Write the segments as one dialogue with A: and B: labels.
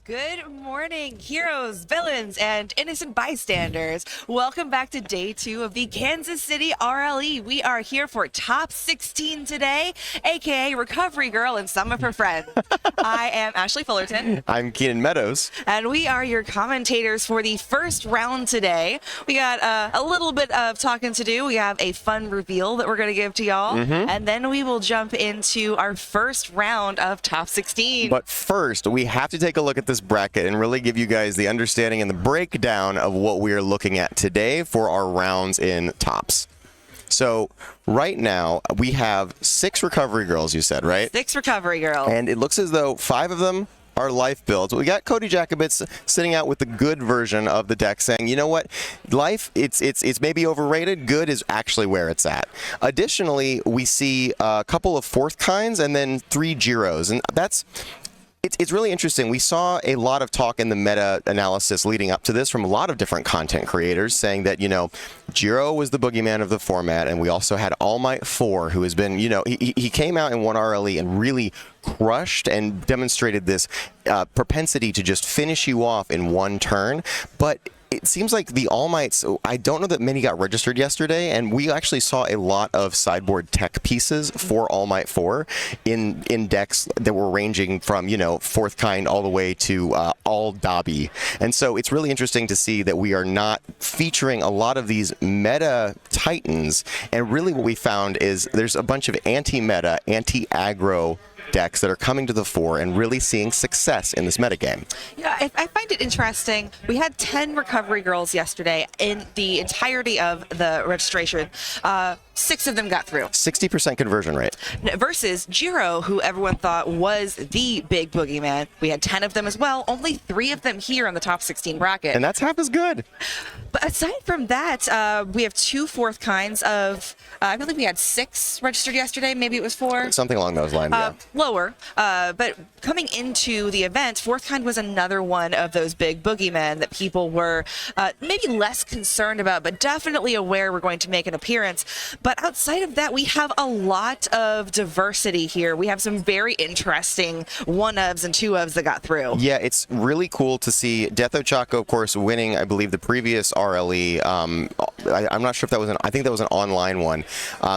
A: Good morning, heroes, villains, and innocent bystanders. Welcome back to day 2 of the Kansas City RLE. We are here for Top 16 today, aka Recovery Girl and some of her friends. I am Ashley Fullerton.
B: I'm Keenan Meadows.
A: And we are your commentators for the first round today. We got a little bit of talking to do. We have a fun reveal that we're going to give to y'all. And then we will jump into our first round of Top 16.
B: But first, we have to take a look at this bracket and really give you guys the understanding and the breakdown of what we are looking at today for our rounds in tops. So right now we have 6 recovery girls, you said, right?
A: 6 recovery girls.
B: And it looks as though 5 of them are life builds. We got Cody Jakobitz sitting out with the good version of the deck saying, you know what, life, it's maybe overrated. Good is actually where it's at. Additionally, we see a couple of fourth kinds and then 3 Jiros. And it's really interesting. We saw a lot of talk in the meta analysis leading up to this from a lot of different content creators saying that, you know, Jiro was the boogeyman of the format, and we also had All Might 4, who has been, you know, he came out in one RLE and really crushed and demonstrated this propensity to just finish you off in one turn. But it seems like the All Mights, I don't know that many got registered yesterday, and we actually saw a lot of sideboard tech pieces for All Might 4 in decks that were ranging from, you know, fourth kind all the way to all Dobby. And so it's really interesting to see that we are not featuring a lot of these meta titans, and really what we found is there's a bunch of anti-meta, anti-aggro decks that are coming to the fore and really seeing success in this metagame.
A: Yeah, I find it interesting. We had 10 recovery girls yesterday in the entirety of the registration. 6 of them got through.
B: 60% conversion rate.
A: Versus Jiro, who everyone thought was the big boogeyman. We had 10 of them as well. Only 3 of them here on the top 16 bracket.
B: And that's half as good.
A: But aside from that, we have 2 fourth kinds of, I believe we had 6 registered yesterday. Maybe it was 4.
B: Something along those lines, yeah.
A: Lower. But coming into the event, fourth kind was another one of those big boogeymen that people were maybe less concerned about, but definitely aware were going to make an appearance. But outside of that, we have a lot of diversity here. We have some very interesting 1-ofs and 2-ofs that got through.
B: Yeah, it's really cool to see Death Ochako, of course, winning, I believe, the previous RLE. I'm not sure if that was I think that was an online one.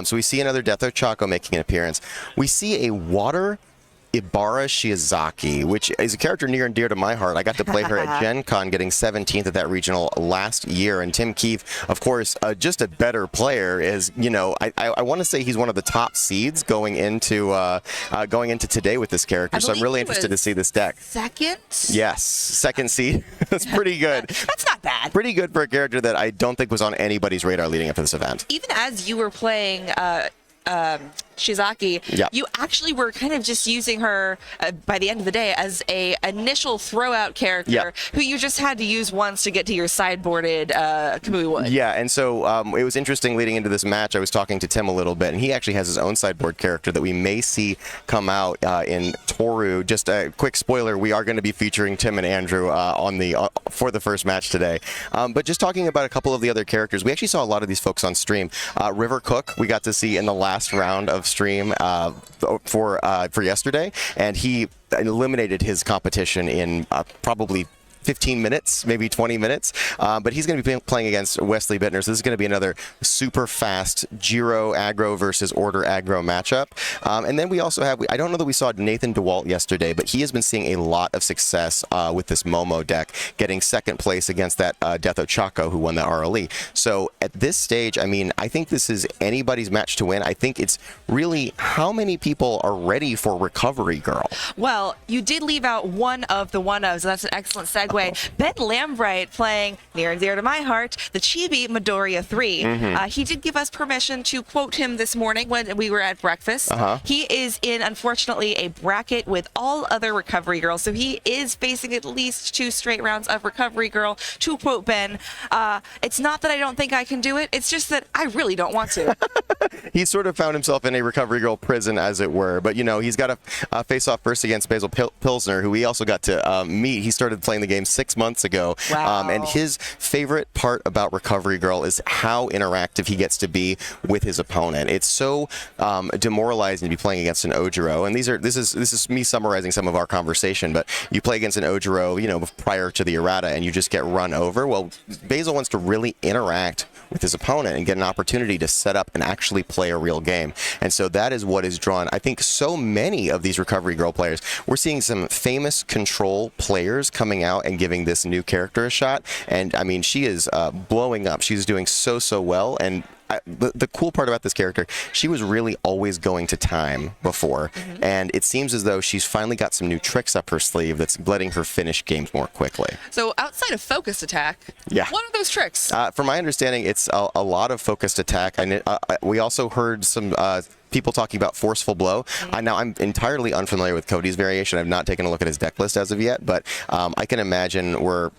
B: So we see another Death Ochako making an appearance. We see a water Ibara Shiozaki, which is a character near and dear to my heart. I got to play her at Gen Con, getting 17th at that regional last year. And Tim Keefe, of course, just a better player. Is, you know, I want to say he's one of the top seeds going into today with this character. So I'm really interested to see this deck.
A: Second?
B: Yes, second seed. That's pretty good.
A: That's not bad.
B: Pretty good for a character that I don't think was on anybody's radar leading up to this event.
A: Even as you were playing Shiozaki, you actually were kind of just using her by the end of the day as a initial throw-out character who you just had to use once to get to your sideboarded Kamui Wood.
B: Yeah, and so it was interesting leading into this match. I was talking to Tim a little bit, and he actually has his own sideboard character that we may see come out in Toru. Just a quick spoiler, we are going to be featuring Tim and Andrew for the first match today. But just talking about a couple of the other characters, we actually saw a lot of these folks on stream. River Cook, we got to see in the last round of stream for yesterday, and he eliminated his competition in probably 15 minutes, maybe 20 minutes, but he's going to be playing against Wesley Bittner, so this is going to be another super fast Jiro aggro versus Order aggro matchup. And then we also have, I don't know that we saw Nathan DeWalt yesterday, but he has been seeing a lot of success with this Momo deck, getting second place against that Death Ochako who won the RLE. So at this stage, I mean, I think this is anybody's match to win. I think it's really how many people are ready for Recovery Girl.
A: Well, you did leave out one of the 1-ofs, and that's an excellent segue. Ben Lambright playing near and dear to my heart, the Chibi Midoriya 3. He did give us permission to quote him this morning when we were at breakfast. He is in, unfortunately, a bracket with all other Recovery Girls, so he is facing at least 2 straight rounds of Recovery Girl. To quote Ben, it's not that I don't think I can do it, it's just that I really don't want to.
B: He sort of found himself in a Recovery Girl prison, as it were. But, you know, he's got to face off first against Basil Pilsner, who we also got to meet. He started playing the game game 6 months ago.
A: Wow.
B: And his favorite part about Recovery Girl is how interactive he gets to be with his opponent. It's so demoralizing to be playing against an Ojiro, and this is me summarizing some of our conversation, but you play against an Ojiro, prior to the errata, and you just get run over. Well, Basil wants to really interact with his opponent and get an opportunity to set up and actually play a real game. And so that is what is drawn, I think, so many of these Recovery Girl players. We're seeing some famous control players coming out and giving this new character a shot. And I mean, she is blowing up. She's doing so well. And the cool part about this character, she was really always going to time before, and it seems as though she's finally got some new tricks up her sleeve that's letting her finish games more quickly.
A: So outside of focused attack, what are those tricks?
B: From my understanding, it's a lot of focused attack. We also heard some people talking about forceful blow. Now, I'm entirely unfamiliar with Cody's variation. I've not taken a look at his deck list as of yet, but I can imagine we're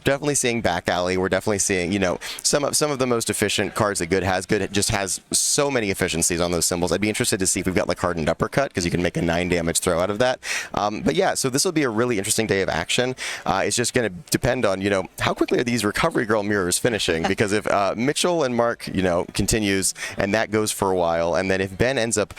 B: definitely seeing back alley. We're definitely seeing, some of the most efficient cards that Good just has so many efficiencies on those symbols. I'd be interested to see if we've got like hardened uppercut, because you can make a 9 damage throw out of that. But yeah, so this will be a really interesting day of action. It's just going to depend on, how quickly are these Recovery Girl mirrors finishing, because if Mitchell and Mark, continues and that goes for a while, and then if Ben ends up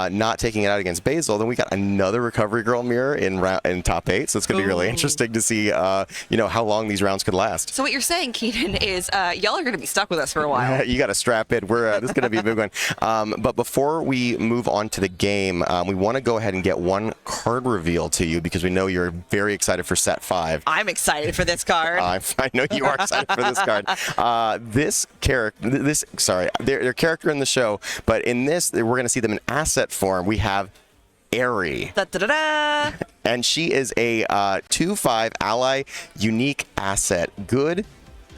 B: not taking it out against Basil, then we got another Recovery Girl mirror in top 8. So it's going to be really interesting to see, how long these rounds could last.
A: So what you're saying, Keenan, is y'all are going to be stuck with us for a while.
B: You got to strap in. This is going to be a big one. But before we move on to the game, we want to go ahead and get one card reveal to you, because we know you're very excited for set 5.
A: I'm excited for this card.
B: I know you are excited for this card. Their character in the show, but in this, we're going to see them in asset form. We have Airy.
A: Da-da-da-da.
B: And she is a 2/5 ally unique asset. Good,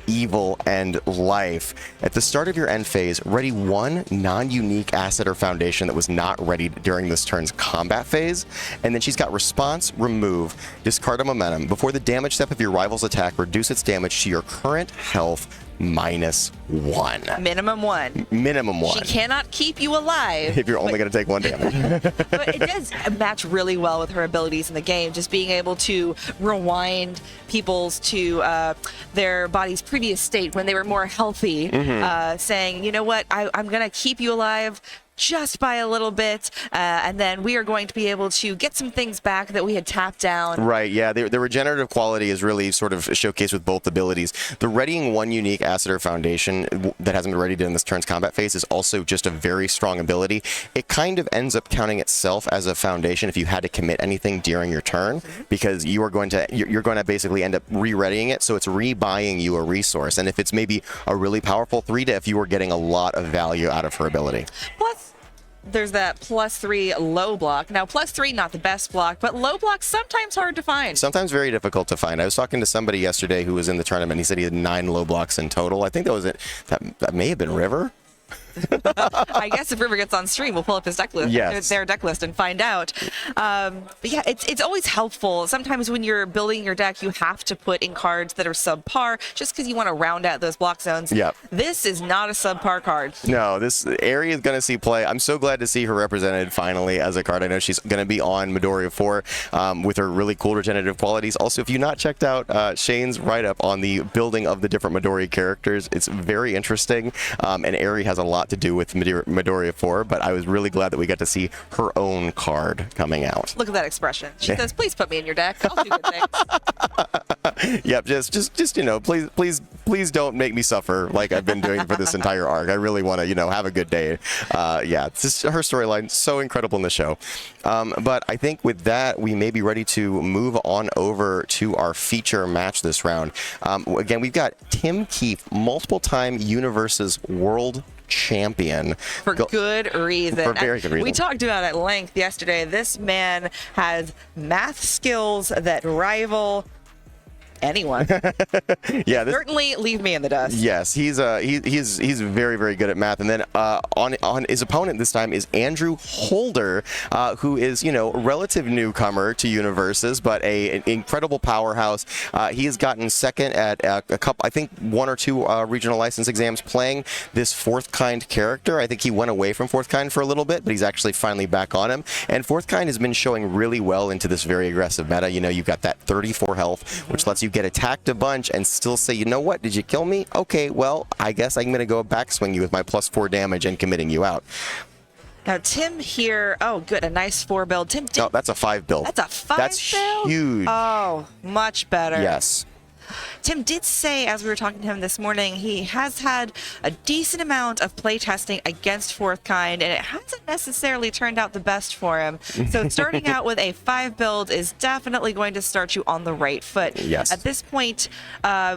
B: evil, and life. At the start of your end phase, ready one non-unique asset or foundation that was not ready during this turn's combat phase. And then she's got response, remove, discard a momentum. Before the damage step of your rival's attack, reduce its damage to your current health -1.
A: Minimum 1.
B: Minimum 1.
A: She cannot keep you alive.
B: If you're only going to take 1 damage.
A: But it does match really well with her abilities in the game. Just being able to rewind people's to their body's previous state when they were more healthy, saying, you know what, I'm going to keep you alive just by a little bit, and then we are going to be able to get some things back that we had tapped down.
B: Right, yeah. The regenerative quality is really sort of showcased with both abilities. The readying one unique asset or foundation that hasn't been readied in this turn's combat phase is also just a very strong ability. It kind of ends up counting itself as a foundation if you had to commit anything during your turn, because you're going to basically end up re-readying it, so it's rebuying you a resource. And if it's maybe a really powerful 3-diff, you are getting a lot of value out of her ability.
A: Plus, there's that +3 low block. Now, +3, not the best block, but low block sometimes hard to find.
B: Sometimes very difficult to find. I was talking to somebody yesterday who was in the tournament. He said he had 9 low blocks in total. I think that was it. That may have been River.
A: I guess if River gets on stream, we'll pull up his deck list, their deck list, and find out. But yeah, it's always helpful. Sometimes when you're building your deck, you have to put in cards that are subpar, just because you want to round out those block zones.
B: Yep.
A: This is not a subpar card.
B: No, this area is going to see play. I'm so glad to see her represented finally as a card. I know she's going to be on Midoriya 4 with her really cool regenerative qualities. Also, if you've not checked out Shane's write-up on the building of the different Midoriya characters, it's very interesting, and Eri has a lot to do with Midoriya 4, but I was really glad that we got to see her own card coming out.
A: Look at that expression. She says, please put me in your deck. I'll do good things.
B: Yep, just please don't make me suffer like I've been doing for this entire arc. I really want to, have a good day. Yeah, it's just her storyline, so incredible in the show. But I think with that, we may be ready to move on over to our feature match this round. Again, we've got Tim Keefe, multiple-time Universus World Champion.
A: For good reason.
B: For very good reason.
A: We talked about it at length yesterday. This man has math skills that rival anyone.
B: Yeah,
A: certainly leave me in the dust.
B: Yes, he's very, very good at math. And then on his opponent this time is Andrew Holder, who is a relative newcomer to Universus, but an incredible powerhouse. He has gotten second at a couple, I think 1 or 2 regional license exams, playing this Fourth Kind character. I think he went away from Fourth Kind for a little bit, but he's actually finally back on him. And Fourth Kind has been showing really well into this very aggressive meta. You've got that 34 health, which lets you you get attacked a bunch and still say, you know what, did you kill me? Okay, well, I guess I'm going to go backswing you with my +4 damage and committing you out.
A: Now, Tim here, oh, good, a nice 4 build. Tim did,
B: Oh, that's a 5 build.
A: That's a 5
B: That's
A: build?
B: huge.
A: Oh, much better.
B: Yes.
A: Tim did say, as we were talking to him this morning, he has had a decent amount of playtesting against Fourth Kind, and it hasn't necessarily turned out the best for him. So starting out with a 5 build is definitely going to start you on the right foot.
B: Yes.
A: At this point,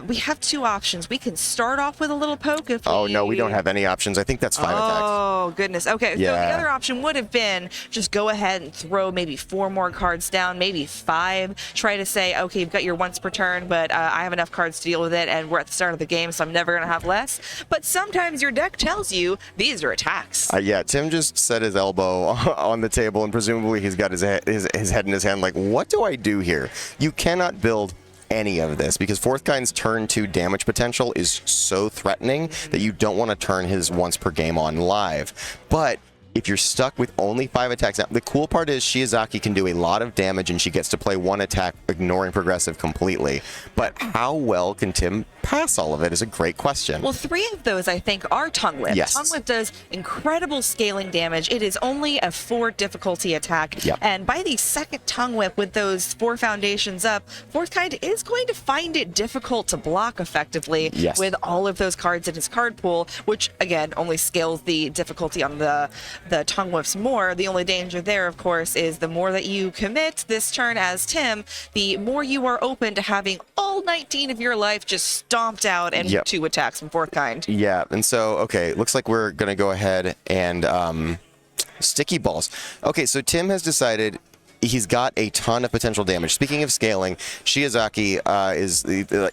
A: we have 2 options. We can start off with a little poke if
B: Oh, no, we don't have any options. I think that's 5 attacks.
A: Oh, goodness. Okay, so
B: Yeah.
A: the other option would have been just go ahead and throw maybe 4 more cards down, maybe 5. Try to say, okay, you've got your once per turn, but I have enough cards to deal with it, and we're at the start of the game, so I'm never going to have less. But sometimes your deck tells you these are attacks.
B: Yeah, Tim just set his elbow on the table, and presumably he's got his head in his hand like, what do I do here? You cannot build any of this because Fourth Kind's turn 2 damage potential is so threatening that you don't want to turn his once per game on live. But if you're stuck with only 5 attacks, now the cool part is Shiozaki can do a lot of damage and she gets to play 1 attack, ignoring progressive completely. But how well can Tim pass all of it is a great question.
A: Well, 3 of those, I think, are Tongue Whip.
B: Yes.
A: Tongue Whip does incredible scaling damage. It is only a 4 difficulty attack.
B: Yep.
A: And by the second Tongue Whip with those 4 foundations up, Fourth Kind is going to find it difficult to block effectively
B: Yes.
A: with all of those cards in his card pool, which, again, only scales the difficulty on the Tongue Whips more. The only danger there, of course, is the more that you commit this turn as Tim, the more you are open to having all 19 of your life just stomped out and
B: Yep.
A: 2 attacks from Fourth Kind.
B: Yeah, and so, okay, looks like we're going to go ahead and sticky balls. Okay, so Tim has decided he's got a ton of potential damage. Speaking of scaling, Shiozaki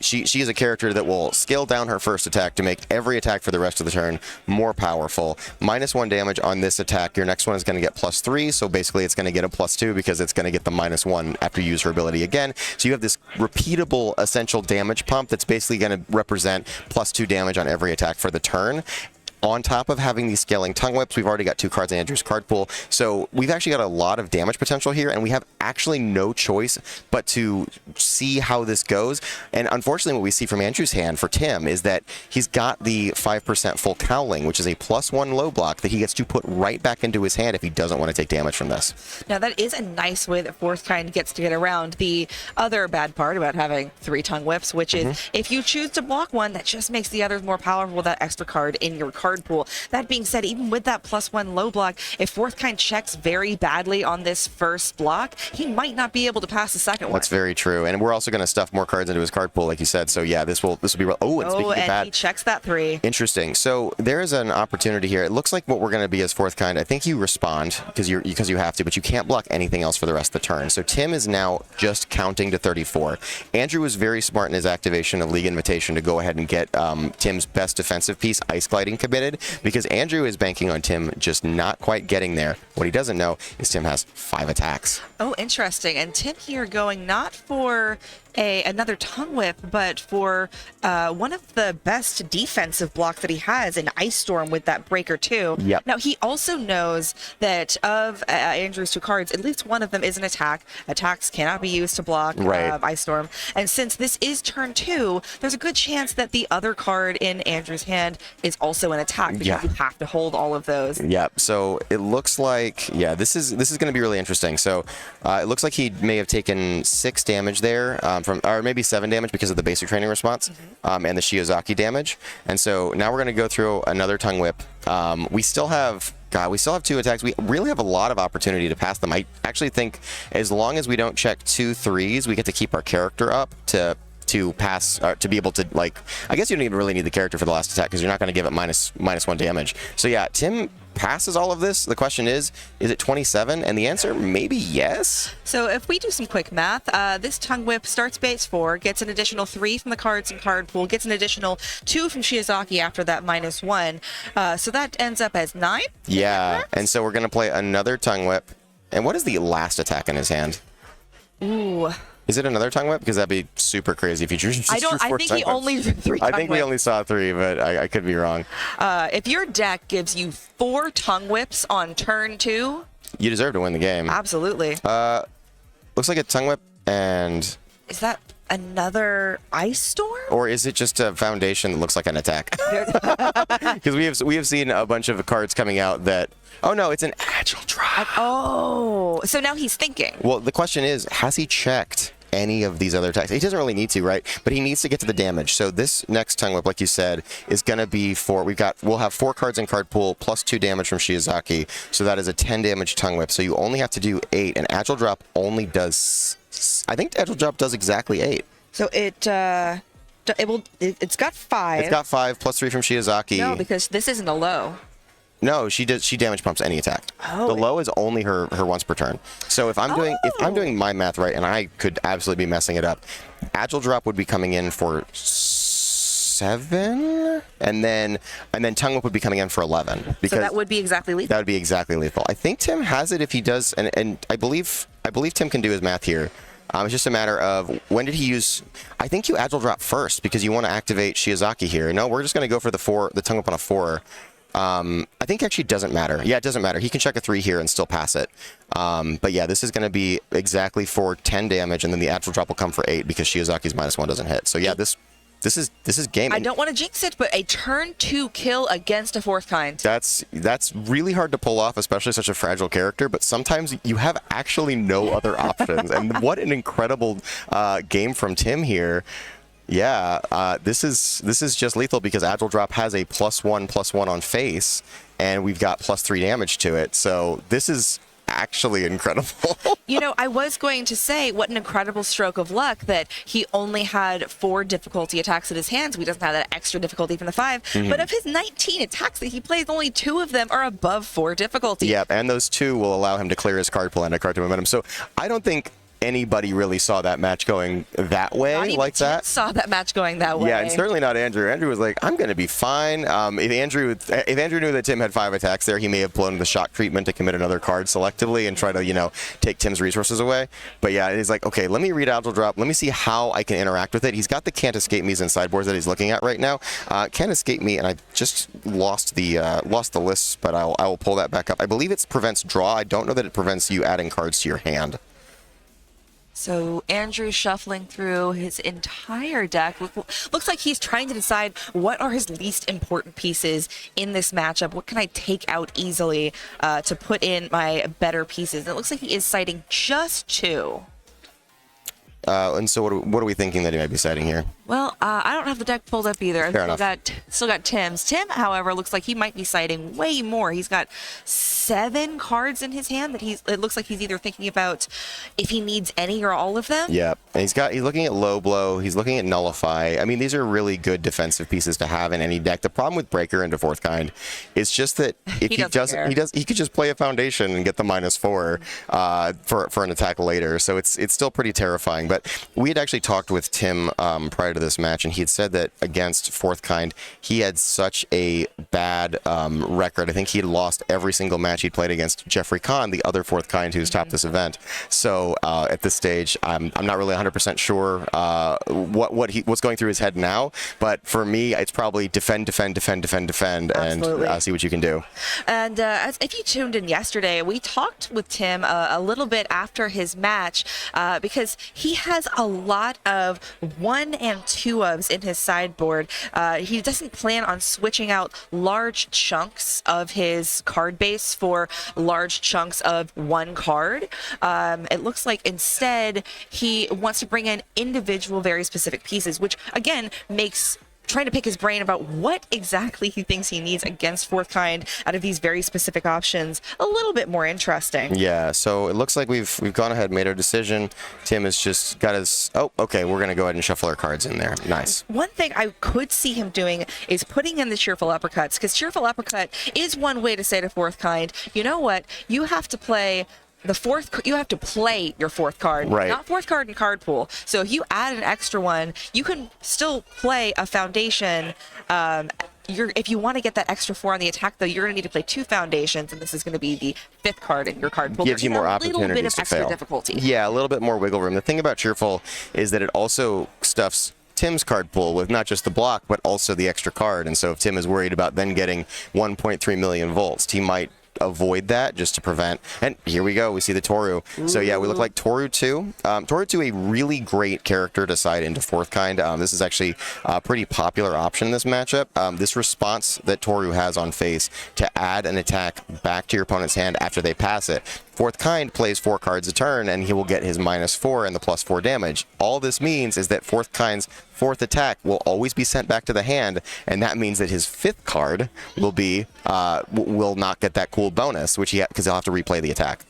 B: she is a character that will scale down her first attack to make every attack for the rest of the turn more powerful. -1 damage on this attack. Your next one is going to get +3, so basically it's going to get a +2 because it's going to get the -1 after you use her ability again. So you have this repeatable essential damage pump that's basically going to represent +2 damage on every attack for the turn. On top of having these scaling tongue whips, we've already got 2 cards in Andrew's card pool. So we've actually got a lot of damage potential here, and we have actually no choice but to see how this goes. And unfortunately, what we see from Andrew's hand for Tim is that he's got the 5% full cowling, which is a +1 low block that he gets to put right back into his hand if he doesn't want to take damage from this.
A: Now, that is a nice way that Fourth Kind gets to get around the other bad part about having 3 Tongue Whips, which is if you choose to block one, that just makes the others more powerful with that extra card in your card pool. That being said, even with that +1 low block, if Fourth Kind checks very badly on this first block, he might not be able to pass the second one.
B: That's very true. And we're also going to stuff more cards into his card pool, like you said. So yeah, this will be real. Oh, and speaking of bad,
A: he checks that 3.
B: Interesting. So there is an opportunity here. It looks like what we're going to be as Fourth Kind. I think you respond because you have to, but you can't block anything else for the rest of the turn. So Tim is now just counting to 34. Andrew was very smart in his activation of League Invitation to go ahead and get Tim's best defensive piece, Ice Gliding, committed, because Andrew is banking on Tim just not quite getting there. What he doesn't know is Tim has 5 attacks.
A: Oh, interesting. And Tim here going not for another Tongue Whip, but for one of the best defensive blocks that he has in Ice Storm with that Breaker 2.
B: Yep.
A: Now, he also knows that of Andrew's 2 cards, at least one of them is an attack. Attacks cannot be used to block Ice Storm. And since this is turn 2, there's a good chance that the other card in Andrew's hand is also an attack because you have to hold all of those.
B: Yep. So it looks like, this is going to be really interesting. So it looks like he may have taken 6 damage there, or maybe 7 damage because of the basic training response and the Shiozaki damage. And so now we're going to go through another Tongue Whip. We still have 2 attacks. We really have a lot of opportunity to pass them. I actually think as long as we don't check 2 3s, we get to keep our character up to pass, to be able to, like, I guess you don't even really need the character for the last attack because you're not going to give it -1 damage. So yeah, Tim passes all of this. The question is it 27? And the answer, maybe yes.
A: So if we do some quick math, this Tongue Whip starts base 4, gets an additional 3 from the cards and card pool, gets an additional 2 from Shiozaki after that -1. So that ends up as 9?
B: Yeah, and so we're going to play another Tongue Whip. And what is the last attack in his hand?
A: Ooh.
B: Is it another Tongue Whip? Because that'd be super crazy if you drew just
A: I think he only drew 3 Tongue
B: I think we only saw 3, but I could be wrong.
A: If your deck gives you 4 Tongue Whips on turn 2,
B: you deserve to win the game.
A: Absolutely.
B: Looks like a Tongue Whip and...
A: Is that another Ice Storm?
B: Or is it just a foundation that looks like an attack? Because we have seen a bunch of cards coming out that, oh no, it's an Agile Drop.
A: Oh, so now he's thinking.
B: Well, the question is, has he checked any of these other attacks? He doesn't really need to, right? But he needs to get to the damage. So this next Tongue Whip, like you said, is going to be for, we'll have 4 cards in card pool plus 2 damage from Shiozaki. So that is a 10 damage Tongue Whip. So you only have to do 8, and Agile Drop only does, I think Agile Drop does exactly 8.
A: So it's got 5.
B: It's got 5 plus 3 from Shiozaki.
A: No, because this isn't a low.
B: No, she damage pumps any attack.
A: Oh,
B: the low is only her once per turn. So if I'm doing my math right, and I could absolutely be messing it up, Agile Drop would be coming in for 7, and then Tongue Whip would be coming in for 11. Because
A: so that would be exactly lethal.
B: That would be exactly lethal. I think Tim has it if he does, and I believe Tim can do his math here. It's just a matter of when did he use. I think you Agile Drop first because you want to activate Shiozaki here. No, we're just going to go for the Tongue Whip on a 4. I think actually it doesn't matter. Yeah, it doesn't matter. He can check a 3 here and still pass it. But yeah, this is going to be exactly for 10 damage, and then the Agile Drop will come for 8 because Shiozaki's -1 doesn't hit. So yeah, this is game.
A: I don't want to jinx it, but a turn 2 kill against a 4th kind.
B: That's really hard to pull off, especially such a fragile character. But sometimes you have actually no other options. And what an incredible game from Tim here. Yeah, this is just lethal because Agile Drop has a +1/+1 on face, and we've got +3 damage to it. So this is actually incredible.
A: You know, I was going to say what an incredible stroke of luck that he only had 4 difficulty attacks in his hands. He doesn't have that extra difficulty from the 5. But of his 19 attacks that he plays, only 2 of them are above 4 difficulty.
B: Yep, and those 2 will allow him to clear his card pool and a card to momentum. So I don't think anybody really saw that match going that way,
A: not even
B: like
A: Tim
B: that.
A: saw that match going that way.
B: Yeah, and certainly not Andrew. Andrew was like, I'm going to be fine. If Andrew knew that Tim had 5 attacks there, he may have blown the shock treatment to commit another card selectively and try to, take Tim's resources away. But yeah, he's like, okay, let me read Agile Drop. Let me see how I can interact with it. He's got the Can't Escape Me's and sideboards that he's looking at right now. Can't Escape Me, and I just lost the list, but I will pull that back up. I believe it prevents draw. I don't know that it prevents you adding cards to your hand.
A: So Andrew shuffling through his entire deck. Looks like he's trying to decide what are his least important pieces in this matchup. What can I take out easily to put in my better pieces? And it looks like he is citing just 2.
B: And so what are we thinking that he might be citing here?
A: Well, I don't have the deck pulled up either.
B: Fair enough.
A: Still got Tim's. Tim, however, looks like he might be citing way more. He's got 7 cards in his hand that it looks like he's either thinking about if he needs any or all of them.
B: Yeah, and he's looking at Low Blow. He's looking at Nullify. I mean, these are really good defensive pieces to have in any deck. The problem with Breaker into 4th kind is just that if he could just play a Foundation and get the -4 for an attack later. So it's still pretty terrifying. But we had actually talked with Tim prior to this match, and he had said that against 4th kind, he had such a bad record. I think he had lost every single match he'd played against Jeffery, the other 4th kind who's topped this event. So at this stage, I'm not really 100% sure what's going through his head now. But for me, it's probably defend,
A: Absolutely.
B: and see what you can do.
A: And if you tuned in yesterday, we talked with Tim a little bit after his match because he has a lot of 1 and 2 ofs in his sideboard. He doesn't plan on switching out large chunks of his card base for large chunks of 1 card. It looks like instead he wants to bring in individual, very specific pieces, which again makes trying to pick his brain about what exactly he thinks he needs against 4th kind out of these very specific options a little bit more interesting.
B: Yeah, so it looks like we've gone ahead and made our decision. Tim has just got his, okay, we're going to go ahead and shuffle our cards in there. Nice.
A: One thing I could see him doing is putting in the Cheerful Uppercuts, because Cheerful Uppercut is one way to say to 4th kind, you know what, you have to play you have to play your 4th card,
B: right?
A: Not 4th card in card pool. So if you add an extra one, you can still play a Foundation. If you want to get that extra 4 on the attack, though, you're going to need to play 2 Foundations, and this is going to be the 5th card in your card pool.
B: Gives you more opportunities to fail.
A: A little bit of extra difficulty.
B: Yeah, a little bit more wiggle room. The thing about Cheerful is that it also stuffs Tim's card pool with not just the block, but also the extra card. And so if Tim is worried about then getting 1.3 million volts, he might avoid that, just to prevent. And here we go. We see the Toru. So yeah, we look like Toru 2. Toru 2, a really great character to side into fourth kind. This is actually a pretty popular option in this matchup. This response that Toru has on face to add an attack back to your opponent's hand after they pass it. Fourth kind plays 4 cards a turn, and he will get his -4 and the +4 damage. All this means is that fourth kind's fourth attack will always be sent back to the hand, and that means that his fifth card will not get that cool bonus, which because he'll have to replay the attack.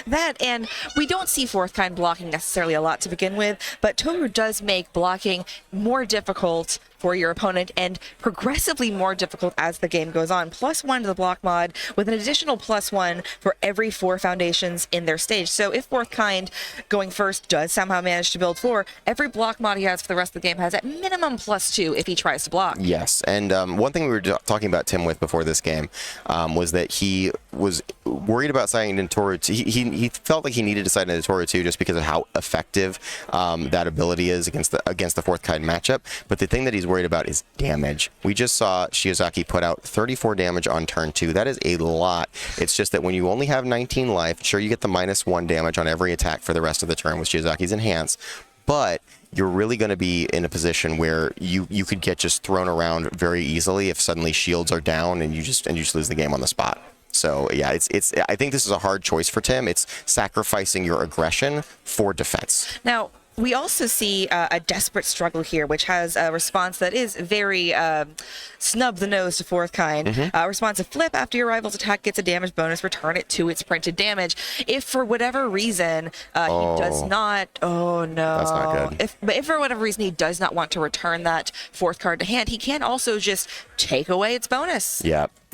A: That, and we don't see fourth kind blocking necessarily a lot to begin with, but Toru does make blocking more difficult for your opponent and progressively more difficult as the game goes on. +1 to the block mod with an additional +1 for every 4 foundations in their stage. So if fourth kind going first does somehow manage to build 4, every block mod he has for the rest of the game has at minimum +2 if he tries to block.
B: Yes, and one thing we were talking about Tim with before this game was that he was worried about signing in Toru 2. He felt like he needed to sign into Toru 2 just because of how effective that ability is against the fourth kind matchup. But the thing that he's worried about is damage. We just saw Shiozaki put out 34 damage on turn 2. That is a lot. It's just that when you only have 19 life, sure, you get the -1 damage on every attack for the rest of the turn with Shiozaki's Enhance, but you're really going to be in a position where you could get just thrown around very easily if suddenly shields are down and you just lose the game on the spot. So yeah, it's I think this is a hard choice for Tim. It's sacrificing your aggression for defense.
A: Now, we also see a desperate struggle here, which has a response that is very snub the nose to fourth kind. Responsive flip: after your rival's attack gets a damage bonus, return it to its printed damage. If for whatever reason he does not, oh no,
B: that's not good.
A: If for whatever reason he does not want to return that fourth card to hand, he can also just take away its bonus.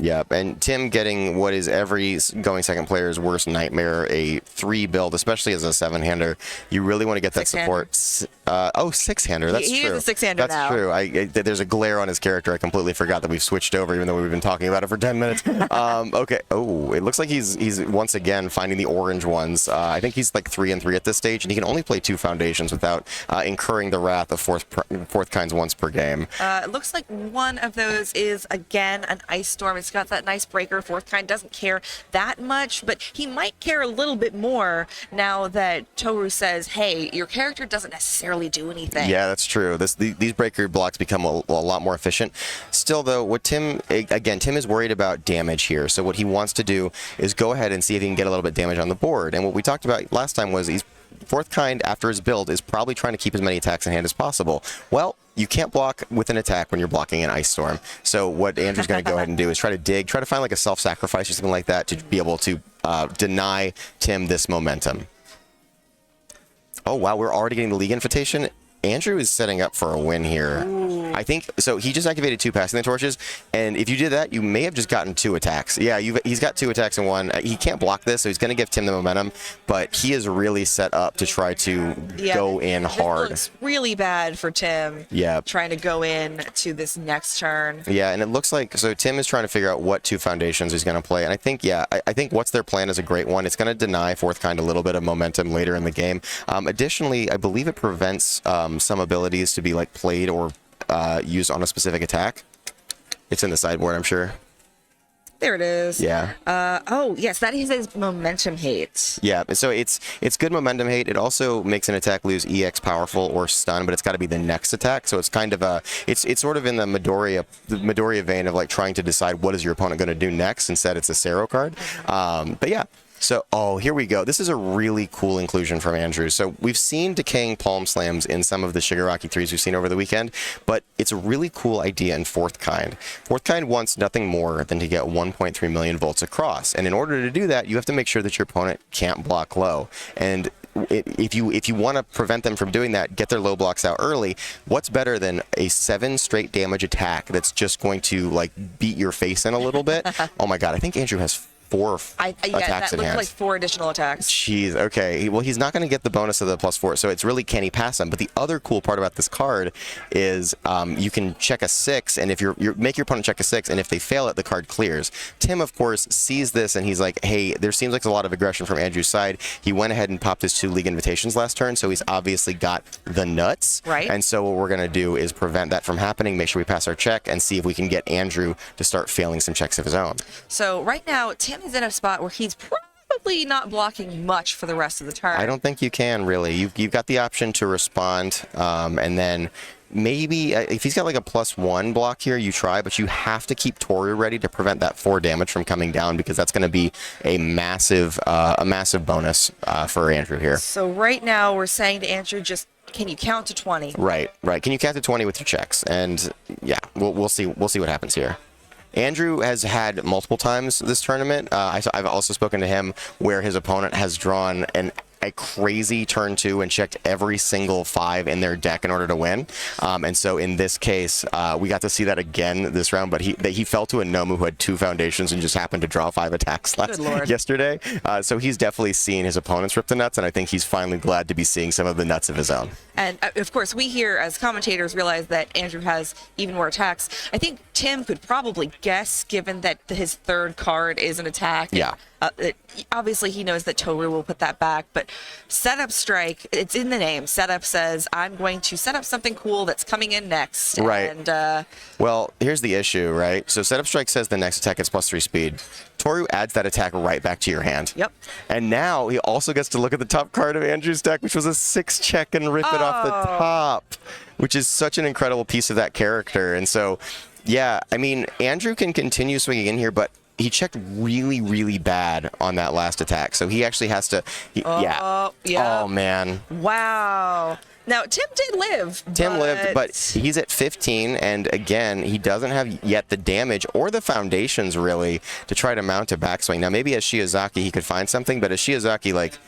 B: Yep, and Tim getting what is every going second player's worst nightmare, a 3 build, especially as a 7-hander. You really want to get that support. 6-hander, that's true.
A: He is a 6-hander now.
B: That's true. There's a glare on his character. I completely forgot that we've switched over, even though we've been talking about it for 10 minutes. Okay, it looks like he's once again finding the orange ones. I think he's like 3-3 at this stage, and he can only play 2 foundations without incurring the wrath of fourth kinds once per game.
A: It looks like one of those is, again, an Ice Storm. It's got that nice breaker. Fourth kind doesn't care that much, but he might care a little bit more now that Toru says, hey, your character doesn't necessarily do anything.
B: Yeah, that's true. These breaker blocks become a lot more efficient. Still, though, what Tim is worried about damage here. So what he wants to do is go ahead and see if he can get a little bit of damage on the board. And what we talked about last time was fourth kind, after his build, is probably trying to keep as many attacks in hand as possible. Well, you can't block with an attack when you're blocking an Ice Storm. So what Andrew's going to go ahead and do is try to find like a self-sacrifice or something like that to be able to deny Tim this momentum. Oh, wow, we're already getting the League Invitation. Andrew is setting up for a win here.
A: Ooh.
B: I think so. He just activated 2 passing the torches, and if you did that, you may have just gotten 2 attacks. Yeah, he's got 2 attacks in one. He can't block this, so he's going to give Tim the momentum, but he is really set up to try to go in hard.
A: It's really bad for Tim.
B: Yeah,
A: trying to go in to this next turn.
B: Yeah, and it looks like Tim is trying to figure out what 2 foundations he's going to play, and I think what's their plan is a great one. It's going to deny fourth kind a little bit of momentum later in the game. Additionally, I believe it prevents some abilities to be like played or used on a specific attack. It's in the sideboard, I'm sure.
A: There it is.
B: Yeah.
A: Oh, yes, that is his momentum hate.
B: Yeah, so it's good momentum hate. It also makes an attack lose EX powerful or stun, but it's got to be the next attack. So it's kind of it's sort of in the Midoriya vein of like trying to decide what is your opponent going to do next. Instead, it's a Sero card. But yeah. So, here we go. This is a really cool inclusion from Andrew. So we've seen Decaying Palm Slams in some of the Shigaraki 3s we've seen over the weekend, but it's a really cool idea in fourth kind. Fourth kind wants nothing more than to get 1.3 million volts across. And in order to do that, you have to make sure that your opponent can't block low. And if you want to prevent them from doing that, get their low blocks out early. What's better than a 7 straight damage attack that's just going to like beat your face in a little bit? Oh my god, I think Andrew has 4 attacks in hand.
A: That looked like 4 additional attacks.
B: Jeez, okay. Well, he's not going to get the bonus of the +4, so it's really can he pass him. But the other cool part about this card is you can check a 6, and if you make your opponent check a 6, and if they fail it, the card clears. Tim, of course, sees this, and he's like, hey, there seems like a lot of aggression from Andrew's side. He went ahead and popped his 2 League Invitations last turn, so he's obviously got the nuts.
A: Right.
B: And so what we're going to do is prevent that from happening, make sure we pass our check, and see if we can get Andrew to start failing some checks of his own.
A: So right now, Tim Tim is in a spot where he's probably not blocking much for the rest of the turn.
B: I don't think you can, really. You've got the option to respond, and then maybe if he's got like a +1 block here, you try, but you have to keep Toru ready to prevent that 4 damage from coming down, because that's going to be a massive bonus for Andrew here.
A: So right now we're saying to Andrew, just can you count to 20?
B: Right. Can you count to 20 with your checks? And yeah, we'll see what happens here. Andrew has had multiple times this tournament. I've also spoken to him where his opponent has drawn a crazy turn 2 and checked every single 5 in their deck in order to win. And so in this case, we got to see that again this round, but he fell to a Nomu who had 2 foundations and just happened to draw 5 attacks yesterday. So he's definitely seen his opponents rip the nuts, and I think he's finally glad to be seeing some of the nuts of his own.
A: And of course, we here as commentators realize that Andrew has even more attacks. I think Tim could probably guess, given that his 3rd card is an attack.
B: Yeah.
A: Obviously, he knows that Toru will put that back, but setup strike, it's in the name. Setup says, I'm going to set up something cool that's coming in next.
B: Right.
A: And,
B: well, here's the issue, right? So setup strike says the next attack is +3 speed. Toru adds that attack right back to your hand.
A: Yep.
B: And now he also gets to look at the top card of Andrew's deck, which was a 6 check and rip it off the top, which is such an incredible piece of that character. And so, yeah, I mean, Andrew can continue swinging in here, but he checked really, really bad on that last attack. So he actually has to, yeah. Oh, man.
A: Wow. Now, Tim did live.
B: Tim lived, but he's at 15, and again, he doesn't have yet the damage or the foundations, really, to try to mount a backswing. Now, maybe as Shiozaki, he could find something, but as Shiozaki, like,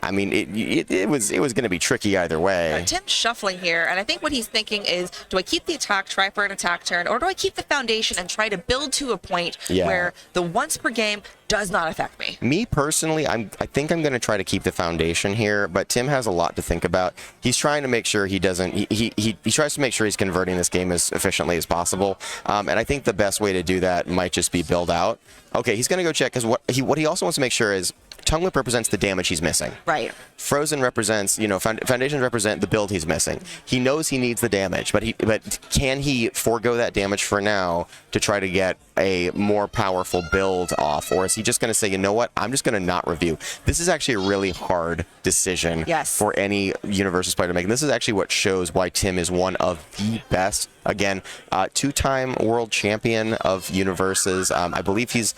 B: I mean, it was going to be tricky either way.
A: Tim's shuffling here, and I think what he's thinking is, do I keep the attack, try for an attack turn, or do I keep the foundation and try to build to a point where the once per game does not affect me?
B: Me personally, I think I'm going to try to keep the foundation here, but Tim has a lot to think about. He's trying to make sure he doesn't. He tries to make sure he's converting this game as efficiently as possible, and I think the best way to do that might just be build out. Okay, he's going to go check, because what he also wants to make sure is Tongue Whip represents the damage he's missing.
A: Right.
B: Frozen represents, foundations represent the build he's missing. He knows he needs the damage, but can he forego that damage for now to try to get a more powerful build off, or is he just going to say, you know what, I'm just going to not review? This is actually a really hard decision for any Universus player to make, and this is actually what shows why Tim is one of the best. Again, 2-time world champion of Universes. I believe he was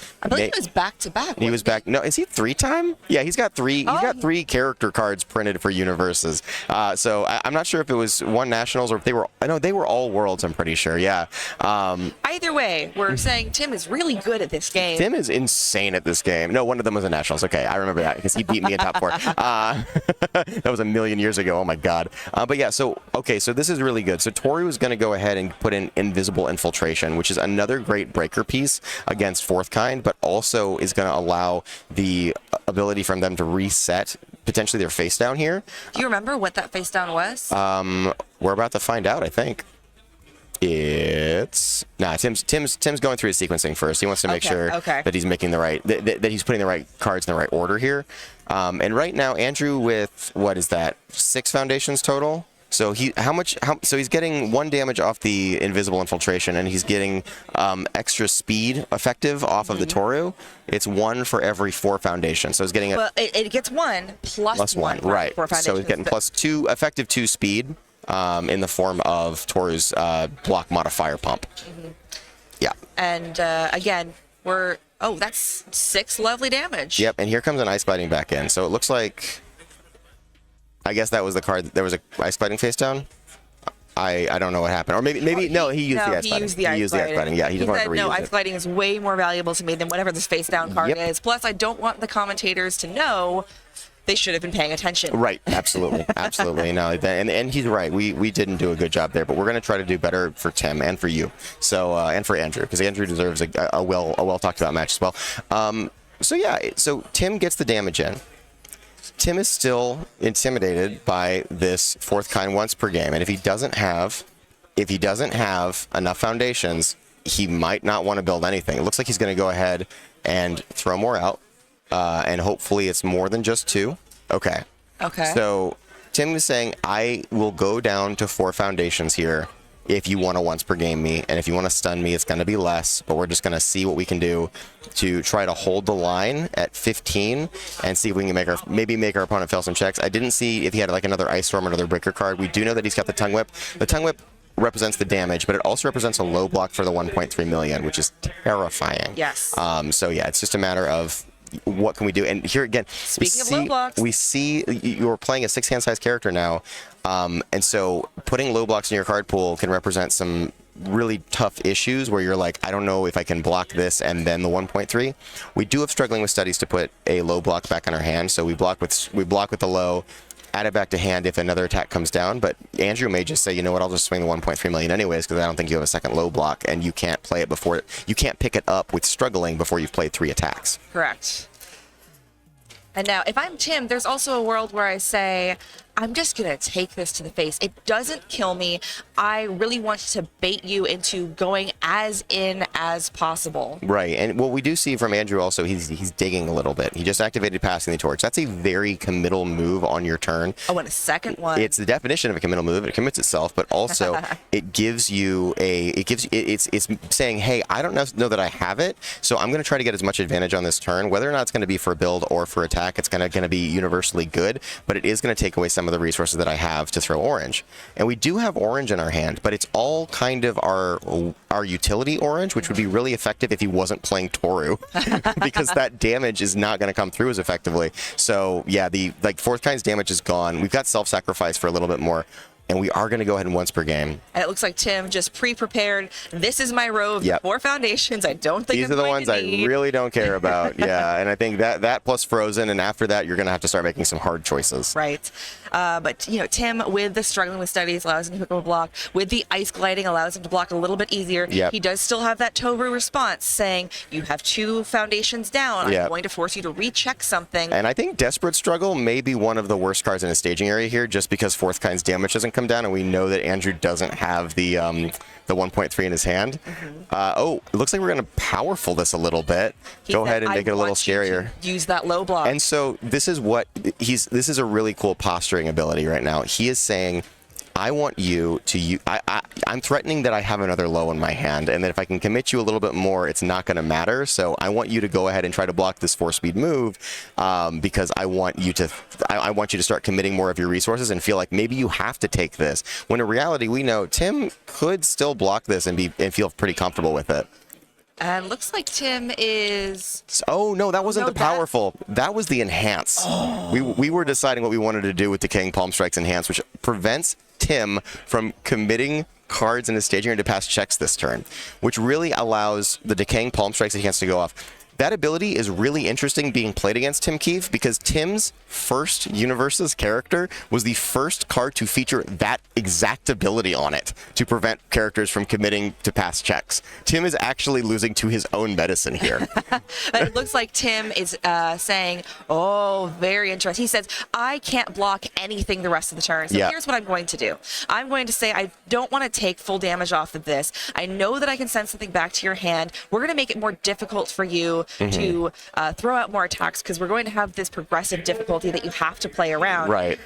A: back to back.
B: He was back. No, is he 3-time? Yeah, he's got 3. He's got 3 character cards printed for Universes. So I'm not sure if it was 1 nationals or if they were. I know they were all worlds. I'm pretty sure. Yeah.
A: Either way, we're saying Tim is really good at this game.
B: Tim is insane at this game. No, one of them was a nationals. Okay, I remember that because he beat me in top 4. That was a million years ago. Oh my god. But yeah. So this is really good. So Toru is going to go ahead and put in Invisible Infiltration, which is another great breaker piece against Fourth Kind, but also is going to allow the ability from them to reset potentially their face down here.
A: Do you remember what that face down was?
B: We're about to find out, I think. Tim's going through his sequencing first. He wants to make sure that he's making the right that he's putting the right cards in the right order here. And right now, Andrew with what is that? 6 foundations total. So so he's getting 1 damage off the Invisible Infiltration, and he's getting extra speed effective off of the Toru. It's 1 for every 4 foundations. So he's getting
A: it gets 1 plus 1
B: right? So he's getting +2 effective 2 speed in the form of Toru's block modifier pump. Yeah.
A: And again, that's 6 lovely damage.
B: Yep. And here comes an Ice Gliding back in. So it looks like, I guess that was the card. There was a Ice Gliding face down. I don't know what happened. Or maybe no, he used the Ice Gliding.
A: He used the Ice Gliding.
B: Yeah, he just wanted to reuse
A: no, Ice Gliding is way more valuable to me than whatever this face down card is. Plus, I don't want the commentators to know they should have been paying attention. Right.
B: Absolutely. Absolutely. No, and he's right. We didn't do a good job there, but we're going to try to do better for Tim and for you. So and for Andrew, because Andrew deserves a well talked about match as well. So Tim gets the damage in. Tim is still intimidated by this Fourth Kind once per game, and if he doesn't have enough foundations, he might not want to build anything. It looks like he's going to go ahead and throw more out, and hopefully it's more than just 2. Okay.
A: Okay.
B: So Tim is saying, I will go down to 4 foundations here if you want to once per game me, and if you want to stun me, it's going to be less, but we're just going to see what we can do to try to hold the line at 15 and see if we can maybe make our opponent fail some checks. I didn't see if he had like another Ice Storm or another Breaker card. We do know that he's got the Tongue Whip. The Tongue Whip represents the damage, but it also represents a low block for the 1.3 million, which is terrifying.
A: Yes.
B: So yeah, it's just a matter of what can we do. And here again,
A: Speaking of low blocks,
B: we see you're playing a 6-hand size character now, and so putting low blocks in your card pool can represent some really tough issues where you're like, I don't know if I can block this and then the 1.3. We do have struggling with studies to put a low block back on our hand, so we block with the low, add it back to hand if another attack comes down. But Andrew may just say, you know what, I'll just swing the 1.3 million anyways because I don't think you have a second low block, and you can't play it before you can't pick it up with struggling before you've played 3 attacks.
A: Correct. And now, if I'm Tim, there's also a world where I say, I'm just going to take this to the face. It doesn't kill me. I really want to bait you into going as in as possible.
B: Right. And what we do see from Andrew also, he's digging a little bit. He just activated Passing the Torch. That's a very committal move on your turn.
A: Oh, and a second one.
B: It's the definition of a committal move. It commits itself, but also it gives you it's saying, hey, I don't know that I have it, so I'm going to try to get as much advantage on this turn. Whether or not it's going to be for build or for attack, it's going to be universally good, but it is going to take away some of the resources that I have to throw orange. And we do have orange in our hand, but it's all kind of our utility orange, which would be really effective if he wasn't playing Toru, because that damage is not going to come through as effectively. So yeah, the fourth kind's damage is gone. We've got self-sacrifice for a little bit more, and we are going to go ahead and once per game.
A: And it looks like Tim just pre-prepared. This is my row of
B: Yep.
A: 4 foundations. I don't think
B: These are the ones I really don't care about. Yeah, and I think that plus Frozen, and after that, you're going to have to start making some hard choices.
A: Right. But, you know, Tim, with the struggling with studies, allows him to pick up a block. With the ice gliding, allows him to block a little bit easier.
B: Yep.
A: He does still have that Toru response saying, you have 2 foundations down.
B: Yep.
A: I'm going to force you to recheck something.
B: And I think Desperate Struggle may be one of the worst cards in a staging area here, just because fourth kind's damage doesn't come down, and we know that Andrew doesn't have the 1.3 in his hand. Oh, it looks like we're going to powerful this a little bit. Go ahead and make it a little scarier.
A: Use that low block.
B: And so this is a really cool posturing ability right now. He is saying, I want you to I'm threatening that I have another low in my hand, and that if I can commit you a little bit more, it's not going to matter. So I want you to go ahead and try to block this 4-speed move, because I want you to start committing more of your resources and feel like maybe you have to take this. When in reality, we know Tim could still block this and feel pretty comfortable with it.
A: And looks like Tim is...
B: Oh, no, that wasn't the powerful. That was the enhance. Oh. We were deciding what we wanted to do with Decaying Palm Strike's enhance, which prevents Tim from committing cards in his staging area to pass checks this turn, which really allows the Decaying Palm Strike's enhance to go off. That ability is really interesting being played against Tim Keefe, because Tim's first Universus character was the first card to feature that exact ability on it to prevent characters from committing to pass checks. Tim is actually losing to his own medicine here.
A: But it looks like Tim is saying, oh, very interesting. He says, I can't block anything the rest of the turn. So here's what I'm going to do. I'm going to say, I don't want to take full damage off of this. I know that I can send something back to your hand. We're going to make it more difficult for you to throw out more attacks, because we're going to have this progressive difficulty that you have to play around.
B: Right.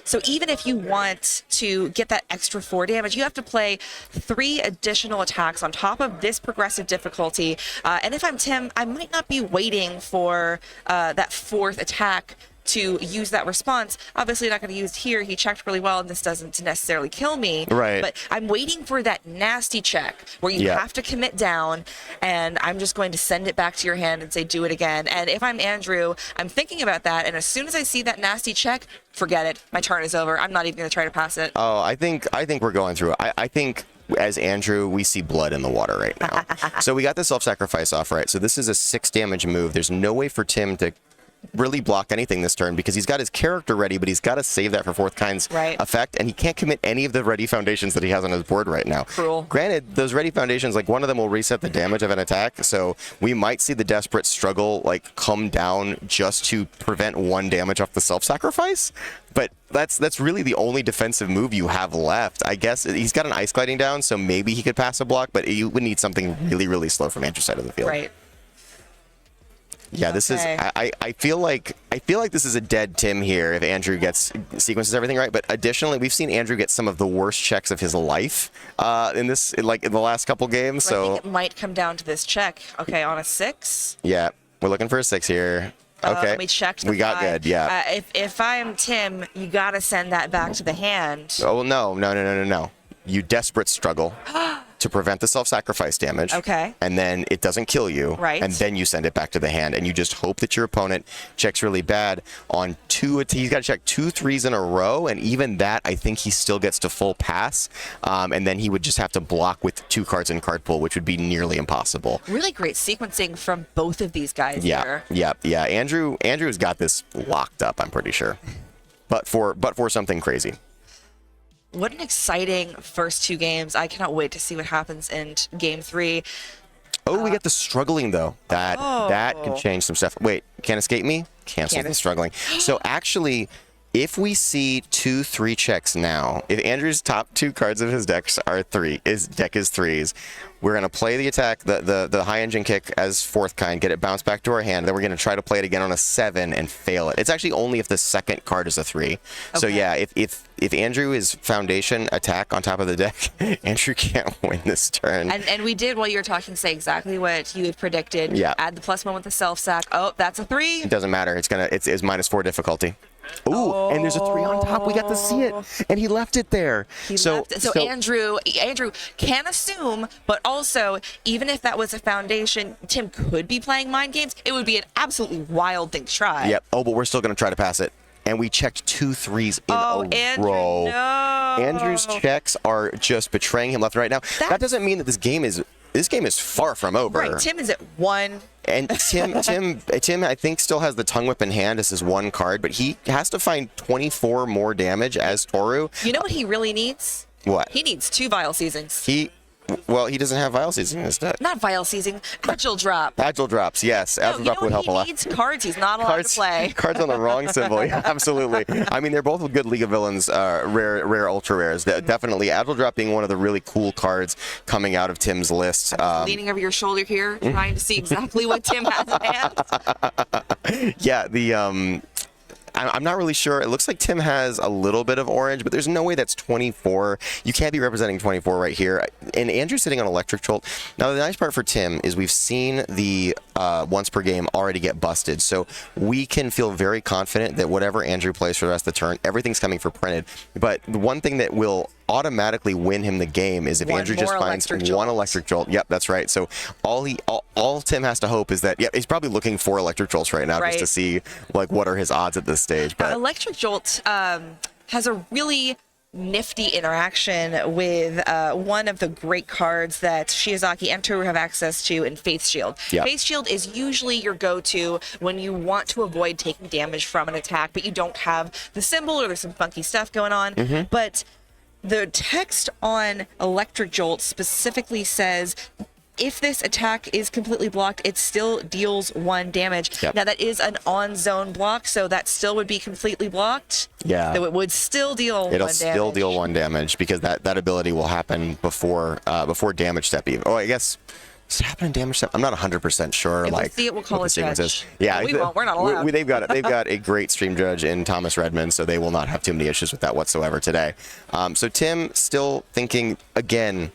A: So even if you want to get that extra 4 damage, you have to play 3 additional attacks on top of this progressive difficulty. And if I'm Tim, I might not be waiting for that 4th attack to use that response. Obviously not going to use it here. He checked really well, and this doesn't necessarily kill me.
B: Right.
A: But I'm waiting for that nasty check where you have to commit down, and I'm just going to send it back to your hand and say, do it again. And if I'm Andrew, I'm thinking about that, and as soon as I see that nasty check, forget it. My turn is over. I'm not even going to try to pass it.
B: Oh, I think we're going through it. I think as Andrew, we see blood in the water right now. So we got the self-sacrifice off, right? So this is a 6 damage move. There's no way for Tim to really block anything this turn, because he's got his character ready, but he's got to save that for fourth kind's effect, and he can't commit any of the ready foundations that he has on his board right now.
A: Cruel.
B: Granted, those ready foundations, like one of them will reset the damage of an attack, so we might see the desperate struggle like come down just to prevent 1 damage off the self-sacrifice. But that's really the only defensive move you have left. I guess he's got an ice gliding down, so maybe he could pass a block, but you would need something really, really slow from Andrew's side of the field.
A: Right.
B: Yeah, this is. I feel like this is a dead Tim here if Andrew sequences everything right. But additionally, we've seen Andrew get some of the worst checks of his life in the last couple games. So
A: I think it might come down to this check. Okay, on a 6.
B: Yeah, we're looking for a 6 here. Okay,
A: we checked.
B: We got good. Yeah.
A: If I'm Tim, you gotta send that back to the hand.
B: Oh no! You desperate struggle to prevent the self-sacrifice damage.
A: Okay.
B: And then it doesn't kill you.
A: Right.
B: And then you send it back to the hand, and you just hope that your opponent checks really bad on 2. He's got to check 2 3s in a row, and even that, I think he still gets to full pass. And then he would just have to block with 2 cards in card pool, which would be nearly impossible.
A: Really great sequencing from both of these guys here.
B: Yeah. Andrew's got this locked up, I'm pretty sure. But for something crazy.
A: What an exciting first 2 games. I cannot wait to see what happens in game 3.
B: Oh, we get the struggling, though. That could change some stuff. Wait, can't escape me? Cancel the struggling. So actually, if we see 2 3 checks now, if Andrew's top 2 cards of his deck are 3, his deck is 3s, we're going to play the attack, the high engine kick as 4th kind, get it bounced back to our hand, then we're going to try to play it again on a 7 and fail it. It's actually only if the second card is a 3. Okay. So yeah, if Andrew is foundation attack on top of the deck, Andrew can't win this turn.
A: And we did, while you were talking, say exactly what you had predicted.
B: Yeah.
A: Add the +1 with the self-sack. Oh, that's a 3.
B: It doesn't matter. It's -4 difficulty. Ooh, and there's a 3 on top. We got to see it, and he left it there.
A: So Andrew can assume, but also, even if that was a foundation, Tim could be playing mind games. It would be an absolutely wild thing to try.
B: Yep. Oh, but we're still going to try to pass it. And we checked 2 3s in a
A: Andrew,
B: row.
A: No.
B: Andrew's checks are just betraying him left and right. Now, that doesn't mean that this game is far from over.
A: Right. Tim is at 1.
B: And Tim, I think still has the tongue whip in hand as his 1 card, but he has to find 24 more damage as Toru.
A: You know what he really needs?
B: What?
A: He needs 2 Vile Seizings.
B: He doesn't have Vile Seizing in his deck.
A: Not Vile Seizing, Agile Drop.
B: Agile Drops, yes. Agile Drop would help a lot.
A: He needs cards he's not allowed to play.
B: Cards on the wrong symbol, yeah, absolutely. I mean, they're both good League of Villains, rare ultra rares. Definitely, Agile Drop being one of the really cool cards coming out of Tim's list.
A: Leaning over your shoulder here, trying to see exactly what Tim has in hand.
B: Yeah, I'm not really sure. It looks like Tim has a little bit of orange, but there's no way that's 24. You can't be representing 24 right here. And Andrew's sitting on Electric Jolt. Now, the nice part for Tim is we've seen the once per game already get busted. So we can feel very confident that whatever Andrew plays for the rest of the turn, everything's coming for printed. But the one thing that will automatically win him the game is if Andrew just finds one Electric Jolt. Yep, that's right. So all Tim has to hope is that, he's probably looking for Electric Jolts right now just to see what are his odds at this stage. But
A: Electric Jolt has a really nifty interaction with one of the great cards that Shiozaki and Toru have access to in Faith Shield.
B: Yep.
A: Faith Shield is usually your go-to when you want to avoid taking damage from an attack, but you don't have the symbol or there's some funky stuff going on. Mm-hmm. But the text on Electric Jolt specifically says, if this attack is completely blocked, it still deals 1 damage.
B: Yep.
A: Now, that is an on-zone block, so that still would be completely blocked.
B: Yeah.
A: So it would still deal 1 damage.
B: It'll still deal 1 damage because that ability will happen before damage step even. Oh, I guess... Does it happen in damage step? I'm not 100% sure.
A: If we see it, we'll call a judge.
B: Yeah,
A: we won't. We're not allowed.
B: They've got a great stream judge in Thomas Redmond, so they will not have too many issues with that whatsoever today. So Tim still thinking again.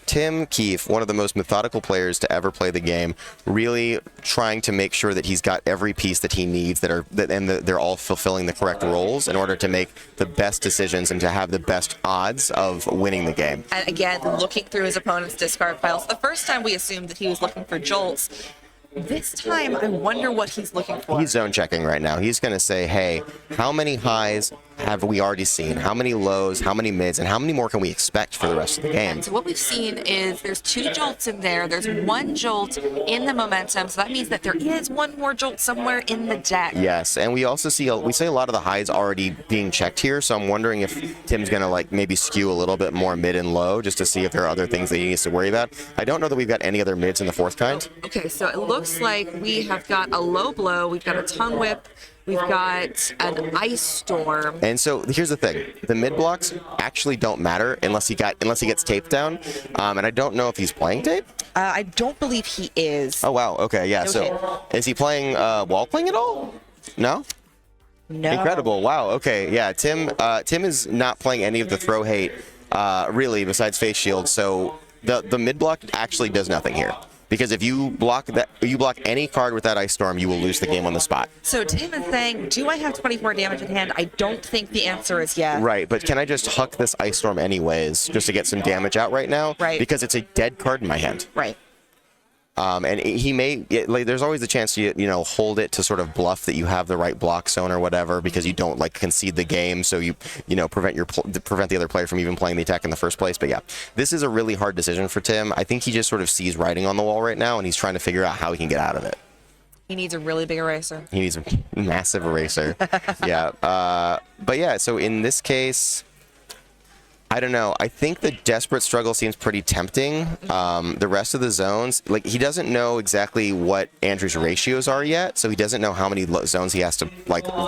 B: Tim Keefe, one of the most methodical players to ever play the game, really trying to make sure that he's got every piece that he needs they're all fulfilling the correct roles in order to make the best decisions and to have the best odds of winning the game.
A: And again, looking through his opponent's discard piles. The first time we assumed that he was looking for jolts. This time, I wonder what he's looking for.
B: He's zone checking right now. He's going to say, hey, how many highs have we already seen? How many lows, how many mids, and how many more can we expect for the rest of the game?
A: So what we've seen is there's 2 jolts in there. There's 1 jolt in the momentum. So that means that there is 1 more jolt somewhere in the deck.
B: Yes, and we also see a lot of the highs already being checked here. So I'm wondering if Tim's going to maybe skew a little bit more mid and low just to see if there are other things that he needs to worry about. I don't know that we've got any other mids in the 4th kind.
A: Okay, so it looks like we have got a low blow. We've got a tongue whip. We've got an Ice Storm.
B: And so here's the thing: the mid blocks actually don't matter unless he gets tape down. And I don't know if he's playing tape.
A: I don't believe he is.
B: Oh wow. Okay. Yeah.
A: No
B: So is he playing wall playing at all? No.
A: No.
B: Incredible. Wow. Okay. Yeah. Tim is not playing any of the throw hate really besides face shield. So the mid block actually does nothing here. Because if you block any card with that Ice Storm, you will lose the game on the spot.
A: So Tim is saying, do I have 24 damage in hand? I don't think the answer is yes.
B: Right, but can I just huck this Ice Storm anyways, just to get some damage out right now?
A: Right.
B: Because it's a dead card in my hand.
A: Right.
B: And he may, there's always a chance to, hold it to sort of bluff that you have the right block zone or whatever, because you don't concede the game, so you prevent the other player from even playing the attack in the first place. But yeah, this is a really hard decision for Tim. I think he just sort of sees writing on the wall right now, and he's trying to figure out how he can get out of it.
A: He needs a really big eraser.
B: He needs a massive eraser. Yeah. But yeah, so in this case, I don't know. I think the Desperate Struggle seems pretty tempting. The rest of the zones, he doesn't know exactly what Andrew's ratios are yet, so he doesn't know how many zones he has to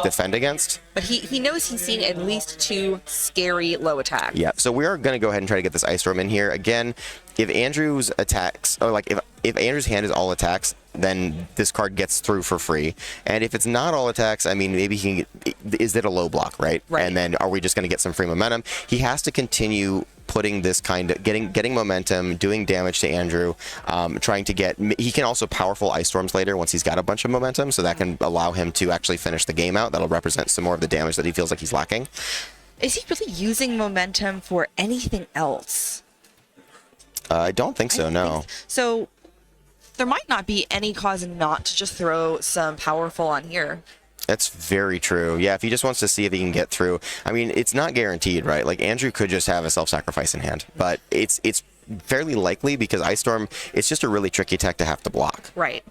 B: defend against.
A: But he knows he's seen at least 2 scary low attacks.
B: Yeah. So we are going to go ahead and try to get this Ice Storm in here again. If Andrew's attacks, or if Andrew's hand is all attacks, then this card gets through for free. And if it's not all attacks, I mean, maybe he can is it a low block, right?
A: Right.
B: And then are we just going to get some free momentum? He has to continue putting this kind of getting momentum, doing damage to Andrew, trying to get. He can also powerful Ice Storms later once he's got a bunch of momentum, so that can allow him to actually finish the game out. That'll represent some more of the damage that he feels like he's lacking.
A: Is he really using momentum for anything else?
B: I don't think so. No.
A: So there might not be any cause not to just throw some powerful on here.
B: That's very true. Yeah, if he just wants to see if he can get through. I mean, it's not guaranteed, right? Andrew could just have a self-sacrifice in hand, but it's fairly likely because Ice Storm, it's just a really tricky attack to have to block.
A: Right.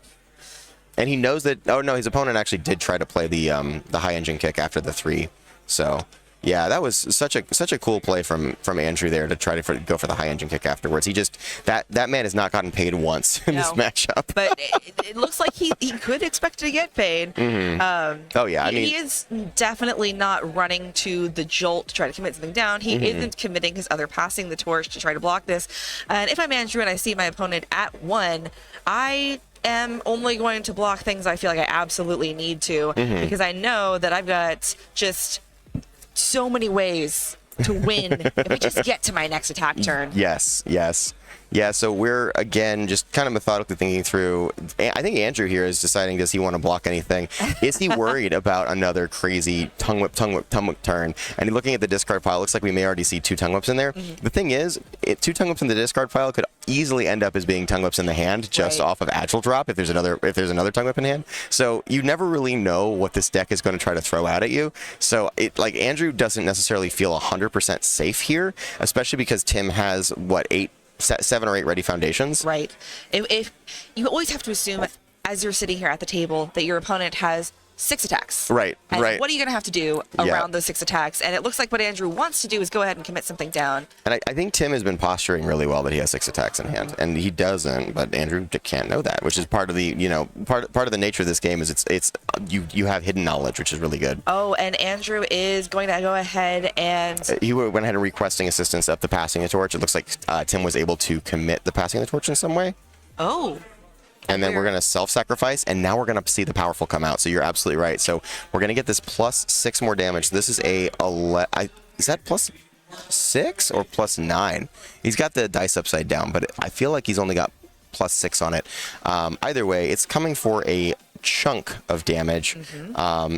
B: And he knows that. Oh no, his opponent actually did try to play the high engine kick after the 3. So yeah, that was such a cool play from Andrew there to try to go for the high engine kick afterwards. He just that man has not gotten paid once in this matchup.
A: But it looks like he could expect to get paid.
B: Mm-hmm. Oh yeah,
A: he is definitely not running to the jolt to try to commit something down. He isn't committing his other passing the torch to try to block this. And if I'm Andrew and I see my opponent at 1, I am only going to block things I feel like I absolutely need to, because I know that I've got just so many ways to win if we just get to my next attack turn.
B: Yes. Yeah, so we're, again, just kind of methodically thinking through. I think Andrew here is deciding, does he want to block anything? Is he worried about another crazy tongue whip turn? And looking at the discard pile, it looks like we may already see 2 tongue whips in there. The thing is, 2 tongue whips in the discard pile could easily end up as being tongue whips in the hand just off of agile drop if there's another tongue whip in hand. So you never really know what this deck is going to try to throw out at you. So Andrew doesn't necessarily feel 100% safe here, especially because Tim has 7 or 8 ready foundations.
A: Right. If you always have to assume as you're sitting here at the table that your opponent has 6 attacks.
B: Right.
A: And
B: right.
A: what are you going to have to do around those 6 attacks? And it looks like what Andrew wants to do is go ahead and commit something down.
B: And I think Tim has been posturing really well that he has 6 attacks in hand, and he doesn't. But Andrew can't know that, which is part of the part of the nature of this game is it's you have hidden knowledge, which is really good.
A: Oh, and Andrew is going to go ahead and
B: he went ahead and requesting assistance up the passing the torch. It looks like Tim was able to commit the passing the torch in some way.
A: Oh.
B: And then we're going to self-sacrifice, and now we're going to see the powerful come out. So you're absolutely right. So we're going to get this plus 6 more damage. This is is that plus 6 or plus 9? He's got the dice upside down, but I feel like he's only got plus 6 on it. Either way, it's coming for a chunk of damage.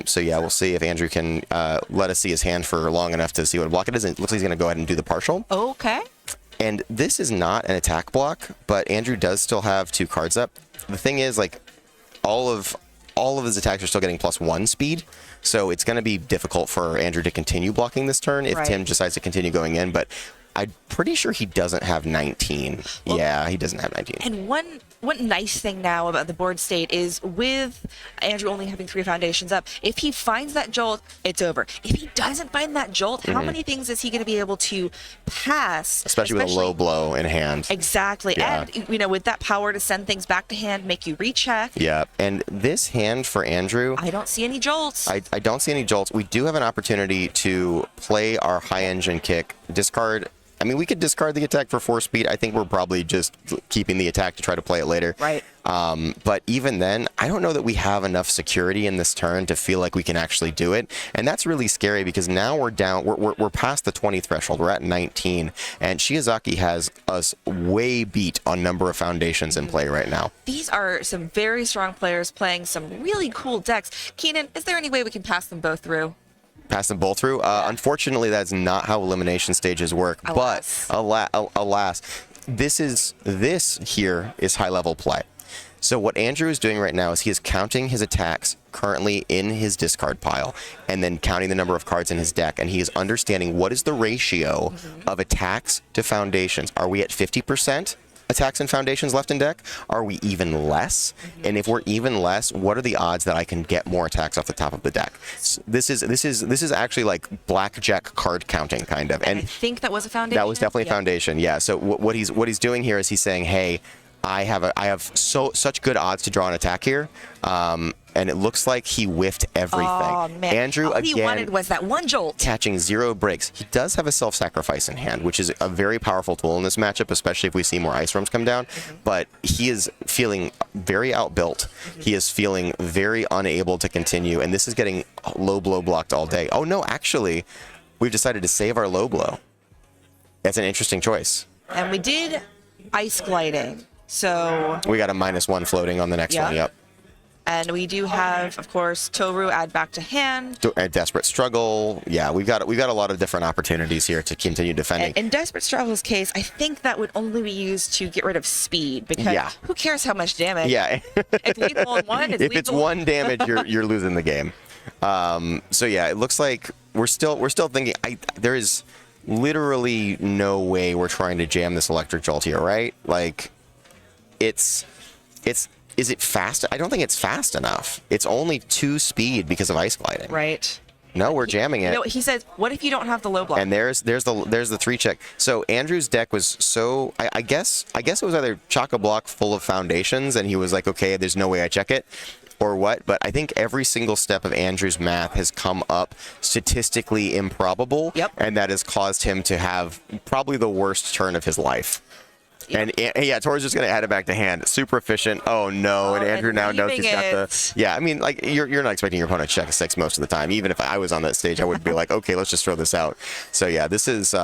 B: So yeah, we'll see if Andrew can let us see his hand for long enough to see what block it is. It looks like he's going to go ahead and do the partial.
A: Okay.
B: And this is not an attack block, but Andrew does still have 2 cards up. The thing is, all of his attacks are still getting plus 1 speed, so it's going to be difficult for Andrew to continue blocking this turn if Tim decides to continue going in. But I'm pretty sure he doesn't have 19.
A: Well,
B: yeah, he doesn't have 19.
A: And one nice thing now about the board state is with Andrew only having 3 foundations up, if he finds that jolt, it's over. If he doesn't find that jolt, how many things is he going to be able to pass?
B: Especially with a low blow in hand.
A: Exactly.
B: Yeah.
A: And, you know, with that power to send things back to hand, make you recheck.
B: Yeah, and this hand for Andrew,
A: I don't see any jolts.
B: I don't see any jolts. We do have an opportunity to play our high engine kick, discard. I mean, we could discard the attack for 4 speed. I think we're probably just keeping the attack to try to play it later.
A: Right.
B: But even then, I don't know that we have enough security in this turn to feel like we can actually do it. And that's really scary because now we're down, we're past the 20 threshold. We're at 19. And Shiozaki has us way beat on number of foundations in play right now.
A: These are some very strong players playing some really cool decks. Keenan, is there any way we can pass them both through?
B: Pass them both through? Unfortunately, that's not how elimination stages work.
A: Alas.
B: But alas, this here is high-level play. So what Andrew is doing right now is he is counting his attacks currently in his discard pile and then counting the number of cards in his deck, and he is understanding what is the ratio of attacks to foundations. Are we at 50%? Attacks and foundations left in deck? Are we even less? And if we're even less, what are the odds that I can get more attacks off the top of the deck? So this is actually like blackjack card counting kind of.
A: And I think that was a foundation.
B: That was definitely a foundation. Yeah. So what he's doing here is he's saying, hey, I have such good odds to draw an attack here. And it looks like he whiffed everything.
A: Oh, man.
B: Andrew,
A: all he wanted was that one jolt.
B: Catching 0 breaks. He does have a self-sacrifice in hand, which is a very powerful tool in this matchup, especially if we see more ice roams come down. But he is feeling very outbuilt. He is feeling very unable to continue, and this is getting low blow blocked all day. Oh, no, actually, we've decided to save our low blow. That's an interesting choice.
A: And we did ice gliding, so...
B: We got a -1 floating on the next one, yep.
A: And we do have, of course, Toru add back to hand.
B: A desperate struggle. Yeah, we've got a lot of different opportunities here to continue defending.
A: In desperate struggle's case, I think that would only be used to get rid of speed because who cares how much damage?
B: Yeah.
A: It's lethal in one.
B: If it's 1 damage, you're losing the game. So yeah, it looks like we're still thinking. There is literally no way we're trying to jam this electric jolt here, right? Like, is it fast? I don't think it's fast enough. It's only 2 speed because of ice gliding.
A: Right.
B: No, we're jamming it.
A: No, he says, what if you don't have the low block?
B: And there's the 3 check. So Andrew's deck was so I guess it was either chock-a-block full of foundations and he was like, okay, there's no way I check it, or what, but I think every single step of Andrew's math has come up statistically improbable.
A: Yep.
B: And that has caused him to have probably the worst turn of his life. And yeah, Toru's just going to add it back to hand. Super efficient. Oh, no. And Andrew now knows he's got the... Yeah, I mean, like, you're not expecting your opponent to check a 6 most of the time. Even if I was on that stage, I would be like, okay, let's just throw this out. So, yeah, this is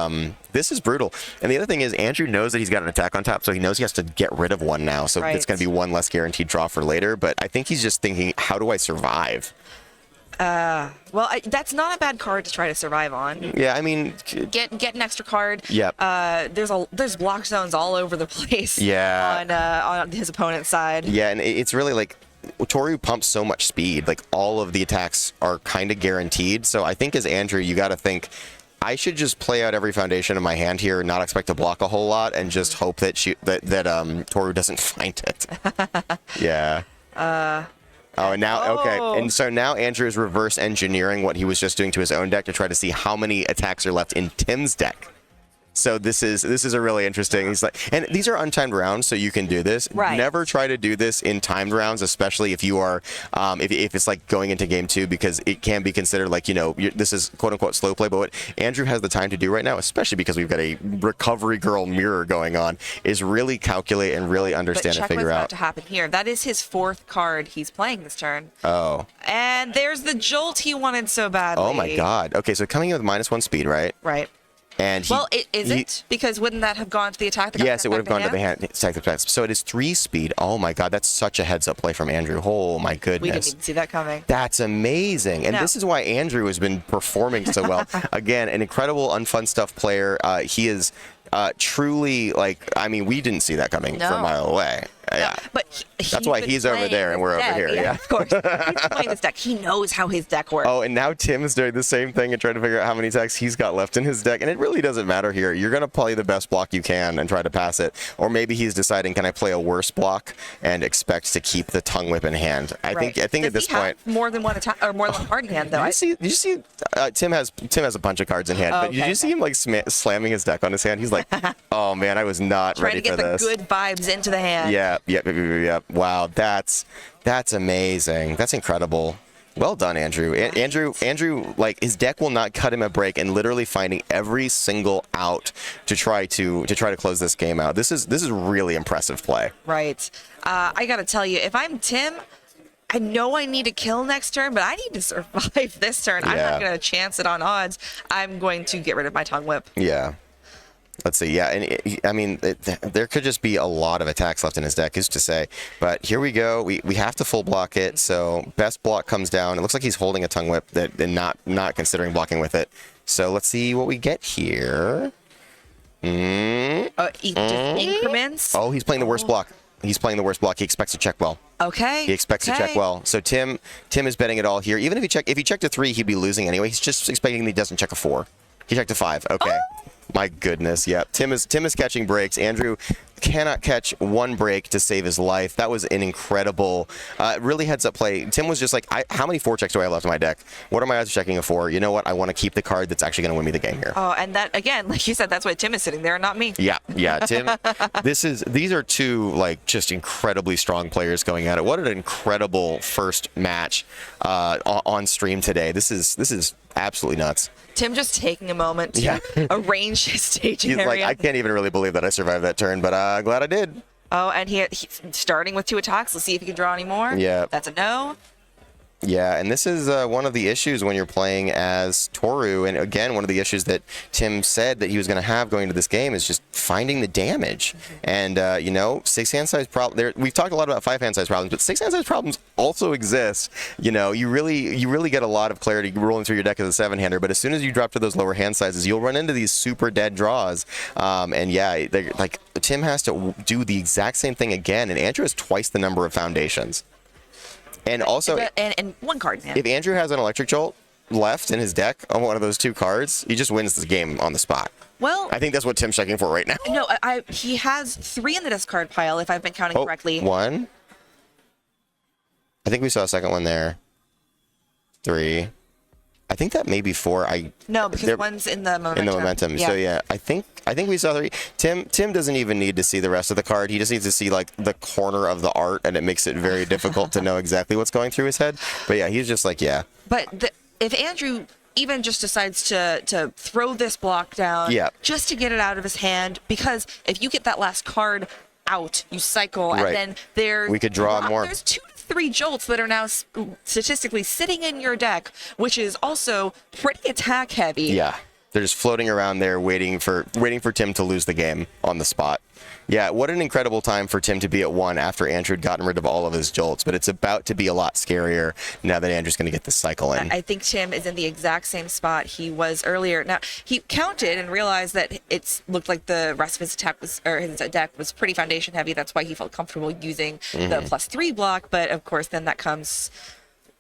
B: brutal. And the other thing is, Andrew knows that he's got an attack on top, so he knows he has to get rid of one now. So it's going to be 1 less guaranteed draw for later. But I think he's just thinking, how do I survive?
A: Well, that's not a bad card to try to survive on.
B: Yeah, I mean,
A: get an extra card.
B: Yep.
A: There's block zones all over the place.
B: Yeah.
A: On his opponent's side.
B: Yeah, and it's really like Toru pumps so much speed. Like all of the attacks are kind of guaranteed. So I think as Andrew, you got to think, I should just play out every foundation in my hand here, not expect to block a whole lot, and just hope that Toru doesn't find it. Yeah. Oh, and now, okay. And so now Andrew is reverse engineering what he was just doing to his own deck to try to see how many attacks are left in Tim's deck. So this is a really interesting. He's like, and these are untimed rounds, so you can do this.
A: Right.
B: Never try to do this in timed rounds, especially if you are, if it's like going into game 2, because it can be considered like, you know, this is quote unquote slow play. But what Andrew has the time to do right now, especially because we've got a recovery girl mirror going on, is really calculate and really understand and figure out.
A: What's about to happen here. That is his 4th card he's playing this turn.
B: Oh.
A: And there's the jolt he wanted so badly.
B: Oh my God. Okay, so coming in with -1 speed, right?
A: Right.
B: And
A: is it? Because wouldn't that have gone to the attack?
B: Yes, it would have gone to the hand. So it is 3 speed. Oh my God, that's such a heads-up play from Andrew. Oh my goodness.
A: We didn't even see that coming.
B: That's amazing. And this is why Andrew has been performing so well. Again, an incredible unfun stuff player. He is truly, like, I mean, we didn't see that coming from a mile away. Yeah.
A: But
B: That's why he's over there and we're over here. Yeah.
A: Of course. He's playing this deck. He knows how his deck works.
B: Oh, and now Tim is doing the same thing and trying to figure out how many attacks he's got left in his deck. And it really doesn't matter here. You're going to play the best block you can and try to pass it. Or maybe he's deciding, can I play a worse block and expect to keep the tongue whip in hand? I think
A: Does
B: at this
A: he have
B: point,
A: more than one attack or more than one card in hand, though.
B: did you see Tim has a bunch of cards in hand, but did you see him like slamming his deck on his hand? He's like, oh man, I was not
A: Trying
B: ready
A: to
B: for
A: get
B: this.
A: the good vibes into the hand.
B: Yeah. Wow, that's amazing. That's incredible. Well done, Andrew. Andrew, like his deck will not cut him a break, and literally finding every single out to try to close this game out. This is really impressive play.
A: Right. I gotta tell you, if I'm Tim, I know I need to kill next turn, but I need to survive this turn. I'm not gonna chance it on odds. I'm going to get rid of my tongue whip.
B: Yeah. Let's see. Yeah, and there could just be a lot of attacks left in his deck, is to say. But here we go. We have to full block it. So best block comes down. It looks like he's holding a tongue whip and not considering blocking with it. So let's see what we get here.
A: Just increments.
B: Oh, he's playing the worst block. He's playing the worst block. He expects to check well.
A: Okay.
B: He expects to check well. So Tim is betting it all here. Even if he checked a 3, he'd be losing anyway. He's just expecting he doesn't check a 4. He checked a 5. Okay. Oh. My goodness. Yeah. Tim is catching breaks. Andrew cannot catch one break to save his life. That was an incredible, really heads up play. Tim was just like, how many 4 checks do I have left in my deck? What are my odds of checking a 4? You know what? I want to keep the card that's actually going to win me the game here.
A: Oh, and that, again, like you said, that's why Tim is sitting there, not me.
B: Yeah, Tim. These are two like just incredibly strong players going at it. What an incredible first match on stream today. This is absolutely nuts.
A: Tim just taking a moment to arrange his staging
B: area. He's like, I can't even really believe that I survived that turn, but glad I did.
A: Oh, and he's starting with 2 attacks. Let's see if he can draw any more.
B: Yeah.
A: That's a no.
B: Yeah, and this is one of the issues when you're playing as Toru. And again, one of the issues that Tim said that he was going to have going into this game is just finding the damage. And, 6-hand size problem. We've talked a lot about 5-hand size problems, but 6-hand size problems also exist. You really get a lot of clarity rolling through your deck as a 7-hander. But as soon as you drop to those lower hand sizes, you'll run into these super dead draws. Tim has to do the exact same thing again. And Andrew has twice the number of foundations. And also,
A: and 1 card in hand.
B: If Andrew has an Electric Jolt left in his deck on one of those 2 cards, he just wins the game on the spot.
A: Well,
B: I think that's what Tim's checking for right now.
A: No, he has 3 in the discard pile, if I've been counting correctly.
B: 1. I think we saw a second one there. 3. I think that may be 4.
A: No, because 1's in the momentum.
B: In the momentum. Yeah. So yeah, I think we saw 3. Tim doesn't even need to see the rest of the card. He just needs to see like the corner of the art, and it makes it very difficult to know exactly what's going through his head. But yeah, he's just like, yeah.
A: But if Andrew even just decides to throw this block down just to get it out of his hand, because if you get that last card out, you cycle, and then
B: we could draw more.
A: There's 2 to 3 jolts that are now statistically sitting in your deck, which is also pretty attack heavy.
B: Yeah, they're just floating around there, waiting for Tim to lose the game on the spot. Yeah, what an incredible time for Tim to be at 1 after Andrew had gotten rid of all of his jolts, but it's about to be a lot scarier now that Andrew's going to get this cycle in.
A: I think Tim is in the exact same spot he was earlier. Now, he counted and realized that it looked like the rest of his deck was pretty foundation heavy. That's why he felt comfortable using the +3 block, but of course then that comes...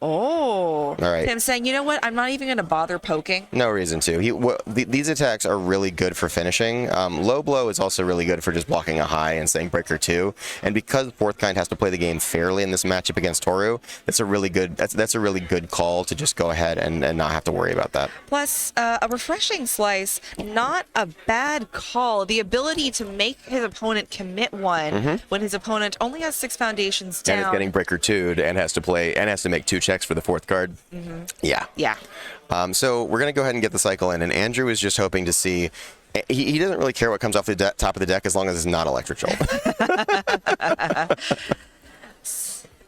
A: Oh, all right. Tim saying, you know what? I'm not even going to bother poking.
B: No reason to. These attacks are really good for finishing. Low blow is also really good for just blocking a high and saying breaker 2. And because Fourth Kind has to play the game fairly in this matchup against Toru, that's a really good call to just go ahead and not have to worry about that.
A: Plus, a refreshing slice, not a bad call. The ability to make his opponent commit 1 when his opponent only has 6 foundations down.
B: And is getting breaker 2'd and has to make 2 checks for the 4th card. Yeah. So we're going to go ahead and get the cycle in, and Andrew is just hoping to see. He doesn't really care what comes off the top of the deck as long as it's not Electric Jolt.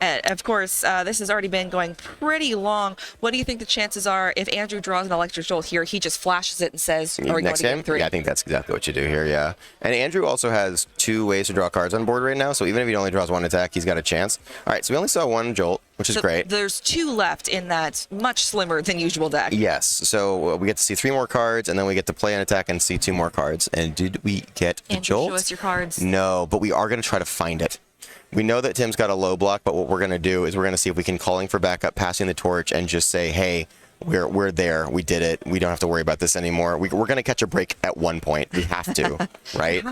A: Of course, this has already been going pretty long. What do you think the chances are if Andrew draws an Electric Jolt here, he just flashes it and says, "Are we
B: next game?"
A: 3?
B: Yeah, I think that's exactly what you do here. Yeah, and Andrew also has 2 ways to draw cards on board right now. So even if he only draws 1 attack, he's got a chance. All right, so we only saw 1 Jolt, which is great.
A: There's 2 left in that much slimmer than usual deck.
B: Yes, so we get to see 3 more cards, and then we get to play an attack and see 2 more cards. And did we get the Jolt?
A: Show us your cards.
B: No, but we are going to try to find it. We know that Tim's got a low block, but what we're going to do is we're going to see if we can calling for backup, passing the torch, and just say, hey, we're there. We did it. We don't have to worry about this anymore. We're going to catch a break at one point. We have to, right?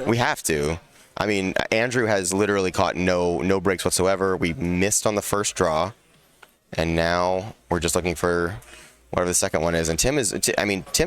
A: We have to.
B: I mean, Andrew has literally caught no breaks whatsoever. We missed on the first draw, and now we're just looking for whatever the second one is. And Tim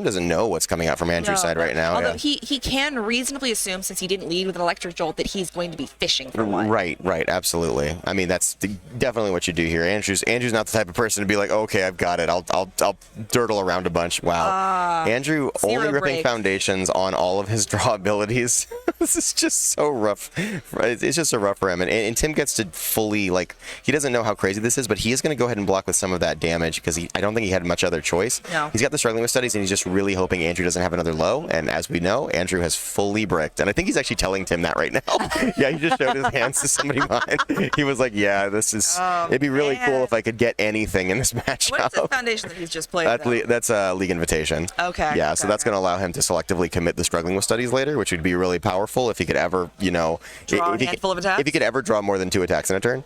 B: doesn't know what's coming out from Andrew's side right now.
A: Although he can reasonably assume, since he didn't lead with an electric jolt, that he's going to be fishing for one.
B: Right, absolutely. I mean, that's definitely what you do here. Andrew's not the type of person to be like, okay, I've got it. I'll dirtle around a bunch. Wow. Andrew only ripping foundations on all of his draw abilities. This is just so rough. It's just so rough for him. And Tim gets to fully, like, he doesn't know how crazy this is, but he is going to go ahead and block with some of that damage because I don't think he had much other choice.
A: No.
B: He's got the struggling with studies, and he's just really hoping Andrew doesn't have another low. And as we know, Andrew has fully bricked. And I think he's actually telling Tim that right now. Yeah, he just showed his hands to somebody behind. He was like, yeah, this is, it'd be really cool if I could get anything in this matchup.
A: What is the foundation that he's just played?
B: That's a League Invitation.
A: Okay.
B: Yeah, so that's going to allow him to selectively commit the struggling with studies later, which would be really powerful if he could ever,
A: draw a handful of attacks?
B: If he could ever draw more than 2 attacks in a turn.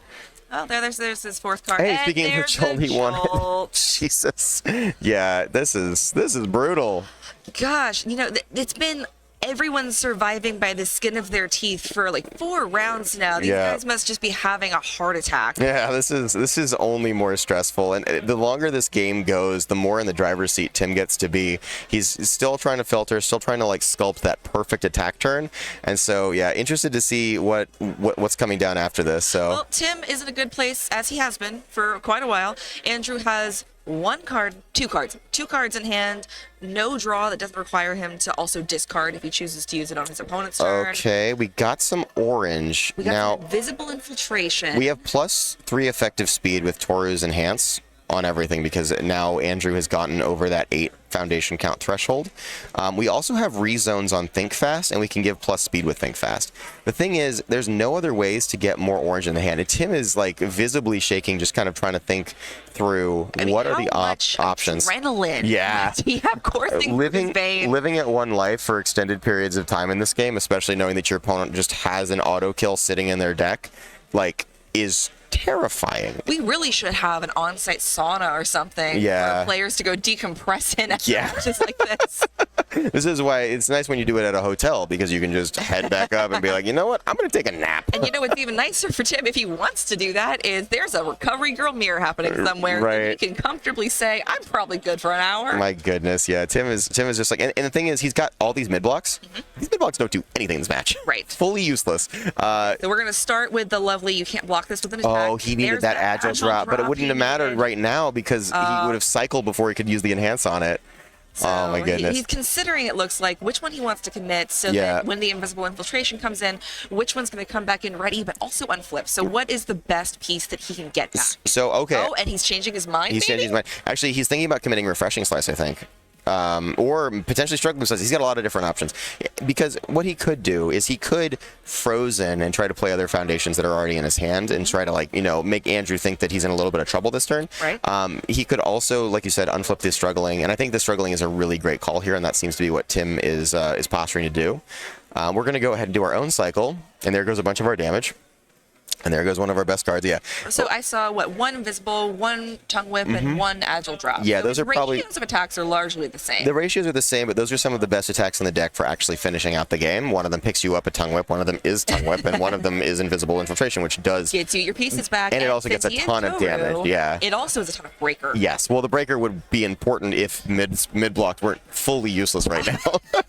A: Oh, there's his fourth card.
B: Hey, speaking of which, only one. Jesus. Yeah, this is brutal.
A: Gosh, it's been everyone's surviving by the skin of their teeth for like 4 rounds now. These guys must just be having a heart attack.
B: Yeah, this is only more stressful. And the longer this game goes, the more in the driver's seat Tim gets to be. He's still trying to filter, still trying to like sculpt that perfect attack turn. And so, yeah, interested to see what's coming down after this. So,
A: well, Tim is in a good place, as he has been for quite a while. Andrew has two cards in hand, no draw that doesn't require him to also discard if he chooses to use it on his opponent's turn.
B: Okay, we got some orange.
A: We got some visible infiltration.
B: We have +3 effective speed with Toru's Enhance on everything because now Andrew has gotten over that 8 foundation count threshold. We also have rezones on Think Fast, and we can give plus speed with Think Fast. The thing is, there's no other ways to get more orange in the hand. And Tim is like visibly shaking, just kind of trying to think through what are the options.
A: Adrenaline.
B: Yeah.
A: He have coursing through his veins.
B: Living at one life for extended periods of time in this game, especially knowing that your opponent just has an auto kill sitting in their deck, like, is terrifying.
A: We really should have an on-site sauna or something for players to go decompress in after matches like this.
B: This is why it's nice when you do it at a hotel, because you can just head back up and be like, you know what, I'm going to take a nap.
A: And what's even nicer for Tim, if he wants to do that, is there's a recovery girl mirror happening somewhere.
B: Right.
A: He can comfortably say, I'm probably good for an hour.
B: My goodness, yeah. Tim is just like, and the thing is, he's got all these mid blocks. These mid blocks don't do anything in this match.
A: Right.
B: Fully useless.
A: So we're going to start with the lovely, you can't block this with an attack.
B: Oh, he needed that agile drop, but it wouldn't have mattered right now because he would have cycled before he could use the enhance on it.
A: So
B: oh my goodness.
A: He's considering, it looks like, which one he wants to commit so that when the invisible infiltration comes in, which one's going to come back in ready but also unflip. So what is the best piece that he can get back?
B: So, okay.
A: Oh, and he's changing his mind,
B: changing his mind. Actually, he's thinking about committing Refreshing Slice, I think. Or potentially Struggling Slice. He's got a lot of different options. Because what he could do is he could Frozen and try to play other foundations that are already in his hand and try to, make Andrew think that he's in a little bit of trouble this turn.
A: Right.
B: He could also, like you said, unflip this Struggling. And I think the Struggling is a really great call here, and that seems to be what Tim is posturing to do. We're going to go ahead and do our own cycle, and there goes a bunch of our damage. And there goes one of our best cards,
A: So I saw, one invisible, one tongue whip, and one agile drop.
B: Yeah,
A: so
B: those are probably...
A: ratios of attacks are largely the same.
B: The ratios are the same, but those are some of the best attacks in the deck for actually finishing out the game. One of them picks you up a tongue whip, one of them is tongue whip, and one of them is invisible infiltration, which does...
A: Gets you your pieces back.
B: And it also gets a ton of damage,
A: It also is a ton of breaker.
B: Yes, well, the breaker would be important if mid-blocks weren't fully useless right now.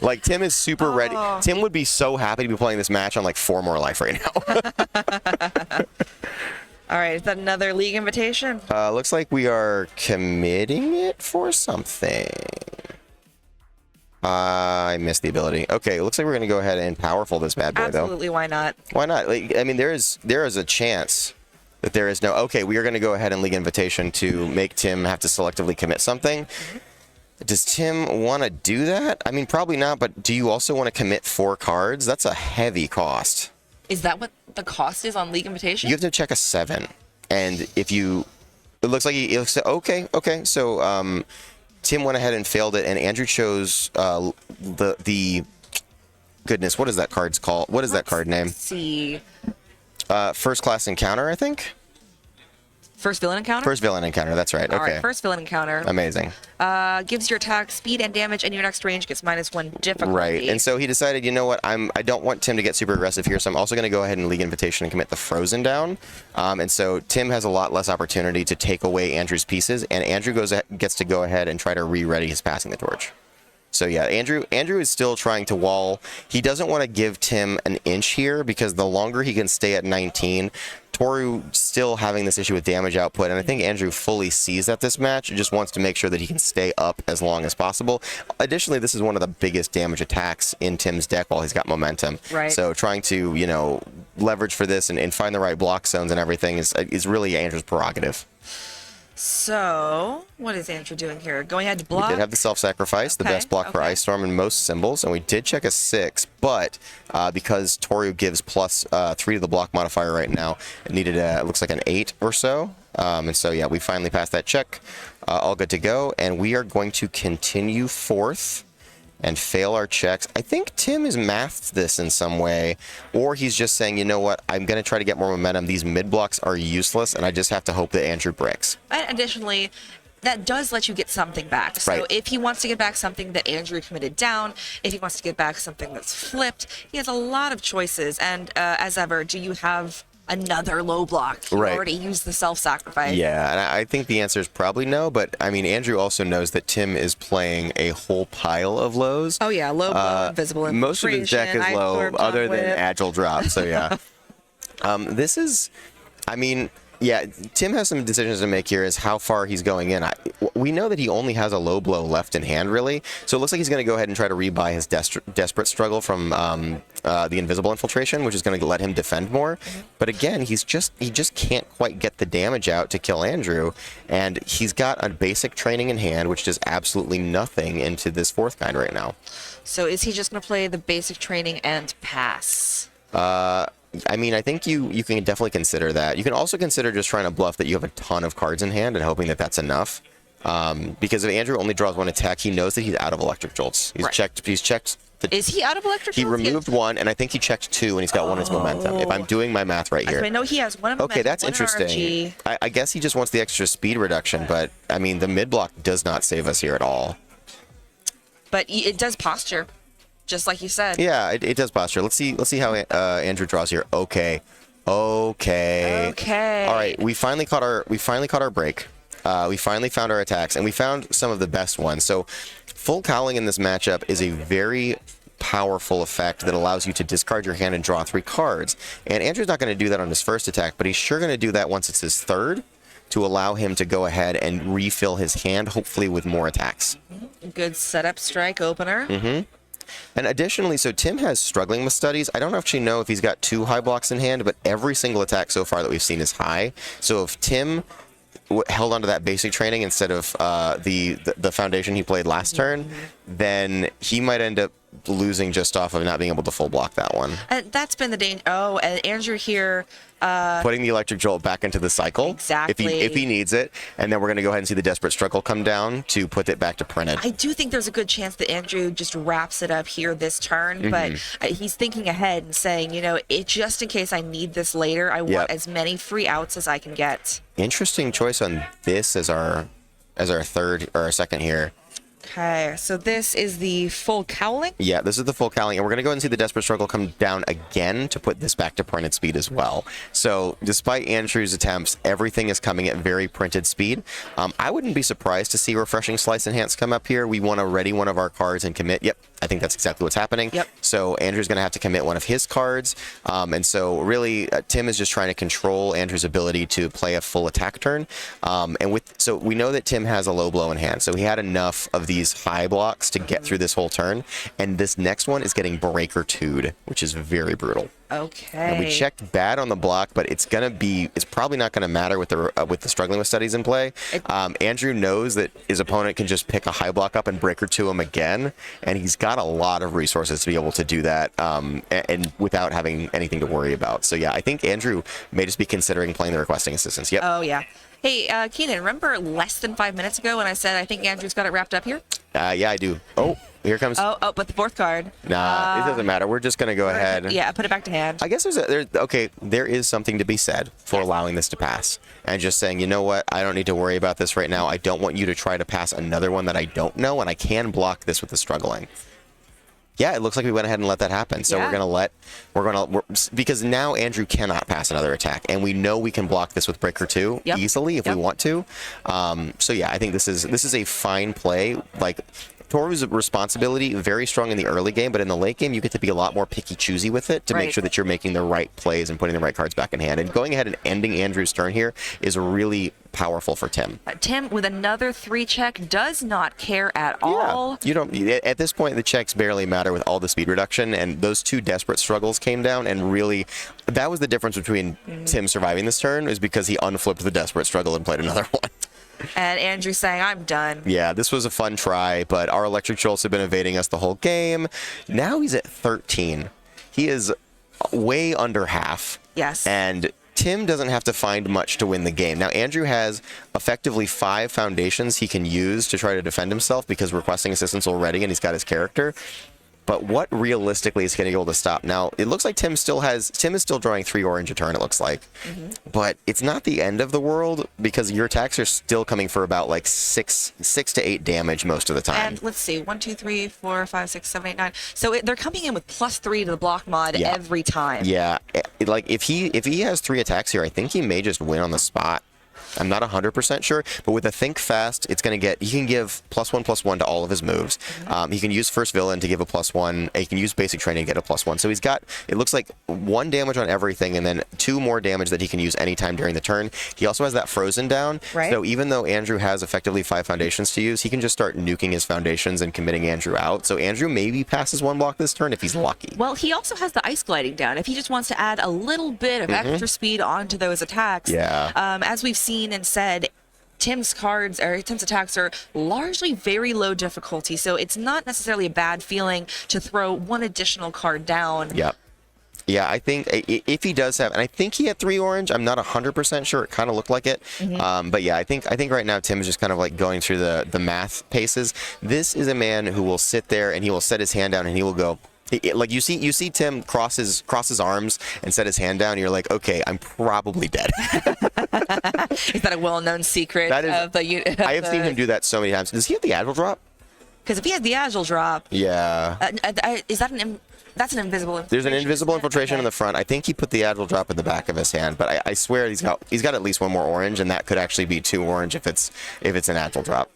B: Like, Tim is super ready. Tim would be so happy to be playing this match on, 4 more life right now.
A: All right, is that another league invitation?
B: Looks like we are committing it for something. I missed the ability. Okay, it looks like we're going to go ahead and powerful this bad boy, though.
A: Absolutely, why not?
B: Why not? There is a chance that there is no... Okay, we are going to go ahead and league invitation to make Tim have to selectively commit something. Does Tim want to do that? Probably not, but do you also want to commit 4 cards? That's a heavy cost.
A: Is that what the cost is on League Invitation?
B: You have to check a 7. And if you... It looks like he... Okay. So, Tim went ahead and failed it, and Andrew chose the... Goodness, what is that card's called? What is that card name?
A: Let's see.
B: First class encounter, I think.
A: First villain encounter?
B: First villain encounter, that's right.
A: All
B: Okay.
A: right, first villain encounter.
B: Amazing.
A: Gives your attack speed and damage, and your next range gets -1 difficulty.
B: Right, and so he decided, you know what, I don't want Tim to get super aggressive here, so I'm also going to go ahead and League Invitation and commit the Frozen down. And so Tim has a lot less opportunity to take away Andrew's pieces, and Andrew gets to go ahead and try to re-ready his passing the torch. So yeah, Andrew is still trying to wall. He doesn't want to give Tim an inch here because the longer he can stay at 19, Toru still having this issue with damage output, and I think Andrew fully sees that this match and just wants to make sure that he can stay up as long as possible. Additionally, this is one of the biggest damage attacks in Tim's deck while he's got momentum.
A: Right.
B: So trying to, you know, leverage for this and find the right block zones and everything is really Andrew's prerogative.
A: So, what is Andrew doing here? Going ahead to block?
B: We did have the self-sacrifice, the best block for Ice Storm in most symbols, and we did check a 6, but because Toru gives +3 to the block modifier right now, it needed it looks like an 8 or so. And so, yeah, we finally passed that check. All good to go, and we are going to continue forth and fail our checks. I think Tim has mathed this in some way, or he's just saying, you know what, I'm going to try to get more momentum. These mid blocks are useless, and I just have to hope that Andrew breaks.
A: And additionally, that does let you get something back. So
B: Right.
A: if he wants to get back something that Andrew committed down, if he wants to get back something that's flipped, he has a lot of choices. And as ever, do you have another low block? You
B: Right.
A: already used the self-sacrifice.
B: Yeah, and I think the answer is probably no, but I mean, Andrew also knows that Tim is playing a whole pile of lows.
A: Oh yeah, low blow, invisible
B: Most of his deck is
A: infiltration,
B: low,
A: Ice Storm,
B: other
A: Dawn
B: than
A: Whip.
B: Agile Drop, so yeah. This is, I mean, yeah, Tim has some decisions to make here as how far he's going in. We know that he only has a low blow left in hand, really, so it looks like he's going to go ahead and try to rebuy his desperate struggle from the invisible infiltration, which is going to let him defend more. But again, he just can't quite get the damage out to kill Andrew, and he's got a basic training in hand, which does absolutely nothing into this fourth kind right now.
A: So is he just going to play the basic training and pass?
B: I mean, I think you can definitely consider that. You can also consider just trying to bluff that you have a ton of cards in hand and hoping that that's enough. Because if Andrew only draws one attack, he knows that he's out of Electric Jolts. He's checked. He's checked.
A: Is he out of Electric
B: He
A: Jolts?
B: removed one, and I think he checked 2, and he's got 1 as momentum. If I'm doing my math right here.
A: I know he has one of
B: Okay, that's
A: one
B: interesting.
A: RNG.
B: I guess he just wants the extra speed reduction, but I mean, the mid block does not save us here at all.
A: But it does posture, just like you said.
B: Yeah, it does posture. Let's see how Andrew draws here. Okay. All right, we finally caught our break. We finally found our attacks, and we found some of the best ones. So, full cowling in this matchup is a very powerful effect that allows you to discard your hand and draw 3 cards. And Andrew's not going to do that on his first attack, but he's sure going to do that once it's his third, to allow him to go ahead and refill his hand, hopefully with more attacks.
A: Good setup strike opener.
B: And additionally, so Tim has struggling with studies. I don't actually know if he's got 2 high blocks in hand, but every single attack so far that we've seen is high. So if Tim held onto that basic training instead of the foundation he played last turn, then he might end up losing just off of not being able to full block that one.
A: And that's been the danger. Oh, and Andrew here.
B: Putting the Electric Jolt back into the cycle.
A: Exactly.
B: If he needs it. And then we're going to go ahead and see the Desperate Struggle come down to put it back to printed.
A: I do think there's a good chance that Andrew just wraps it up here this turn, but he's thinking ahead and saying, you know, just in case I need this later, I want as many free outs as I can get.
B: Interesting choice on this as our third or our second here.
A: Okay, so this is the full cowling?
B: Yeah, this is the full cowling, and we're going to go ahead and see the Desperate Struggle come down again to put this back to printed speed as well. So, despite Andrew's attempts, everything is coming at very printed speed. I wouldn't be surprised to see Refreshing Slice Enhance come up here. We want to ready one of our cards and commit. Yep, I think that's exactly what's happening.
A: Yep.
B: So, Andrew's going to have to commit one of his cards, and so really, Tim is just trying to control Andrew's ability to play a full attack turn. So we know that Tim has a low blow in hand, so he had enough of these high blocks to get through this whole turn, and this next one is getting Breaker 2'd, which is very brutal.
A: Okay.
B: And we checked bad on the block, but it's probably not gonna matter with the struggling with studies in play. Andrew knows that his opponent can just pick a high block up and Breaker 2 him again, and he's got a lot of resources to be able to do that, and without having anything to worry about. So yeah, I think Andrew may just be considering playing the Requesting Assistance. Yep.
A: Oh yeah. Hey, Keenan, remember less than 5 minutes ago when I said I think Andrew's got it wrapped up here?
B: Yeah, I do. Oh, here comes.
A: Oh, but the fourth card.
B: Nah, it doesn't matter. We're just gonna go ahead.
A: Yeah, put it back to hand.
B: I guess there is something to be said for allowing this to pass and just saying, you know what, I don't need to worry about this right now. I don't want you to try to pass another one that I don't know, and I can block this with the struggling. Yeah, it looks like we went ahead and let that happen. So because now Andrew cannot pass another attack, and we know we can block this with Breaker 2 easily if we want to. So yeah, I think this is a fine play. Like, Toru's responsibility, very strong in the early game, but in the late game, you get to be a lot more picky-choosy with it to make sure that you're making the right plays and putting the right cards back in hand. And going ahead and ending Andrew's turn here is really powerful for Tim.
A: Tim, with another 3 check, does not care at all.
B: You don't. At this point, the checks barely matter with all the speed reduction, and those 2 desperate struggles came down, and really, that was the difference between Tim surviving this turn, is because he unflipped the desperate struggle and played another one.
A: And Andrew saying, I'm done.
B: Yeah, this was a fun try, but our electric jolts have been evading us the whole game. Now he's at 13. He is way under half.
A: Yes.
B: And Tim doesn't have to find much to win the game. Now, Andrew has effectively 5 foundations he can use to try to defend himself because requesting assistance already, and he's got his character. But what realistically is going to be able to stop? Now, it looks like Tim is still drawing 3 orange a turn, it looks like. But it's not the end of the world because your attacks are still coming for about like 6 to 8 damage most of the time.
A: And let's see, 1, 2, 3, 4, 5, 6, 7, 8, 9. So they're coming in with +3 to the block mod every time.
B: Yeah, like if he has 3 attacks here, I think he may just win on the spot. I'm not 100% sure, but with a Think Fast, he can give +1/+1 to all of his moves. He can use First Villain to give a +1. He can use Basic Training to get a +1. So he's got, it looks like 1 damage on everything, and then 2 more damage that he can use anytime during the turn. He also has that Frozen down.
A: Right.
B: So even though Andrew has effectively 5 foundations to use, he can just start nuking his foundations and committing Andrew out. So Andrew maybe passes 1 block this turn if he's lucky.
A: Well, he also has the Ice Gliding down. If he just wants to add a little bit of extra speed onto those attacks.
B: Yeah.
A: As we've seen and said, Tim's attacks are largely very low difficulty, so it's not necessarily a bad feeling to throw 1 additional card down.
B: Yep. Yeah, I think if he does have, and I think he had 3 orange. I'm not 100% sure. It kind of looked like it. But yeah, I think right now Tim is just kind of like going through the math paces. This is a man who will sit there and he will set his hand down and he will go. Like you see Tim cross his arms and set his hand down, and you're like, okay, I'm probably dead.
A: Is that a well-known secret?
B: That is.
A: Of the,
B: I have seen him do that so many times. Does he have the agile drop?
A: Because if he has the agile drop,
B: yeah.
A: Is that that's an invisible infiltration?
B: There's an invisible infiltration in the front. I think he put the agile drop in the back of his hand, but I swear he's got at least 1 more orange, and that could actually be 2 orange if it's an agile drop.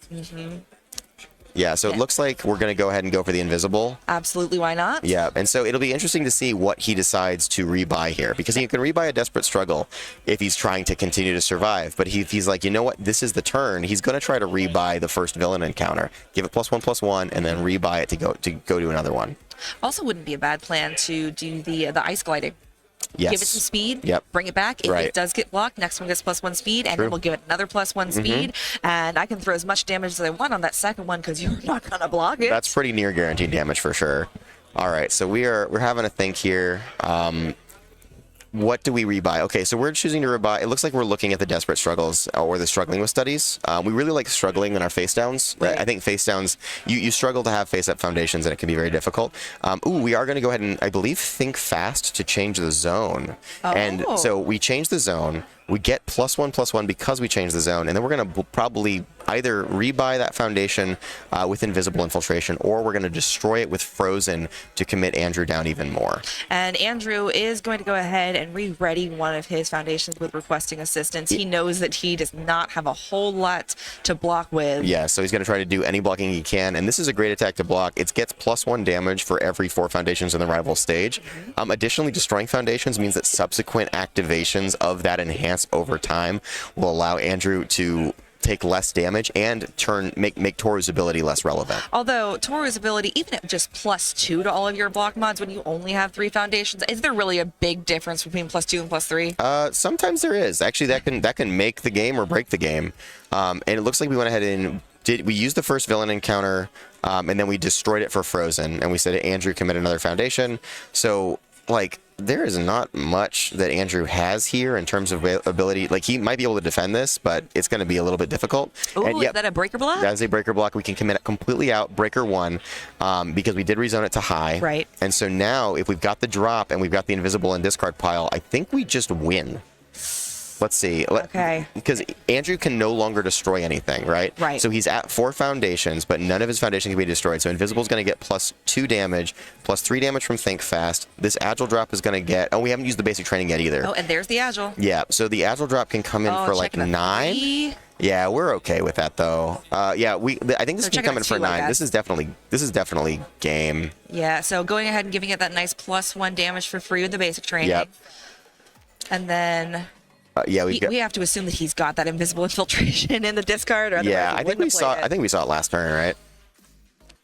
B: Yeah, so it looks like we're going to go ahead and go for the invisible.
A: Absolutely, why not?
B: Yeah, and so it'll be interesting to see what he decides to rebuy here, because he can rebuy a Desperate Struggle if he's trying to continue to survive. But if he's like, you know what, this is the turn, he's going to try to rebuy the first villain encounter, give it +1/+1, and then rebuy it to go to another one.
A: Also, wouldn't be a bad plan to do the Ice Gliding.
B: Yes.
A: Give it some speed,
B: Yep.
A: bring it back. If it does get blocked, next one gets +1 speed, and then we'll give it another +1 speed. And I can throw as much damage as I want on that second one because you're not going to block it.
B: That's pretty near guaranteed damage for sure. All right, so we're having a think here. What do we rebuy? Okay, so we're choosing to rebuy. It looks like we're looking at the Desperate Struggles or the Struggling with Studies. We really like struggling in our face downs.
A: Right.
B: I think face downs, you struggle to have face up foundations and it can be very difficult. We are going to go ahead and, I believe, think fast to change the zone. And so we change the zone. We get +1/+1 because we changed the zone, and then we're going to probably either rebuy that foundation with Invisible Infiltration, or we're going to destroy it with Frozen to commit Andrew down even more.
A: And Andrew is going to go ahead and re-ready one of his foundations with Requesting Assistance. He knows that he does not have a whole lot to block with.
B: Yeah, so he's going to try to do any blocking he can, and this is a great attack to block. It gets +1 damage for every 4 foundations in the rival stage. Additionally, destroying foundations means that subsequent activations of that enhanced over time will allow Andrew to take less damage and make Toru's ability less relevant.
A: Although Toru's ability, even at just +2 to all of your block mods when you only have 3 foundations, is there really a big difference between +2 and +3?
B: Sometimes there is. Actually, that can make the game or break the game. And it looks like we went ahead and we used the first villain encounter, and then we destroyed it for Frozen, and we said, Andrew, commit another foundation. So, like, there is not much that Andrew has here in terms of ability. Like, he might be able to defend this, but it's going to be a little bit difficult.
A: Oh, is that a breaker block?
B: That is a breaker block. We can commit it completely out, breaker 1, because we did rezone it to high.
A: Right.
B: And so now, if we've got the drop and we've got the invisible and discard pile, I think we just win. Let's see.
A: Okay.
B: Because Andrew can no longer destroy anything, right?
A: Right.
B: So he's at 4 foundations, but none of his foundations can be destroyed. So Invisible's going to get +2 damage, +3 damage from Think Fast. This Agile drop is going to get... Oh, we haven't used the basic training yet either.
A: Oh, and there's the Agile.
B: Yeah, so the Agile drop can come in for like 9.
A: 3.
B: Yeah, we're okay with that though. Yeah, I think this can come in for 9. This is definitely game.
A: Yeah, so going ahead and giving it that nice +1 damage for free with the basic training.
B: Yep.
A: And then...
B: yeah,
A: we have to assume that he's got that invisible infiltration in the discard. Or
B: yeah, I think we saw it last turn, right?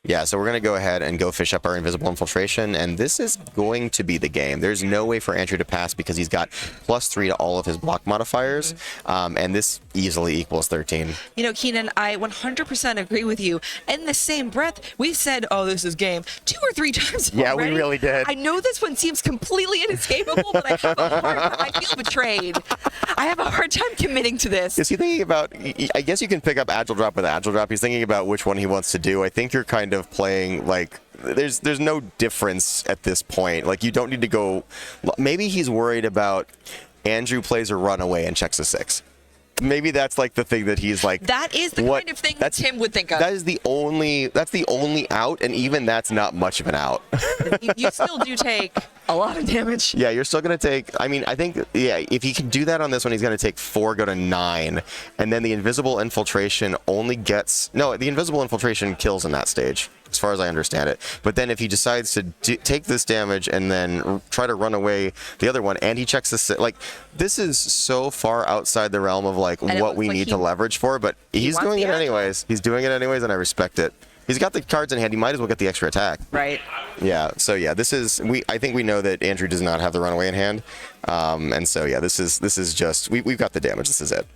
B: Yeah, so we're going to go ahead and go fish up our invisible infiltration, and this is going to be the game. There's no way for Andrew to pass because he's got +3 to all of his block modifiers, and this easily equals 13.
A: You know, Keenan, I 100% agree with you. In the same breath, we said, oh, this is game 2 or 3 times already.
B: Yeah, we really did.
A: I know this one seems completely inescapable, but I feel betrayed. I have a hard time committing to this.
B: Is he thinking about, I guess you can pick up Agile Drop with Agile Drop. He's thinking about which one he wants to do. I think you're kind of playing like there's no difference at this point. Like, you don't need to go. Maybe he's worried about Andrew plays a runaway and checks a 6. Maybe that's like the thing that he's like.
A: That is the kind of thing that Tim would think of.
B: That's the only out, and even that's not much of an out.
A: You still do take a lot of damage.
B: Yeah, you're still going to take, I mean, I think, yeah, if he can do that on this one, he's going to take 4, go to 9, and then the invisible infiltration only gets, no, the invisible infiltration kills in that stage, as far as I understand it. But then if he decides to take this damage and then try to run away the other one, and he checks this, like, this is so far outside the realm of, like, what we need to leverage for, but he's doing it anyways. He's doing it anyways, and I respect it. He's got the cards in hand. He might as well get the extra attack.
A: Right.
B: Yeah. So yeah, this is I think we know that Andrew does not have the runaway in hand, and so yeah, this is just we've got the damage. This is it.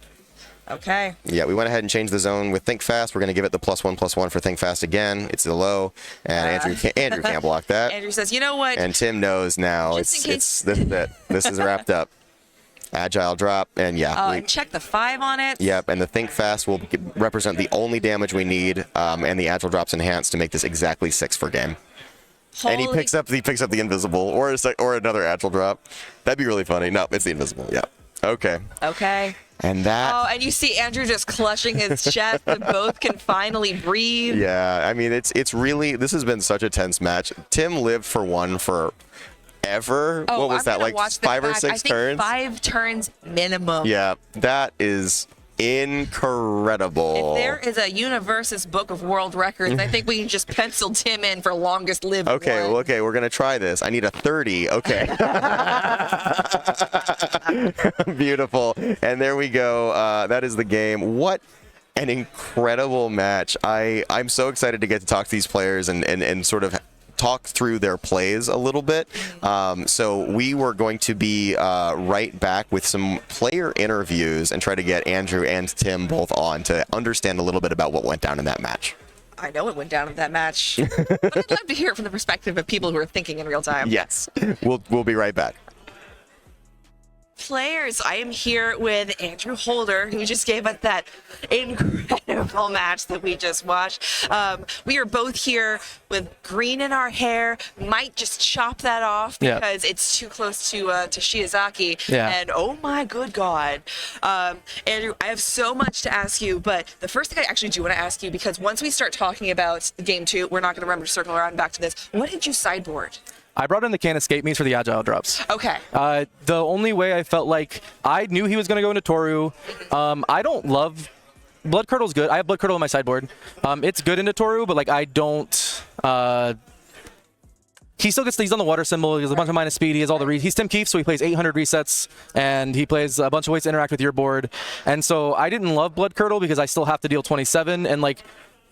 A: Okay.
B: Yeah, we went ahead and changed the zone with Think Fast. We're going to give it the +1/+1 for Think Fast again. It's the low, and Andrew can't block that.
A: Andrew says, you know what?
B: And Tim knows now. This is it. This is wrapped up. Agile drop, and yeah.
A: And check the 5 on it.
B: Yep, and the Think Fast will represent the only damage we need, and the Agile drop's enhanced to make this exactly 6 for game. And he picks up the invisible or another Agile drop. That'd be really funny. No, it's the invisible. Yeah. Okay.
A: Okay.
B: And that.
A: Oh, and you see Andrew just clutching his chest, and both can finally breathe.
B: Yeah, I mean, it's really, this has been such a tense match. Tim lived for one for ever.
A: Oh,
B: what was that, like 5 or 6 turns?
A: 5 turns minimum.
B: Yeah, that is incredible.
A: If there is a Universus Book of World Records, I think we can just pencil Tim in for longest lived
B: Okay,
A: one.
B: well, okay, we're gonna try this. I need a 30. Okay. Beautiful. And there we go. That is the game. What an incredible match. I'm so excited to get to talk to these players and sort of talk through their plays a little bit. So we were going to be right back with some player interviews and try to get Andrew and Tim both on to understand a little bit about what went down in that match.
A: I know it went down in that match, but I'd love to hear it from the perspective of people who are thinking in real time.
B: Yes, we'll be right back.
A: Players, I am here with Andrew Holder, who just gave us that incredible match that we just watched. We are both here with green in our hair. Might just chop that off because it's too close to Shiozaki.
C: Yeah.
A: And oh my good God. Andrew, I have so much to ask you, but the first thing I actually do want to ask you, because once we start talking about game 2, we're not going to remember to circle around back to this. What did you sideboard?
C: I brought in the can escape me's for the agile drops.
A: Okay.
C: The only way I felt like I knew he was going to go into Toru. I don't love Blood Curdle's good. I have Blood Curdle on my sideboard. It's good into Toru, but like I don't. He still gets. He's on the water symbol. He has a bunch of minus speed. He has all the. He's Tim Keefe, so he plays 800 resets, and he plays a bunch of ways to interact with your board. And so I didn't love Blood Curdle because I still have to deal 27, and like.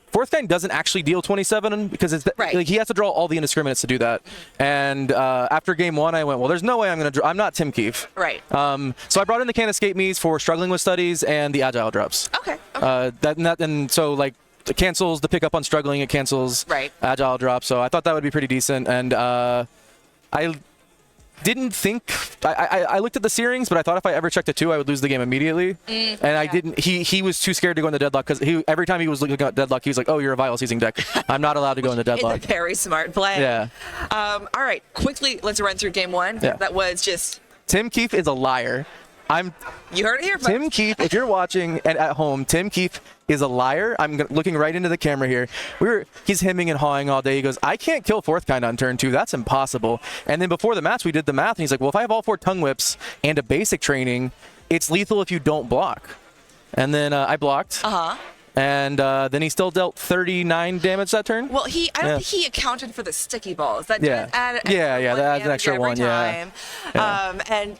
C: Fourth Kind doesn't actually deal 27 because it's like he has to draw all the indiscriminates to do that. And after game 1, I went, well, there's no way I'm going to draw. I'm not Tim Keefe.
A: Right.
C: So I brought in the Can Escape Me's for struggling with studies and the agile drops.
A: Okay.
C: And so like it cancels the pickup on struggling. It cancels agile drops. So I thought that would be pretty decent. And I didn't think I looked at the searings, but I thought if I ever checked a 2, I would lose the game immediately. And I didn't. He was too scared to go into deadlock because every time he was looking at deadlock, he was like, "Oh, you're a Vials using deck. I'm not allowed to go into deadlock."
A: It's a very smart play.
C: Yeah.
A: All right, quickly, let's run through game 1.
C: Yeah.
A: That was just.
C: Tim Keefe is a liar.
A: You heard it here, folks.
C: Tim Keefe, if you're watching at home, Tim Keefe is a liar. I'm looking right into the camera here. He's hemming and hawing all day. He goes, I can't kill fourth kind on turn 2. That's impossible. And then before the match, we did the math, and he's like, well, if I have all 4 tongue whips and a basic training, it's lethal if you don't block. And then I blocked. And then he still dealt 39 damage that turn.
A: Well, I don't think he accounted for the sticky balls. That
C: Yeah.
A: does add
C: Yeah, that adds an extra
A: every
C: 1, yeah.
A: time. And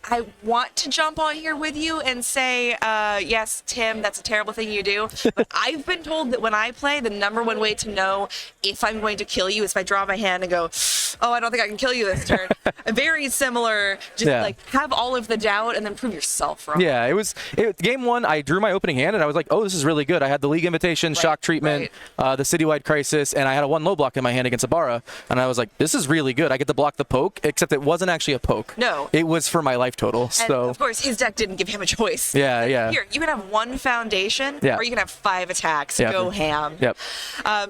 A: I want to jump on here with you and say, yes, Tim, that's a terrible thing you do. But I've been told that when I play, the #1 way to know if I'm going to kill you is if I draw my hand and go, oh, I don't think I can kill you this turn. Very similar, just like have all of the doubt and then prove yourself wrong.
C: Yeah, game 1, I drew my opening hand and I was like, oh, this is really good. I had the League Invitation, Shock Treatment, the Citywide Crisis, and I had a 1 low block in my hand against Ibara. And I was like, this is really good. I get to block the poke, except it wasn't actually a poke.
A: No.
C: It was for my life total.
A: And
C: So
A: of course, his deck didn't give him a choice.
C: Yeah.
A: Here, you can have 1 foundation, or you can have 5 attacks.
C: Yeah.
A: Go ham.
C: Yep.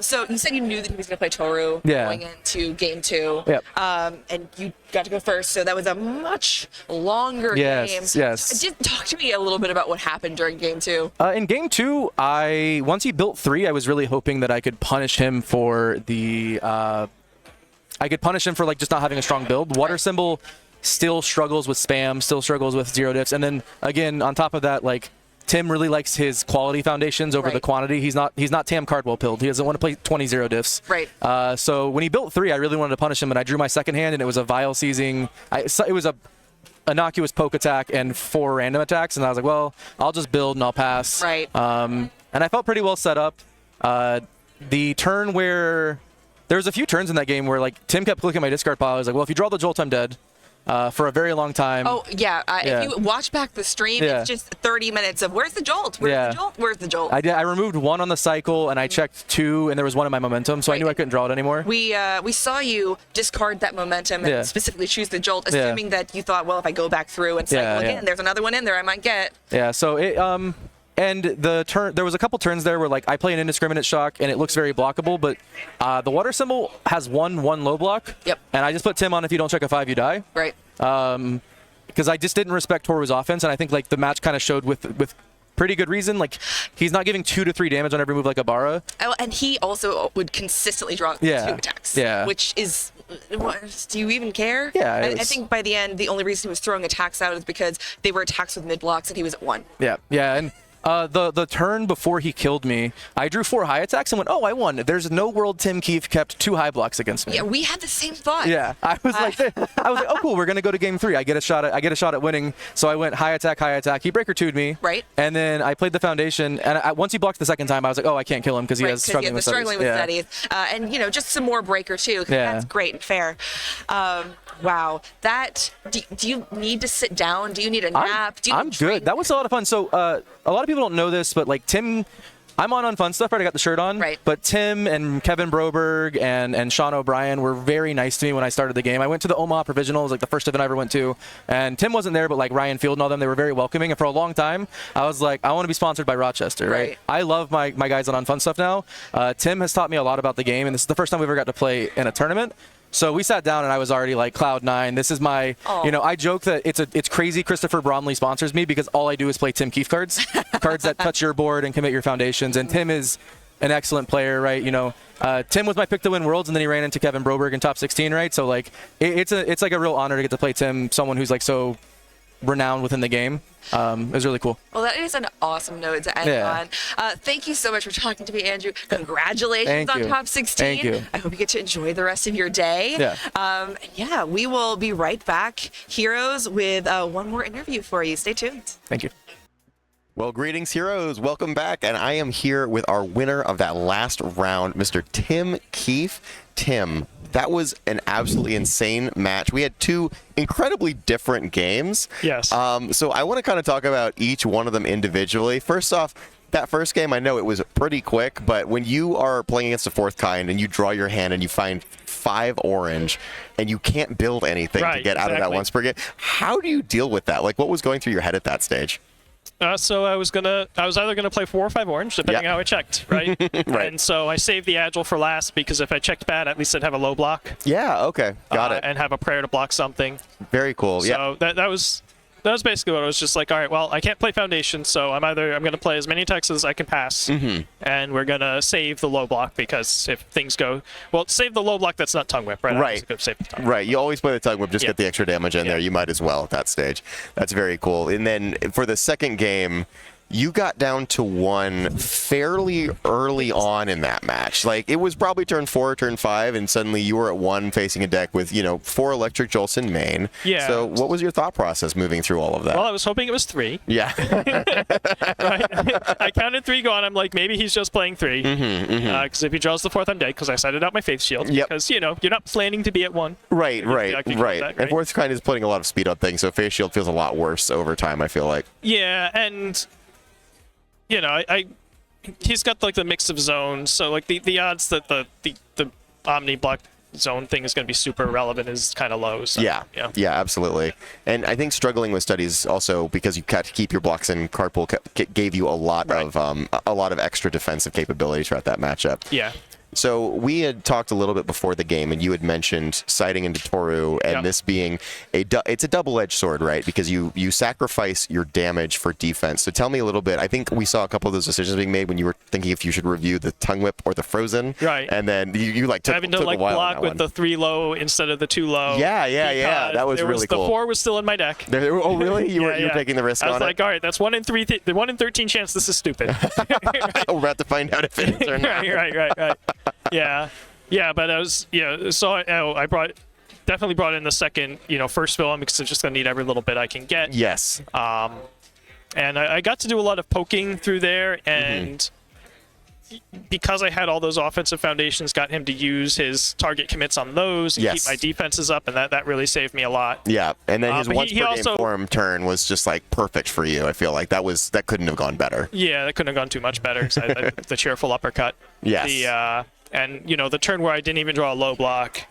A: So you said you knew that he was going to play Toru going into game 2.
C: Yep.
A: And you got to go first, so that was a much longer game.
C: Yes.
A: Just talk to me a little bit about what happened during game 2.
C: In game 2, once he built 3, I was really hoping that I could punish him for the. I could punish him for like just not having a strong build. Water Symbol still struggles with spam, still struggles with 0 diffs, and then again on top of that, like Tim really likes his quality foundations over the quantity. He's not Tam Cardwell pilled. He doesn't want to play 20 0 diffs.
A: Right.
C: So when he built 3, I really wanted to punish him, and I drew my second hand, and it was a Vial Seizing. It was a innocuous poke attack and 4 random attacks, and I was like, well, I'll just build and I'll pass.
A: Right.
C: And I felt pretty well set up. The turn where there was a few turns in that game where like Tim kept clicking my discard pile. I was like, well, if you draw the Jolt, I'm dead. For a very long time.
A: Oh, yeah. If you watch back the stream, it's just 30 minutes of where's the Jolt? Where's the Jolt? Where's the Jolt?
C: I removed 1 on the cycle, and I checked 2, and there was 1 in my momentum, so I knew I couldn't draw it anymore.
A: We saw you discard that momentum and specifically choose the Jolt, assuming that you thought, well, if I go back through and cycle again, there's another one in there I might get.
C: Yeah, so it and the turn, there was a couple turns there where like I play an indiscriminate shock and it looks very blockable, but the Water Symbol has 1 low block.
A: Yep.
C: And I just put Tim on, if you don't check a 5, you die.
A: Right.
C: Because I just didn't respect Toru's offense, and I think like the match kind of showed with pretty good reason. Like he's not giving 2 to 3 damage on every move like Ibara.
A: Oh, and he also would consistently draw 2 attacks.
C: Yeah.
A: Which is, do you even care?
C: Yeah.
A: I think by the end, the only reason he was throwing attacks out is because they were attacks with mid blocks and he was at 1.
C: Yeah. Yeah. And the turn before he killed me, I drew 4 high attacks and went, oh, I won. There's no world Tim Keefe kept 2 high blocks against me.
A: Yeah, we had the same thought.
C: Yeah, I was like, oh cool, we're gonna go to game 3. I get a shot at winning. So I went high attack. He breaker 2'd me.
A: Right.
C: And then I played the foundation, and once he blocked the second time, I was like, oh, I can't kill him because he has struggling with
A: studies. And just some more breaker too. That's great and fair. Wow. Do you need to sit down? Do you need a nap?
C: I'm good. That was a lot of fun. So a lot of people don't know this, but like Tim, I'm on Fun Stuff, right? I got the shirt on.
A: Right.
C: But Tim and Kevin Broberg and Sean O'Brien were very nice to me when I started the game. I went to the Omaha Provisional. It was like the first event I ever went to. And Tim wasn't there, but like Ryan Field and all them, they were very welcoming. And for a long time, I was like, I want to be sponsored by Rochester, right? I love my guys on Fun Stuff now. Tim has taught me a lot about the game, and this is the first time we ever got to play in a tournament. So we sat down and I was already like cloud 9. This is my, I joke that it's crazy Christopher Bromley sponsors me because all I do is play Tim Keefe cards, cards that touch your board and commit your foundations. And Tim is an excellent player, right? Tim was my pick to win Worlds, and then he ran into Kevin Broberg in top 16, right? So like it's like a real honor to get to play Tim, someone who's like so renowned within the game. It was really cool.
A: Well, that is an awesome note to end on. Thank you so much for talking to me, Andrew. Congratulations on top 16.
C: Thank you.
A: I hope you get to enjoy the rest of your day. We will be right back, Heroes, with one more interview for you. Stay tuned.
C: Thank you.
B: Well, greetings, heroes. Welcome back. And I am here with our winner of that last round, Mr. Tim Keefe. Tim, that was an absolutely insane match. We had 2 incredibly different games.
D: Yes.
B: So I want to kind of talk about each one of them individually. First off, that first game, I know it was pretty quick, but when you are playing against a fourth kind and you draw your hand and you find 5 orange and you can't build anything to get out of that once per game, how do you deal with that? Like, what was going through your head at that stage?
D: So I was either gonna play 4 or 5 orange, depending how I checked, right?
B: Right.
D: And so I saved the agile for last because if I checked bad, at least I'd have a low block.
B: Yeah. Okay. Got it.
D: And have a prayer to block something.
B: Very cool.
D: So that was basically what I was just like. All right, well, I can't play foundation, so I'm gonna play as many attacks as I can pass, and we're gonna save the low block because if things go well, save the low block that's not tongue whip, right?
B: Right.
D: Save the tongue.
B: Right. You always play the tongue whip, just get the extra damage in there. You might as well at that stage. That's very cool. And then for the second game, you got down to 1 fairly early on in that match. Like, it was probably turn 4, turn 5, and suddenly you were at 1 facing a deck with, 4 electric jolts in main.
D: Yeah.
B: So what was your thought process moving through all of that?
D: Well, I was hoping it was 3.
B: Yeah.
D: Right. I counted 3 going. I'm like, maybe he's just playing 3. Because if he draws the 4th, I'm dead because I sighted out my Faith Shield.
B: Yep.
D: Because, you're not planning to be at 1.
B: Right.
D: That,
B: And
D: right?
B: fourth kind is putting a lot of speed on things, so Face Shield feels a lot worse over time, I feel like.
D: Yeah, and he's got like the mix of zones, so like the odds that the omni block zone thing is going to be super relevant is kind of low. So,
B: yeah, absolutely. And I think struggling with studies also because you had to keep your blocks in card pool gave you a lot of extra defensive capability throughout that matchup.
D: Yeah.
B: So we had talked a little bit before the game, and you had mentioned sighting into Toru, and this being it's a double-edged sword, right? Because you sacrifice your damage for defense. So tell me a little bit. I think we saw a couple of those decisions being made when you were thinking if you should review the tongue whip or the frozen.
D: Right.
B: And then you took
D: having to
B: a while
D: block
B: on
D: with the 3 low instead of the 2 low.
B: Yeah. That was really cool.
D: The 4 was still in my deck.
B: Oh, really? You were taking the risk on it?
D: I was like, all right, that's 1 in 13 chance this is stupid.
B: We're about to find out if it is or not.
D: Right. Yeah, but I was so I definitely brought in the second first fill because I'm just gonna need every little bit I can get.
B: Yes.
D: And I got to do a lot of poking through there, and because I had all those offensive foundations, got him to use his target commits on those and keep my defenses up, and that really saved me a lot.
B: Yeah, and then his once per game
D: also,
B: form turn was just like perfect for you. I feel like that couldn't have gone better.
D: Yeah, that couldn't have gone too much better. The cheerful uppercut.
B: Yes.
D: And the turn where I didn't even draw a low block,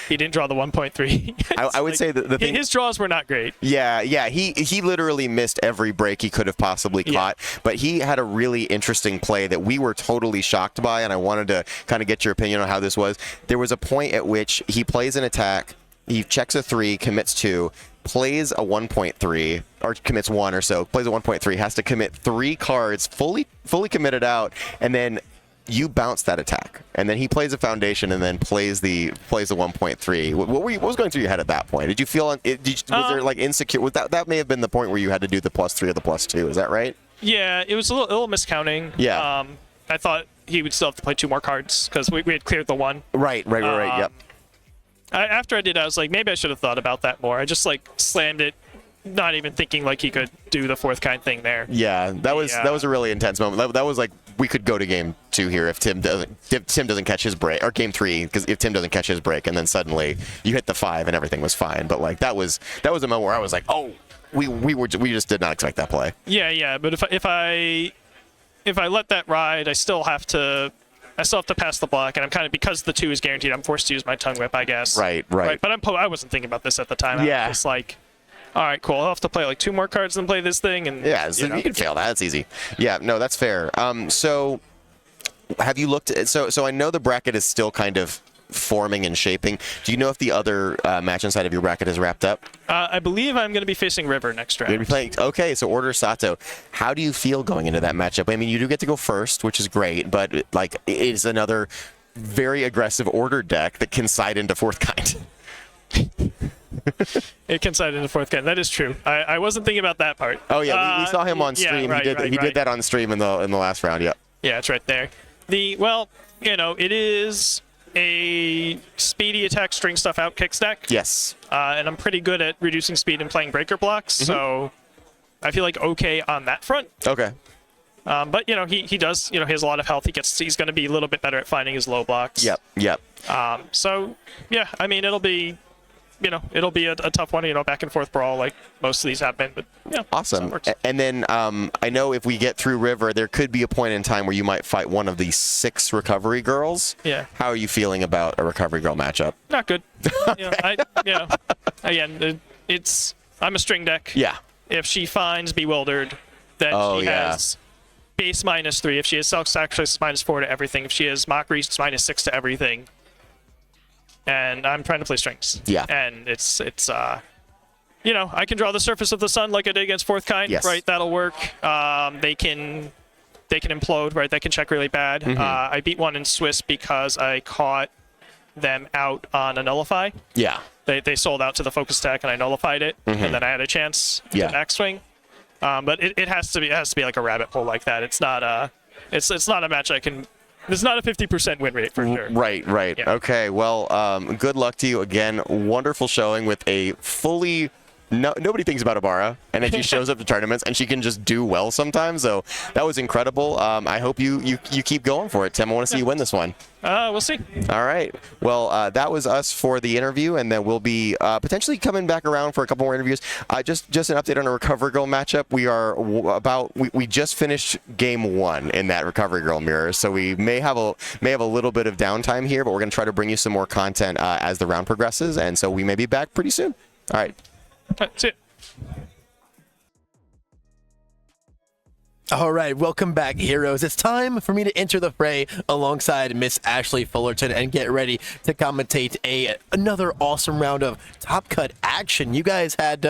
D: he didn't draw the 1.3.
B: I would say the thing,
D: his draws were not great.
B: Yeah. He literally missed every break he could have possibly caught, but he had a really interesting play that we were totally shocked by, and I wanted to kind of get your opinion on how this was. There was a point at which he plays an attack, he checks a 3, commits 2, plays a 1.3 or commits 1 or so, plays a 1.3, has to commit 3 cards, fully committed out, and then you bounce that attack, and then he plays a foundation, and then plays the 1.3. What was going through your head at that point? Did you feel? Was there like insecure? That may have been the point where you had to do the +3 or the +2. Is that right?
D: Yeah, it was a little miscounting.
B: Yeah.
D: I thought he would still have to play 2 more cards because we had cleared the 1.
B: Right. Yep.
D: After I did, I was like, maybe I should have thought about that more. I just like slammed it, not even thinking like he could do the 4th kind thing there.
B: Yeah, that was a really intense moment. That was like we could go to game 2 here if Tim doesn't catch his break, or game 3 because if Tim doesn't catch his break, and then suddenly you hit the 5 and everything was fine. But like that was a moment where I was like, oh, we just did not expect that play.
D: Yeah. But if I let that ride, I still have to pass the block, and I'm kind of, because the 2 is guaranteed, I'm forced to use my tongue whip, I guess. Right. But I wasn't thinking about this at the time. I was just like, all right, cool. I'll have to play like 2 more cards and play this thing, and
B: so you can fail that. That's easy. Yeah, no, that's fair. So have you looked at? So I know the bracket is still kind of forming and shaping. Do you know if the other match inside of your bracket is wrapped up?
D: I believe I'm going to be facing River next round.
B: You're gonna be playing. Okay, so Order Sato. How do you feel going into that matchup? I mean, you do get to go first, which is great, but like it is another very aggressive Order deck that can side into 4th kind.
D: It can side into 4th kind. That is true. I wasn't thinking about that part.
B: Oh yeah, we saw him on stream. He did that on stream in the last round. Yeah.
D: Yeah, it's right there. It is a speedy attack, string stuff out, kick stack.
B: Yes.
D: And I'm pretty good at reducing speed and playing breaker blocks, so I feel like okay on that front.
B: Okay.
D: But he does. He has a lot of health. He's going to be a little bit better at finding his low blocks.
B: Yep.
D: So yeah, I mean it'll be it'll be a tough one, back and forth brawl like most of these have been. But yeah,
B: awesome. And then I know if we get through River, there could be a point in time where you might fight one of the 6 recovery girls.
D: Yeah.
B: How are you feeling about a recovery girl matchup?
D: Not good. Again, I'm a string deck.
B: Yeah.
D: If she finds Bewildered, then she has base -3. If she has self-sacrifice, it's -4 to everything. If she has Mockery, it's -6 to everything. And I'm trying to play strings.
B: Yeah.
D: And it's I can draw the Surface of the Sun like I did against Fourth Kind,
B: yes.
D: right? That'll work. They can implode, right? They can check really bad. I beat one in Swiss because I caught them out on a Nullify.
B: Yeah.
D: They sold out to the focus attack and I nullified it, and then I had a chance to backswing. But it has to be like a rabbit hole like that. It's not a match I can. It's not a 50% win rate for sure.
B: Right. Yeah. Okay. Well, good luck to you again. Wonderful showing with a fully. Nobody thinks about Ibara, and then she shows up to tournaments, and she can just do well sometimes. So that was incredible. I hope you keep going for it, Tim. I want to see you win this one.
D: We'll see.
B: All right. Well, that was us for the interview, and then we'll be potentially coming back around for a couple more interviews. Just an update on a Recovery Girl matchup. We just finished game 1 in that Recovery Girl mirror, so we may have a little bit of downtime here, but we're going to try to bring you some more content as the round progresses, and so we may be back pretty soon. All right.
D: See it.
E: All right, welcome back, heroes. It's time for me to enter the fray alongside Miss Ashley Fullerton and get ready to commentate another awesome round of Top Cut action. You guys had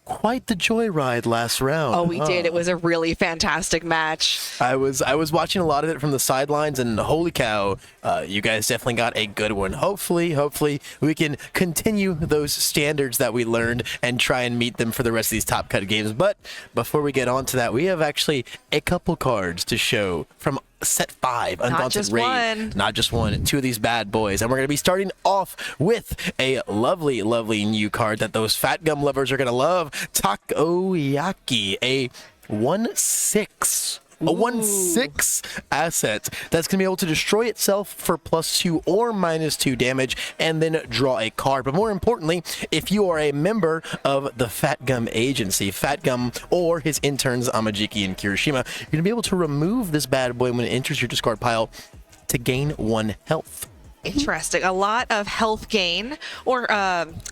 E: quite the joyride last round.
A: Oh, we did. It was a really fantastic match.
E: I was watching a lot of it from the sidelines, and holy cow, you guys definitely got a good one. Hopefully we can continue those standards that we learned and try and meet them for the rest of these Top Cut games. But before we get on to that, we have actually a couple cards to show from set 5, Undaunted Raid. Not just one, 2 of these bad boys. And we're going to be starting off with a lovely, lovely new card that those Fat Gum lovers are going to love. Takoyaki, a 1/6. A 1/6 asset that's going to be able to destroy itself for +2 or -2 damage and then draw a card. But more importantly, if you are a member of the Fat Gum Agency, Fat Gum or his interns Amajiki and Kirishima, you're going to be able to remove this bad boy when it enters your discard pile to gain 1 health.
A: Interesting. A lot of health gain or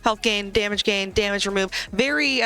A: health gain, damage remove. Very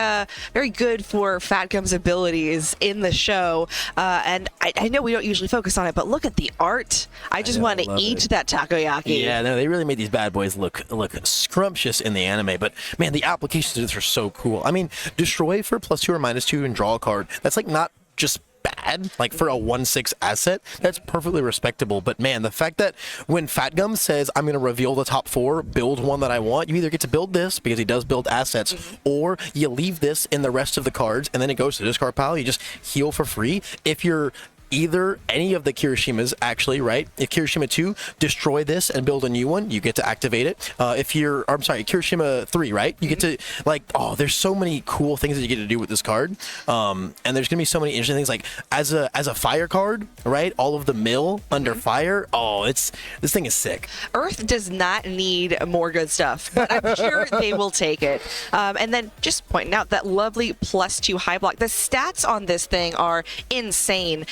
A: good for Fat Gum's abilities in the show. And I know we don't usually focus on it, but look at the art. I just want to eat that takoyaki.
E: Yeah, no, they really made these bad boys look scrumptious in the anime. But man, the applications of this are so cool. I mean, destroy for +2 or -2 and draw a card. That's like not just bad, like for a 1/6 asset, that's perfectly respectable. But man, the fact that when Fat Gum says I'm going to reveal the top 4, build one that I want, you either get to build this because he does build assets, or you leave this in the rest of the cards and then it goes to the discard pile. You just heal for free. If you're either any of the Kirishimas, actually, right? If Kirishima 2, destroy this and build a new one, you get to activate it. Kirishima 3, right? You get to, there's so many cool things that you get to do with this card. And there's going to be so many interesting things, like as a fire card, right? All of the mill under fire. Oh, this thing is sick.
A: Earth does not need more good stuff, but I'm sure they will take it. And then just pointing out that lovely +2 high block. The stats on this thing are insane.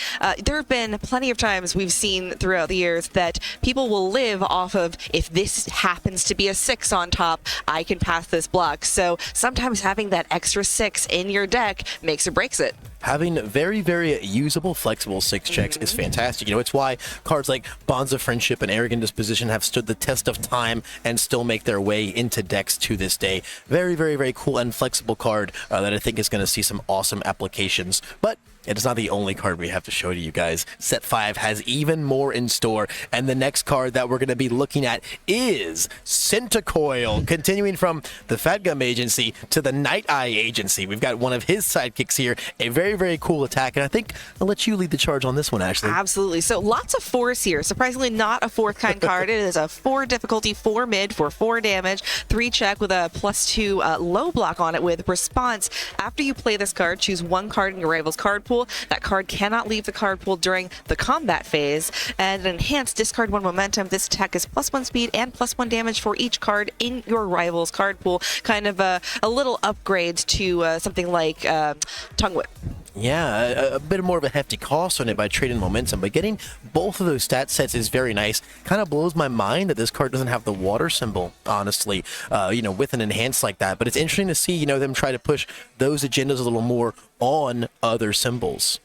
A: There have been plenty of times we've seen throughout the years that people will live off of, if this happens to be a 6 on top, I can pass this block. So sometimes having that extra 6 in your deck makes or breaks it.
E: Having very, very usable, flexible 6 checks is fantastic. You know, it's why cards like Bonds of Friendship and Arrogant Disposition have stood the test of time and still make their way into decks to this day. Very, very, very cool and flexible card that I think is going to see some awesome applications. But it is not the only card we have to show to you guys. Set 5 has even more in store, and the next card that we're going to be looking at is Centicoil. Continuing from the Fat Gum Agency to the Night Eye Agency. We've got one of his sidekicks here, a very, very cool attack, and I think I'll let you lead the charge on this one, Ashley.
A: Absolutely. So lots of 4s here. Surprisingly not a 4th kind card. It is a 4 difficulty, 4 mid for 4 damage, 3 check with a +2 low block on it with response. After you play this card, choose one card in your rival's card pool. pool. That card cannot leave the card pool during the combat phase. And an enhanced discard 1 momentum. This attack is +1 speed and +1 damage for each card in your rival's card pool. Kind of a little upgrade to something like Tongue Whip.
E: Yeah, a bit more of a hefty cost on it by trading momentum, but getting both of those stat sets is very nice. Kind of blows my mind that this card doesn't have the water symbol, honestly, with an enhance like that. But it's interesting to see, them try to push those agendas a little more on other symbols.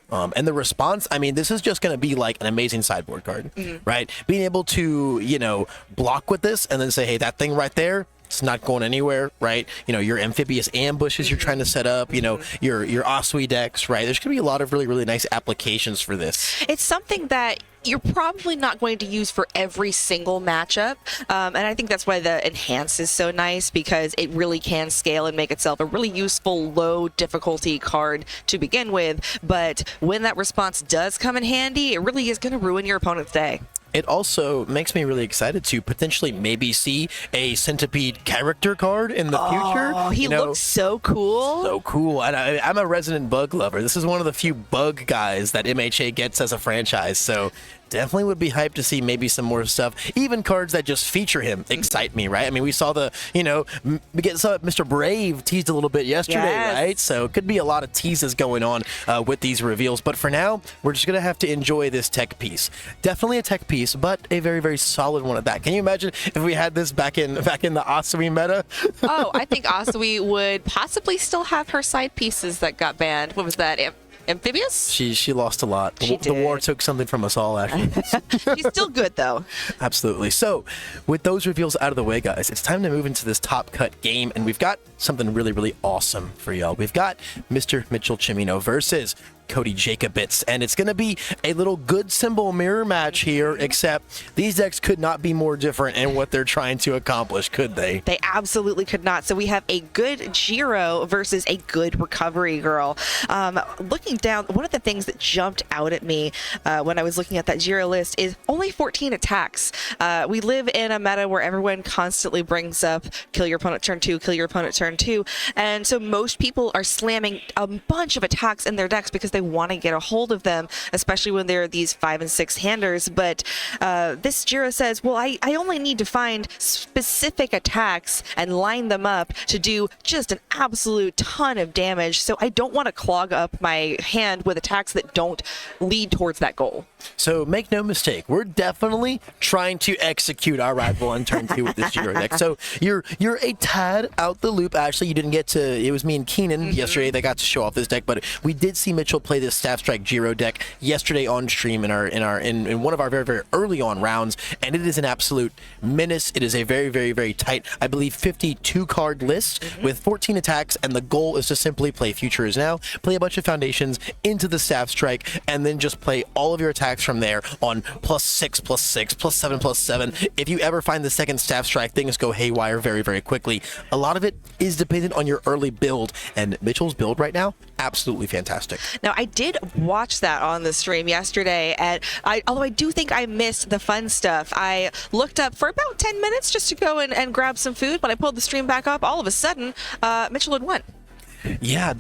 E: And the response, this is just going to be like an amazing sideboard card, right? Being able to, block with this and then say, hey, that thing right there, it's not going anywhere, right? Your amphibious ambushes you're trying to set up, your Asui decks, right? There's going to be a lot of really, really nice applications for this.
A: It's something that you're probably not going to use for every single matchup. And I think that's why the Enhance is so nice, because it really can scale and make itself a really useful low difficulty card to begin with. But when that response does come in handy, it really is going to ruin your opponent's day.
E: It also makes me really excited to potentially maybe see a Centipede character card in the future.
A: Oh, he looks so cool.
E: So cool. And I'm a resident bug lover. This is one of the few bug guys that MHA gets as a franchise. So definitely would be hyped to see maybe some more stuff. Even cards that just feature him excite me, right? We saw we saw Mr. Brave teased a little bit yesterday, right? So it could be a lot of teases going on with these reveals. But for now, we're just going to have to enjoy this tech piece. Definitely a tech piece, but a very, very solid one at that. Can you imagine if we had this back in the Asui meta?
A: Oh, I think Asui would possibly still have her side pieces that got banned. What was that? Amphibious?
E: She lost a lot. The war took something from us all, actually.
A: She's still good, though.
E: Absolutely. So, with those reveals out of the way, guys, it's time to move into this top cut game, and we've got something really, really awesome for y'all. We've got Mr. Mitchell Cimino versus Cody Jakobitz, and it's going to be a little good symbol mirror match here, except these decks could not be more different in what they're trying to accomplish, could they?
A: They absolutely could not. So we have a good Jiro versus a good Recovery Girl. Looking down, one of the things that jumped out at me when I was looking at that Jiro list is only 14 attacks. We live in a meta where everyone constantly brings up kill your opponent turn 2, kill your opponent turn 2, and so most people are slamming a bunch of attacks in their decks because they want to get a hold of them, especially when they're these 5 and 6 handers. But this Jiro says, well, I only need to find specific attacks and line them up to do just an absolute ton of damage. So I don't want to clog up my hand with attacks that don't lead towards that goal.
E: So make no mistake, we're definitely trying to execute our rival on turn 2 with this Jiro deck. So you're a tad out the loop. Actually, you didn't get to. It was me and Keenan yesterday that got to show off this deck, but we did see Mitchell play this Staff Strike Jiro deck yesterday on stream in one of our very, very early on rounds, and it is an absolute menace. It is a very, very, very tight, I believe, 52 card list with 14 attacks, and the goal is to simply play Future Is Now, play a bunch of foundations into the Staff Strike, and then just play all of your attacks from there on +6, +6, +7, +7. If you ever find the second Staff Strike, things go haywire very, very quickly. A lot of it is dependent on your early build, and Mitchell's build right now, absolutely fantastic.
A: Now, I did watch that on the stream yesterday, and although I do think I missed the fun stuff, I looked up for about 10 minutes just to go and grab some food. When I pulled the stream back up, all of a sudden, Mitchell had won.
E: Yeah,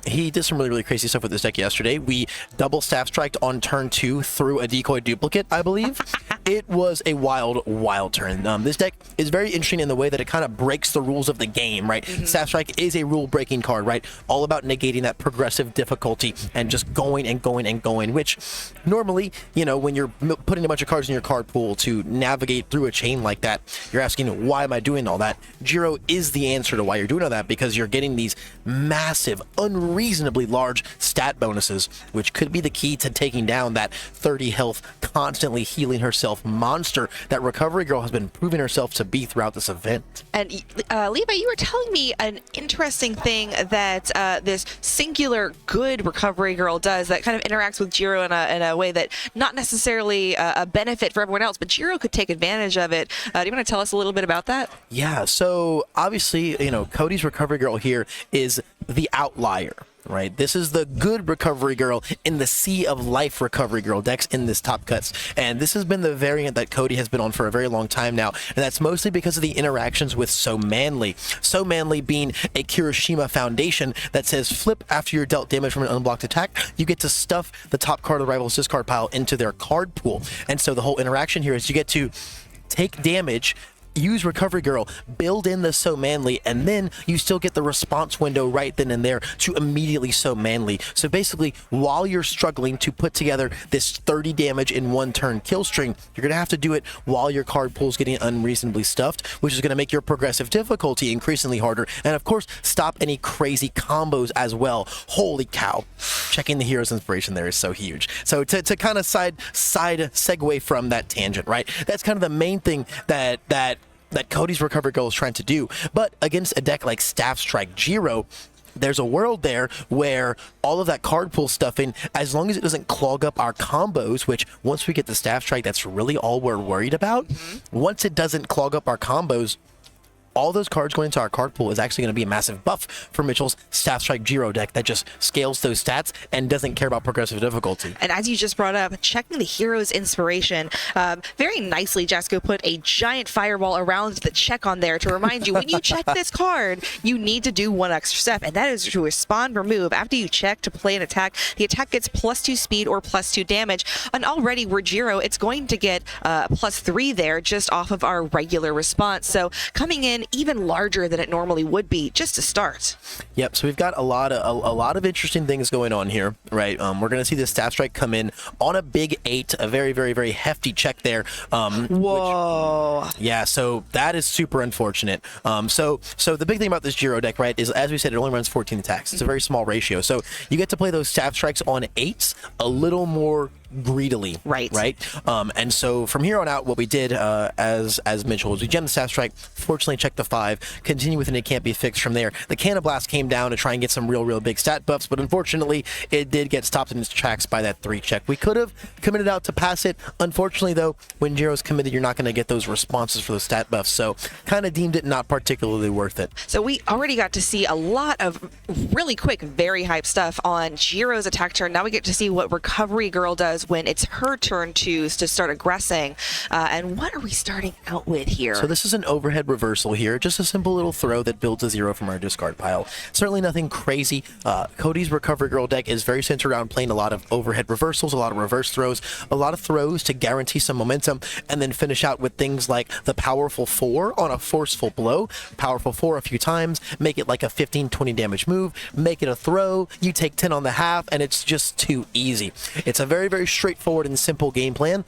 E: he did some really, really crazy stuff with this deck yesterday. We double Staff Striked on turn 2 through a decoy duplicate, I believe. It was a wild, wild turn. This deck is very interesting in the way that it kind of breaks the rules of the game, right? Staff Strike is a rule-breaking card, right? All about negating that progressive difficulty and just going and going and going, which normally, when you're putting a bunch of cards in your card pool to navigate through a chain like that, you're asking, why am I doing all that? Jiro is the answer to why you're doing all that, because you're getting these massive, unreasonably large stat bonuses, which could be the key to taking down that 30 health, constantly healing herself monster that Recovery Girl has been proving herself to be throughout this event.
A: And Levi, you were telling me an interesting thing that this singular good Recovery Girl does that kind of interacts with Jiro in a way that not necessarily a benefit for everyone else, but Jiro could take advantage of it. Do you want to tell us a little bit about that?
E: Yeah, so obviously, Cody's Recovery Girl here is the outlier right? This is the good Recovery Girl in the sea of life Recovery Girl decks in this Top Cuts. And this has been the variant that Cody has been on for a very long time now. And that's mostly because of the interactions with So Manly. So Manly being a Kirishima foundation that says flip after you're dealt damage from an unblocked attack, you get to stuff the top card of the rival's discard pile into their card pool. And so the whole interaction here is you get to take damage, use Recovery Girl, build in the So Manly, and then you still get the response window right then and there to immediately So Manly. So basically, while you're struggling to put together this 30 damage in one turn kill string, you're going to have to do it while your card pool's getting unreasonably stuffed, which is going to make your progressive difficulty increasingly harder, and of course, stop any crazy combos as well. Holy cow. Checking the Hero's Inspiration there is so huge. So to kind of side segue from that tangent, right? That's kind of the main thing that Cody's Recovery Girl is trying to do. But against a deck like Staff Strike Jiro, there's a world there where all of that card pool stuffing, as long as it doesn't clog up our combos, which once we get the Staff Strike, that's really all we're worried about. Once it doesn't clog up our combos, all those cards going into our card pool is actually going to be a massive buff for Mitchell's Staff Strike Jiro deck that just scales those stats and doesn't care about progressive difficulty.
A: And as you just brought up, checking the Hero's Inspiration, very nicely, Jasko put a giant fireball around the check on there to remind you, when you check this card, you need to do one extra step, and that is to respond or move. After you check to play an attack, the attack gets +2 speed or +2 damage, and already we're Jiro, it's going to get +3 there just off of our regular response. So coming in even larger than it normally would be just to start.
E: Yep, so we've got a lot of interesting things going on here, right? We're going to see the Staff Strike come in on a big 8, a very, very, very hefty check there.
A: Whoa.
E: Yeah, so that is super unfortunate. So the big thing about this Jiro deck, right, is as we said, it only runs 14 attacks. It's a very small ratio. So you get to play those Staff Strikes on 8s a little more greedily, right? And so from here on out, what we did as Mitchell was we gemmed the Staff Strike, fortunately checked the 5, continue with an It Can't Be Fixed from there. The Cannon Blast came down to try and get some real big stat buffs, but unfortunately it did get stopped in its tracks by that 3 check. We could have committed out to pass it. Unfortunately though, when Jiro's committed, you're not going to get those responses for the stat buffs, so kind of deemed it not particularly worth it.
A: So we already got to see a lot of really quick, very hype stuff on Jiro's attack turn. Now we get to see what Recovery Girl does when it's her turn to start aggressing. And what are we starting out with here?
E: So this is an overhead reversal here, just a simple little throw that builds a 0 from our discard pile. Certainly nothing crazy. Cody's Recovery Girl deck is very centered around playing a lot of overhead reversals, a lot of reverse throws, a lot of throws to guarantee some momentum, and then finish out with things like the Powerful 4 on a forceful blow. Powerful 4 a few times, make it like a 15-20 damage move, make it a throw, you take 10 on the half, and it's just too easy. It's a very, very straightforward and simple game plan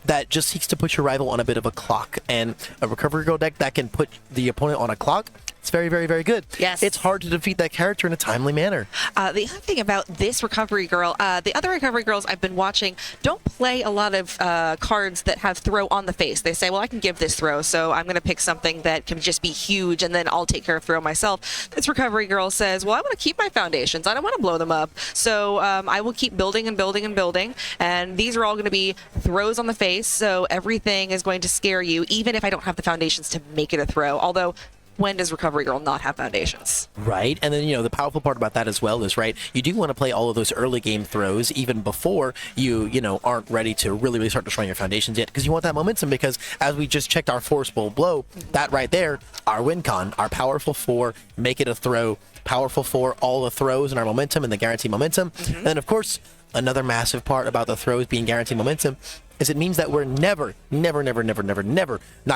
E: that just seeks to put your rival on a bit of a clock, and a Recovery Girl deck that can put the opponent on a clock, it's very, very, very good.
A: Yes.
E: It's hard to defeat that character in a timely manner.
A: The other thing about this Recovery Girl, the other Recovery Girls I've been watching don't play a lot of cards that have throw on the face. They say, well, I can give this throw, so I'm going to pick something that can just be huge, and then I'll take care of throw myself. This Recovery Girl says, well, I want to keep my foundations. I don't want to blow them up. So I will keep building and building and building, and these are all going to be throws on the face, so everything is going to scare you, even if I don't have the foundations to make it a throw. Although, when does Recovery Girl not have foundations?
E: Right, and then, the powerful part about that as well is, right, you do want to play all of those early game throws even before you aren't ready to really start destroying your foundations yet, because you want that momentum, because as we just checked our forceful blow, that right there, our win con, our Powerful 4, make it a throw, Powerful 4, all the throws and our momentum and the guaranteed momentum. And then, of course, another massive part about the throws being guaranteed momentum is it means that we're never not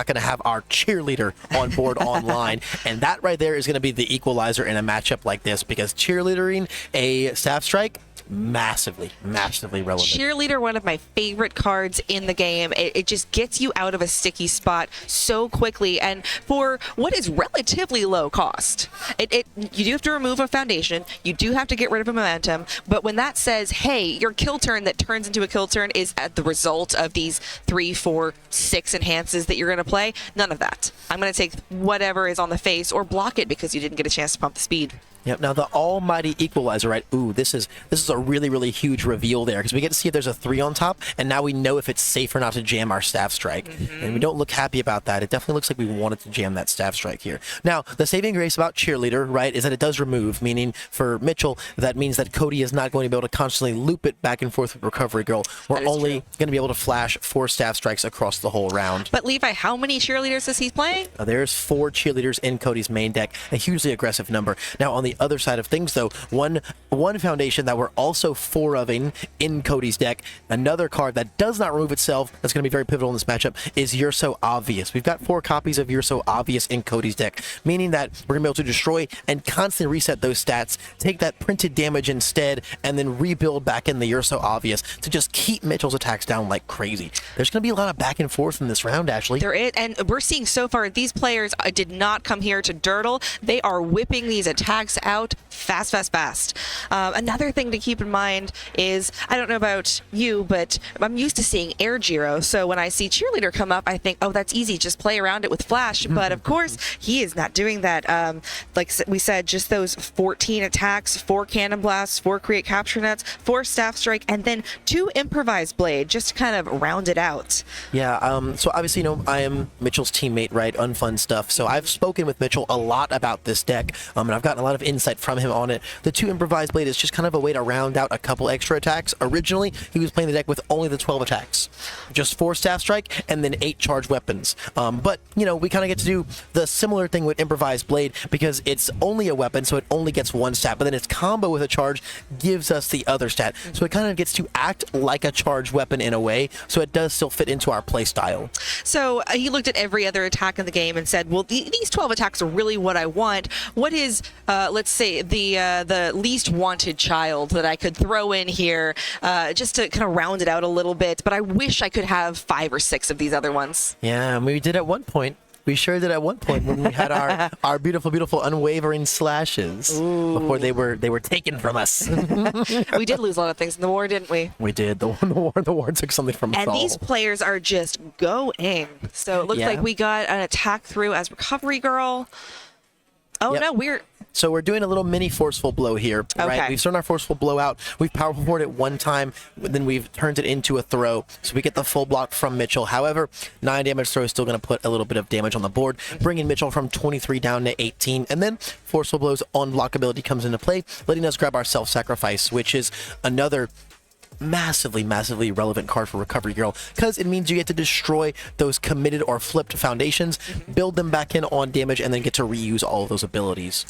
E: going to have our cheerleader on board online. And that right there is going to be the equalizer in a matchup like this, because cheerleadering a Staff Strike, massively relevant.
A: Cheerleader, one of my favorite cards in the game. It just gets you out of a sticky spot so quickly, and for what is relatively low cost. You do have to remove a foundation, you do have to get rid of a momentum, but when that says, hey, your kill turn that turns into a kill turn is at the result of these 3, 4, 6 enhances that you're going to play, none of that. I'm going to take whatever is on the face or block it because you didn't get a chance to pump the speed.
E: Yep. Now the almighty equalizer, right? Ooh, this is a really, really huge reveal there, because we get to see if there's a 3 on top, and now we know if it's safe or not to jam our staff strike. And we don't look happy about that. It definitely looks like we wanted to jam that staff strike here. Now, the saving grace about cheerleader, right, is that it does remove, meaning for Mitchell, that means that Cody is not going to be able to constantly loop it back and forth with Recovery Girl. We're only going to be able to flash 4 staff strikes across the whole round.
A: But Levi, how many cheerleaders is he playing?
E: There's 4 cheerleaders in Cody's main deck, a hugely aggressive number. Now, on the other side of things, though, one foundation that we're also 4-ofing in Cody's deck, another card that does not remove itself, that's going to be very pivotal in this matchup, is You're So Obvious. We've got 4 copies of You're So Obvious in Cody's deck, meaning that we're going to be able to destroy and constantly reset those stats, take that printed damage instead, and then rebuild back in the You're So Obvious to just keep Mitchell's attacks down like crazy. There's going to be a lot of back and forth in this round, Ashley.
A: There is, and we're seeing so far, these players did not come here to durdle. They are whipping these attacks out fast. Another thing to keep in mind is, I don't know about you, but I'm used to seeing air Jiro. So when I see cheerleader come up, I think, oh, that's easy. Just play around it with flash. But of course, he is not doing that. Like we said, just those 14 attacks, 4 cannon blasts, 4 create capture nets, 4 staff strike, and then 2 improvised blade, just to kind of round it out.
E: Yeah, so obviously, I am Mitchell's teammate, right? Unfun stuff. So I've spoken with Mitchell a lot about this deck, and I've gotten a lot of insight from him on it. The 2 improvised blade is just kind of a way to round out a couple extra attacks. Originally, he was playing the deck with only the 12 attacks. Just 4 staff strike and then 8 charged weapons. But, we kind of get to do the similar thing with improvised blade because it's only a weapon, so it only gets 1 stat, but then its combo with a charge gives us the other stat. So it kind of gets to act like a charged weapon in a way, so it does still fit into our play style.
A: So he looked at every other attack in the game and said, well, these 12 attacks are really what I want. What is, let's say, the least wanted child that I could throw in here just to kind of round it out a little bit? But I wish I could have 5 or 6 of these other ones.
E: Yeah, we did at one point. We sure did at one point when we had our beautiful, beautiful unwavering slashes. Ooh. Before they were taken from us.
A: We did lose a lot of things in the war, didn't we?
E: We did. The war took something from us all.
A: And these players are just going. So it looks like we got an attack through as Recovery Girl. Oh,
E: yep.
A: No,
E: So we're doing a little mini forceful blow here, right? We've started our forceful blow out. We've powerful forward it one time, then we've turned it into a throw. So we get the full block from Mitchell. However, 9 damage throw is still going to put a little bit of damage on the board, bringing Mitchell from 23 down to 18. And then forceful blow's unblockability comes into play, letting us grab our self-sacrifice, which is another massively relevant card for Recovery Girl, because it means you get to destroy those committed or flipped foundations, build them back in on damage, and then get to reuse all of those abilities.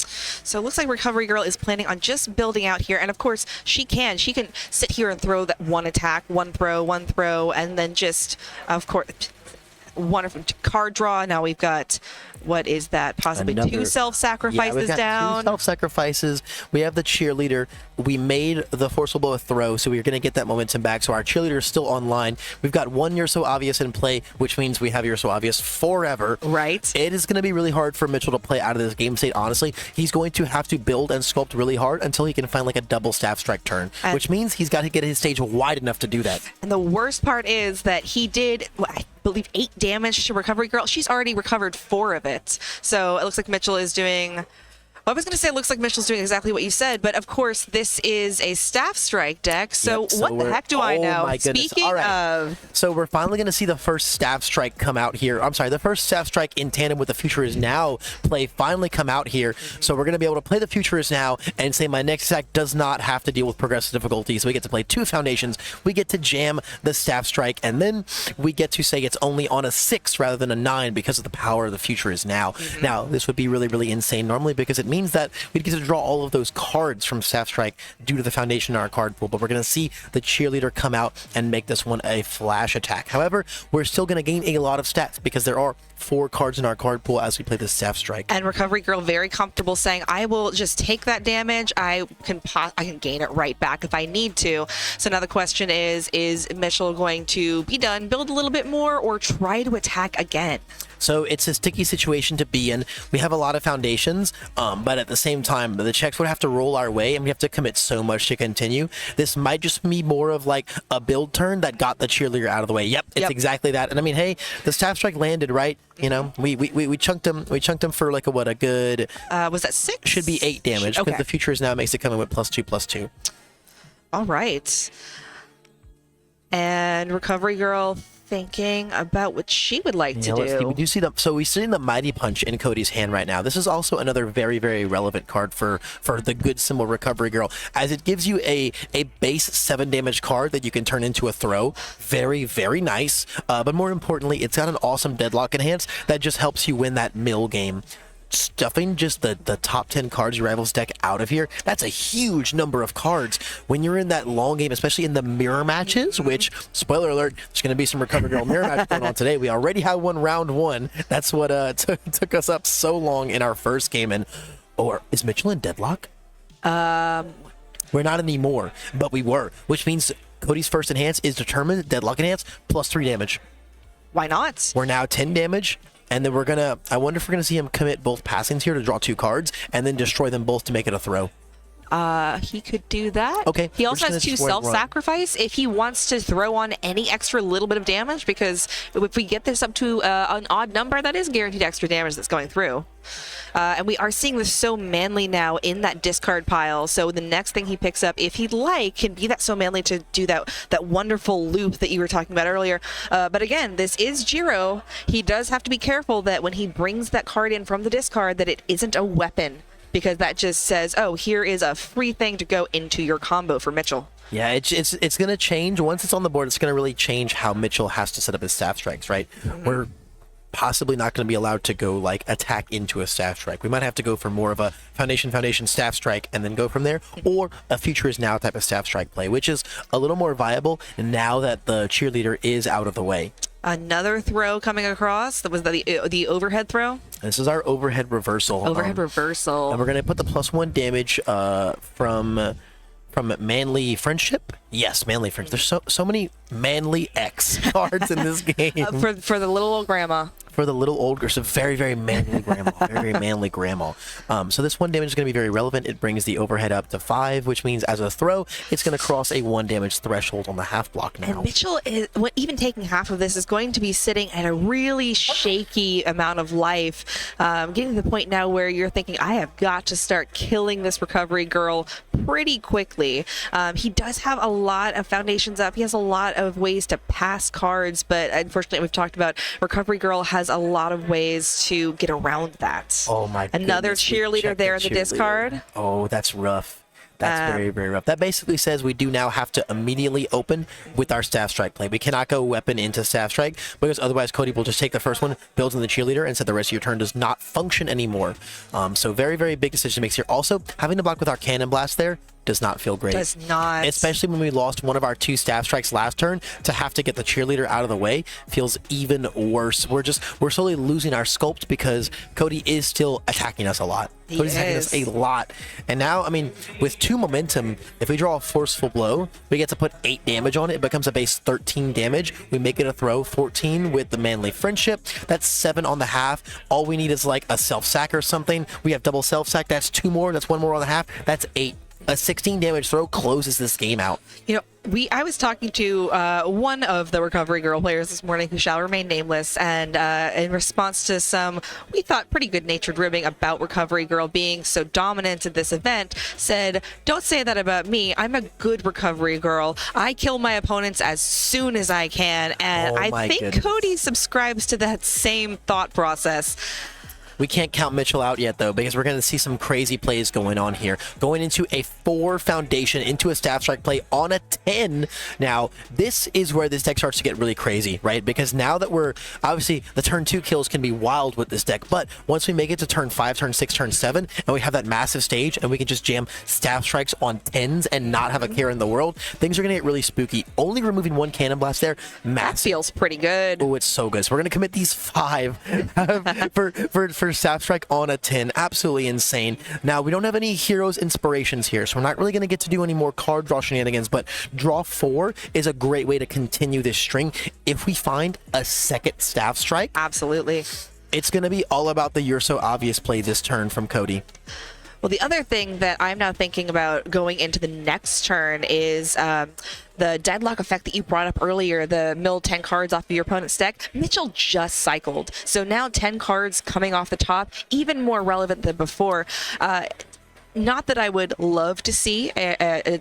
A: So it looks like Recovery Girl is planning on just building out here, and of course she can sit here and throw that 1 attack, 1 throw, and then just, of course, 1 card draw. Now we've got, what is that? Possibly 2 self-sacrifices down.
E: 2 self-sacrifices. We have the cheerleader. We made the forceful blow a throw, so we're going to get that momentum back. So our cheerleader is still online. We've got 1 You're So Obvious in play, which means we have You're So Obvious forever.
A: Right.
E: It is going to be really hard for Mitchell to play out of this game state, honestly. He's going to have to build and sculpt really hard until he can find like a double staff strike turn, which means he's got to get his stage wide enough to do that.
A: And the worst part is that he did, I believe, 8 damage to Recovery Girl. She's already recovered 4 of it. So it looks like Mitchell is doing... I was going to say it looks like Mitchell's doing exactly what you said, but of course this is a staff strike deck, so, what the heck do I know?
E: My goodness.
A: Speaking of...
E: So we're finally going to see the first staff strike come out here. I'm sorry, the first staff strike in tandem with the Future Is Now play finally come out here. So we're going to be able to play the Future Is Now and say my next attack does not have to deal with progressive difficulty. So we get to play 2 foundations, we get to jam the staff strike, and then we get to say it's only on a 6 rather than a 9 because of the power of the Future Is Now. Now, this would be really insane normally because it means that we'd get to draw all of those cards from Staff Strike due to the foundation in our card pool, but we're going to see the cheerleader come out and make this one a flash attack. However, we're still going to gain a lot of stats because there are 4 cards in our card pool as we play this Staff Strike.
A: And Recovery Girl very comfortable saying, I will just take that damage. I can gain it right back if I need to. So now the question is Mitchell going to be done, build a little bit more, or try to attack again?
E: So it's a sticky situation to be in. We have a lot of foundations, but at the same time, the checks would have to roll our way, and we have to commit so much to continue. This might just be more of like a build turn that got the cheerleader out of the way. Yep, it's exactly that. And I mean, hey, the staff strike landed, right? You know, we chunked him. We chunked him for like a good?
A: Was that 6?
E: Should be 8 damage because the Futures now makes it come in with +2/+2.
A: All right. And Recovery Girl thinking about what she would like to do.
E: We do see we're seeing the Mighty Punch in Cody's hand right now. This is also another very, very relevant card for the good symbol Recovery Girl, as it gives you a base 7 damage card that you can turn into a throw. Very, very nice. But more importantly, it's got an awesome Deadlock Enhance that just helps you win that mill game. Stuffing just the top 10 cards your rivals deck out of here, that's a huge number of cards when you're in that long game, especially in the mirror matches, which, spoiler alert, there's going to be some Recovery Girl mirror match going on today. We already had one round 1. That's what took us up so long in our first game. And or is Mitchell in Deadlock? We're not anymore, but we were, which means Cody's first enhance is determined Deadlock Enhance +3 damage.
A: Why not?
E: We're now 10 damage. And then I wonder if we're going to see him commit both passings here to draw 2 cards and then destroy them both to make it a throw.
A: He could do that.
E: Okay.
A: He also has 2 self-sacrifice if he wants to throw on any extra little bit of damage, because if we get this up to an odd number, that is guaranteed extra damage that's going through. And we are seeing this So Manly now in that discard pile. So the next thing he picks up, if he'd like, can be that So Manly to do that wonderful loop that you were talking about earlier. But again, this is Jiro. He does have to be careful that when he brings that card in from the discard, that it isn't a weapon, because that just says, oh, here is a free thing to go into your combo for Mitchell.
E: Yeah, it's going to change. Once it's on the board, it's going to really change how Mitchell has to set up his staff strikes, right? We're possibly not going to be allowed to go like attack into a staff strike. We might have to go for more of a foundation staff strike and then go from there, or a Future is Now type of staff strike play, which is a little more viable now that the cheerleader is out of the way.
A: Another throw coming across. That was the overhead throw.
E: This is our overhead reversal.
A: Reversal.
E: And we're going to put the +1 damage from Manly Friendship. Yes, Manly Friendship. There's so many Manly X cards in this game.
A: For the little old grandma.
E: For the little old, so very, very manly grandma. Very, very manly grandma. So this 1 damage is going to be very relevant. It brings the overhead up to 5, which means as a throw, it's going to cross a 1 damage threshold on the half block now.
A: And Mitchell, even taking half of this, is going to be sitting at a really shaky amount of life. Getting to the point now where you're thinking, I have got to start killing this Recovery Girl pretty quickly. He does have a lot of foundations up. He has a lot of ways to pass cards, but unfortunately, we've talked about Recovery Girl has a lot of ways to get around that.
E: Oh my goodness.
A: Another cheerleader there in the discard.
E: Oh, that's rough. That's very, very rough. That basically says we do now have to immediately open with our staff strike play. We cannot go weapon into staff strike, because otherwise Cody will just take the first one, builds in the cheerleader, and said the rest of your turn does not function anymore. So very, very big decision makes here. Also, having to block with our Cannon Blast there does not feel great.
A: Does not.
E: Especially when we lost one of our 2 staff strikes last turn, to have to get the cheerleader out of the way feels even worse. We're slowly losing our sculpt because Cody is still attacking us a lot. Cody's attacking us a lot. And now, I mean, with 2 momentum, if we draw a Forceful Blow, we get to put 8 damage on it. It becomes a base 13 damage. We make it a throw 14 with the Manly Friendship. That's 7 on the half. All we need is like a self-sack or something. We have double self-sack. That's 2 more. That's 1 more on the half. That's 8. A 16 damage throw closes this game out.
A: You know, I was talking to one of the Recovery Girl players this morning, who shall remain nameless, and in response to some, we thought, pretty good-natured ribbing about Recovery Girl being so dominant at this event, said, don't say that about me. I'm a good Recovery Girl. I kill my opponents as soon as I can, and I think Cody subscribes to that same thought process.
E: We can't count Mitchell out yet, though, because we're going to see some crazy plays going on here. Going into a 4 foundation, into a staff strike play on a 10. Now, this is where this deck starts to get really crazy, right? Because now that we're, obviously, the turn 2 kills can be wild with this deck, but once we make it to turn 5, turn 6, turn 7, and we have that massive stage, and we can just jam staff strikes on 10s and not have a care in the world, things are going to get really spooky. Only removing 1 Cannon Blast there, massive.
A: That feels pretty good.
E: Oh, it's so good. So we're going to commit these 5 for for Staff Strike on a 10. Absolutely insane. Now, we don't have any Heroes Inspirations here, so we're not really going to get to do any more card draw shenanigans, but draw 4 is a great way to continue this string. If we find a second Staff Strike,
A: Absolutely.
E: it's going to be all about the You're So Obvious play this turn from Cody.
A: Well, the other thing that I'm now thinking about going into the next turn is the deadlock effect that you brought up earlier, the mill 10 cards off of your opponent's deck. Mitchell just cycled. So now 10 cards coming off the top, even more relevant than before. Not that I would love to see
E: A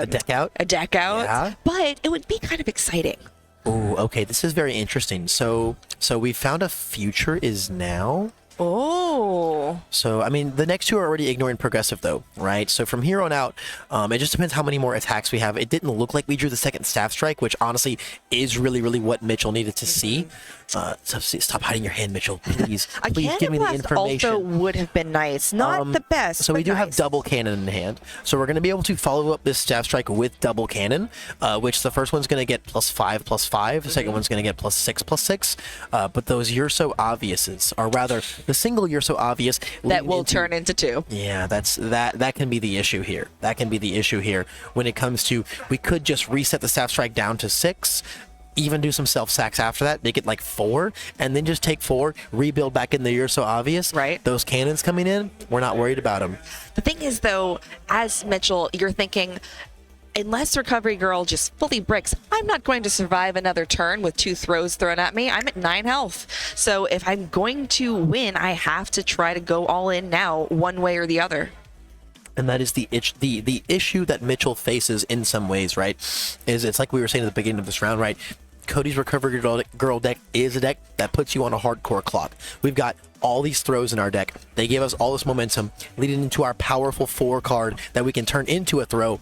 E: deck out?
A: a deck out,
E: Yeah.
A: but it would be kind of exciting.
E: Oh, okay. This is very interesting. So we found a Future is Now.
A: Oh.
E: So, I mean, the next two are already ignoring progressive, though, right? So from here on out, it just depends how many more attacks we have. It didn't look like we drew the second Staff Strike, which honestly is really, really what Mitchell needed to see. Stop hiding your hand, Mitchell. Please, please give me the information.
A: Also would have been nice. Not the best.
E: So we
A: but
E: do have
A: nice.
E: double cannon in hand. So we're going to be able to follow up this Staff Strike with double cannon, which the first one's going to get +5/+5. The second one's going to get +6/+6. But those You're So Obviouses, or rather, the single You're So Obvious
A: that will turn into 2.
E: Yeah, that can be the issue here. That can be the issue here when it comes to, we could just reset the Staff Strike down to 6, even do some self-sacks after that, make it like 4, and then just take 4, rebuild back in the You're So Obvious.
A: Right.
E: Those cannons coming in, we're not worried about them.
A: The thing is, though, as Mitchell, you're thinking, unless Recovery Girl just fully bricks, I'm not going to survive another turn with 2 throws thrown at me. I'm at 9 health. So if I'm going to win, I have to try to go all in now, one way or the other.
E: And that is the issue that Mitchell faces in some ways, right? Is it's like we were saying at the beginning of this round, right? Cody's Recovery Girl deck is a deck that puts you on a hardcore clock. We've got all these throws in our deck. They give us all this momentum leading into our powerful 4 card that we can turn into a throw.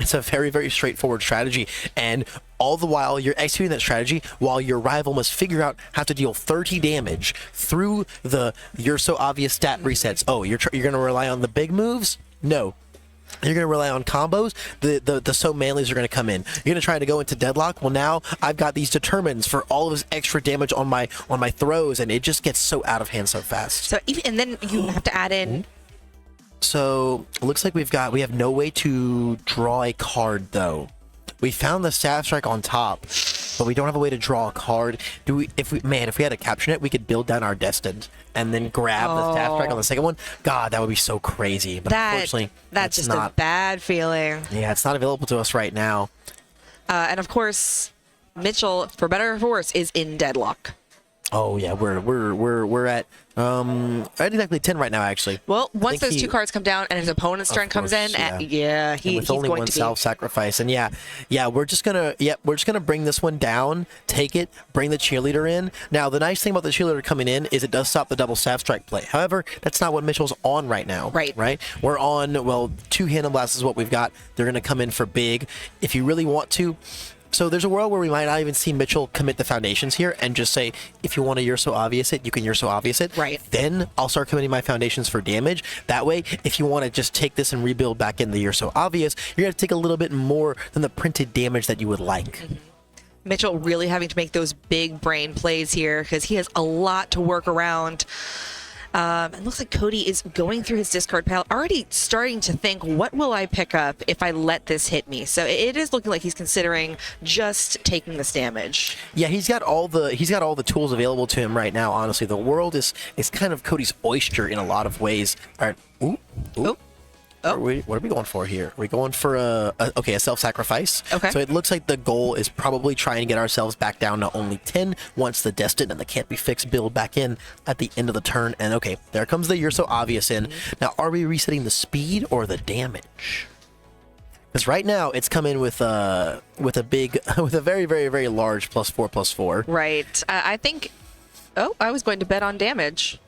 E: It's a very, very straightforward strategy. And all the while you're executing that strategy, while your rival must figure out how to deal 30 damage through the You're So Obvious stat resets. Oh, you're going to rely on the big moves? No. You're going to rely on combos. The so manlies are going to come in. You're going to try to go into deadlock. Well, now I've got these determines for all of this extra damage on my throws, and it just gets so out of hand so fast.
A: So and then you have to add in.
E: So it looks like we have no way to draw a card though. We found the Staff Strike on top, but we don't have a way to draw a card. If we had a capture net, we could build down our Destined and then grab the Staff Strike on the second one. God, that would be so crazy. But unfortunately,
A: that's just
E: not
A: a bad feeling.
E: Yeah, it's not available to us right now.
A: And of course, Mitchell, for better or for worse, is in deadlock.
E: Oh yeah, we're at exactly 10 right now actually.
A: Well, once those 2 cards come down and his opponent's turn comes in, he's
E: only
A: going
E: one
A: to be
E: self-sacrifice, and we're just gonna bring this one down, take it, bring the cheerleader in. Now the nice thing about the cheerleader coming in is it does stop the double Staff Strike play. However, that's not what Mitchell's on right now. Right. We're on 2 Hand Blasts is what we've got. They're gonna come in for big. If you really want to. So there's a world where we might not even see Mitchell commit the foundations here and just say, if you want to You're So Obvious it, you can You're So Obvious it.
A: Right.
E: Then I'll start committing my foundations for damage. That way, if you want to just take this and rebuild back in the You're So Obvious, you're going to take a little bit more than the printed damage that you would like.
A: Mitchell really having to make those big brain plays here because he has a lot to work around. It looks like Cody is going through his discard pile, already starting to think, what will I pick up if I let this hit me? So it is looking like he's considering just taking this damage.
E: Yeah, he's got all the tools available to him right now. Honestly, the world is kind of Cody's oyster in a lot of ways. All right, ooh. What are we going for here? Are we going for a self-sacrifice?
A: Okay.
E: So it looks like the goal is probably trying to get ourselves back down to only 10 once the Destined and the Can't Be Fixed build back in at the end of the turn. And okay, there comes the You're So Obvious in. Now, are we resetting the speed or the damage? Because right now it's come in with a very, very, very large +4/+4.
A: Right. I think. Oh, I was going to bet on damage.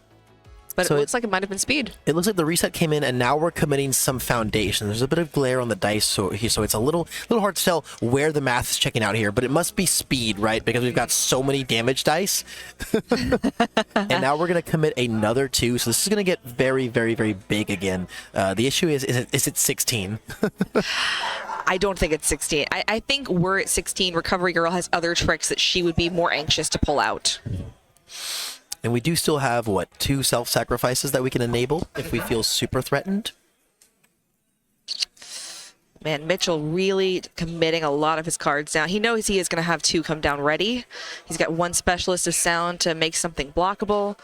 A: But so it looks like it might have been speed.
E: It looks like the reset came in, and now we're committing some foundation. There's a bit of glare on the dice, so it's a little hard to tell where the math is checking out here. But it must be speed, right? Because we've got so many damage dice. And now we're going to commit another 2. So this is going to get very, very, very big again. The issue is it 16?
A: I don't think it's 16. I think we're at 16. Recovery Girl has other tricks that she would be more anxious to pull out.
E: And we do still have, what, 2 self-sacrifices that we can enable if we feel super threatened?
A: Man, Mitchell really committing a lot of his cards down. He knows he is going to have 2 come down ready. He's got 1 Specialist of Sound to make something blockable.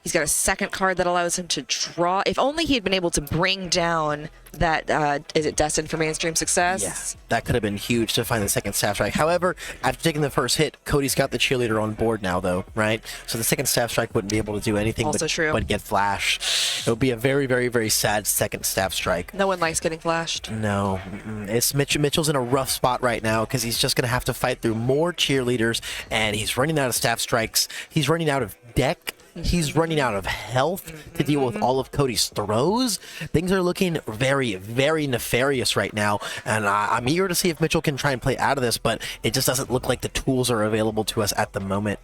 A: He's got a second card that allows him to draw. If only he had been able to bring down that, is it Destined for Mainstream Success?
E: Yeah, that could have been huge to find the second Staff Strike. However, after taking the first hit, Cody's got the Cheerleader on board now, though, right? So the second Staff Strike wouldn't be able to do anything but get flashed. It would be a very, very, very sad second Staff Strike.
A: No one likes getting flashed.
E: No. It's Mitchell's in a rough spot right now because he's just going to have to fight through more Cheerleaders, and he's running out of Staff Strikes. He's running out of deck. He's running out of health to deal with all of Cody's throws. Things are looking very, very nefarious right now, and I'm eager to see if Mitchell can try and play out of this, but it just doesn't look like the tools are available to us at the moment.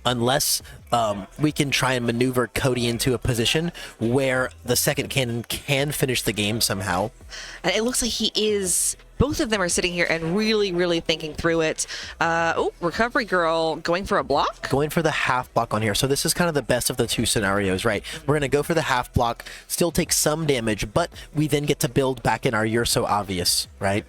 E: Unless we can try and maneuver Cody into a position where the second cannon can finish the game somehow.
A: And it looks like he is... Both of them are sitting here and really, really thinking through it. Recovery Girl going for a block?
E: Going for the half block on here. So this is kind of the best of the 2 scenarios, right? We're going to go for the half block, still take some damage, but we then get to build back in our You're So Obvious, right?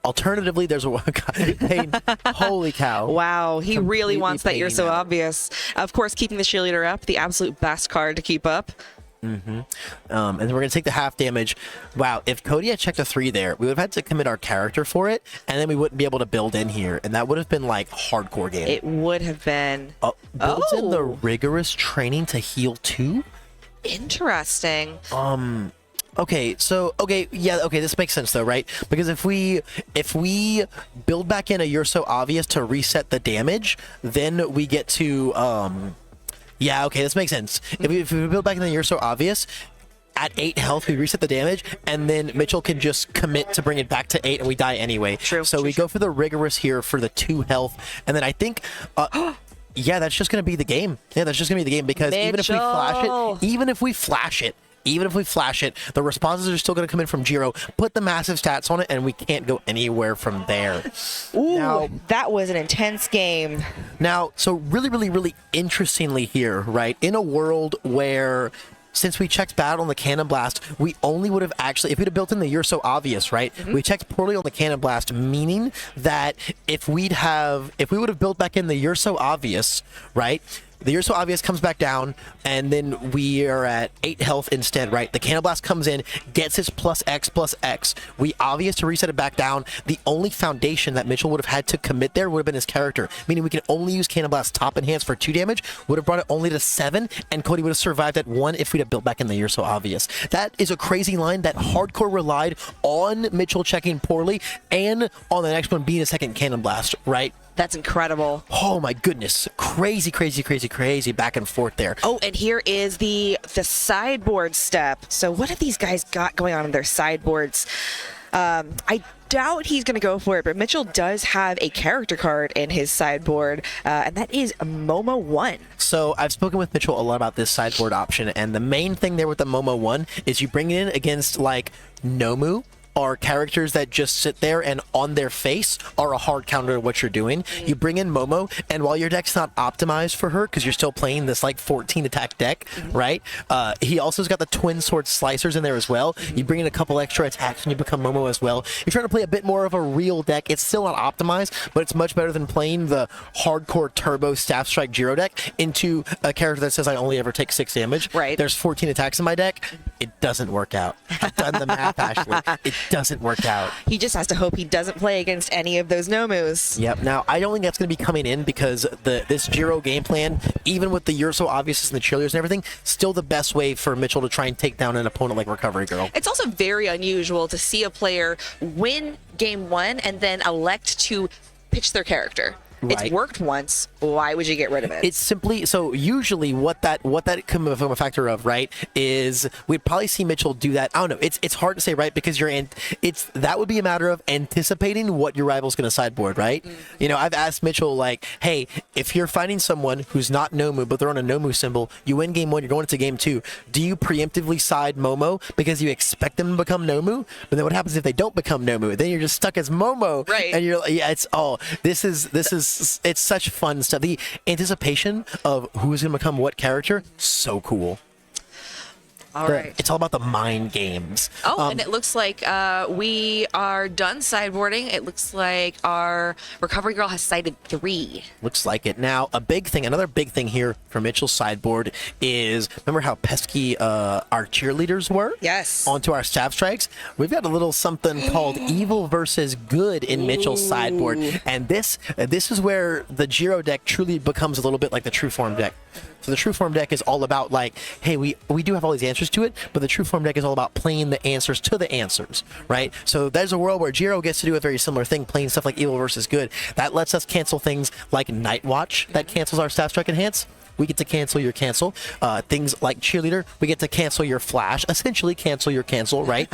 E: Alternatively, there's a guy paying, holy cow.
A: Wow, he really wants that You're So Obvious. Of course, keeping the Cheerleader up, the absolute best card to keep up.
E: And we're going to take the half damage. Wow, if Cody had checked a 3 there, we would have had to commit our character for it, and then we wouldn't be able to build in here, and that would have been like hardcore game.
A: It would have been.
E: Builds in the rigorous training to heal 2?
A: Interesting.
E: Okay, this makes sense though, right? Because if we build back in a You're So Obvious to reset the damage, then we get to yeah, okay, this makes sense. If we build back in the You're So Obvious, at 8 health, we reset the damage, and then Mitchell can just commit to bring it back to 8, and we die anyway.
A: True.
E: So we go for the rigorous here for the 2 health, and then I think... yeah, that's just going to be the game. Yeah, that's just going to be the game, because even if we flash it, the responses are still going to come in from Jiro, put the massive stats on it, and we can't go anywhere from there.
A: Ooh, that was an intense game.
E: Now, so really, really, really interestingly here, right, in a world where... Since we checked bad on the Cannon Blast, we only would have actually, if we'd have built in the You're So Obvious, right? We checked poorly on the Cannon Blast, meaning that if we would have built back in the You're So Obvious, right? The You're So Obvious comes back down, and then we are at 8 health instead, right? The Cannon Blast comes in, gets his +X+X. We Obvious to reset it back down. The only foundation that Mitchell would have had to commit there would have been his character, meaning we can only use Cannon Blast top enhance for 2 damage, would have brought it only to 7, and Cody would have survived at 1 if we'd have built back in the You're So Obvious. That is a crazy line that hardcore relied on Mitchell checking poorly, and on the next one being a second Cannon Blast, right?
A: That's incredible.
E: Oh my goodness. Crazy, crazy, crazy, crazy back and forth there.
A: Oh, and here is the sideboard step. So what have these guys got going on in their sideboards? I doubt he's going to go for it, but Mitchell does have a character card in his sideboard, and that is Momo 1.
E: So I've spoken with Mitchell a lot about this sideboard option, and the main thing there with the Momo 1 is you bring it in against like Nomu, are characters that just sit there and on their face are a hard counter to what you're doing. You bring in Momo, and while your deck's not optimized for her, because you're still playing this like 14 attack deck, right? He also's got the twin sword slicers in there as well. You bring in a couple extra attacks and you become Momo as well. You're trying to play a bit more of a real deck. It's still not optimized, but it's much better than playing the hardcore turbo staff strike Jiro deck into a character that says I only ever take 6 damage.
A: Right.
E: There's 14 attacks in my deck. It doesn't work out. I've done the math, Ashley. It doesn't work out.
A: He just has to hope he doesn't play against any of those Nomus.
E: Yep. Now, I don't think that's going to be coming in because this Jiro game plan, even with the You're So Obvious and the cheerleaders and everything, still the best way for Mitchell to try and take down an opponent like Recovery Girl.
A: It's also very unusual to see a player win game 1 and then elect to pitch their character. Right. It's worked once. Why would you get rid of it?
E: It's simply so. Usually, what that comes from a factor of, right, is we'd probably see Mitchell do that. I don't know. It's hard to say, right, because that would be a matter of anticipating what your rival's going to sideboard, right? You know, I've asked Mitchell like, hey, if you're fighting someone who's not Nomu but they're on a Nomu symbol, you win game 1, you're going into game 2. Do you preemptively side Momo because you expect them to become Nomu? But then what happens if they don't become Nomu? Then you're just stuck as Momo,
A: right?
E: And you're yeah, it's this is it's such fun stuff. The anticipation of who's going to become what character, so cool.
A: All right.
E: It's all about the mind games.
A: Oh, and it looks like we are done sideboarding. It looks like our recovery girl has cited 3.
E: Looks like it. Now, another big thing here for Mitchell's sideboard is, remember how pesky our cheerleaders were?
A: Yes.
E: Onto our staff strikes? We've got a little something called evil versus good in Mitchell's sideboard. And this is where the Jiro deck truly becomes a little bit like the True Form deck. So the True Form deck is all about like, hey, we do have all these answers to it, but the True Form deck is all about playing the answers to the answers, right? So there's a world where Jiro gets to do a very similar thing, playing stuff like evil versus good. That lets us cancel things like Night Watch, that cancels our Staff Strike Enhance. We get to cancel your cancel. Things like Cheerleader, we get to cancel your flash, essentially cancel your cancel, right?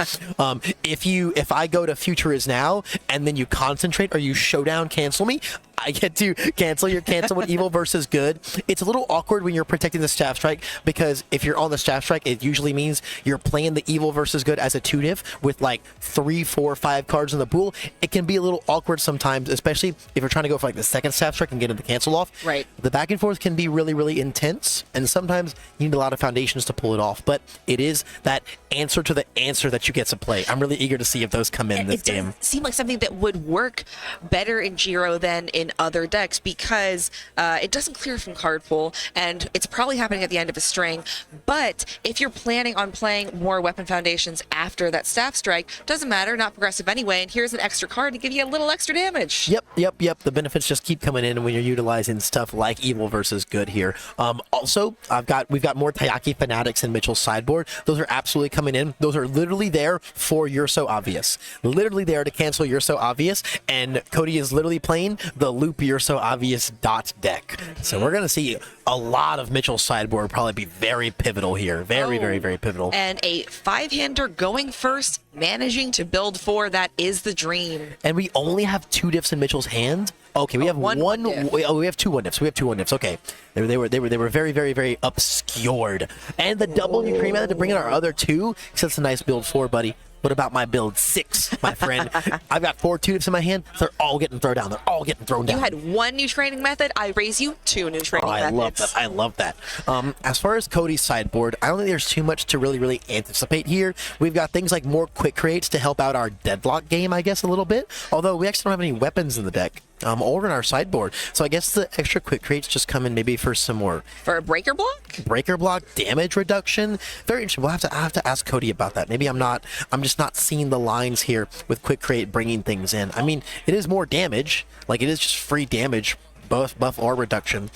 E: If I go to Future is Now and then you concentrate or you showdown cancel me, I get to cancel your cancel with evil versus good. It's a little awkward when you're protecting the staff strike because if you're on the staff strike, it usually means you're playing the evil versus good as a 2-diff with like 3, 4, 5 cards in the pool. It can be a little awkward sometimes, especially if you're trying to go for like the second staff strike and get the cancel off.
A: Right.
E: The back and forth can be really, really intense, and sometimes you need a lot of foundations to pull it off. But it is that answer to the answer that you get to play. I'm really eager to see if those come in this game.
A: It seemed like something that would work better in Jiro than in other decks because it doesn't clear from card pool, and it's probably happening at the end of a string. But if you're planning on playing more weapon foundations after that staff strike, doesn't matter, not progressive anyway, and here's an extra card to give you a little extra damage.
E: Yep. The benefits just keep coming in when you're utilizing stuff like evil versus good here. Also, we've got more Taiyaki Fanatics in Mitchell's sideboard. Those are absolutely coming in. Those are literally there for You're So Obvious. Literally there to cancel You're So Obvious, and Cody is literally playing the loop You're So Obvious dot deck. So we're gonna see a lot of Mitchell's sideboard probably be very pivotal here. Very pivotal.
A: And a 5-hander going first, managing to build 4, that is the dream.
E: And we only have 2 diffs in Mitchell's hand. Okay, we have
A: one diff.
E: we have 2 1-diffs. We have 2 1-diffs. Okay, they were very obscured. And the double Ukraine method to bring in our other 2. So that's a nice build 4, buddy. What about my build 6, my friend? I've got 4 2-diffs in my hand. They're all getting thrown down.
A: You had 1 new training method. I raise you 2 new training methods.
E: I love that. As far as Cody's sideboard, I don't think there's too much to really anticipate here. We've got things like more quick creates to help out our deadlock game, I guess, a little bit. Although we actually don't have any weapons in the deck. Or in our sideboard. So I guess the extra quick creates just come in maybe for some more.
A: For a breaker block?
E: Breaker block, damage reduction. Very interesting. I'll have to ask Cody about that. Maybe I'm just not seeing the lines here with quick create bringing things in. I mean, it is more damage. Like, it is just free damage, both buff or reduction.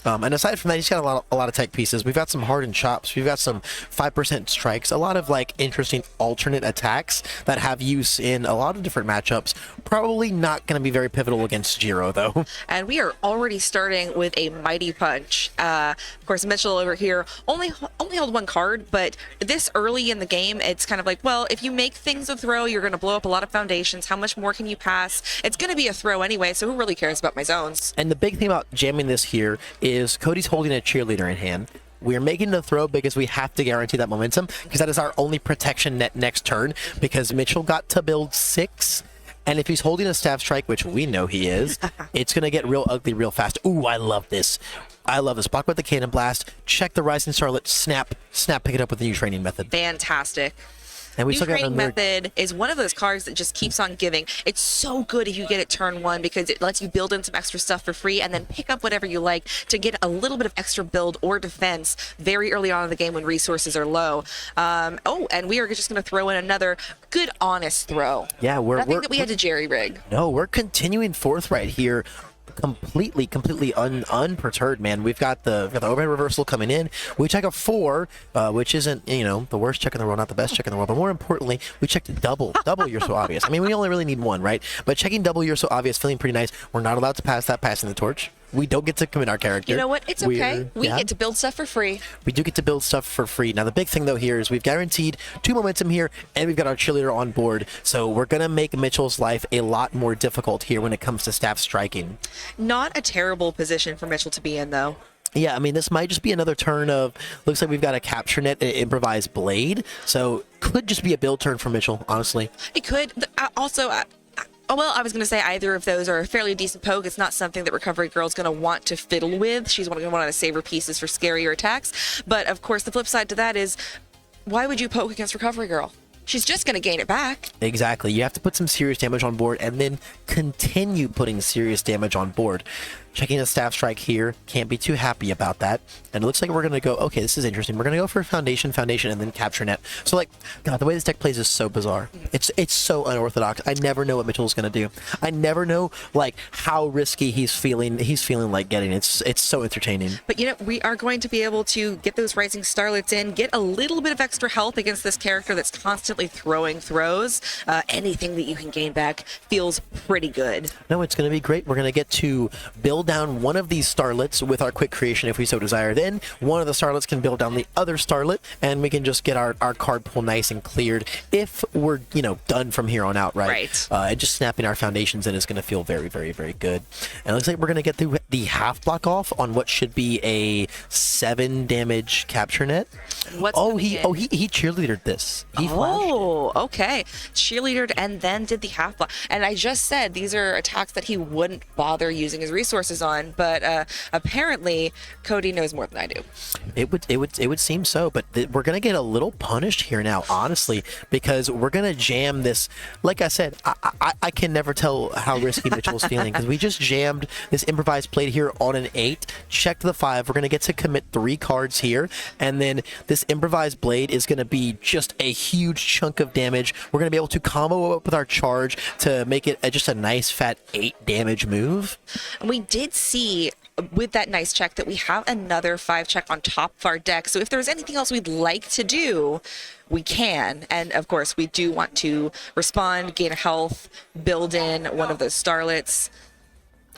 E: And aside from that, he's got a lot of tech pieces. We've got some hardened chops. We've got some 5% strikes. A lot of like interesting alternate attacks that have use in a lot of different matchups. Probably not going to be very pivotal against Jiro, though.
A: And we are already starting with a mighty punch. Of course, Mitchell over here only held 1 card, but this early in the game, it's kind of like, well, if you make things a throw, you're going to blow up a lot of foundations. How much more can you pass? It's going to be a throw anyway, so who really cares about my zones?
E: And the big thing about jamming this here is Cody's holding a cheerleader in hand. We are making the throw because we have to guarantee that momentum, because that is our only protection net next turn, because Mitchell got to build 6. And if he's holding a staff strike, which we know he is, it's going to get real ugly real fast. Ooh, I love this. Block with the Cannon Blast. Check the Rising Starlet. Snap, pick it up with the new training method.
A: Fantastic.
E: And we
A: New
E: still got
A: training
E: another
A: method is one of those cards that just keeps on giving. It's so good if you get it turn 1 because it lets you build in some extra stuff for free and then pick up whatever you like to get a little bit of extra build or defense very early on in the game when resources are low. And we are just going to throw in another good, honest throw.
E: Yeah,
A: nothing that we had to jerry rig.
E: No, we're continuing Fouth right here. Completely unperturbed, man. We've got the overhead reversal coming in. We check a 4, which isn't the worst check in the world, not the best check in the world, but more importantly, we checked double You're So Obvious. I mean, we only really need 1, right? But checking double You're So Obvious, feeling pretty nice. We're not allowed to pass that passing the torch. We don't get to commit our character.
A: You know what? It's okay. We get to build stuff for free.
E: We do get to build stuff for free. Now, the big thing, though, here is we've guaranteed 2 momentum here, and we've got our cheerleader on board. So we're going to make Mitchell's life a lot more difficult here when it comes to staff striking.
A: Not a terrible position for Mitchell to be in, though.
E: Yeah, I mean, this might just be another turn of, looks like we've got a capture net, an improvised blade. So could just be a build turn for Mitchell, honestly.
A: It could. Also, Oh, well, I was going to say either of those are a fairly decent poke. It's not something that Recovery Girl's going to want to fiddle with. She's going to want to save her pieces for scarier attacks. But, of course, the flip side to that is, why would you poke against Recovery Girl? She's just going to gain it back.
E: Exactly. You have to put some serious damage on board and then continue putting serious damage on board. Checking the staff strike here. Can't be too happy about that. And it looks like we're going to go, okay, this is interesting. We're going to go for foundation, and then capture net. So, like, God, the way this deck plays is so bizarre. It's so unorthodox. I never know what Mitchell's going to do. I never know, like, how risky he's feeling like getting. It's so entertaining.
A: But, you know, we are going to be able to get those Rising Starlets in, get a little bit of extra health against this character that's constantly throwing throws. Anything that you can gain back feels pretty good.
E: No, it's going to be great. We're going to get to build down one of these starlets with our quick creation if we so desire. Then one of the starlets can build down the other starlet, and we can just get our card pool nice and cleared if we're, you know, done from here on out, right? And just snapping our foundations in is going to feel very, very, very good. And it looks like we're going to get the half block off on what should be a 7 damage capture net. He cheerleadered this. He flashed.
A: Okay. Cheerleadered and then did the half block. And I just said these are attacks that he wouldn't bother using his resources on, but apparently Cody knows more than I do.
E: It would seem so, but we're gonna get a little punished here now, honestly, because we're gonna jam this. Like I said, I can never tell how risky Mitchell's feeling because we just jammed this improvised plate here on an 8, checked the 5. We're gonna get to commit 3 cards here, and then this improvised blade is gonna be just a huge chunk of damage. We're gonna be able to combo up with our charge to make it just a nice fat 8 damage move.
A: And we did see with that nice check that we have another 5 check on top of our deck. So if there's anything else we'd like to do, we can. And of course, we do want to respond, gain health, build in one of those starlets.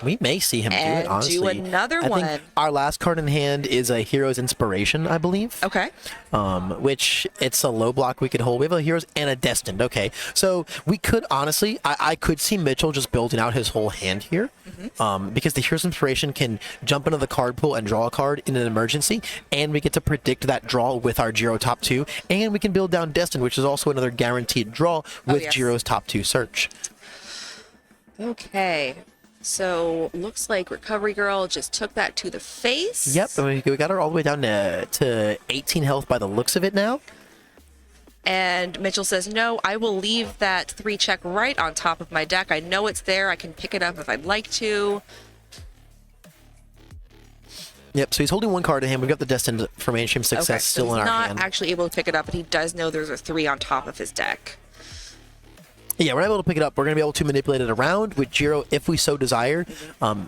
E: We may see him do it, honestly.
A: Do another
E: I
A: one.
E: think our last card in hand is a Hero's Inspiration, I believe.
A: Okay.
E: Which it's a low block we could hold. We have a Hero's and a Destined. Okay. So we could, honestly, I could see Mitchell just building out his whole hand here. Because the Hero's Inspiration can jump into the card pool and draw a card in an emergency. And we get to predict that draw with our Jiro top 2. And we can build down Destined, which is also another guaranteed draw with Jiro's top 2 search.
A: Okay. So looks like Recovery Girl just took that to the face.
E: Yep, we got her all the way down to 18 health by the looks of it now.
A: And Mitchell says, no, I will leave that 3 check right on top of my deck. I know it's there. I can pick it up if I'd like to.
E: Yep, so he's holding 1 card in hand. We've got the Destined for mainstream success still in our hand.
A: He's not actually able to pick it up, but he does know there's a 3 on top of his deck.
E: Yeah, we're not able to pick it up. We're going to be able to manipulate it around with Jiro if we so desire.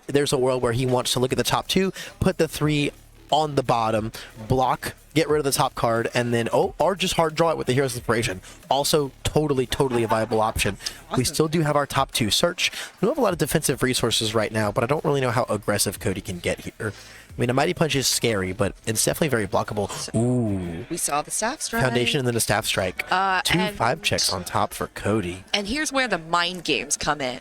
E: There's a world where he wants to look at the top 2, put the 3 on the bottom, block, get rid of the top card, and then, or just hard draw it with the Hero's Inspiration. Also, totally a viable option. Awesome. We still do have our top 2 search. We don't have a lot of defensive resources right now, but I don't really know how aggressive Cody can get here. I mean, a Mighty Punch is scary, but it's definitely very blockable. Ooh.
A: We saw the Staff Strike.
E: Foundation and then a Staff Strike. 2 5 checks on top for Cody.
A: And here's where the mind games come in.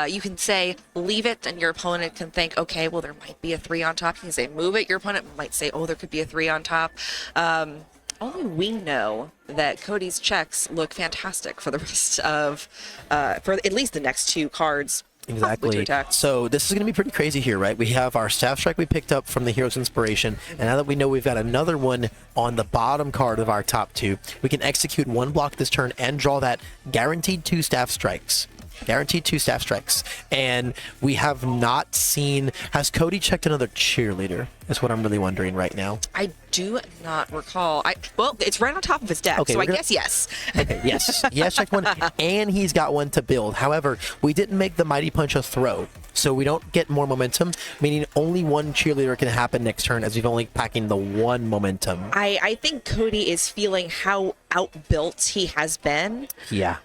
A: You can say, leave it, and your opponent can think, okay, well, there might be a 3 on top. You can say, move it. Your opponent might say, oh, there could be a 3 on top. Only we know that Cody's checks look fantastic for the rest of, for at least the next 2 cards.
E: Exactly. So this is going to be pretty crazy here, right? We have our Staff Strike we picked up from the Hero's Inspiration, and now that we know we've got another one on the bottom card of our top 2, we can execute 1 block this turn and draw that guaranteed 2 Staff Strikes. Guaranteed 2 Staff Strikes. And we have not seen... Has Cody checked another Cheerleader? Is what I'm really wondering right now.
A: I do not recall. Well, it's right on top of his deck, okay, so I guess yes.
E: Okay, yes. He has checked 1, and he's got 1 to build. However, we didn't make the Mighty Punch a throw, so we don't get more momentum, meaning only 1 Cheerleader can happen next turn, as we've only packing the 1 momentum.
A: I think Cody is feeling how outbuilt he has been.
E: Yeah.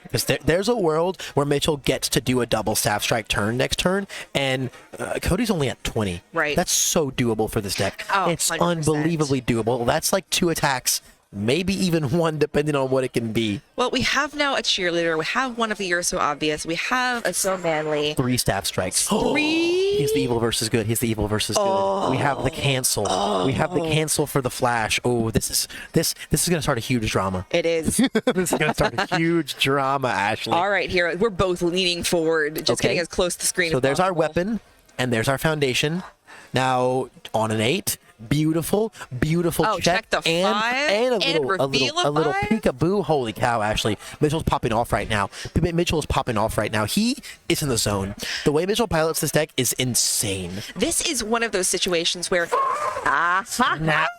E: Because there's a world where Mitchell gets to do a double Staff Strike turn next turn, and Cody's only at 20.
A: Right.
E: That's so doable for this deck.
A: Oh,
E: it's
A: 100%.
E: Unbelievably doable. That's like 2 attacks, maybe even 1, depending on what it can be.
A: Well, we have now a Cheerleader. We have one of the You're So Obvious. We have a So Manly.
E: 3 Staff Strikes.
A: 3
E: He's the evil versus good. He's the evil versus good. We have the cancel. We have the cancel for the flash. Oh, this is gonna start a huge drama.
A: It is.
E: This is gonna start a huge drama, Ashley.
A: All right, here we're both leaning forward, just getting as close to the screen.
E: So
A: as
E: there's our
A: possible.
E: weapon, and there's our foundation. Now on an 8. Beautiful
A: check the
E: and
A: 5
E: and
A: and reveal
E: a little
A: 5?
E: peekaboo. Holy cow, Ashley. Mitchell's popping off right now. Mitchell is popping off right now. He is in the zone. The way Mitchell pilots this deck is insane.
A: This is one of those situations where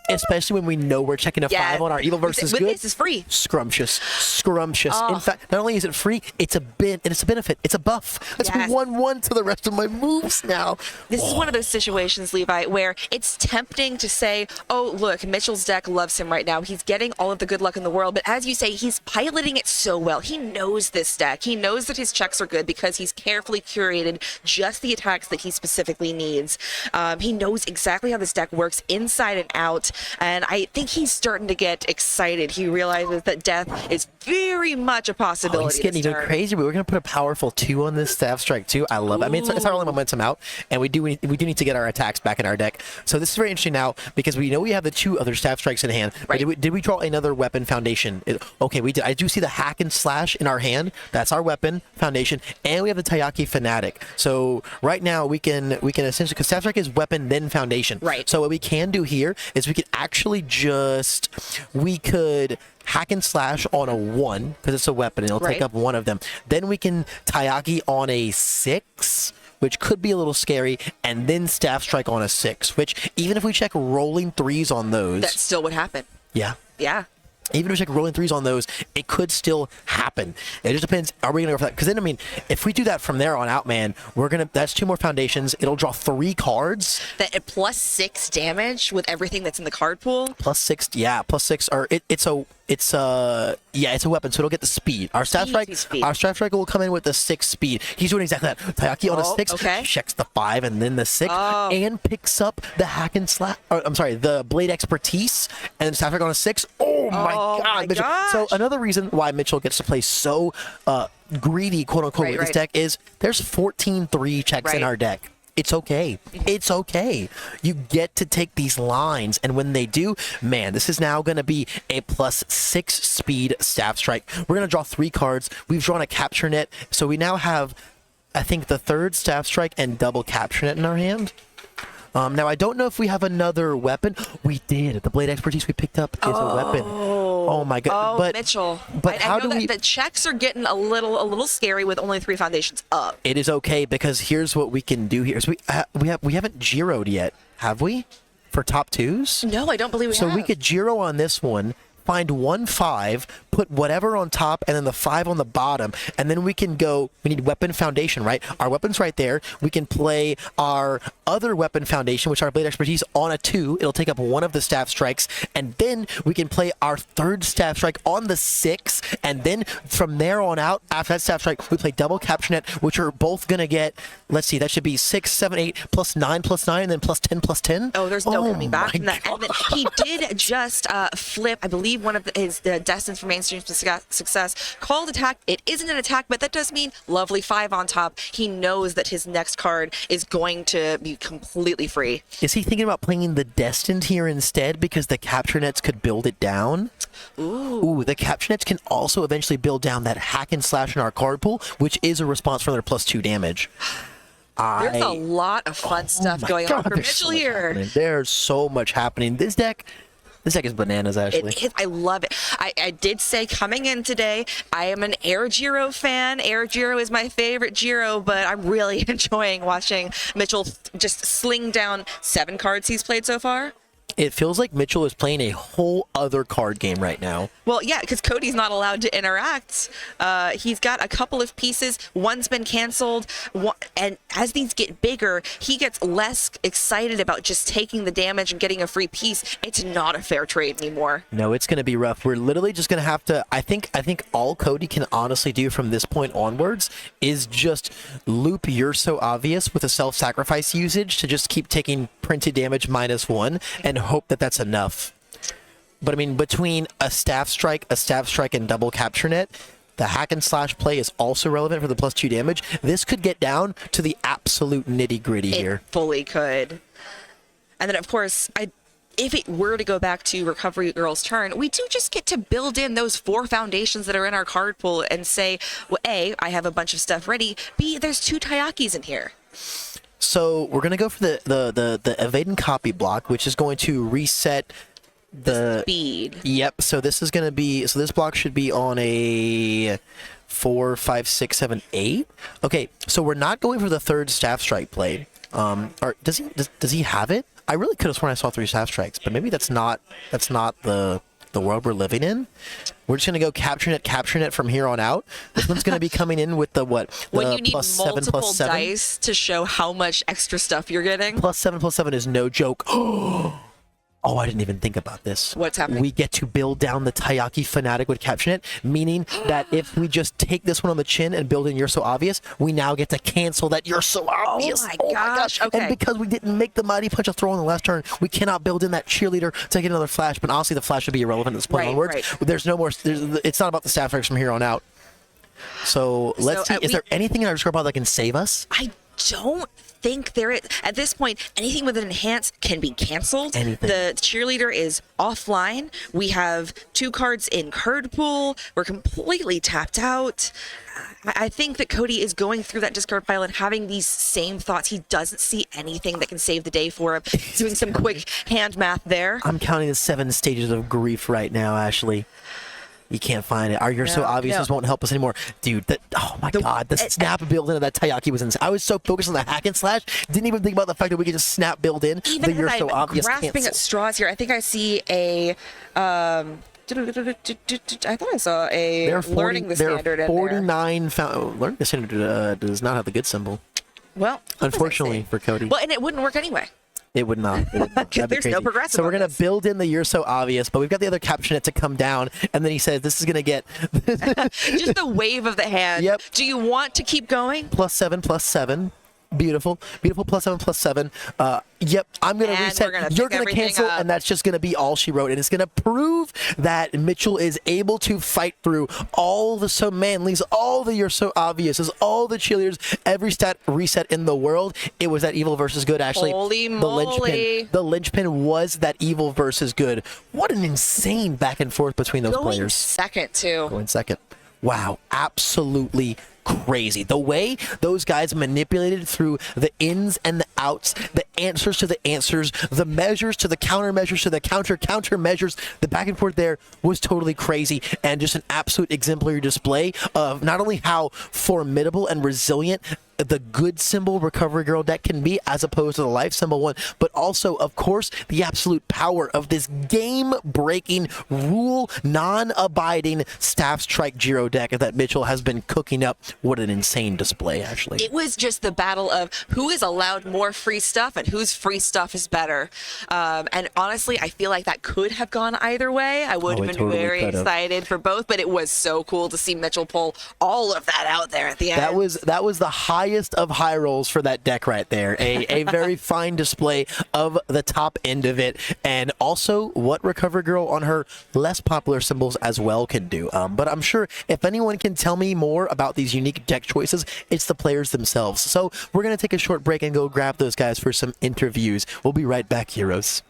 E: Especially when we know we're checking a 5 on our evil versus good.
A: This is free.
E: Scrumptious. In fact, not only is it free, it's a benefit. It's a buff. That's 1/1 to the rest of my moves now.
A: This is one of those situations, Levi, where it's tempting to say, oh, look, Mitchell's deck loves him right now. He's getting all of the good luck in the world. But as you say, he's piloting it so well. He knows this deck. He knows that his checks are good because he's carefully curated just the attacks that he specifically needs. He knows exactly how this deck works inside and out. And I think he's starting to get excited. He realizes that death is very much a possibility.
E: He's getting even crazier. We're going to put a powerful 2 on this staff strike too. I love it. I mean, it's our only momentum out, and we do need to get our attacks back in our deck. So this is very interesting now because we know we have the 2 other staff strikes in hand.
A: Right.
E: Did we draw another weapon foundation? Okay, we did. I do see the hack and slash in our hand. That's our weapon foundation, and we have the Taiyaki Fanatic. So right now we can essentially, because staff strike is weapon then foundation.
A: Right.
E: So what we can do here is we could actually we could hack and slash on a 1 because it's a weapon and it'll take up 1 of them. Then we can Taiyaki on a 6, which could be a little scary, and then staff strike on a 6, which even if we check rolling 3s on those,
A: that still would happen.
E: Yeah. Even if we check rolling 3s on those, it could still happen. It just depends. Are we going to go for that? Because then, I mean, if we do that from there on out, man, that's 2 more foundations. It'll draw 3 cards.
A: That at +6 damage with everything that's in the card pool.
E: +6, yeah, +6. Or it's a weapon, so it'll get the speed. Our staff strike will come in with the 6 speed. He's doing exactly that. Taiyaki on a 6, checks the 5 and then the 6, and picks up the hack and slash. The blade expertise, and then staff strike on a 6. Oh my God, Mitchell. So another reason why Mitchell gets to play so greedy, quote unquote, with this deck is there's 14 3 checks in our deck. It's okay. It's okay. You get to take these lines, and when they do, man, this is now going to be a +6 speed staff strike. We're going to draw 3 cards. We've drawn a capture net, so we now have, I think, the 3rd staff strike and double capture net in our hand. Now, I don't know if we have another weapon. We did. The blade expertise we picked up is a weapon. Oh my God! But
A: Mitchell,
E: but
A: I know that the checks are getting a little scary with only 3 foundations up.
E: It is okay because here's what we can do here. So we haven't Jiro'd yet, have we? For top 2s?
A: No, I don't believe we have.
E: So we could Jiro on this one, find 1 5, put whatever on top, and then the 5 on the bottom, and then we can go. We need weapon foundation, right? Our weapon's right there. We can play our other weapon foundation, which is our blade expertise, on a 2. It'll take up 1 of the staff strikes, and then we can play our 3rd staff strike on the 6, and then from there on out, after that staff strike, we play double capture net, which are both gonna get. Let's see, that should be 6, 7, 8 +9, and then +10.
A: Oh, there's no coming back from that. And then he did just flip, I believe, one of his Destins for Mainstream Success called attack. It isn't an attack, but that does mean lovely 5 on top. He knows that his next card is going to be completely free.
E: Is he thinking about playing the Destined here instead because the capture nets could build it down? Ooh, the capture nets can also eventually build down that hack and slash in our card pool, which is a response from their +2 damage.
A: There's a lot of fun stuff going on for Mitchell here.
E: There's so much happening. This deck is bananas, Ashley.
A: I love it. I did say coming in today, I am an Air Jiro fan. Air Jiro is my favorite Jiro, but I'm really enjoying watching Mitchell just sling down 7 cards he's played so far.
E: It feels like Mitchell is playing a whole other card game right now.
A: Well, yeah, because Cody's not allowed to interact. He's got a couple of pieces. One's been canceled. And as these get bigger, he gets less excited about just taking the damage and getting a free piece. It's not a fair trade anymore.
E: No, it's going to be rough. We're literally just going to have to, I think all Cody can honestly do from this point onwards is just loop You're So Obvious with a self-sacrifice usage to just keep taking printed damage -1 and hope that that's enough. But I mean, between a staff strike, and double capture net, The hack and slash play is also relevant for the +2 damage. This could get down to the absolute nitty-gritty here.
A: It fully could. And then, of course, if it were to go back to Recovery Girl's turn, we do just get to build in those 4 foundations that are in our card pool and say, well, A, I have a bunch of stuff ready. B, there's 2 Taiyakis in here.
E: So we're going to go for the evade and copy block, which is going to reset the
A: speed.
E: Yep. So this is going to be, so this block should be on a 4, 5, 6, 7, 8. Okay. So we're not going for the 3rd staff strike play. Or does he have it? I really could have sworn I saw 3 staff strikes, but maybe that's not the world we're living in. We're just gonna go capture net from here on out. This one's gonna be coming in with the what?
A: When you need
E: +7,
A: multiple
E: +7.
A: dice to show how much extra stuff you're getting.
E: +7 is no joke. Oh, I didn't even think about this.
A: What's happening?
E: We get to build down the Taiyaki Fanatic with Capture It, meaning that if we just take this one on the chin and build in You're So Obvious, we now get to cancel that You're So Obvious.
A: Oh my gosh. Okay.
E: And because we didn't make the Mighty Punch a throw on the last turn, we cannot build in that Cheerleader to get another flash, but honestly, the flash would be irrelevant at this point onwards.
A: Right.
E: There's no more, it's not about the staff strikes from here on out. So let's see, is there anything in our discard pile that can save us?
A: I don't think there is. At this point, anything with an enhance can be canceled.
E: Anything.
A: The cheerleader is offline. We have 2 cards in card pool. We're completely tapped out. I think that Cody is going through that discard pile and having these same thoughts. He doesn't see anything that can save the day for him. He's doing some quick hand math there.
E: I'm counting the 7 stages of grief right now, Ashley. You can't find it. Our You're So Obvious won't help us anymore. Dude, oh my God. The snap build into that Taiyaki was insane. I was so focused on the hack and slash, didn't even think about the fact that we could just snap build in
A: Even
E: the You're So Obvious
A: grasping
E: cancel.
A: at straws here, I think I see a... I thought I saw a learning the standard in there.
E: 49 learning the standard does not have the good symbol.
A: Well,
E: unfortunately for Cody.
A: Well, and it wouldn't work anyway.
E: It would not.
A: There's no progressive.
E: So we're going to build in the You're So Obvious, but we've got the other Capture It to come down, and then he says this is going to get...
A: just the wave of the hand.
E: Yep.
A: Do you want to keep going?
E: +7. Beautiful +7. Yep, I'm going to reset. You're going to cancel, and that's just going to be all she wrote. And it's going to prove that Mitchell is able to fight through all the So Manlys, all the You're So Obvious, all the cheerleaders, every stat reset in the world. It was that evil versus good, Ashley.
A: Holy moly.
E: The linchpin was that evil versus good. What an insane back and forth between those players.
A: Second, too.
E: Going second. Wow, absolutely crazy. The way those guys manipulated through the ins and the outs, the answers to the answers, the measures to the countermeasures to the countermeasures, the back and forth there was totally crazy, and just an absolute exemplary display of not only how formidable and resilient the good symbol Recovery Girl deck can be as opposed to the life symbol one, but also, of course, the absolute power of this game-breaking, rule non-abiding Staff Strike Jiro deck that Mitchell has been cooking up. What an insane display, actually.
A: It was just the battle of who is allowed more free stuff and whose free stuff is better. And honestly, I feel like that could have gone either way. I would have been
E: totally
A: very excited for both, but it was so cool to see Mitchell pull all of that out there at the end.
E: That was the highest of high rolls for that deck right there. A very fine display of the top end of it, and also what Recovery Girl on her less popular symbols as well can do. But I'm sure if anyone can tell me more about these unique deck choices, it's the players themselves. So we're going to take a short break and go grab those guys for some interviews. We'll be right back, Heroes.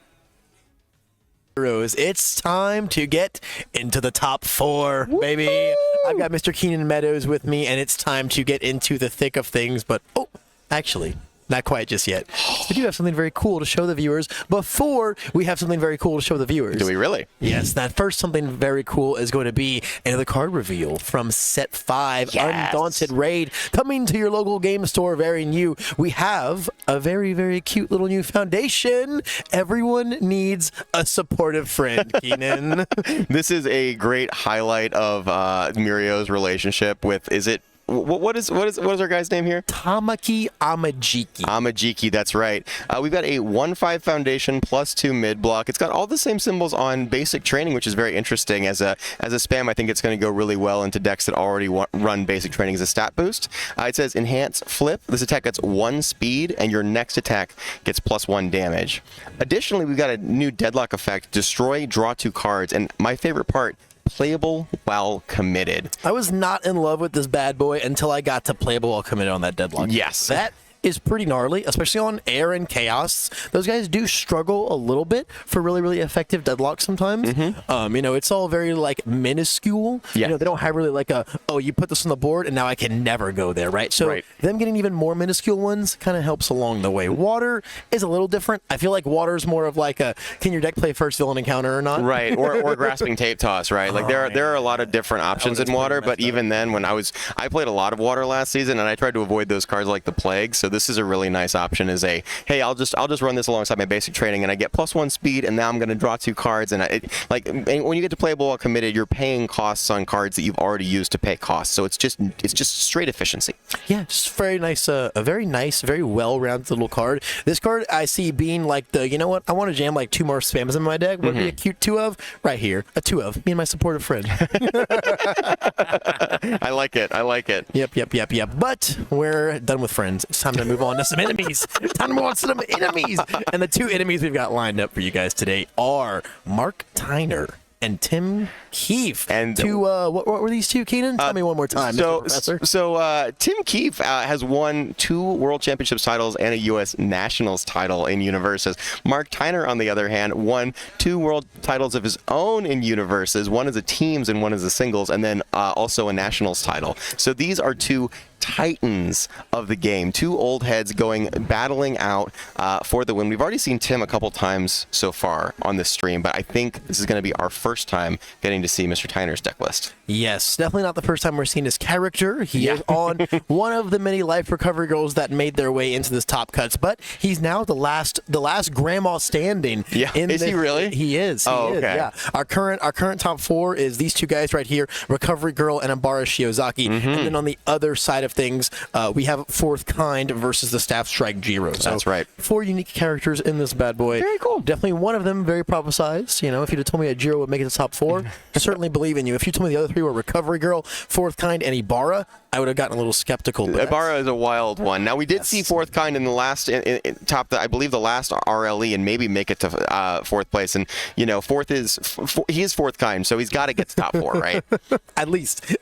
E: It's time to get into the top 4, baby. I've got Mr. Keenan Meadows with me, and it's time to get into the thick of things. But, actually, not quite just yet. We do have something very cool to show the viewers before we have something very cool to show the viewers.
B: Do we really?
E: Yes. That first something very cool is going to be another card reveal from Set 5, Undaunted Raid, coming to your local game store, very new. We have a very, very cute little new foundation. Everyone needs a supportive friend, Keenan.
B: This is a great highlight of Mirio's relationship with, what is our guy's name here?
E: Tamaki Amajiki.
B: Amajiki, that's right. We've got a 1/5 foundation +2 mid block. It's got all the same symbols on basic training, which is very interesting. As a spam, I think it's going to go really well into decks that already run basic training as a stat boost. It says enhance flip. This attack gets 1 speed, and your next attack gets +1 damage. Additionally, we've got a new deadlock effect: destroy, draw 2 cards, and my favorite part, playable while committed.
E: I was not in love with this bad boy until I got to playable while committed on that deadlock.
B: Yes.
E: That is pretty gnarly, especially on air and chaos. Those guys do struggle a little bit for really, really effective deadlocks sometimes. It's all very like minuscule.
B: Yeah.
E: They don't have really like you put this on the board and now I can never go there, right? So them getting even more minuscule ones kind of helps along the way. Water is a little different. I feel like water is more of like can your deck play first villain encounter or not?
B: Right, or grasping tape toss, right? Like there are a lot of different options in water, but even then when I played a lot of water last season and I tried to avoid those cards like the plague. So this is a really nice option as hey, I'll just run this alongside my basic training and I get +1 speed and now I'm going to draw 2 cards and when you get to playable while committed, you're paying costs on cards that you've already used to pay costs. So it's just straight efficiency.
E: Yeah, just very nice, a very nice, very well-rounded little card. This card I see being like I want to jam like 2 more spams in my deck. Would be a cute 2 of right here, a 2 of me and my supportive friend.
B: I like it.
E: Yep. But we're done with friends. It's time to move on to some enemies. And the 2 enemies we've got lined up for you guys today are Mark Tyner and Tim Keefe.
B: And
E: what were these 2, Keenan? Tell me one more time, Mr. Professor.
B: So Tim Keefe has won 2 World Championships titles and a U.S. Nationals title in Universus. Mark Tyner, on the other hand, won 2 world titles of his own in Universus. One as a teams and one as a singles, and then also a Nationals title. So these are 2 titans of the game, 2 old heads battling out for the win. We've already seen Tim a couple times so far on this stream, but I think this is going to be our first time getting to see Mr. Tyner's deck list.
E: Yes, definitely not the first time we're seeing his character. He is on one of the many life recovery girls that made their way into this top cuts, but he's now the last grandma standing.
B: Yeah, is he really?
E: He is. He is. Yeah. Our current top 4 is these 2 guys right here, Recovery Girl and Ibara Shiozaki, and then on the other side of things, we have Fourth Kind versus the Staff Strike Jiro. So
B: that's right.
E: 4 unique characters in this bad boy.
B: Very cool.
E: Definitely one of them very prophesized. If you'd have told me that Jiro would make it to top 4, I certainly believe in you. If you told me the other 3 were Recovery Girl, Fourth Kind, and Ibara, I would have gotten a little skeptical.
B: Ibara is a wild one. Now we did see Fourth Kind in the last I believe the last RLE, and maybe make it to 4th place. And he is Fourth Kind, so he's got to get to top 4, right?
E: At least,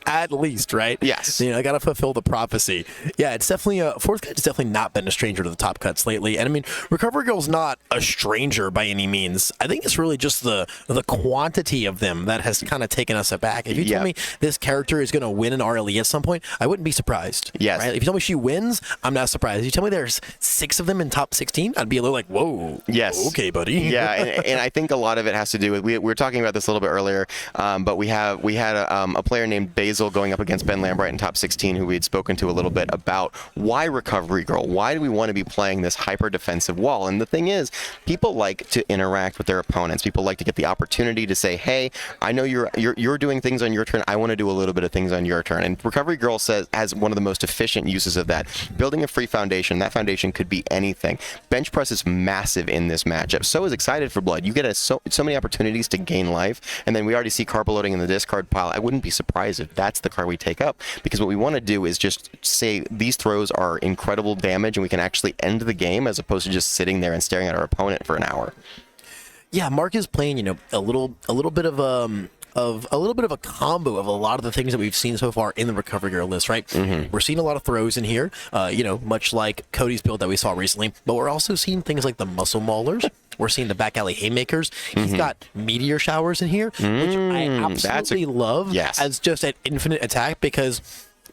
E: right?
B: Yes.
E: I got to fulfill the prophecy. Yeah, it's definitely Fourth Kind's definitely not been a stranger to the top cuts lately. And I mean, Recovery Girl's not a stranger by any means. I think it's really just the quantity of them that has kind of taken us aback. If you told me this character is going to win an RLE at some point, I wouldn't be surprised.
B: Yes.
E: Right? If you tell me she wins, I'm not surprised. If you tell me there's 6 of them in top 16, I'd be a little like, whoa.
B: Yes.
E: Okay, buddy.
B: Yeah, and I think a lot of it has to do with, we were talking about this a little bit earlier, but we had a player named Basil going up against Ben Lambright in top 16 who we had spoken to a little bit about why Recovery Girl? Why do we want to be playing this hyper defensive wall? And the thing is, people like to interact with their opponents. People like to get the opportunity to say, hey, I know you're doing things on your turn. I want to do a little bit of things on your turn. And Recovery Girl has one of the most efficient uses of that. Building a free foundation. That foundation could be anything. Bench press is massive in this matchup. So is Excited for Blood. You get so many opportunities to gain life. And then we already see card loading in the discard pile. I wouldn't be surprised if that's the card we take up, because what we want to do is just say these throws are incredible damage and we can actually end the game, as opposed to just sitting there and staring at our opponent for an hour.
E: Yeah, Mark is playing, a little bit of a combo of a lot of the things that we've seen so far in the Recovery Girl list, right? We're seeing a lot of throws in here, much like Cody's build that we saw recently, but we're also seeing things like the Muscle Maulers. We're seeing the back alley haymakers. He's got meteor showers in here, which I absolutely love as just an infinite attack, because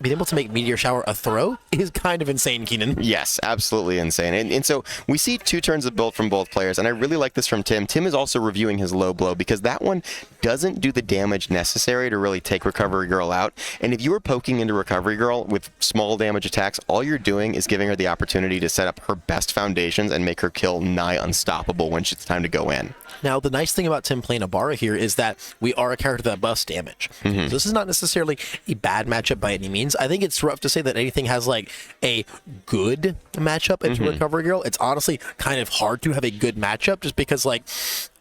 E: being able to make Meteor Shower a throw is kind of insane, Keenan.
B: Yes, absolutely insane. And so we see 2 turns of build from both players, and I really like this from Tim. Tim is also reviewing his low blow, because that one doesn't do the damage necessary to really take Recovery Girl out. And if you were poking into Recovery Girl with small damage attacks, all you're doing is giving her the opportunity to set up her best foundations and make her kill nigh unstoppable when it's time to go in.
E: Now, the nice thing about Tim playing Ibara here is that we are a character that buffs damage. So this is not necessarily a bad matchup by any means. I think it's rough to say that anything has like a good matchup into Recovery Girl. It's honestly kind of hard to have a good matchup, just because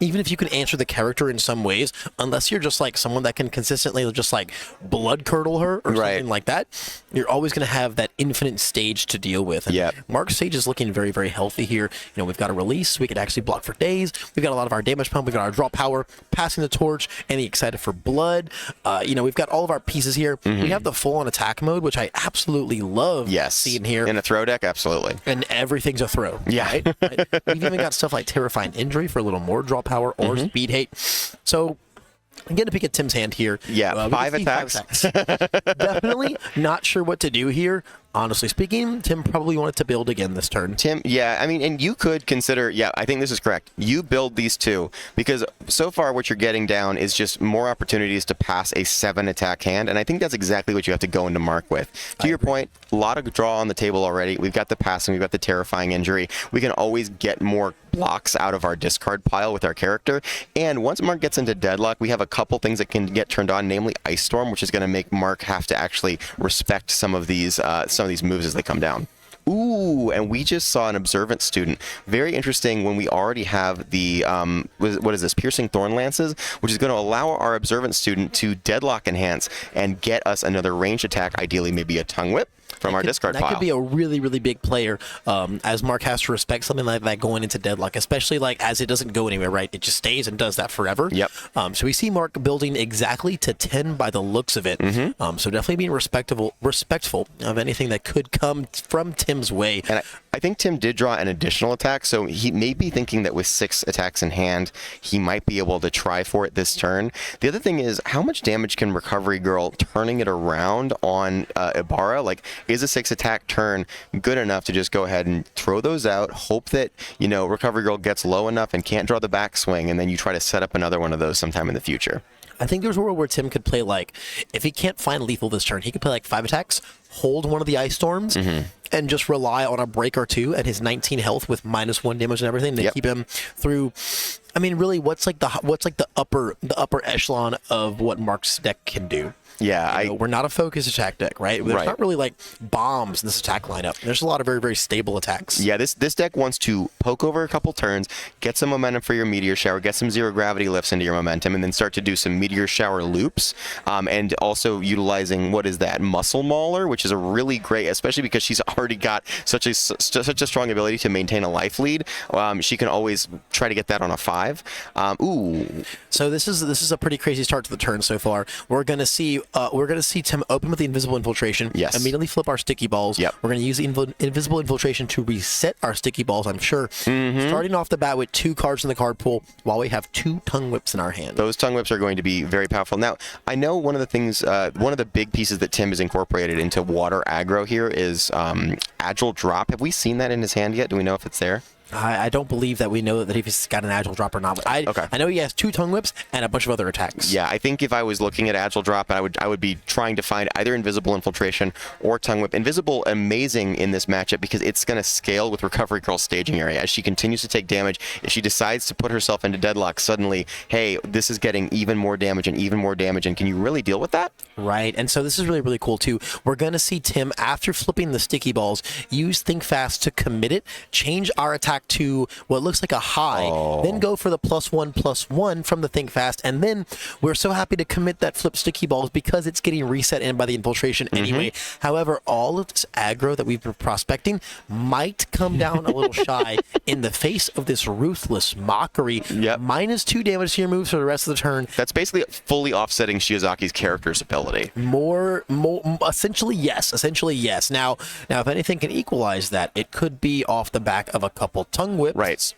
E: even if you can answer the character in some ways, unless you're just like someone that can consistently just like blood curdle her or something like that, you're always going to have that infinite stage to deal with. And Mark's stage is looking very, very healthy here. You know, we've got a release. We could actually block for days. We've got a lot of our damage pump. We've got our draw power, passing the torch, and the excited for blood. You know, we've got all of our pieces here. We have the full-on attack mode, which I absolutely love seeing here.
B: In a throw deck, absolutely.
E: And everything's a throw. Right? We've even got stuff like Terrifying Injury for a little more draw power or speed hate. So I'm getting a peek at Tim's hand here.
B: 5 attacks.
E: Definitely not sure what to do here. Honestly speaking, Tim probably wanted to build again this turn.
B: Tim, I mean, and you could consider, I think this is correct. You build these 2, because so far what you're getting down is just more opportunities to pass a 7 attack hand, and I think that's exactly what you have to go into Mark with. To your point, a lot of draw on the table already. We've got the passing, we've got the Terrifying Injury. We can always get more blocks out of our discard pile with our character, and once Mark gets into deadlock, we have a couple things that can get turned on, namely Ice Storm, which is going to make Mark have to actually respect some of these moves as they come down. Ooh, and we just saw an Observant Student. Very interesting when we already have the, what is this, Piercing Thorn Lances, which is going to allow our Observant Student to deadlock enhance and get us another ranged attack, ideally maybe a Tongue Whip from our discard pile.
E: That could be a really, really big player, as Mark has to respect something like that going into deadlock, especially like as it doesn't go anywhere, right? It just stays and does that forever. So we see Mark building exactly to 10 by the looks of it. So definitely being respectful of anything that could come from Tim's way.
B: And I think Tim did draw an additional attack, so he may be thinking that with 6 attacks in hand, he might be able to try for it this turn. The other thing is, how much damage can Recovery Girl turning it around on Ibara? Like, is a 6 attack turn good enough to just go ahead and throw those out, hope that, you know, Recovery Girl gets low enough and can't draw the backswing, and then you try to set up another one of those sometime in the future?
E: I think there's a world where Tim could play, like, if he can't find lethal this turn, he could play like 5 attacks, hold one of the Ice Storms, and just rely on a break or 2 at his 19 health with -1 damage and everything to keep him through. I mean, really, what's like the upper echelon of what Mark's deck can do? We're not a focus attack deck, right? There's not really like bombs in this attack lineup. There's a lot of very, very stable attacks.
B: This deck wants to poke over a couple turns, get some momentum for your Meteor Shower, get some zero gravity lifts into your momentum, and then start to do some Meteor Shower loops, and also utilizing, what is that, Muscle Mauler, which is a really great, especially because she's already got such a strong ability to maintain a life lead. She can always try to get that on a 5.
E: So this is a pretty crazy start to the turn so far. We're gonna see Tim open with the Invisible Infiltration. Immediately flip our Sticky Balls. We're going to use the Invisible Infiltration to reset our Sticky Balls, I'm sure. Starting off the bat with 2 cards in the card pool while we have 2 Tongue Whips in our hand.
B: Those Tongue Whips are going to be very powerful. Now, I know one of the things, one of the big pieces that Tim has incorporated into water aggro here is Agile Drop. Have we seen that in his hand yet? Do we know if it's there?
E: I don't believe that we know that if he's got an Agile Drop or not. But I know he has 2 Tongue Whips and a bunch of other attacks.
B: Yeah, I think if I was looking at Agile Drop, I would be trying to find either Invisible Infiltration or Tongue Whip. Invisible, amazing in this matchup because it's going to scale with Recovery Girl's staging area. As she continues to take damage, if she decides to put herself into deadlock, suddenly, hey, this is getting even more damage, and can you really deal with that?
E: Right, and so this is really, really cool too. We're going to see Tim, after flipping the Sticky Balls, use Think Fast to commit it, change our attack to what looks like a high, then go for the +1/+1 from the Think Fast, and then we're so happy to commit that flip Sticky Balls because it's getting reset in by the Infiltration anyway. However, all of this aggro that we've been prospecting might come down a little shy in the face of this Ruthless Mockery. -2 damage to your moves for the rest of the turn.
B: That's basically fully offsetting Shiozaki's character's ability.
E: More, essentially yes. Now, if anything can equalize that, it could be off the back of a couple Tongue Whips.
B: Right.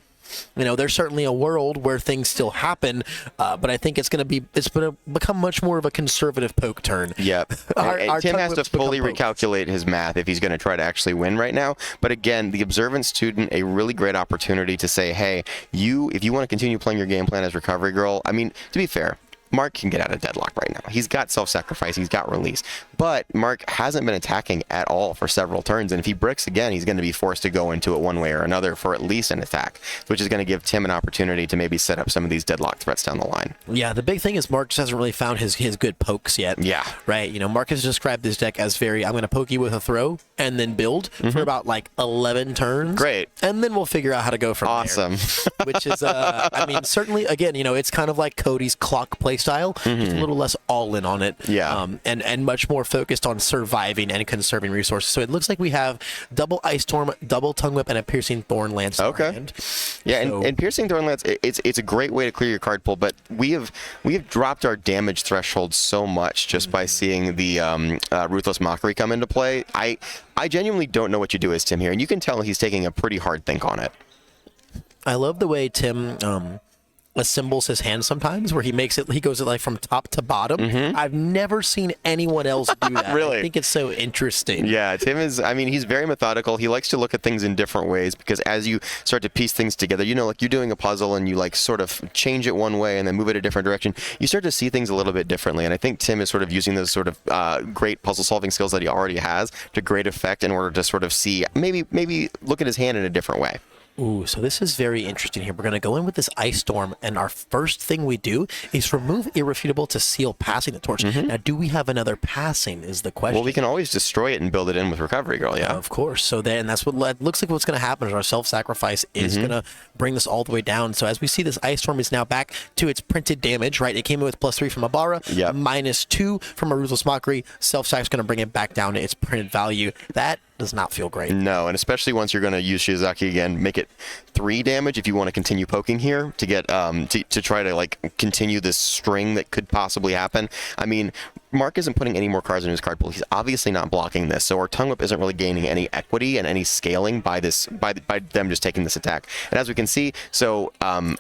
E: You know, there's certainly a world where things still happen, but I think it's going to become much more of a conservative poke turn.
B: And Tim has to fully recalculate his math if he's going to try to actually win right now. But again, the Observant Student, a really great opportunity to say, hey, if you want to continue playing your game plan as Recovery Girl, I mean, to be fair, Mark can get out of deadlock right now. He's got self-sacrifice. He's got release. But Mark hasn't been attacking at all for several turns, and if he bricks again, he's going to be forced to go into it one way or another for at least an attack, which is going to give Tim an opportunity to maybe set up some of these deadlock threats down the line.
E: Yeah, the big thing is Mark just hasn't really found his good pokes yet.
B: Yeah.
E: Right? You know, Mark has described this deck as very, I'm going to poke you with a throw and then build for about like 11 turns.
B: Great.
E: And then we'll figure out how to go from there.
B: Awesome.
E: Which is, I mean, certainly, again, you know, it's kind of like Cody's clock play style, just a little less all in on it.
B: Yeah.
E: And much more focused on surviving and conserving resources. So it looks like we have double Ice Storm, double Tongue Whip, and a Piercing Thorn Lance.
B: Okay. Yeah,
E: So-
B: and Piercing Thorn Lance, it's a great way to clear your card pool, but we have dropped our damage threshold so much just by seeing the Ruthless Mockery come into play. I genuinely don't know what you do as Tim here, and you can tell he's taking a pretty hard think on it.
E: I love the way Tim assembles his hand sometimes, where he goes like from top to bottom. I've never seen anyone else do that.
B: Really?
E: I think it's so interesting.
B: Yeah, Tim is, I mean, he's very methodical. He likes to look at things in different ways because as you start to piece things together, you know, like you're doing a puzzle and you like sort of change it one way and then move it a different direction, you start to see things a little bit differently. And I think Tim is sort of using those sort of great puzzle solving skills that he already has to great effect in order to sort of see, maybe look at his hand in a different way.
E: Ooh, so this is very interesting here. We're going to go in with this Ice Storm, and our first thing we do is remove Irrefutable to seal passing the torch. Now, do we have another passing is the question.
B: Well, we can always destroy it and build it in with Recovery Girl, yeah.
E: Of course. So then that's what looks like what's going to happen is our self-sacrifice is going to bring this all the way down. So as we see, this Ice Storm is now back to its printed damage, right? It came in with +3 from Ibara, -2 from a Ruthless Mockery. Self-sac is going to bring it back down to its printed value. That does not feel great.
B: No, and especially once you're going to use Shiozaki again, make it 3 damage if you want to continue poking here to get to try to like continue this string that could possibly happen. I mean, Mark isn't putting any more cards in his card pool. He's obviously not blocking this, so our Tongue Whip isn't really gaining any equity and any scaling by this by them just taking this attack. And as we can see, so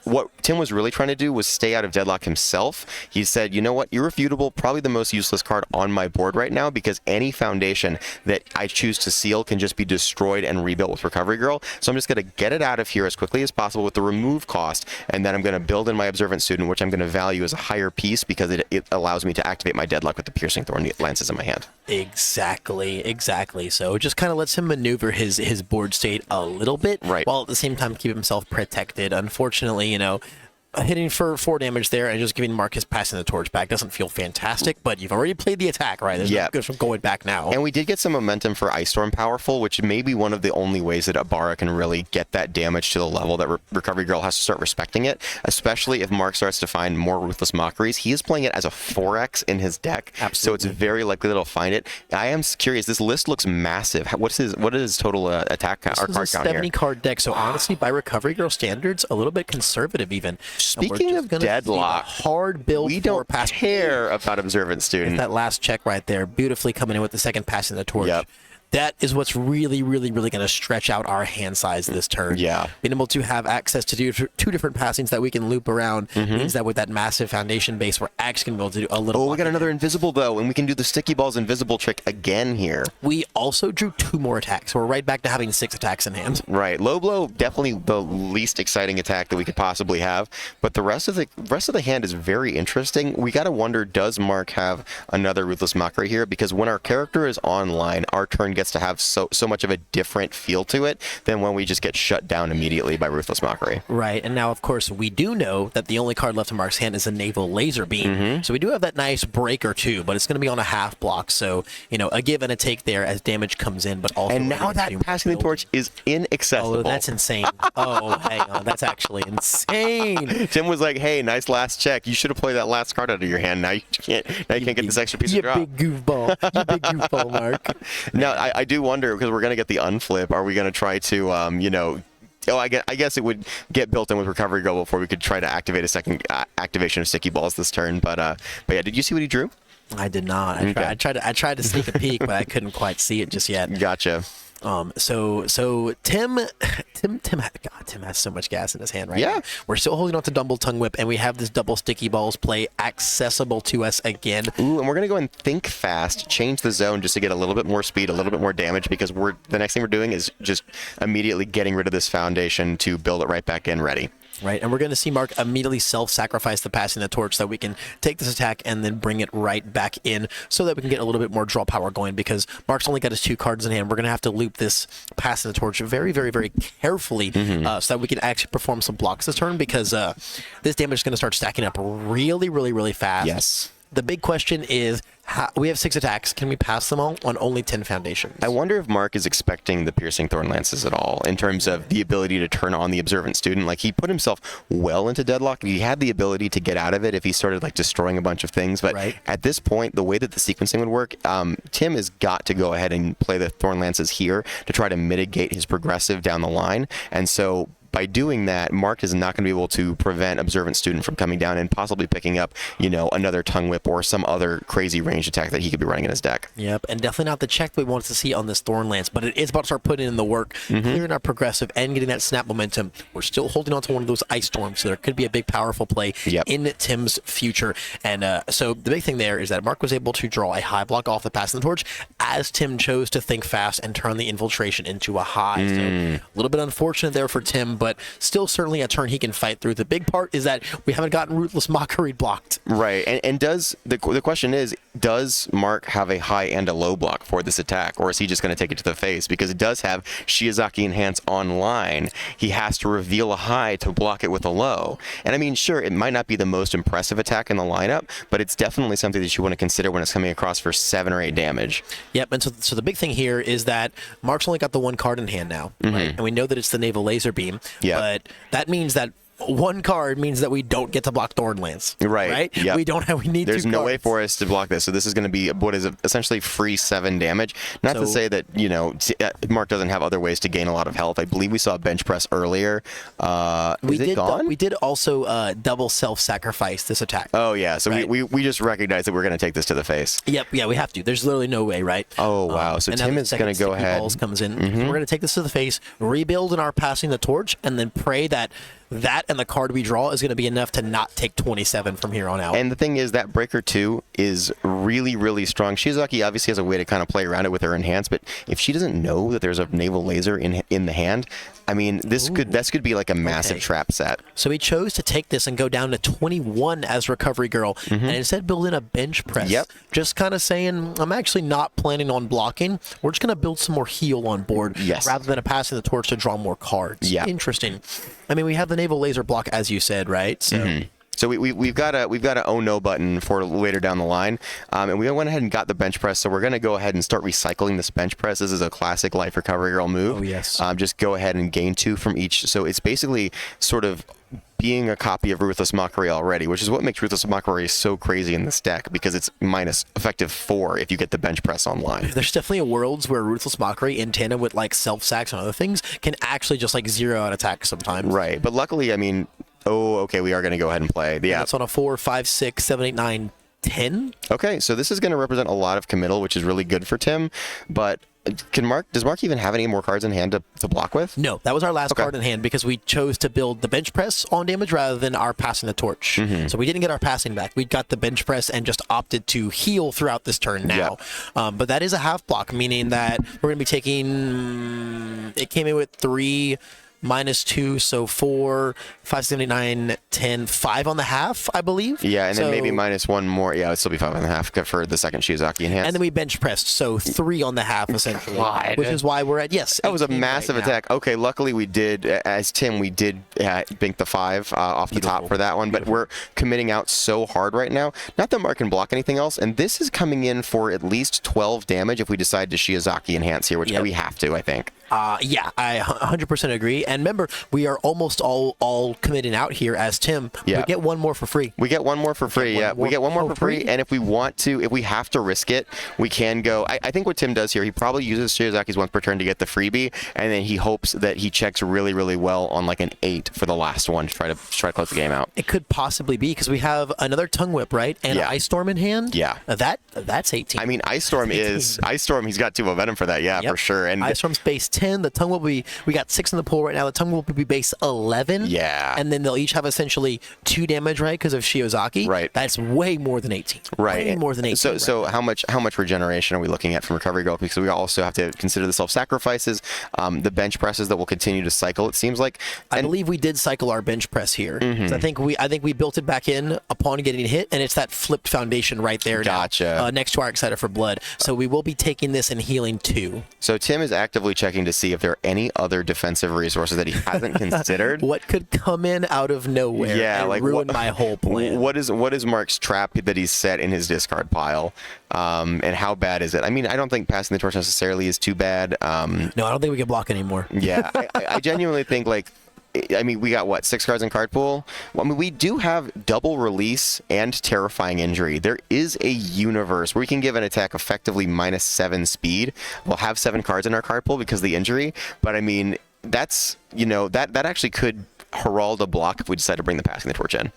B: what Tim was really trying to do was stay out of deadlock himself. He said, you know what, Irrefutable, probably the most useless card on my board right now because any foundation that I choose to seal can just be destroyed and rebuilt with Recovery Girl. So I'm just going to get it out of here as quickly as possible with the remove cost, and then I'm going to build in my Observant Student, which I'm going to value as a higher piece because it allows me to activate my deadlock with the Piercing Thorn Lances in my hand.
E: Exactly. So it just kind of lets him maneuver his board state a little bit,
B: right,
E: while at the same time keep himself protected. Unfortunately, you know, hitting for 4 damage there and just giving Marcus passing the torch back doesn't feel fantastic, but you've already played the attack, right? There's no good from going back now.
B: And we did get some momentum for Ice Storm Powerful, which may be one of the only ways that Ibara can really get that damage to the level that Recovery Girl has to start respecting it, especially if Mark starts to find more Ruthless Mockeries. He is playing it as a 4x in his deck, so it's very likely that he'll find it. I am curious, this list looks massive. What is his total attack count, or card count here?
E: 70 card deck, so honestly, by Recovery Girl standards, a little bit conservative even.
B: Speaking of deadlock,
E: hard build.
B: We don't care about Observant Student.
E: That last check right there, beautifully coming in with the second passing the torch. That is what's really going to stretch out our hand size this turn.
B: Yeah.
E: Being able to have access to 2 different passings that we can loop around means that with that massive foundation base, we're actually going to be able to do a little.
B: Oh, we got another invisible though, and we can do the Sticky Balls invisible trick again here.
E: We also drew 2 more attacks. So we're right back to having 6 attacks in hand.
B: Right. Low Blow, definitely the least exciting attack that we could possibly have, but the rest of the hand is very interesting. We got to wonder, does Mark have another Ruthless Mockery here? Because when our character is online, our turn gets to have so much of a different feel to it than when we just get shut down immediately by Ruthless Mockery.
E: Right, and now of course we do know that the only card left in Mark's hand is a Naval Laser Beam, so we do have that nice break or 2, but it's going to be on a half block, so you know, a give and a take there as damage comes in, but also
B: and now that passing the torch is inaccessible.
E: Oh, that's insane. Oh, hang on, that's actually insane.
B: Tim was like, hey, nice last check, you should have played that last card out of your hand. Now you can't get this extra piece of drop.
E: You big goofball, Mark.
B: No, I do wonder, because we're going to get the unflip, are we going to try to, you know, I guess it would get built in with Recovery Girl before we could try to activate a second activation of Sticky Balls this turn. But yeah, did you see what he drew?
E: I did not. I tried to sneak a peek, but I couldn't quite see it just yet.
B: Gotcha.
E: So Tim has so much gas in his hand right now. We're still holding on to double Tongue Whip, and we have this double Sticky Balls play accessible to us again.
B: Ooh, and we're gonna go and think fast, change the zone just to get a little bit more speed, a little bit more damage, because the next thing we're doing is just immediately getting rid of this foundation to build it right back in ready.
E: Right, and we're going to see Mark immediately self-sacrifice the passing the torch so that we can take this attack and then bring it right back in so that we can get a little bit more draw power going, because Mark's only got his 2 cards in hand. We're going to have to loop this passing the torch very, very, very carefully so that we can actually perform some blocks this turn, because this damage is going to start stacking up really, really, really fast.
B: Yes.
E: The big question is, we have 6 attacks. Can we pass them all on only 10 foundations?
B: I wonder if Mark is expecting the piercing thorn lances at all in terms of the ability to turn on the observant student. Like, he put himself well into deadlock. He had the ability to get out of it if he started like destroying a bunch of things. But at this point, the way that the sequencing would work, Tim has got to go ahead and play the thorn lances here to try to mitigate his progressive down the line. And so by doing that, Mark is not going to be able to prevent observant student from coming down and possibly picking up, you know, another tongue whip or some other crazy ranged attack that he could be running in his deck.
E: Yep, and definitely not the check that we want to see on this Thorn Lance, but it is about to start putting in the work, clearing our progressive and getting that snap momentum. We're still holding on to one of those ice storms, so there could be a big, powerful play in Tim's future. And so the big thing there is that Mark was able to draw a high block off the passing the torch as Tim chose to think fast and turn the infiltration into a high. So a little bit unfortunate there for Tim, but still certainly a turn he can fight through. The big part is that we haven't gotten Ruthless Mockery blocked.
B: Right, and does the question is, does Mark have a high and a low block for this attack, or is he just going to take it to the face? Because it does have Shiozaki Enhance online. He has to reveal a high to block it with a low. And I mean, sure, it might not be the most impressive attack in the lineup, but it's definitely something that you want to consider when it's coming across for 7 or 8 damage.
E: Yep, and so the big thing here is that Mark's only got the 1 card in hand now, right? And we know that it's the Naval Laser Beam, but that means that 1 card means that we don't get to block Thorn Lance.
B: Right. Yep.
E: We don't have. We need.
B: There's
E: 2
B: no
E: cards.
B: way for us to block this. So this is going to be what is essentially free 7 damage. Not to say that, you know, Mark doesn't have other ways to gain a lot of health. I believe we saw a bench press earlier. Is it gone?
E: We did also double self-sacrifice this attack.
B: Oh yeah. So we just recognized that we're going to take this to the face.
E: Yep. Yeah, we have to. There's literally no way, right?
B: Oh wow. So Tim is going to go ahead.
E: Balls comes in. We're going to take this to the face, rebuild in our passing the torch, and then pray that and the card we draw is going to be enough to not take 27 from here on out.
B: And the thing is that Breaker 2 is really, really strong. Shiozaki obviously has a way to kind of play around it with her enhance, but if she doesn't know that there's a naval laser in the hand, I mean, this could be like a massive trap set.
E: So he chose to take this and go down to 21 as Recovery Girl, and instead build in a bench press.
B: Yep.
E: Just kind of saying, I'm actually not planning on blocking. We're just going to build some more heal on board, rather than a passing the torch to draw more cards.
B: Yeah.
E: Interesting. I mean, we have the Naval Laser block, as you said, right? So.
B: So we've got a oh no button for later down the line, and we went ahead and got the bench press. So we're going to go ahead and start recycling this bench press. This is a classic Life Recovery Girl move.
E: Oh yes.
B: Just go ahead and gain 2 from each. So it's basically sort of being a copy of Ruthless Mockery already, which is what makes Ruthless Mockery so crazy in this deck, because it's minus effective 4 if you get the bench press online.
E: There's definitely worlds where Ruthless Mockery in tandem with like self-sacks and other things can actually just like zero out attacks sometimes.
B: Right, but luckily, I mean, okay, we are going to go ahead and play. Yeah,
E: it's on a 4, 5, 6, 7, 8, 9, 10.
B: Okay, so this is going to represent a lot of committal, which is really good for Tim, but does Mark even have any more cards in hand to block with?
E: No, that was our last card in hand because we chose to build the bench press on damage rather than our passing the torch. So we didn't get our passing back. We got the bench press and just opted to heal throughout this turn now. But that is a half block, meaning that we're going to be taking... It came in with 3... -2, so 4, 5, 7, 8, 9, 10, 5 on the half, I believe.
B: Yeah, and then maybe -1 more. Yeah, it'd still be 5 on the half for the second Shiozaki enhance.
E: And then we bench pressed, so 3 on the half essentially, which is why we're at
B: That was a massive attack. Okay, luckily we did, as Tim, we did bink the 5 off the top for that one, but we're committing out so hard right now. Not that Mark can block anything else, and this is coming in for at least 12 damage if we decide to Shiozaki enhance here, which we have to, I think.
E: Yeah, I 100% agree. And remember, we are almost all committing out here as Tim. We get 1 more for free.
B: We get 1 more for free. We get 1 more for free. And if we want to, if we have to risk it, we can go. I think what Tim does here, he probably uses Shiozaki's once per turn to get the freebie, and then he hopes that he checks really, really well on like an 8 for the last one to try to close the game out.
E: It could possibly be because we have another Tongue Whip, right? And Ice Storm in hand.
B: Yeah.
E: That's 18.
B: I mean, Ice Storm is Ice Storm. He's got 2 momentum for that. Yeah, for sure. And
E: Ice Storm's base 10. The Tongue Whip, we got 6 in the pool right now, the tongue will be base 11.
B: Yeah.
E: And then they'll each have essentially 2 damage, right, because of Shiozaki.
B: Right.
E: That's way more than 18.
B: Right.
E: Way more than 18.
B: So how much regeneration are we looking at from recovery growth? Because we also have to consider the self-sacrifices, the bench presses that will continue to cycle, it seems like.
E: I believe we did cycle our bench press here. So I think we built it back in upon getting hit, and it's that flipped foundation right there
B: Gotcha.
E: next to our Excited for Blood. So we will be taking this and healing 2.
B: So Tim is actively checking to see if there are any other defensive resources that he hasn't considered.
E: What could come in out of nowhere and ruin my whole plan?
B: What is Mark's trap that he's set in his discard pile? And how bad is it? I mean, I don't think passing the torch necessarily is too bad.
E: No, I don't think we can block anymore.
B: Yeah, I genuinely think, like, I mean, we got, 6 cards in card pool? Well, I mean, we do have double release and terrifying injury. There is a universe where we can give an attack effectively -7 speed. We'll have 7 cards in our card pool because of the injury, but I mean, that's, that actually could herald a block if we decide to bring the passing the torch in.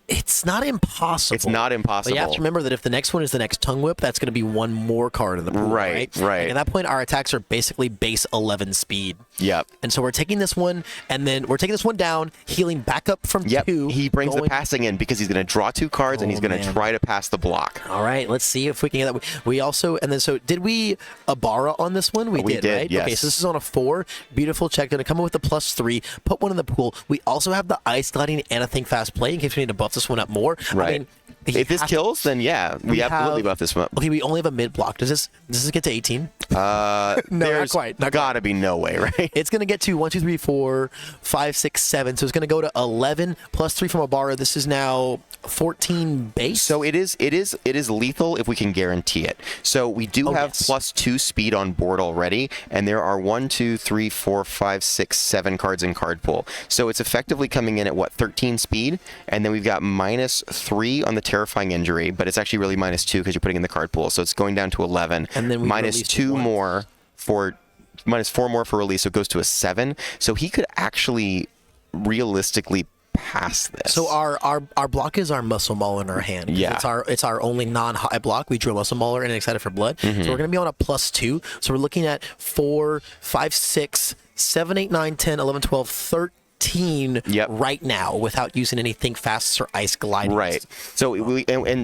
E: It's not impossible.
B: It's not impossible.
E: But you have to remember that if the next one is the next Tongue Whip, that's going to be 1 more card in the pool, right?
B: Right.
E: And at that point, our attacks are basically base 11 speed.
B: Yep.
E: And so we're taking this one, and then we're taking this one down, healing back up from 2.
B: He brings the passing in because he's going to draw 2 cards, and he's going to try to pass the block.
E: All right, let's see if we can get that. We also, and then so did we Ibara on this one? We did, right?
B: Yes.
E: Okay, so this is on a 4. Beautiful check. Going to come in with the +3. Put 1 in the pool. We also have the Ice Gliding and a Think Fast play in case we need to buff this one up more.
B: Right.
E: I mean,
B: if this kills, then yeah, we absolutely buff this one.
E: Okay, we only have a mid block. Does this get to 18?
B: No,
E: not quite.
B: Gotta be no way, right?
E: It's going to get to 1, 2, 3, 4, 5, 6, 7. So it's going to go to 11 +3 from Ibara. This is now 14 base.
B: So it is lethal if we can guarantee it. So we do have +2 speed on board already, and there are 1, 2, 3, 4, 5, 6, 7 cards in card pool. So it's effectively coming in at 13 speed, and then we've got -3 on the terrifying injury, but it's actually really -2 because you're putting in the card pool. So it's going down to 11,
E: and then we
B: -2 more for -4 more for release, so it goes to a 7. So he could actually realistically pass this.
E: So our block is our Muscle Mauler in our hand.
B: Yeah.
E: It's our only non-high block. We drew a Muscle Mauler and Excited for Blood. So we're going to be on a +2. So we're looking at 4, 5, 6, 7, 8, 9, 10, 11, 12, 13 right now without using any Think Fasts or Ice Gliding.
B: Right. So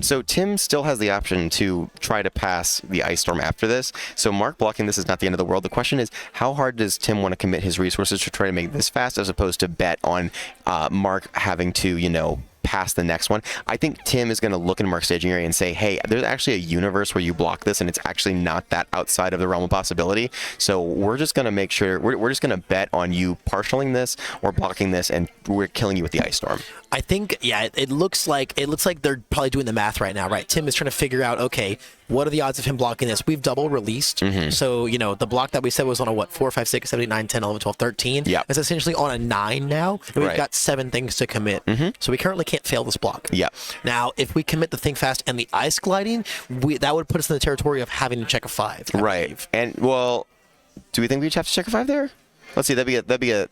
B: so Tim still has the option to try to pass the Ice Storm after this. So Mark blocking this is not the end of the world. The question is, how hard does Tim want to commit his resources to try to make this fast, as opposed to bet on Mark having to, past the next one? I think Tim is going to look in Mark's staging area and say, hey, there's actually a universe where you block this, and it's actually not that outside of the realm of possibility. So we're just going to make sure, we're just going to bet on you partialing this or blocking this, and we're killing you with the Ice Storm.
E: I think, it looks like they're probably doing the math right now, right? Tim is trying to figure out, okay, what are the odds of him blocking this? We've double released. So, the block that we said was on a 4, 5, 6, 7, 8, 9, 10, 11, 12, 13.
B: Yeah.
E: It's essentially on a 9 now. And we've got 7 things to commit. So we currently can't fail this block.
B: Yeah.
E: Now, if we commit the Think Fast and the Ice Gliding, that would put us in the territory of having to check a 5.
B: Right. And, well, do we think we each have to check a 5 there? Let's see. That'd be a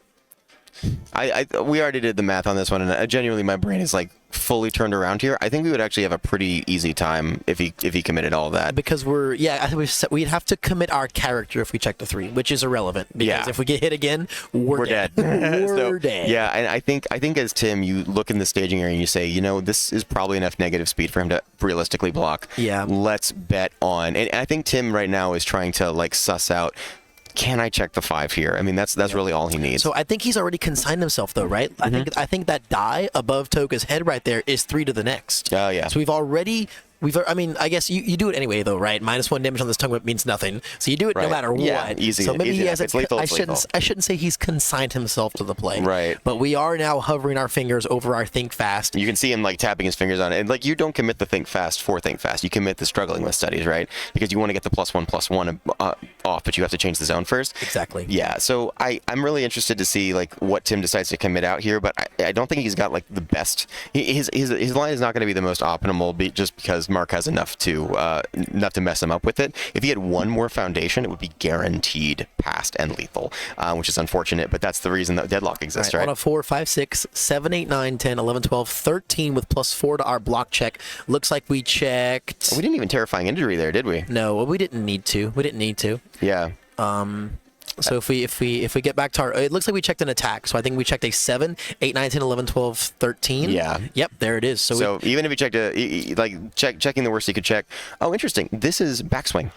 B: we already did the math on this one, and genuinely my brain is like fully turned around here. I think we would actually have a pretty easy time if he committed all that.
E: Because I think we'd have to commit our character if we check the 3, which is irrelevant. Because if we get hit again, we're dead. We're dead.
B: Yeah, and I think as Tim, you look in the staging area and you say, this is probably enough negative speed for him to realistically block.
E: Yeah.
B: Let's bet on, and I think Tim right now is trying to suss out, can I check the 5 here? I mean, that's really all he needs.
E: So I think he's already consigned himself, though, right? I think that die above Toga's head right there is 3 to the next.
B: Oh, yeah.
E: So I mean, I guess you do it anyway, though, right? -1 damage on this Tongue Whip means nothing. So you do it no matter what.
B: Yeah, easy.
E: So maybe he has
B: it's lethal.
E: I shouldn't say he's consigned himself to the play.
B: Right.
E: But we are now hovering our fingers over our Think Fast.
B: You can see him tapping his fingers on it. And you don't commit the Think Fast for Think Fast. You commit the Struggling with Studies, right? Because you want to get the +1/+1 off, but you have to change the zone first.
E: Exactly.
B: Yeah. So I'm really interested to see what Tim decides to commit out here, but I don't think he's got the best. His line is not going to be the most optimal, just because Mark has enough to mess him up with it. If he had 1 more foundation, it would be guaranteed past and lethal, which is unfortunate, but that's the reason that deadlock exists, right?
E: On a 4, 5, 6, 7, 8, 9, 10, 11, 12, 13 with +4 to our block check. Looks like we checked.
B: We didn't even terrifying injury there, did we?
E: No, we didn't need to.
B: Yeah.
E: So if we get back to our, it looks like we checked an attack. So I think we checked a 7, 8, 9, 10, 11, 12, 13.
B: Yeah.
E: Yep, there it is.
B: So even if you checked checking the worst you could check. Oh, interesting. This is backswing.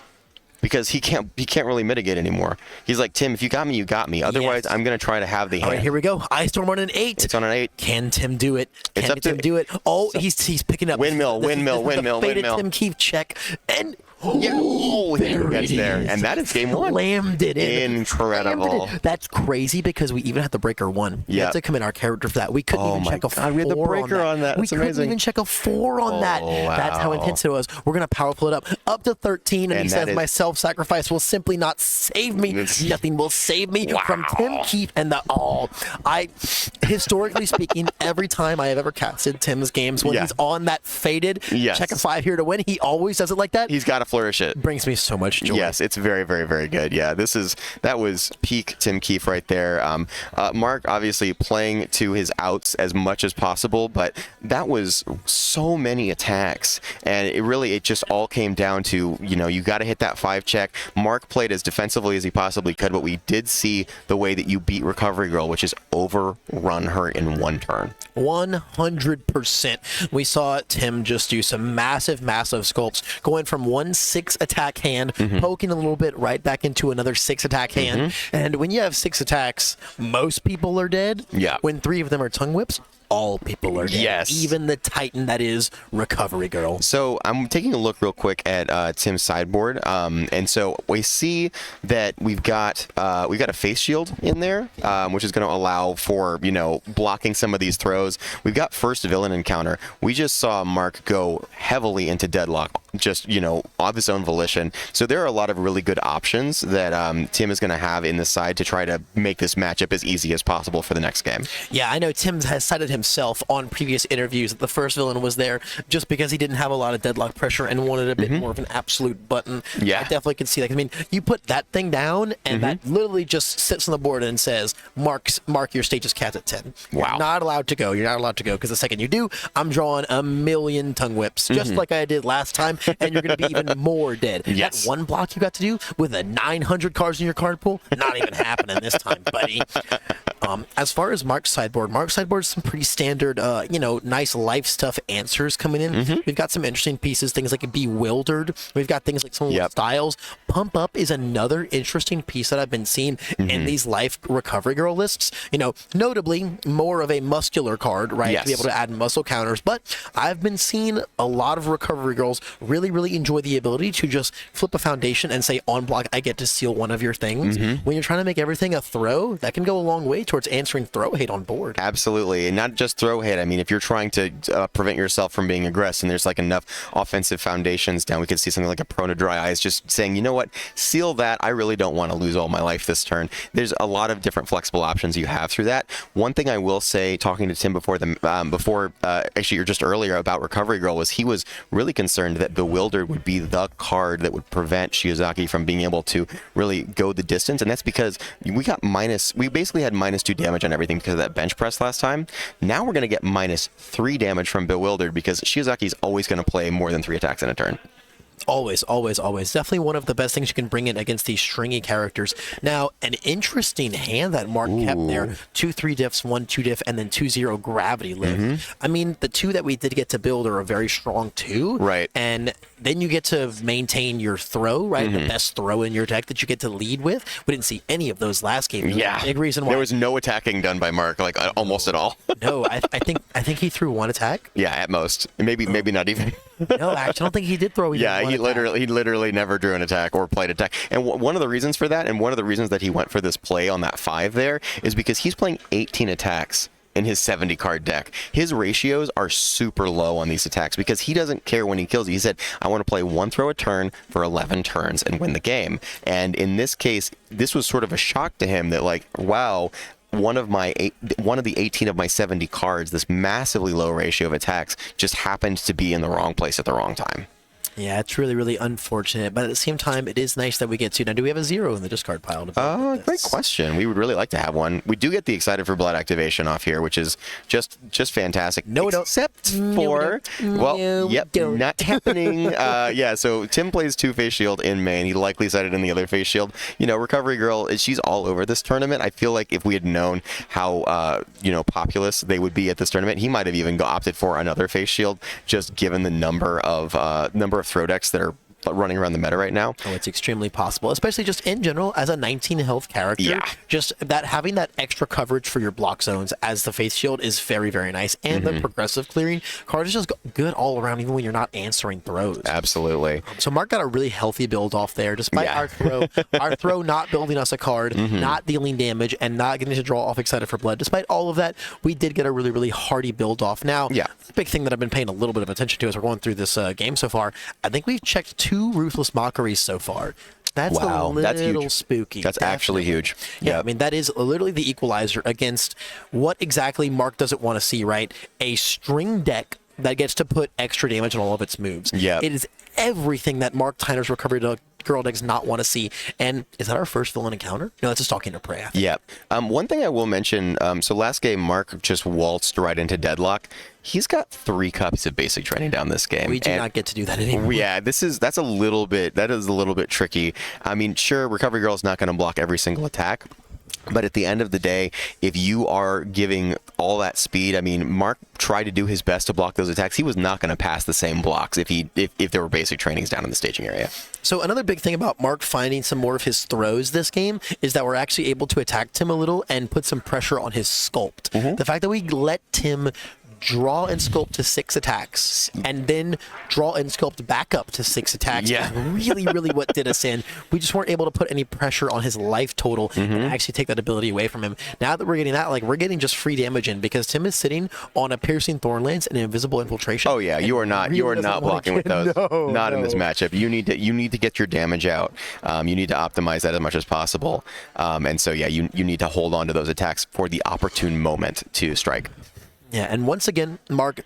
B: Because he can't really mitigate anymore. He's like, Tim, if you got me, you got me. Otherwise, I'm going to try to have the hand.
E: All right, here we go. Ice Storm on an 8.
B: It's on an 8.
E: Can Tim do it?
B: It's up to
E: Tim do it? Oh, he's picking up.
B: Windmill.
E: Faded Tim Keefe check. And
B: there it is. And that is game 1.
E: Slammed it in.
B: Incredible.
E: That's crazy because we even had the breaker 1. We had to commit our character for that. We couldn't even check a 4
B: we had the breaker on that.
E: We couldn't even check a 4 on that.
B: Wow.
E: That's how intense it was. We're going to power pull it up to 13. And he says, my self-sacrifice will simply not save me. Nothing will save me from Tim Keefe and historically speaking, every time I have ever casted Tim's games, when he's on that faded, check a 5 here to win, he always does it like that.
B: He's got to flourish it.
E: Brings me so much joy.
B: Yes, it's very, very, very good. Yeah, that was peak Tim Keefe right there. Mark obviously playing to his outs as much as possible, but that was so many attacks, and it just all came down to, you got to hit that 5 check. Mark played as defensively as he possibly could, but we did see the way that you beat Recovery Girl, which is overrun her in 1 turn.
E: 100%. We saw Tim just do some massive sculpts, going from 1 6 attack hand, poking a little bit right back into another 6 attack hand. And when you have 6 attacks, most people are dead.
B: Yeah.
E: When 3 of them are tongue whips, all people are dead.
B: Yes.
E: Even the Titan that is Recovery Girl.
B: So I'm taking a look real quick at Tim's sideboard, and so we see that we've got a face shield in there, which is going to allow for blocking some of these throws. We've got first villain encounter. We just saw Mark go heavily into deadlock, just of his own volition. So there are a lot of really good options that Tim is going to have in the side to try to make this matchup as easy as possible for the next game.
E: Yeah, I know Tim has cited himself on previous interviews that the first villain was there just because he didn't have a lot of deadlock pressure and wanted a bit more of an absolute button.
B: Yeah.
E: I definitely can see that. I mean, you put that thing down and that literally just sits on the board and says, Mark, your stage is capped at 10.
B: Wow.
E: You're not allowed to go. You're not allowed to go because the second you do, I'm drawing a million tongue whips, just like I did last time, and you're going to be even more dead.
B: Yes.
E: That 1 block you got to do with a 900 cards in your card pool, not even happening this time, buddy. As far as Mark's sideboard is some pretty standard, nice life stuff answers coming in. We've got some interesting pieces, things like Bewildered. We've got things like some styles. Pump Up is another interesting piece that I've been seeing in these life Recovery Girl lists. Notably more of a muscular card, right?
B: Yes.
E: To be able to add muscle counters. But I've been seeing a lot of Recovery Girls really, really enjoy the ability to just flip a foundation and say, on block, I get to steal one of your things. When you're trying to make everything a throw, that can go a long way towards answering throw hate on board.
B: Absolutely, and not just throw hate. I mean, if you're trying to prevent yourself from being aggressive, and there's enough offensive foundations down, we could see something like a Prone to Dry Eyes just saying, you know what, seal that. I really don't want to lose all my life this turn. There's a lot of different flexible options you have through that. One thing I will say, talking to Tim actually, or just earlier about Recovery Girl, was he was really concerned that Bewildered would be the card that would prevent Shiozaki from being able to really go the distance, and that's because we basically had -2 damage on everything because of that bench press last time. Now we're going to get -3 damage from Bewildered because Shiozaki's always going to play more than 3 attacks in a turn.
E: Always. Definitely one of the best things you can bring in against these stringy characters. Now, an interesting hand that Mark kept there. 2-3 diffs, 1-2 diff, and then 2-0 gravity lift. I mean, the 2 that we did get to build are a very strong 2.
B: Right.
E: And then you get to maintain your throw, right? The best throw in your deck that you get to lead with. We didn't see any of those last game.
B: Yeah.
E: Big reason why.
B: There was no attacking done by Mark, almost at all.
E: No, I think he threw 1 attack.
B: Yeah, at most. Maybe not even.
E: No, actually, I don't think he did throw even
B: Yeah,
E: one
B: he
E: attack.
B: literally never drew an attack or played attack. And one of the reasons for that, and one of the reasons that he went for this play on that 5 there, is because he's playing 18 attacks in his 70 card deck. His ratios are super low on these attacks because he doesn't care when he kills you. He said, I want to play 1 throw a turn for 11 turns and win the game. And in this case, this was sort of a shock to him that wow, one of the 18 of my 70 cards, this massively low ratio of attacks, just happened to be in the wrong place at the wrong time.
E: Yeah, it's really, really unfortunate. But at the same time, it is nice that we get to. Now, do we have a 0 in the discard pile?
B: Great question. We would really like to have one. We do get the Excited for Blood activation off here, which is just fantastic.
E: No, we don't.
B: Except for, not happening. Yeah, so Tim plays 2 Face Shield in main. He likely set it in the other Face Shield. Recovery Girl, she's all over this tournament. I feel like if we had known how, populous they would be at this tournament, he might have even opted for another Face Shield, just given the number of throw decks that are running around the meta right now.
E: Oh, it's extremely possible, especially just in general as a 19 health character.
B: Yeah.
E: Just that having that extra coverage for your block zones as the Faith Shield is very, very nice. And the progressive clearing card is just good all around, even when you're not answering throws.
B: Absolutely.
E: So Mark got a really healthy build off there, despite our throw not building us a card, not dealing damage, and not getting to draw off Excited for Blood. Despite all of that, we did get a really, really hearty build off. Now, the big thing that I've been paying a little bit of attention to as we're going through this game so far, I think we've checked 2 Ruthless Mockeries so far. That's a little
B: huge.
E: Spooky.
B: That's actually huge.
E: Yeah, I mean, that is literally the equalizer against what exactly Mark doesn't want to see, right? A string deck that gets to put extra damage on all of its moves.
B: Yeah.
E: It is everything that Mark Tyner's Recovery Girl does not want to see. And is that our first villain encounter? No, it's a Stalking to Prey.
B: Yeah. One thing I will mention, so last game, Mark just waltzed right into Deadlock. He's got 3 copies of basic training down this game.
E: We do not get to do that anymore.
B: Yeah, that is a little bit tricky. I mean, sure, Recovery Girl is not going to block every single attack. But at the end of the day, if you are giving all that speed, I mean, Mark tried to do his best to block those attacks. He was not going to pass the same blocks if there were basic trainings down in the staging area.
E: So another big thing about Mark finding some more of his throws this game is that we're actually able to attack Tim a little and put some pressure on his sculpt. The fact that we let Tim draw and sculpt to 6 attacks and then draw and sculpt back up to 6 attacks is really, really what did us in. We just weren't able to put any pressure on his life total and actually take that ability away from him. Now that we're getting that, we're getting just free damage in because Tim is sitting on a Piercing Thorn Lance and Invisible Infiltration.
B: Oh yeah, you are not blocking with those. Not in this matchup. You need to get your damage out. You need to optimize that as much as possible. And so yeah, you need to hold on to those attacks for the opportune moment to strike.
E: Yeah, and once again, Mark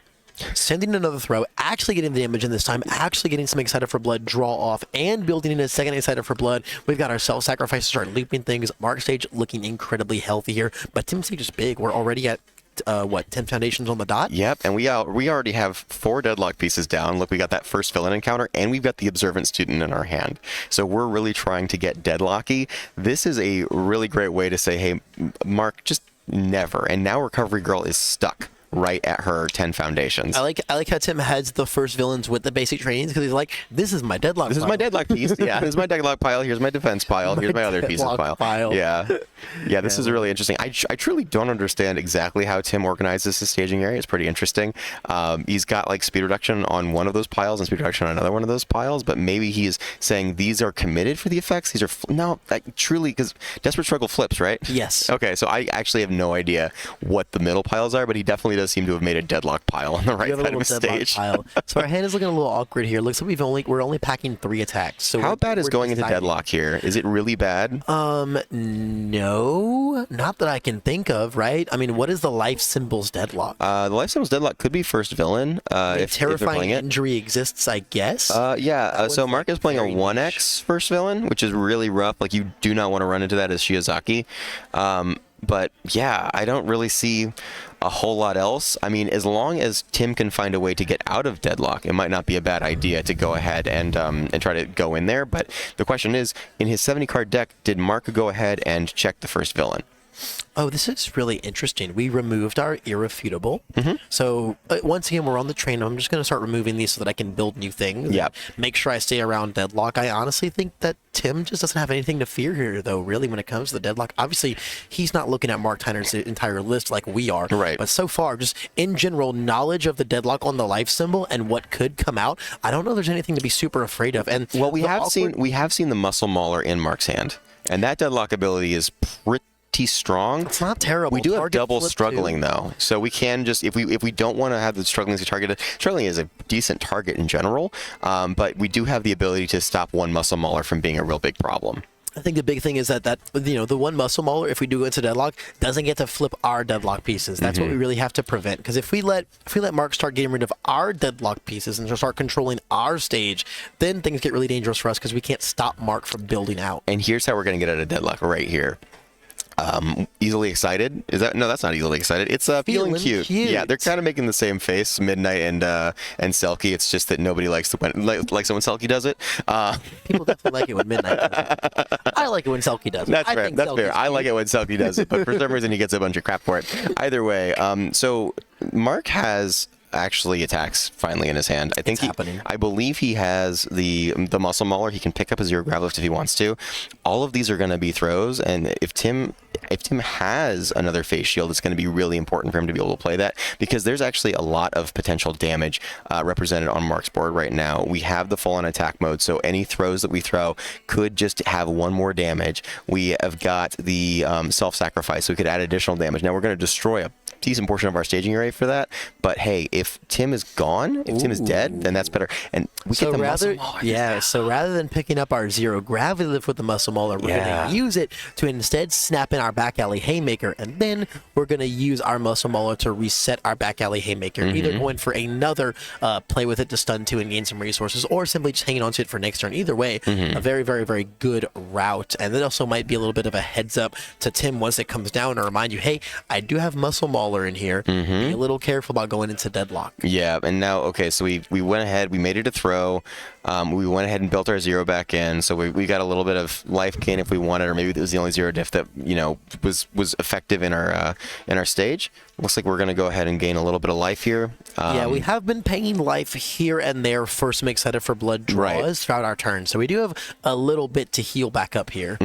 E: sending another throw, actually getting the damage in this time, actually getting some Excited for Blood draw off, and building in a second Excited for Blood. We've got our self-sacrifice to start looping things. Mark stage looking incredibly healthy here, but Tim stage is big. We're already at 10 foundations on the dot?
B: Yep, and we already have 4 Deadlock pieces down. Look, we got that first villain encounter, and we've got the Observant Student in our hand. So we're really trying to get Deadlocky. This is a really great way to say, hey, Mark, just never. And now Recovery Girl is stuck right at her 10 foundations.
E: I like how Tim heads the first villains with the basic trainings because he's like, this is my Deadlock
B: This
E: pile.
B: is my Deadlock piece. Yeah, this is my Deadlock pile. Here's my defense pile. Here's my other pieces pile. Yeah, this is really interesting. I truly don't understand exactly how Tim organizes his staging area. It's pretty interesting. He's got speed reduction on one of those piles and speed reduction on another one of those piles, but maybe he's saying these are committed for the effects. These are truly, because Desperate Struggle flips, right?
E: Yes.
B: Okay, so I actually have no idea what the middle piles are, but he definitely does seem to have made a Deadlock pile on the right side of his stage.
E: Pile. So our hand is looking a little awkward here. Looks like we're only packing 3 attacks. So
B: how bad is going into Deadlock here? Is it really bad?
E: No, not that I can think of. Right? I mean, what is the life symbols Deadlock?
B: The life symbols Deadlock could be first villain. If
E: terrifying
B: if
E: injury exists, I guess.
B: So Mark is playing a 1x first villain, which is really rough. You do not want to run into that as Shiozaki. But yeah, I don't really see a whole lot else. I mean, as long as Tim can find a way to get out of Deadlock, it might not be a bad idea to go ahead and try to go in there. But the question is, in his 70-card deck, did Mark go ahead and check the first villain?
E: Oh, this is really interesting. We removed our Irrefutable. So once again, we're on the train. I'm just going to start removing these so that I can build new things.
B: Yep.
E: Make sure I stay around Deadlock. I honestly think that Tim just doesn't have anything to fear here, though, really, when it comes to the Deadlock. Obviously, he's not looking at Mark Tyner's entire list like we are.
B: Right.
E: But so far, just in general, knowledge of the Deadlock on the life symbol and what could come out, I don't know there's anything to be super afraid of. And
B: we have seen the Muscle Mauler in Mark's hand, and that Deadlock ability is pretty strong.
E: It's not terrible.
B: We do have double struggling though, so we can just if we don't want to have the struggling as a target. Struggling is a decent target in general, but we do have the ability to stop one Muscle Mauler from being a real big problem.
E: I think the big thing is that the one muscle mauler, if we do go into deadlock, doesn't get to flip our deadlock pieces. That's what we really have to prevent. Because if we let Mark start getting rid of our deadlock pieces and start controlling our stage, then things get really dangerous for us because we can't stop Mark from building out.
B: And here's how we're going to get out of deadlock right here. Easily excited? Is that no? That's not easily excited. It's feeling cute. Yeah, they're kind of making the same face, Midnight and Selkie. It's just that nobody likes likes it when Selkie does it.
E: People definitely like it when Midnight does it. I like it when Selkie does it.
B: That's fair. That's fair. I like it when Selkie does it, but for some reason he gets a bunch of crap for it. Either way, so Mark has actually attacks finally in his hand. I think I believe he has the muscle mauler. He can pick up a zero grab lift if he wants to. All of these are going to be throws, and if Tim has another face shield, it's going to be really important for him to be able to play that, because there's actually a lot of potential damage represented on Mark's board right now. We have the full on attack mode, so any throws that we throw could just have one more damage. We have got the self-sacrifice, so we could add additional damage. Now we're going to destroy a decent portion of our staging array for that, but hey, if Tim is gone, if Tim is dead, then that's better. And we get the muscle mauler.
E: So rather than picking up our zero gravity lift with the muscle mauler, we're going to use it to instead snap in our back alley haymaker, and then we're going to use our muscle mauler to reset our back alley haymaker, either going for another play with it to stun 2 and gain some resources, or simply just hanging on to it for next turn. Either way, a very, very, very good route. And that also might be a little bit of a heads up to Tim once it comes down to remind you, hey, I do have muscle mauler in here. Be a little careful about going into deadlock.
B: Yeah, and now, okay, so we went ahead, we made it a throw. We went ahead and built our zero back in, so we got a little bit of life gain if we wanted, or maybe it was the only zero diff that was effective in our stage. Looks like we're going to go ahead and gain a little bit of life here.
E: We have been paying life here and there for some excited for blood draws throughout our turn, so we do have a little bit to heal back up here.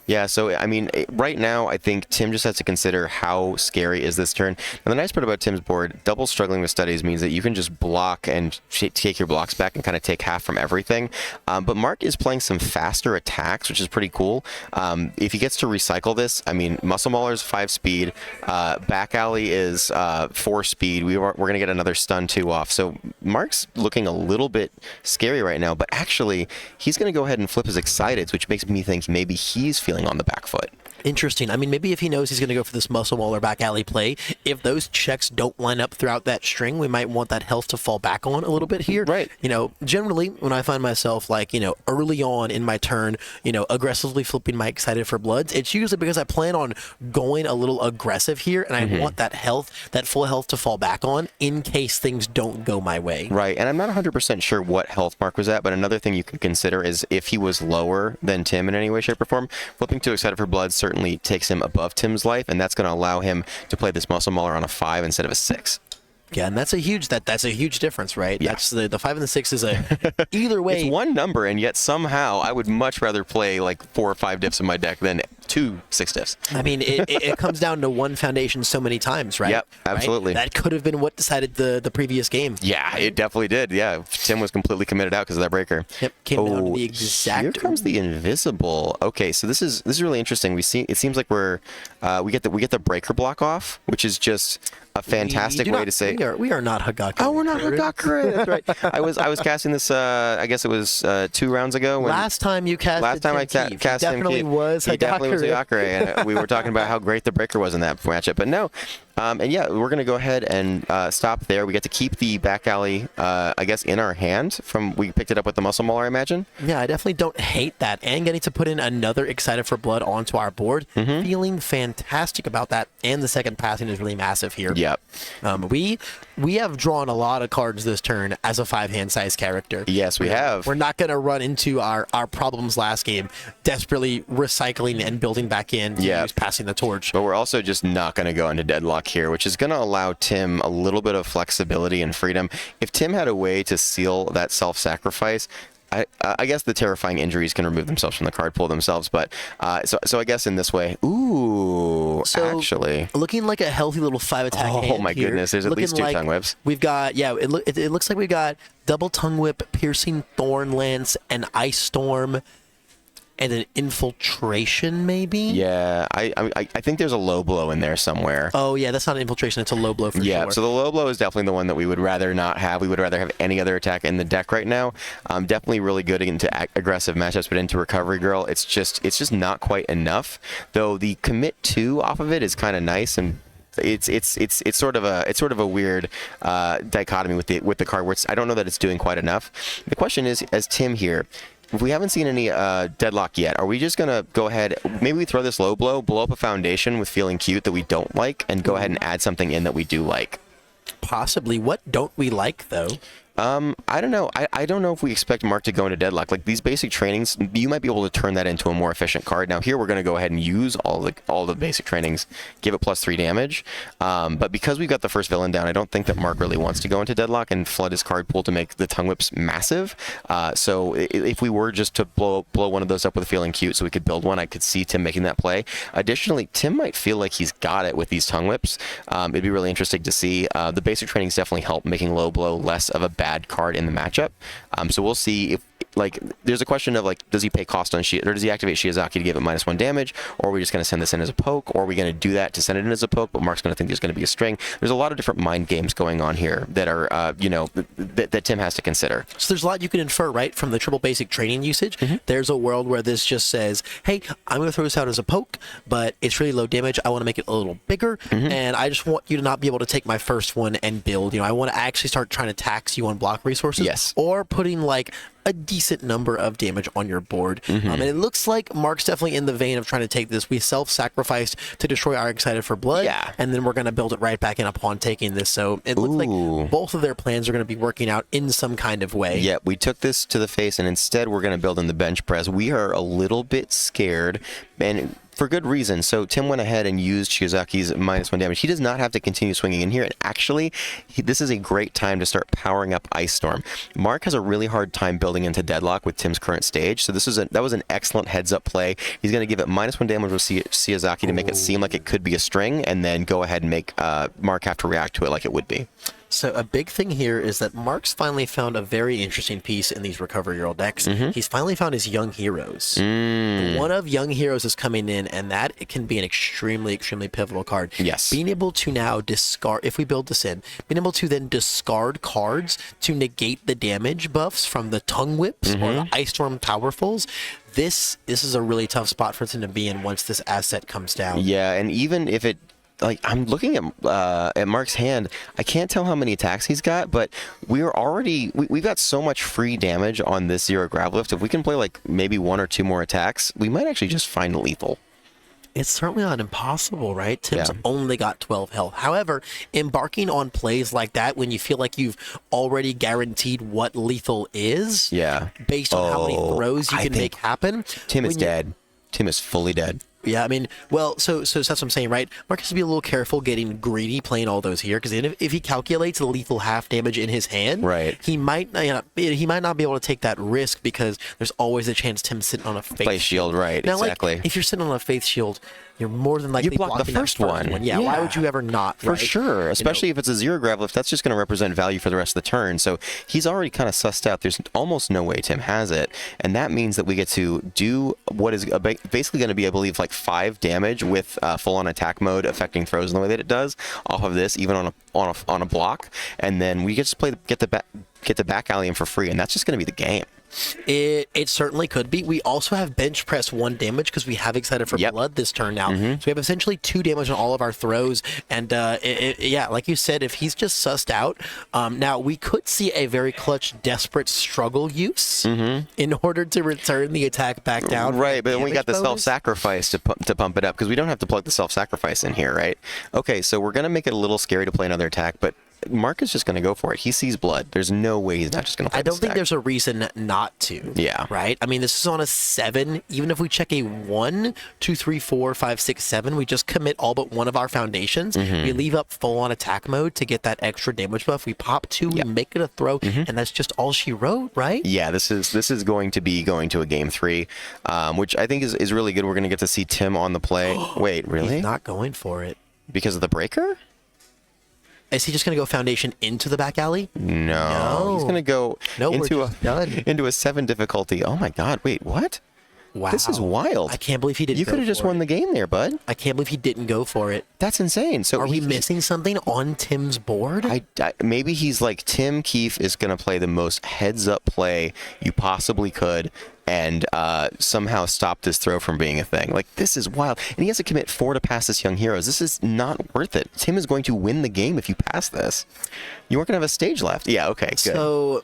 B: Yeah, so, I mean, right now, I think Tim just has to consider how scary is this turn. And the nice part about Tim's board, double struggling with studies means that you can just block and take your blocks back and kind of take half from everything. But Mark is playing some faster attacks, which is pretty cool. If he gets to recycle this, I mean, Muscle Mauler is 5 speed, Back Alley is 4 speed. We're going to get another stun 2 off. So Mark's looking a little bit scary right now, but actually, he's going to go ahead and flip his Exciteds, which makes me think maybe he's feeling on the back foot.
E: Interesting. I mean, maybe if he knows he's going to go for this muscle mauler back alley play, if those checks don't line up throughout that string, we might want that health to fall back on a little bit here.
B: Right.
E: Generally, when I find myself early on in my turn, aggressively flipping my excited for bloods, it's usually because I plan on going a little aggressive here, and I want that health, that full health to fall back on in case things don't go my way.
B: Right. And I'm not 100% sure what health Mark was at, but another thing you can consider is if he was lower than Tim in any way, shape, or form, flipping to excited for bloods certainly takes him above Tim's life, and that's going to allow him to play this muscle mauler on a 5 instead of a 6.
E: Yeah, and that's a huge difference, right?
B: Yeah.
E: That's the 5 and the 6 is either way.
B: It's one number, and yet somehow I would much rather play like 4 or 5 diffs in my deck than 2 6 diffs.
E: I mean, it comes down to one foundation so many times, right?
B: Yep, absolutely.
E: Right? That could have been what decided the previous game.
B: Yeah, it definitely did. Yeah, Tim was completely committed out because of that breaker.
E: Yep, came down to the exact.
B: Here comes the invisible. Okay, so this is really interesting. It seems like we get the breaker block off, which is just a fantastic way to say
E: we are not Hagakure.
B: Oh, we're not Hagakure. That's right. I was casting this. I guess it was 2 rounds ago.
E: Last time you casted.
B: Last time I cast him,
E: definitely was Hagakure.
B: He definitely was Hagakure, and we were talking about how great the breaker was in that matchup. But no. And yeah, we're going to go ahead and stop there. We get to keep the back alley, I guess, in our hand. We picked it up with the muscle mauler, I imagine.
E: Yeah, I definitely don't hate that. And getting to put in another Excited for Blood onto our board. Feeling fantastic about that. And the second passing is really massive here.
B: Yep.
E: We have drawn a lot of cards this turn as a 5-hand size character.
B: Yes, we have.
E: We're not going to run into our problems last game, desperately recycling and building back in to use passing the torch.
B: But we're also just not going to go into deadlock here, which is going to allow Tim a little bit of flexibility and freedom. If Tim had a way to seal that self-sacrifice, I guess the terrifying injuries can remove themselves from the card pool themselves, but so I guess in this way, actually
E: looking like a healthy little 5 attack.
B: Oh my goodness, there's at least 2 tongue whips.
E: We've got it looks like we've got double tongue whip, piercing thorn lance, and ice storm. and an infiltration, maybe.
B: Yeah, I think there's a low blow in there somewhere.
E: Oh yeah, that's not an infiltration; it's a low blow for sure.
B: Yeah, so the low blow is definitely the one that we would rather not have. We would rather have any other attack in the deck right now. Definitely really good into aggressive matchups, but into Recovery Girl, it's just not quite enough. Though the commit 2 off of it is kind of nice, and it's sort of a weird dichotomy with the card where I don't know that it's doing quite enough. The question is, as Tim here, if we haven't seen any deadlock yet, are we just going to go ahead, maybe we throw this low blow up a foundation with Feeling Cute that we don't like, and go ahead and add something in that we do like?
E: Possibly. What don't we like, though?
B: I don't know. I don't know if we expect Mark to go into deadlock. Like these basic trainings, you might be able to turn that into a more efficient card. Now here we're going to go ahead and use all the basic trainings, give it +3 damage. But because we've got the first villain down, I don't think that Mark really wants to go into deadlock and flood his card pool to make the tongue whips massive. So if we were just to blow one of those up with Feeling Cute so we could build one, I could see Tim making that play. Additionally, Tim might feel like he's got it with these tongue whips. It'd be really interesting to see. The basic trainings definitely help making low blow less of a bad card in the matchup. So we'll see if, like, there's a question of, like, does he pay cost on or does he activate Shiozaki to give it -1 damage, or are we just going to send this in as a poke, or are we going to do that to send it in as a poke, but Mark's going to think there's going to be a string? There's a lot of different mind games going on here that are, that Tim has to consider.
E: So there's a lot you can infer, right, from the triple basic training usage. There's a world where this just says, hey, I'm going to throw this out as a poke, but it's really low damage. I want to make it a little bigger, and I just want you to not be able to take my first one and build. I want to actually start trying to tax you on block resources.
B: Yes.
E: Or putting, like, a decent number of damage on your board. And it looks like Mark's definitely in the vein of trying to take this. We self-sacrificed to destroy our Excited for Blood, and then we're going to build it right back in upon taking this. So it looks like both of their plans are going to be working out in some kind of way.
B: Yeah, we took this to the face, and instead we're going to build in the bench press. We are a little bit scared, and for good reason. So Tim went ahead and used Shiozaki's -1 damage. He does not have to continue swinging in here. And actually, this is a great time to start powering up Ice Storm. Mark has a really hard time building into deadlock with Tim's current stage. So that was an excellent heads-up play. He's going to give it -1 damage with Shiozaki to make it seem like it could be a string, and then go ahead and make Mark have to react to it like it would be.
E: So a big thing here is that Mark's finally found a very interesting piece in these Recovery Girl decks. He's finally found his Young Heroes. One of Young Heroes is coming in, and that it can be an extremely, extremely pivotal card.
B: Yes.
E: Being able to now discard, if we build this in, being able to then discard cards to negate the damage buffs from the Tongue Whips or the Ice Storm Powerfuls. This is a really tough spot for him to be in once this asset comes down.
B: Yeah, and even if it, like, I'm looking at Mark's hand. I can't tell how many attacks he's got, but we've got so much free damage on this Zero Grab Lift. If we can play like maybe 1 or 2 more attacks, we might actually just find lethal.
E: It's certainly not impossible, right? Tim's only got 12 health. However, embarking on plays like that when you feel like you've already guaranteed what lethal is, based on how many throws you can make happen.
B: Tim is dead. Tim is fully dead.
E: Yeah, I mean, well, so that's what I'm saying, right? Mark has to be a little careful getting greedy playing all those here, because if he calculates the lethal half damage in his hand, he might not be able to take that risk, because there's always a chance Tim's sitting on a Faith
B: Shield. Right,
E: now,
B: exactly.
E: Like, if you're sitting on a Faith Shield, you're more than likely
B: you block the first one.
E: Yeah, why would you ever not?
B: For sure, especially if it's a Zero Grab Lift, that's just going to represent value for the rest of the turn. So he's already kind of sussed out there's almost no way Tim has it, and that means that we get to do what is basically going to be, I believe, like 5 damage with full-on attack mode affecting throws in the way that it does off of this, even on a block, and then we get to get the back alley in for free, and that's just going to be the game.
E: It certainly could be. We also have bench press 1 damage because we have Excited for Blood this turn now. So we have essentially 2 damage on all of our throws. And like you said, if he's just sussed out, now we could see a very clutch, desperate struggle use in order to return the attack back down.
B: Right, but then we got the self-sacrifice to pump it up, because we don't have to plug the self-sacrifice in here, right? Okay, so we're going to make it a little scary to play another attack, but Mark is just going to go for it. He sees blood. There's no way he's not just going to play
E: I don't think
B: stack.
E: there's a reason not to.
B: Yeah.
E: Right? I mean, this is on a 7. Even if we check a 1, 2, 3, 4, 5, 6, 7, we just commit all but one of our foundations. We leave up full-on attack mode to get that extra damage buff. We pop 2, we make it a throw, and that's just all she wrote, right?
B: Yeah, this is going to be going to a game 3, which I think is really good. We're going to get to see Tim on the play. Wait, really?
E: He's not going for it.
B: Because of the breaker?
E: Is he just going to go foundation into the back alley?
B: No. He's going to go into a 7 difficulty. Oh my god, wait, what?
E: Wow.
B: This is wild.
E: I can't believe he didn't.
B: You could have just won the game there, bud.
E: I can't believe he didn't go for it.
B: That's insane. So
E: are we missing something on Tim's board?
B: Maybe he's like, Tim Keefe is going to play the most heads-up play you possibly could, and somehow stop this throw from being a thing. Like, this is wild. And he has to commit 4 to pass this Young Heroes. This is not worth it. Tim is going to win the game if you pass this. You weren't going to have a stage left. Yeah, okay, good.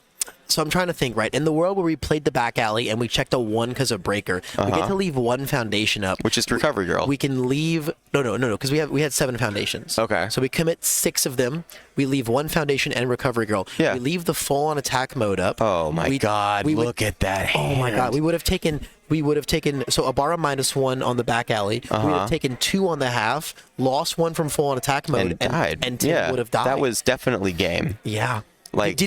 E: So I'm trying to think, right? In the world where we played the back alley and we checked a 1 because of breaker, we get to leave 1 foundation up.
B: Which is Recovery Girl.
E: We can leave... No, because we had 7 foundations.
B: Okay.
E: So we commit 6 of them. We leave 1 foundation and Recovery Girl.
B: Yeah.
E: We leave the full-on attack mode up.
B: Oh, my God. Look at that hand.
E: Oh, my God. We would have taken... So Ibara -1 on the back alley. We would have taken 2 on the half, lost 1 from full-on attack mode,
B: and died.
E: And Tim would have died.
B: That was definitely game.
E: Yeah.
B: Like,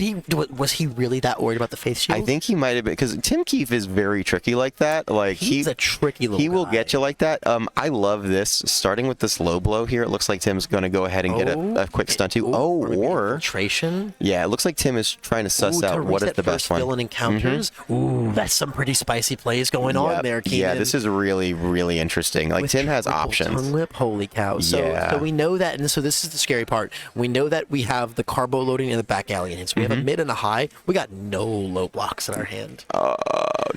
E: was he really that worried about the face shield?
B: I think he might have been, because Tim Keefe is very tricky like that. Like,
E: he's a tricky little guy.
B: He will get you like that. I love this. Starting with this low blow here, it looks like Tim's going to go ahead and get a quick stun too. Or
E: infiltration.
B: Yeah, it looks like Tim is trying to suss out what is the best one.
E: Villain encounters. Ooh, that's some pretty spicy plays going on there, Keenan.
B: Yeah, this is really, really interesting. Like, Tim has options.
E: Tongue whip, holy cow. So we know that, and so this is the scary part. We know that we have the carbo loading in the back alley, and so we have a mid and a high. We got no low blocks in our hand.
B: Oh,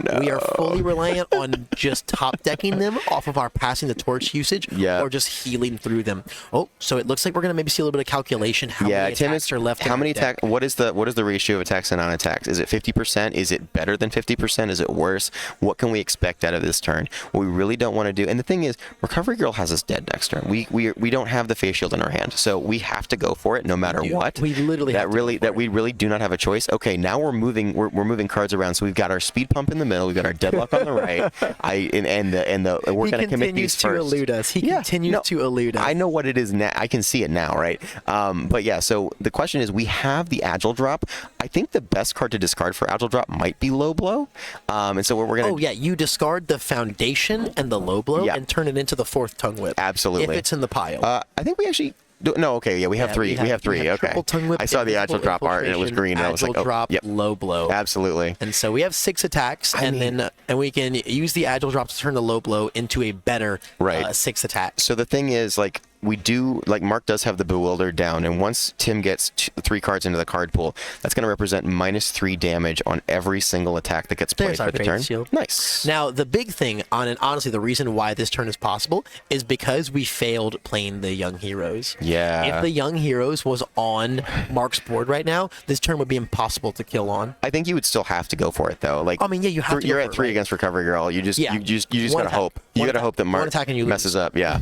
B: no.
E: We are fully reliant on just top decking them off of our passing the torch usage or just healing through them. Oh, so it looks like we're going to maybe see a little bit of calculation. How many attacks are left?
B: How many attacks? What is the ratio of attacks and non-attacks? Is it 50%? Is it better than 50%? Is it worse? What can we expect out of this turn? What we really don't want to do, and the thing is, Recovery Girl has us dead next turn. We don't have the face shield in our hand, so we have to go for it no matter what.
E: We literally
B: we really do not have a choice. Okay, now we're moving cards around. So we've got our speed pump in the middle. We've got our deadlock on the right. We're going to commit these first.
E: He continues to elude us. He continues to elude us.
B: I know what it is now. I can see it now, right? But yeah. So the question is, we have the Agile Drop. I think the best card to discard for Agile Drop might be Low Blow. And so we're going to.
E: Oh yeah, you discard the foundation and the Low Blow and turn it into the 4th Tongue Whip.
B: Absolutely.
E: If it's in the pile.
B: I think we actually. No, okay, yeah, we have 3. We have 3. Okay. I saw the Agile Drop art and it was green, and I was like,
E: drop, Low Blow.
B: Absolutely.
E: And so we have 6 attacks, and we can use the Agile Drop to turn the Low Blow into a better 6 attacks.
B: So the thing is, like, we do, like, Mark does have the Bewilder down, and once Tim gets 3 cards into the card pool, that's going to represent -3 damage on every single attack that gets played for the turn.
E: Shield.
B: Nice.
E: Now, the big thing, and honestly, the reason why this turn is possible is because we failed playing the Young Heroes.
B: Yeah.
E: If the Young Heroes was on Mark's board right now, this turn would be impossible to kill on.
B: I think you would still have to go for it, though. Like,
E: I mean, yeah, you have to.
B: You're at 3 against Recovery Girl. You just gotta hope. You gotta hope that Mark messes up. Yeah.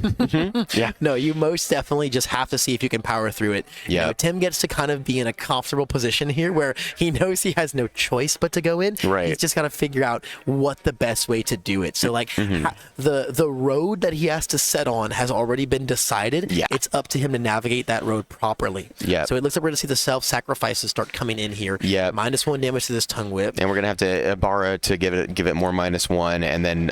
B: Yeah.
E: No, you most definitely just have to see if you can power through it.
B: Yeah.
E: You know, Tim gets to kind of be in a comfortable position here where he knows he has no choice but to go in.
B: Right.
E: He's just got to figure out what the best way to do it. So, like, the road that he has to set on has already been decided.
B: Yeah.
E: It's up to him to navigate that road properly.
B: Yeah.
E: So it looks like we're going to see the self-sacrifices start coming in here.
B: Yeah.
E: -1 damage to this Tongue Whip.
B: And we're gonna have to Ibara to give it more -1, and then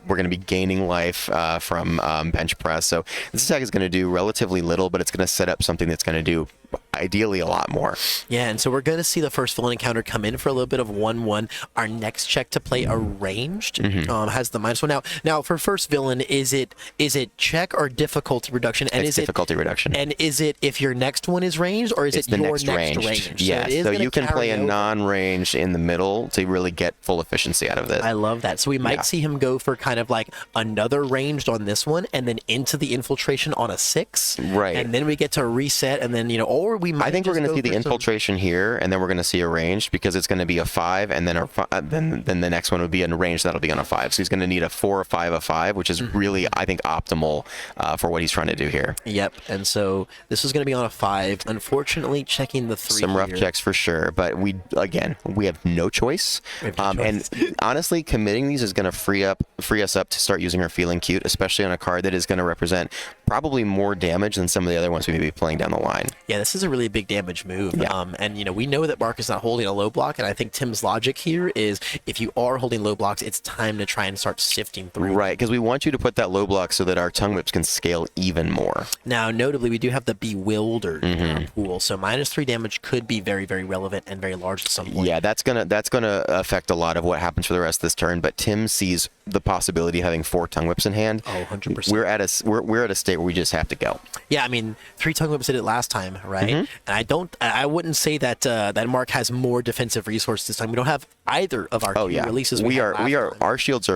B: we're gonna be gaining life from bench press. So this attack is gonna do relatively little, but it's going to set up something that's going to do ideally a lot more.
E: Yeah, and so we're going to see the first villain encounter come in for a little bit of 1/1. Our next check to play arranged has the -1. Now for first villain, is it check or difficulty reduction? And
B: it's difficulty reduction.
E: And is it if your next one is ranged, or is it
B: the
E: your
B: next range?
E: Yeah,
B: so you can play a non-range in the middle to really get full efficiency out of this.
E: I love that. So we might see him go for kind of like another ranged on this one, and then into the infiltration on a 6.
B: Right.
E: And then we get to reset, and then or we might.
B: I think we're going to see the infiltration here, and then we're going to see a ranged because it's going to be a 5, and then then the next one would be a range that'll be on a 5. So he's going to need a 4, a 5, a 5, which is really, I think, optimal for what he's trying to do here.
E: Yep. And so this is going to be on a 5. Unfortunately, checking the 3.
B: Some rough checks for sure, but we have no choice. And honestly, committing these is going to free us up to start using our Feeling Cute, especially on a card that is going to represent probably more damage than some of the other ones we may be playing down the line.
E: Yeah, this this is a really big damage move.
B: Yeah.
E: And, we know that Mark is not holding a low block, and I think Tim's logic here is if you are holding low blocks, it's time to try and start sifting through.
B: Right, because we want you to put that low block so that our tongue whips can scale even more.
E: Now, notably, we do have the Bewildered in our pool, so -3 damage could be very, very relevant and very large at some point.
B: Yeah, that's gonna affect a lot of what happens for the rest of this turn. But Tim sees the possibility of having 4 tongue whips in hand.
E: Oh, 100%.
B: We're at a state where we just have to go.
E: Yeah, I mean, 3 tongue whips did it last time, right? And I wouldn't say that that Mark has more defensive resources this time. We don't have either of our two releases.
B: Our shields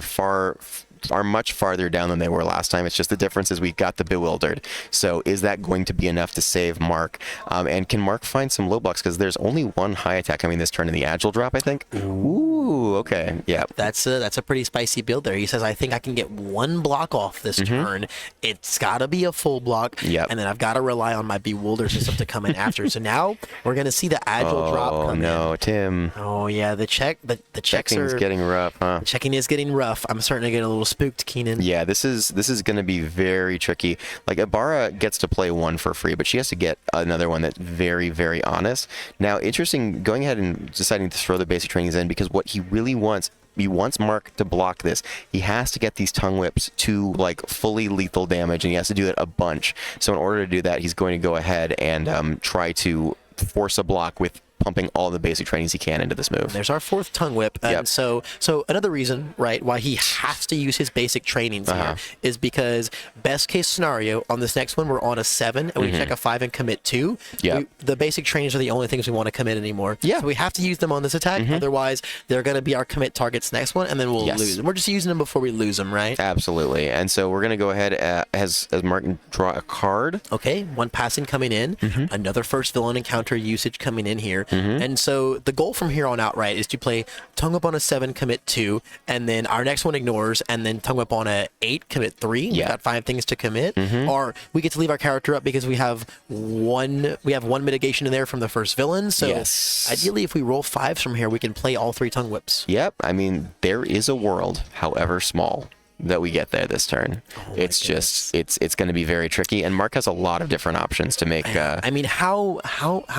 B: are much farther down than they were last time. It's just the difference is we got the Bewildered. So is that going to be enough to save Mark? And can Mark find some low blocks? Because there's only 1 high attack coming this turn in the Agile drop, I think. Ooh, okay. Yeah.
E: That's a pretty spicy build there. He says, I think I can get 1 block off this turn. It's got to be a full block.
B: Yep.
E: And then I've got to rely on my Bewilders and stuff to come in after. So now we're going to see the Agile drop come in.
B: Oh, no, Tim.
E: Oh, yeah. The checks
B: Checking's getting rough, huh?
E: Checking is getting rough. I'm starting to get a little spooked, Keenan.
B: Yeah, this is going to be very tricky. Like, Ibara gets to play 1 for free, but she has to get another one that's very, very honest. Now, interesting, going ahead and deciding to throw the basic trainings in, because what he really wants, he wants Mark to block this. He has to get these tongue whips to like fully lethal damage, and he has to do it a bunch. So in order to do that, he's going to go ahead and try to force a block with pumping all the basic trainings he can into this move.
E: There's our 4th tongue whip. And so another reason, right, why he has to use his basic trainings here is because best case scenario on this next one, we're on a 7 and we check a 5 and commit 2. The basic trainings are the only things we want to commit anymore. So we have to use them on this attack. Otherwise, they're going to be our commit targets next one, and then we'll lose them. We're just using them before we lose them, right?
B: Absolutely. And so we're going to go ahead as Martin draw a card.
E: Okay, 1 passing coming in, another first villain encounter usage coming in here. And so the goal from here on out, right, is to play tongue whip on a 7, commit 2, and then our next one ignores, and then tongue whip on a 8, commit 3. We've got 5 things to commit. Or we get to leave our character up because we have one mitigation in there from the first villain. So ideally, if we roll 5s from here, we can play all 3 tongue whips.
B: Yep. I mean, there is a world, however small, that we get there this turn. It's just it's going to be very tricky, and Mark has a lot of different options to make.
E: I mean, how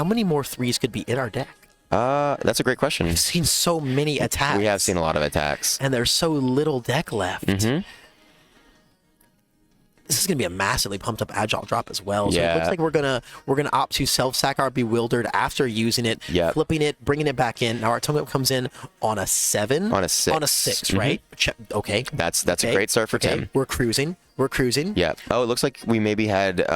E: many more 3s could be in our deck?
B: That's a great question.
E: We've seen so many attacks.
B: We have seen a lot of attacks,
E: and there's so little deck left. This is going to be a massively pumped up Agile drop as well. So it looks like we're gonna opt to self-sack our Bewildered after using it, flipping it, bringing it back in. Now our tongue whip comes in on a 7,
B: on a 6,
E: on a 6, right? Okay,
B: that's a great start for Tim.
E: We're cruising. Yeah.
B: Oh, it looks like we maybe had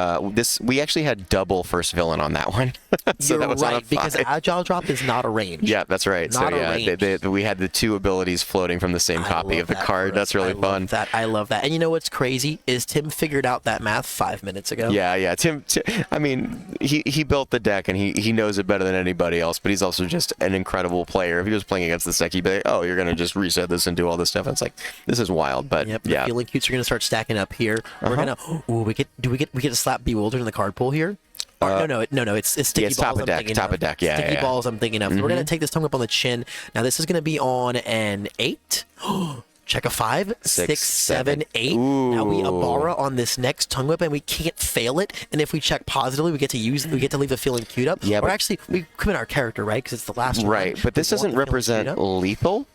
B: we actually had double first villain on that one. So
E: You're
B: that was
E: right,
B: on a 5.
E: because Agile drop is not a range.
B: Yeah, that's right.
E: Not
B: so yeah, we had the 2 abilities floating from the same copy of the card. That's really fun.
E: I love that. And you know what's crazy is Tim figured out that math 5 minutes ago.
B: Yeah. Tim I mean, he built the deck and he knows it better than anybody else, but he's also just an incredible player. If he was playing against this deck, he'd be like, oh, you're gonna just reset this and do all this stuff. And it's like, this is wild. But
E: the feeling cutes are gonna start stacking up here. We're gonna we get to slap Bewildered in the card pool here. No, it's sticky balls.
B: Top of deck. Yeah,
E: sticky balls. I'm thinking of. We're gonna take this tongue whip on the chin. Now this is gonna be on an 8. Check a 5, 6, 7, 8.
B: Ooh.
E: Now we Ibara on this next tongue whip, and we can't fail it. And if we check positively, we get to leave the feeling queued up.
B: Yeah,
E: or actually, we commit our character, right? Because it's the last one.
B: Right, but this doesn't represent lethal.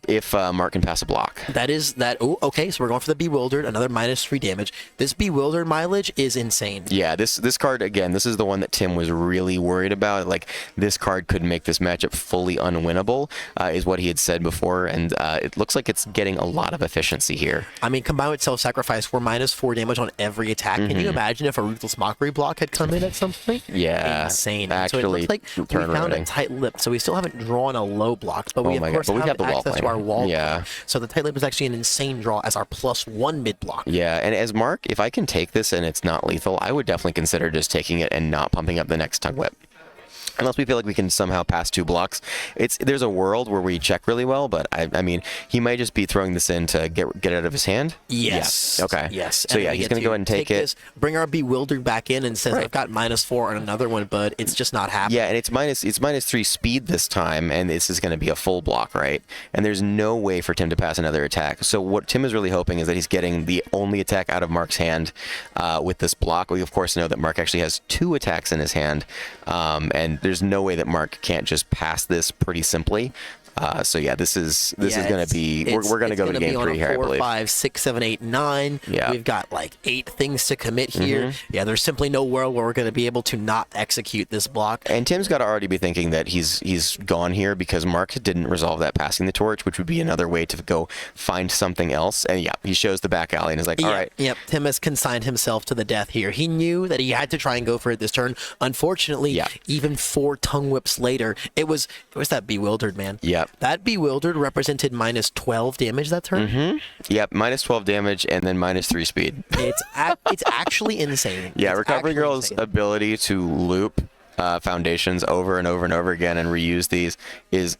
B: If Mark can pass a block.
E: That is that. Oh, okay. So we're going for the Bewildered, another -3 damage. This Bewildered mileage is insane.
B: Yeah, this card, again, this is the one that Tim was really worried about. Like, this card could make this matchup fully unwinnable, is what he had said before, and it looks like it's getting a lot of efficiency here.
E: I mean, combined with self-sacrifice, we're -4 damage on every attack. Can you imagine if a Ruthless Mockery block had come in at some point?
B: Yeah.
E: Insane.
B: Actually,
E: so it looks like we found a tight lip. So we still haven't drawn a low block, but we, of course, have access to our wall.
B: Yeah.
E: So the tight lip is actually an insane draw as our +1 mid block.
B: Yeah, and as Mark, if I can take this and it's not lethal, I would definitely consider just taking it and not pumping up the next tongue whip. Unless we feel like we can somehow pass 2 blocks. There's a world where we check really well, but I mean, he might just be throwing this in to get it out of his hand.
E: Yes.
B: Yeah. Okay.
E: Yes.
B: So yeah, he's going to go ahead and take it.
E: This, bring our Bewildered back in and says, I've got -4 on another one, but it's just not happening.
B: Yeah, and it's -3 speed this time, and this is going to be a full block, right? And there's no way for Tim to pass another attack. So what Tim is really hoping is that he's getting the only attack out of Mark's hand with this block. We, of course, know that Mark actually has 2 attacks in his hand, and there's no way that Mark can't just pass this pretty simply. So yeah, this is going to be we're going to go to game 3 here, I believe.
E: 4, 5, 6, 7, 8, 9.
B: Yeah.
E: We've got like 8 things to commit here. Yeah, there's simply no world where we're going to be able to not execute this block.
B: And Tim's got to already be thinking that he's gone here because Mark didn't resolve that passing the torch, which would be another way to go find something else. And yeah, he shows the back alley and is like, all right.
E: Yep, Tim has consigned himself to the death here. He knew that he had to try and go for it this turn. Unfortunately, even 4 tongue whips later, it was that Bewildered, man.
B: Yep.
E: That Bewildered represented -12 damage that turn.
B: Yep, -12 damage and then -3 speed.
E: It's actually insane.
B: Yeah,
E: it's
B: Recovery Girl's ability to loop foundations over and over and over again and reuse these is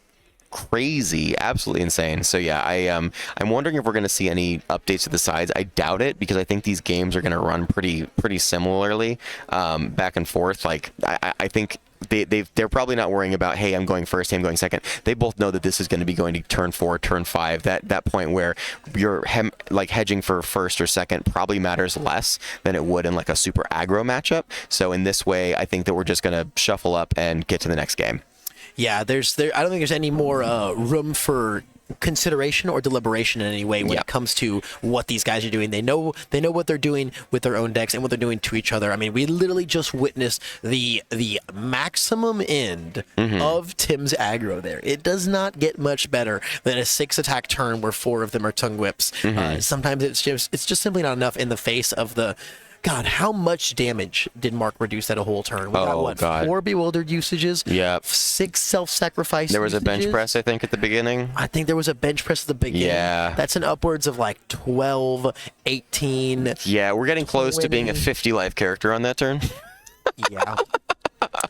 B: crazy, absolutely insane. So yeah, I'm wondering if we're going to see any updates to the sides. I doubt it because I think these games are going to run pretty similarly back and forth. Like I think they're probably not worrying about, hey, I'm going first, hey, I'm going second. They both know that this is going to be going to turn 4, turn 5. That point where you're hedging for first or second probably matters less than it would in like a super aggro matchup. So in this way, I think that we're just going to shuffle up and get to the next game.
E: Yeah, I don't think there's any more room for consideration or deliberation in any way when it comes to what these guys are doing. They know what they're doing with their own decks and what they're doing to each other. I mean, we literally just witnessed the maximum end of Tim's aggro there. It does not get much better than a 6 attack turn where 4 of them are tongue whips. Sometimes it's just simply not enough in the face of the God, how much damage did Mark reduce that a whole turn? We got what, 4 Bewildered usages?
B: Yeah.
E: 6 self-sacrifice
B: There was
E: usages?
B: a bench press, I think, at the beginning.
E: I think there was a bench press at the beginning.
B: Yeah.
E: That's an upwards of like 12, 18.
B: Yeah, we're getting close to being a 50 life character on that turn.
E: Yeah.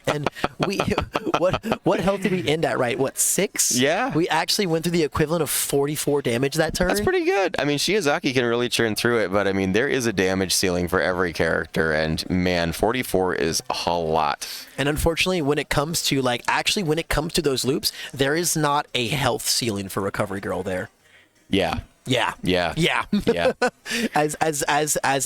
E: And what health did we end at, right? What, 6?
B: Yeah.
E: We actually went through the equivalent of 44 damage that turn.
B: That's pretty good. I mean, Shiozaki can really churn through it, but I mean, there is a damage ceiling for every character, and man, 44 is a lot.
E: And unfortunately, when it comes to those loops, there is not a health ceiling for Recovery Girl there.
B: Yeah.
E: Yeah. As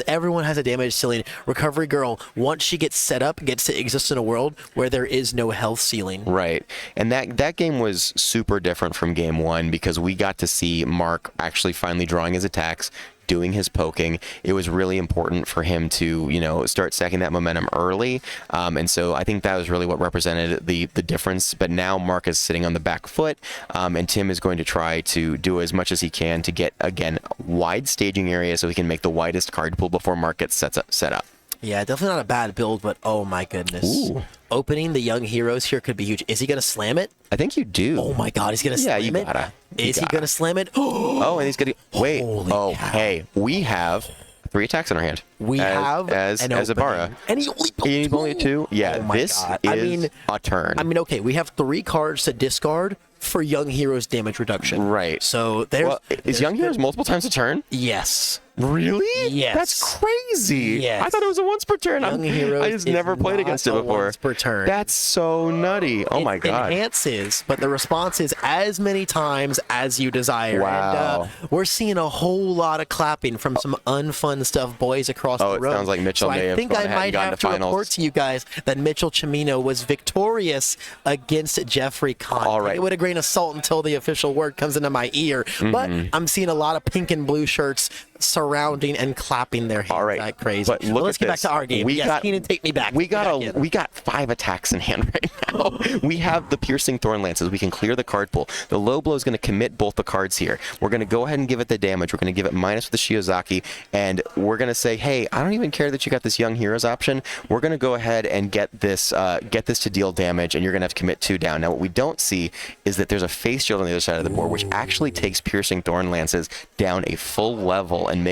E: everyone has a damage ceiling, Recovery Girl, once she gets set up, gets to exist in a world where there is no health ceiling.
B: Right. And that game was super different from game 1 because we got to see Mark actually finally drawing his attacks, doing his poking. It was really important for him to, start stacking that momentum early. And so I think that was really what represented the difference. But now Mark is sitting on the back foot, and Tim is going to try to do as much as he can to get, again, wide staging area so he can make the widest card pool before Mark gets set up.
E: Yeah, definitely not a bad build, but oh my goodness.
B: Ooh.
E: Opening the Young Heroes here could be huge. Is he going to slam it?
B: I think you do.
E: Oh my God, he's going to slam it?
B: Yeah, you gotta.
E: Is he going to slam it?
B: Oh, and he's going to... Wait.
E: Holy cow.
B: Hey, we have 3 attacks in our hand. As Ibara.
E: And he's
B: only 2? Yeah,
E: oh
B: this
E: God.
B: is a turn.
E: I mean, okay, we have 3 cards to discard for Young Heroes damage reduction.
B: Right.
E: So there's...
B: Is Young Heroes multiple times a turn?
E: Yes.
B: Really?
E: Yes.
B: That's crazy.
E: Yes.
B: I thought it was a once per turn.
E: Young Heroes
B: I just never played against it before.
E: Once per turn.
B: That's so nutty. Oh my God.
E: It enhances, but the response is as many times as you desire.
B: Wow.
E: And we're seeing a whole lot of clapping from some unfun stuff boys across the room.
B: It sounds like Mitchell may have gone ahead and gotten to finals. I think I might have to report to you guys that Mitchell Cimino was victorious against Jeffery Con. All right.
E: It would a grain of salt until the official word comes into my ear. But I'm seeing a lot of pink and blue shirts surrounding and clapping their hands.
B: All right,
E: like crazy.
B: But
E: let's get back to our game. Keenan, take me back.
B: We got 5 attacks in hand right now. We have the Piercing Thorn Lances. We can clear the card pool. The low blow is going to commit both the cards here. We're going to go ahead and give it the damage. We're going to give it minus with the Shiozaki, and we're going to say, hey, I don't even care that you got this Young Heroes option. We're going to go ahead and get this to deal damage, and you're going to have to commit 2 down. Now, what we don't see is that there's a face shield on the other side of the board, which actually takes Piercing Thorn Lances down a full level and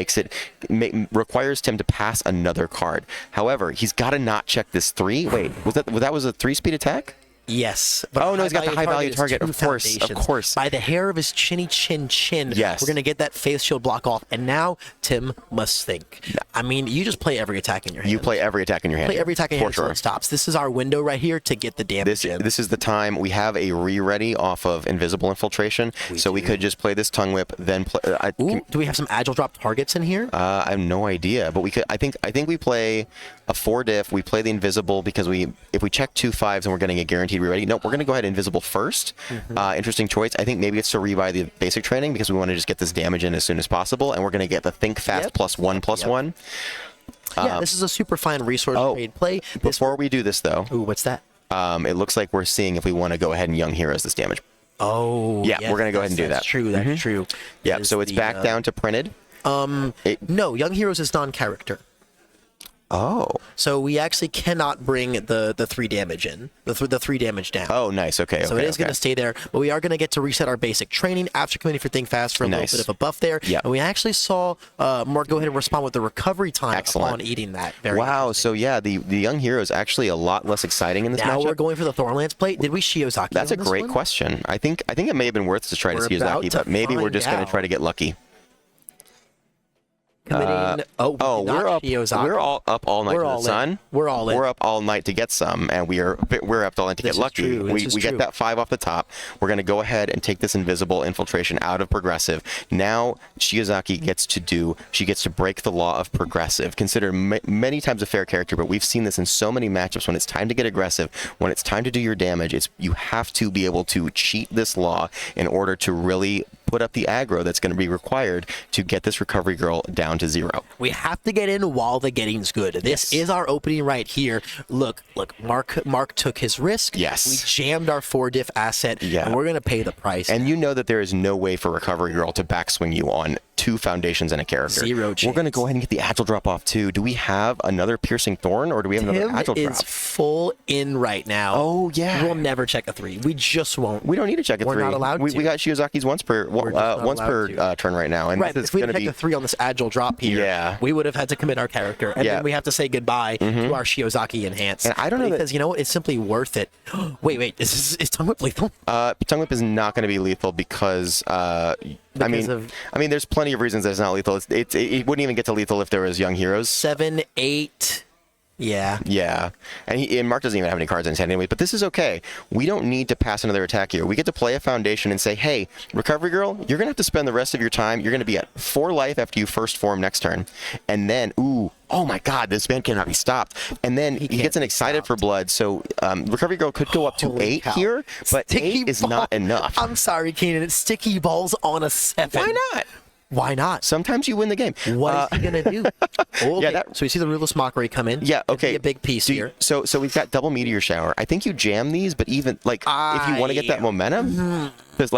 B: requires Tim to pass another card. However, he's got to not check this 3. Wait, was that a 3-speed attack?
E: Yes. But
B: Oh, no, he's got the high value
E: is
B: target.
E: two
B: Of course, of
E: foundations.
B: course.
E: By the hair of his chinny chin.
B: Yes.
E: We're going to get that face shield block off. And now Tim must think. I mean, you just play every attack in your hand.
B: You play every attack in your hand.
E: Play every attack in your hand
B: For
E: until
B: sure.
E: it stops. This is our window right here to get the damage in.
B: This is the time we have a re-ready off of Invisible Infiltration, we could just play this Tongue Whip, then play.
E: Ooh, do we have some agile drop targets in here?
B: I have no idea, but we could. I think we play a 4 diff. We play the Invisible because if we check 2 5s and we're getting a guaranteed re-ready. Nope, we're going to go ahead Invisible first. Interesting choice. I think maybe it's to rebuy the basic training because we want to just get this damage in as soon as possible, and we're going to get the Think Fast +1/+1.
E: Yeah, this is a super fine resource trade play.
B: Before we do this though,
E: Ooh, what's that?
B: it looks like we're seeing if we want to go ahead and Young Heroes this damage.
E: Oh,
B: Yeah, we're gonna go ahead and do that.
E: That's true. That's true.
B: Yeah,
E: That
B: so
E: is
B: it's back down to printed.
E: No, Young Heroes is non-character.
B: Oh.
E: So we actually cannot bring the 3 damage in, the 3 damage down.
B: Oh, nice. Okay.
E: So it is going to stay there, but we are going to get to reset our basic training after committing for Think Fast for a little bit of a buff there.
B: Yeah.
E: And we actually saw Mark go ahead and respond with the recovery time upon eating that. Very
B: wow. So yeah, the Young Hero is actually a lot less exciting in this
E: now
B: matchup.
E: we're going for the Thornlance plate. Did we Shiozaki?
B: That's
E: on
B: a
E: this
B: great
E: one?
B: question. I think it may have been worth to try to
E: about
B: Shiozaki,
E: to
B: but maybe we're
E: find
B: just going to
E: out.
B: try to get lucky.
E: Committing,
B: We're up.
E: Shiozaki.
B: We're all up all night
E: We're
B: to
E: all
B: the sun.
E: in. We're all in.
B: We're up all night to get some, and we're up all night to
E: This
B: get
E: is
B: lucky.
E: true. This
B: We
E: is
B: get
E: true.
B: that 5 off the top. We're going to go ahead and take this Invisible Infiltration out of Progressive. Now Shiozaki gets to break the law of Progressive. Considered many times a fair character, but we've seen this in so many matchups. When it's time to get aggressive, when it's time to do your damage, you have to be able to cheat this law in order to really put up the aggro that's going to be required to get this Recovery Girl down to 0.
E: We have to get in while the getting's good. This is our opening right here. Look, Mark took his risk.
B: Yes.
E: We jammed our 4 diff asset,
B: Yeah.
E: and we're going to pay the price.
B: And you know that there is no way for Recovery Girl to backswing you on 2 foundations and a character.
E: Zero
B: We're going to
E: chance.
B: go ahead and get the Agile drop off too. Do we have another Piercing Thorn or do we have another
E: Tim
B: Agile
E: is
B: drop?
E: full in right now.
B: Oh, yeah.
E: We'll never check a 3. We just won't.
B: We don't need to check a
E: We're
B: 3.
E: not allowed
B: we
E: to.
B: got Shiozaki's once per turn right now, and
E: Right, but
B: this is
E: if we
B: going
E: didn't
B: to
E: take
B: be
E: the 3 on this agile drop here,
B: Yeah.
E: we would have had to commit our character, and
B: Yeah.
E: then we have to say goodbye to our Shiozaki Enhance.
B: And I don't know that-
E: because you know what? It's simply worth it. wait, is Tongue Whip lethal?
B: Tongue Whip is not going to be lethal because I mean, there's plenty of reasons that it's not lethal. It wouldn't even get to lethal if there was Young Heroes.
E: 7, 8. Yeah.
B: Yeah, and Mark doesn't even have any cards in his hand anyway, but this is okay. We don't need to pass another attack here. We get to play a foundation and say, hey, Recovery Girl, you're going to have to spend the rest of your time. You're going to be at 4 life after you first form next turn. And then, oh my god, this man cannot be stopped. And then he gets an Excited for Blood, so Recovery Girl could go up to 8 here, but 8 is not enough.
E: I'm sorry, Keenan. It's sticky balls on a 7.
B: Why not?
E: Why not?
B: Sometimes you win the game.
E: What is he gonna do? Okay. So we see the Ruthless Mockery come in.
B: Yeah, okay.
E: Be a big piece here.
B: So we've got double Meteor Shower. I think you jam these, but even if you want to get that momentum, because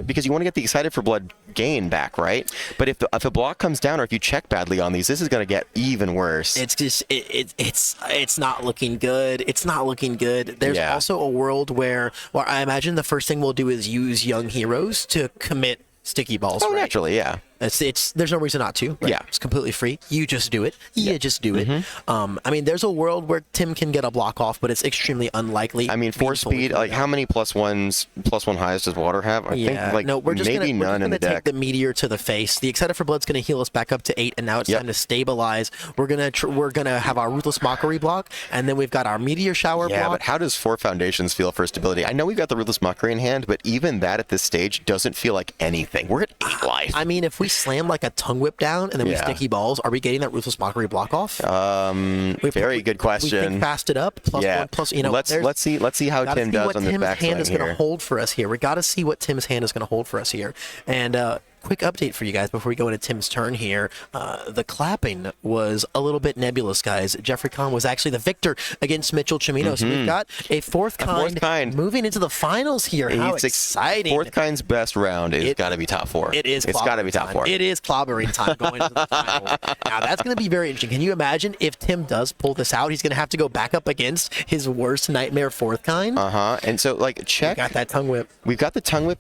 B: because you want to get the Excited for Blood gain back, right? But if a block comes down or if you check badly on these, this is going to get even worse.
E: It's just it's not looking good. It's not looking good. There's also a world where I imagine the first thing we'll do is use Young Heroes to commit sticky balls.
B: Oh,
E: right?
B: naturally, yeah.
E: There's no reason not to. Right?
B: Yeah.
E: It's completely free. You just do it. You just do it. I mean, there's a world where Tim can get a block off, but it's extremely unlikely.
B: I mean, 4 speed, how many +1 highs does Water have? I think
E: no, we're just
B: maybe none in the
E: take
B: deck.
E: the Meteor to the face. The Excited for Blood's going to heal us back up to 8, and now it's time to stabilize. We're gonna have our Ruthless Mockery block, and then we've got our Meteor Shower block.
B: Yeah, but how does 4 foundations feel for stability? I know we've got the Ruthless Mockery in hand, but even that at this stage doesn't feel like anything. We're at 8 life.
E: I mean, if we slam like a Tongue Whip down and then we sticky balls, are we getting that Ruthless Mockery block off?
B: Very good question.
E: We think fast it up.
B: Let's see how Tim does on this
E: Tim's
B: backswing
E: hand is going to
B: here.
E: hold for us here. We got to see what Tim's hand is going to hold for us here. And quick update for you guys before we go into Tim's turn here. The clapping was a little bit nebulous, guys. Jeffery was actually the victor against Mitchell Cimino. So we've got a fourth kind moving into the finals here. How exciting.
B: Fourth kind's best round is got to be top 4.
E: It's
B: got to be top 4.
E: It is clobbering time going into the final. Now, that's going to be very interesting. Can you imagine if Tim does pull this out? He's going to have to go back up against his worst nightmare fourth kind.
B: And so, check.
E: We got that Tongue Whip.
B: We've got the Tongue Whip.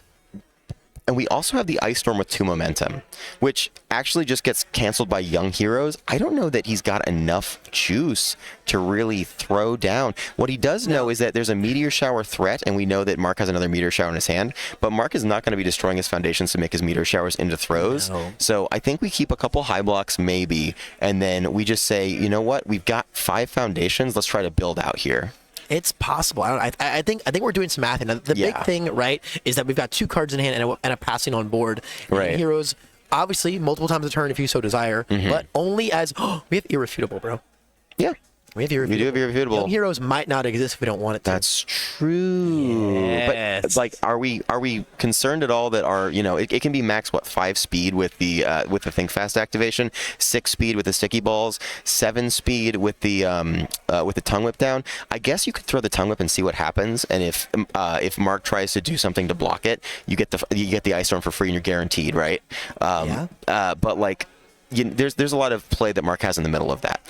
B: And we also have the Ice Storm with 2 momentum, which actually just gets canceled by Young Heroes. I don't know that he's got enough juice to really throw down. What he does know is that there's a Meteor Shower threat, and we know that Mark has another Meteor Shower in his hand, but Mark is not going to be destroying his foundations to make his Meteor Showers into throws.
E: No.
B: So I think we keep a couple high blocks maybe, and then we just say, you know what, we've got 5 foundations, let's try to build out here.
E: It's possible. I think we're doing some math. And the big thing, right, is that we've got 2 cards in hand and a passing on board.
B: Right.
E: And Heroes, obviously, multiple times a turn if you so desire, but only as we have Irrefutable, bro.
B: Yeah.
E: We have Irrefutable.
B: We do have Irrefutable.
E: Young Heroes might not exist if we don't want it to.
B: That's true.
E: Yes.
B: But like, are we concerned at all that our, it can be max 5 speed with the Think Fast activation, 6 speed with the sticky balls, 7 speed with the tongue whip down. I guess you could throw the tongue whip and see what happens, and if Mark tries to do something to block it, you get the Ice Storm for free and you're guaranteed, right? But like, there's a lot of play that Mark has in the middle of that.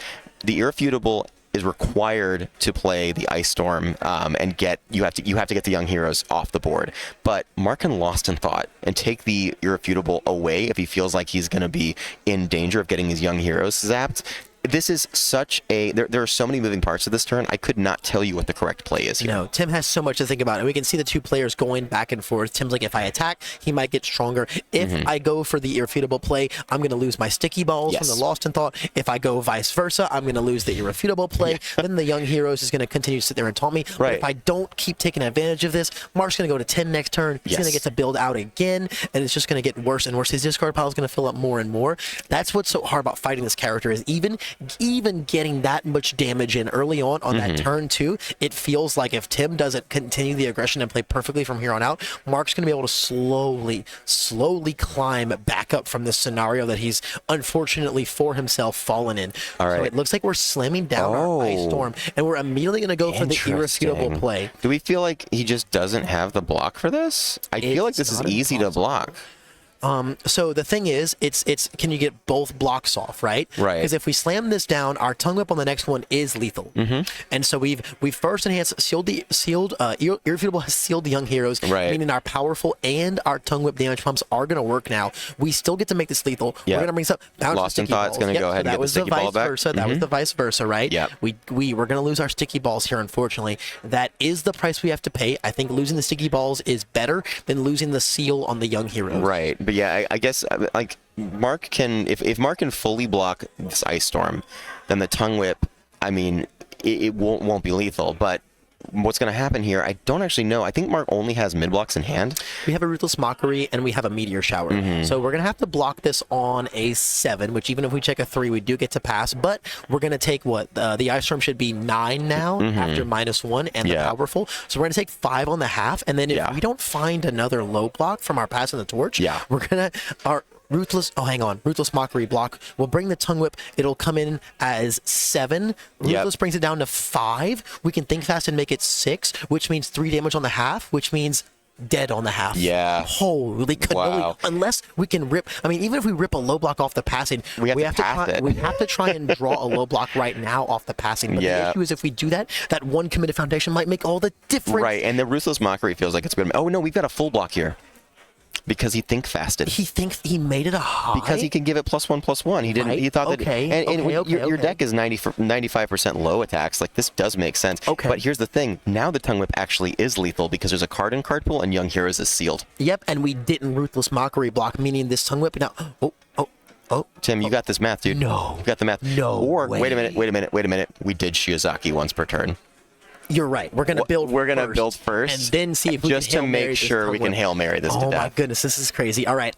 B: The Irrefutable is required to play the Ice Storm and you have to get the Young Heroes off the board. But Mark can Lost in Thought and take the Irrefutable away if he feels like he's going to be in danger of getting his Young Heroes zapped. This is such a... There are so many moving parts to this turn, I could not tell you what the correct play is here.
E: No, Tim has so much to think about. And we can see the 2 players going back and forth. Tim's like, if I attack, he might get stronger. If I go for the Irrefutable play, I'm going to lose my sticky balls from the Lost in Thought. If I go vice versa, I'm going to lose the Irrefutable play. Then the Young Heroes is going to continue to sit there and taunt me. But if I don't keep taking advantage of this, Mark's going to go to 10 next turn. He's going to get to build out again, and it's just going to get worse and worse. His discard pile is going to fill up more and more. That's what's so hard about fighting this character, is even getting that much damage in early on that turn 2, it feels like if Tim doesn't continue the aggression and play perfectly from here on out, Mark's going to be able to slowly climb back up from this scenario that he's unfortunately for himself fallen in.
B: All right.
E: So it looks like we're slamming down our Ice Storm, and we're immediately going to go for the Irrefutable play.
B: Do we feel like he just doesn't have the block for this? I feel like this is easy to block.
E: So the thing is, it's can you get both blocks off, right?
B: Right.
E: Because if we slam this down, our tongue whip on the next one is lethal. And so we've first enhanced Irrefutable has sealed the Young Heroes, meaning our powerful and our tongue whip damage pumps are going to work now. We still get to make this lethal. We're going to bring this up.
B: Lost in Thought's going to go ahead and get the sticky ball back.
E: That was the vice versa, right?
B: Yeah.
E: We're going to lose our sticky balls here, unfortunately. That is the price we have to pay. I think losing the sticky balls is better than losing the seal on the Young Heroes.
B: Right. But yeah, I guess like Mark can, if Mark can fully block this Ice Storm, then the tongue whip, I mean, it won't be lethal. But what's going to happen here, I don't actually know. I think Mark only has mid blocks in hand. We
E: have a Ruthless Mockery and we have a Meteor Shower. So we're going to have to block this on a 7, which even if we check a 3, we do get to pass. But we're going to take what? The Ice Storm should be 9 now after -1 and the Powerful. So we're going to take 5 on the half. And then if we don't find another low block from our Pass in the Torch, we're going to... Ruthless Mockery block will bring the tongue whip. It'll come in as 7. Ruthless brings it down to 5. We can think fast and make it 6, which means 3 damage on the half, which means dead on the half. Holy cannoli.
B: Wow.
E: Unless we can rip, I mean, even if we rip a low block off the passing, we have to try and draw a low block right now off the passing. But the issue is if we do that, that one committed foundation might make all the difference.
B: Right, and the Ruthless Mockery feels like it's good. Oh no, we've got a full block here. Because he think fasted.
E: He made it a high?
B: Because he can give it +1/+1. He didn't. He thought that. Your deck is 95% low attacks. Like, this does make sense. But here's the thing. Now the tongue whip actually is lethal because there's a card in card pool and Young Heroes is sealed.
E: Yep, and we didn't Ruthless Mockery block, meaning this tongue whip now.
B: Tim, you got this math, dude.
E: No.
B: You got the math.
E: No.
B: Or
E: way.
B: wait a minute. We did Shiozaki once per turn.
E: You're right. We're gonna build.
B: We're gonna build first,
E: and then see if we
B: just
E: can
B: to make sure we can Hail Mary this to death.
E: Oh my goodness, this is crazy. All right.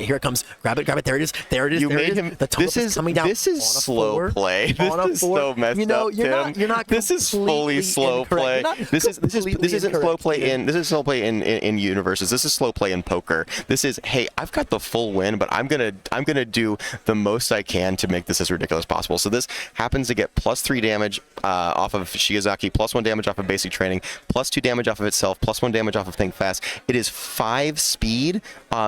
E: Here it comes. Grab it. There it is.
B: You made him. This is coming down. This is slow play. This is so messed up, Tim.
E: You're not.
B: This is fully slow play. This isn't slow play in. This is slow play in Universes. This is slow play in poker. This is, hey, I've got the full win, but I'm gonna do the most I can to make this as ridiculous as possible. So this happens to get +3 damage off of Shiozaki, +1 damage off of basic training, +2 damage off of itself, +1 damage off of Think Fast. It is 5 speed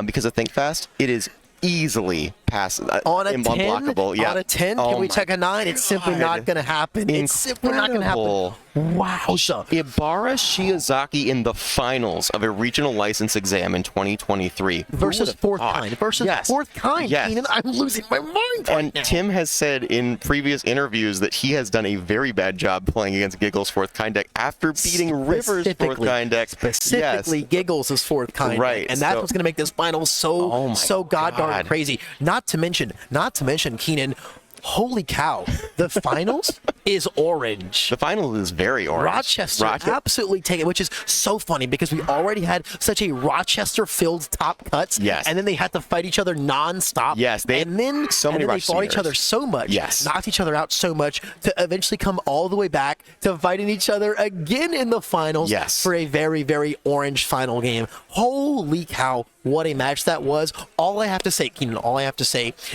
B: because of Think Fast. It is easily pass.
E: On a 10,
B: unblockable. Yeah.
E: on a 10,
B: Oh
E: can we
B: my
E: check a 9? It's simply not going to happen. It's simply not going to happen. Wow.
B: Ibara Shiozaki in the finals of a regional license exam in 2023.
E: Versus fourth kind. Versus fourth kind.
B: Yes.
E: Keenan, I'm losing my mind right now.
B: Tim has said in previous interviews that he has done a very bad job playing against Giggles' fourth kind deck after beating River's fourth kind deck.
E: Specifically, Giggles' fourth kind
B: right.
E: deck. And that's what's going to make this final so goddamn crazy. Not to mention, Keenan, holy cow, the finals is orange.
B: The final is very orange.
E: Rochester absolutely take it, which is so funny because we already had such a Rochester-filled top cuts.
B: Yes.
E: And then they had to fight each other nonstop.
B: Yes.
E: They fought each other so much.
B: Yes.
E: Knocked each other out so much to eventually come all the way back to fighting each other again in the finals.
B: Yes.
E: For a very, very orange final game. Holy cow. What a match that was. All I have to say, Keenan,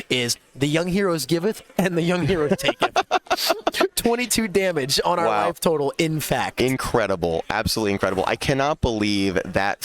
E: is the young heroes giveth and the young heroes taketh. 22 damage on our life total, in fact.
B: Incredible. Absolutely incredible. I cannot believe that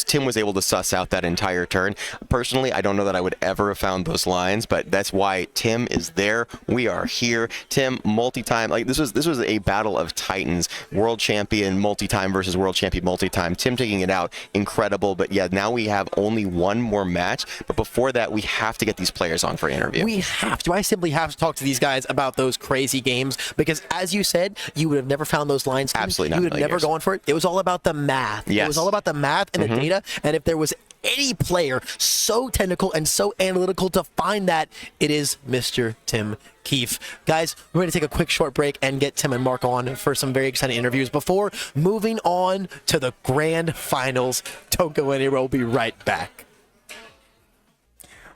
B: Tim was able to suss out that entire turn. Personally, I don't know that I would ever have found those lines, but that's why Tim is there. We are here. Tim, multi-time. This was a battle of titans. World champion multi-time versus world champion multi-time. Tim taking it out. Incredible. But yeah, now we have only one more match. But before that, we have to get these players on for an interview.
E: We have to. I simply have to talk to these guys about those crazy games because, as you said, you would have never found those lines.
B: Absolutely not.
E: You would have never gone for it. It was all about the math.
B: Yes.
E: It was all about the math and the data. And if there was any player so technical and so analytical to find that, it is Mr. Tim Keefe. Guys, we're going to take a quick short break and get Tim and Mark on for some very exciting interviews before moving on to the grand finals. Don't go anywhere. We'll be right back.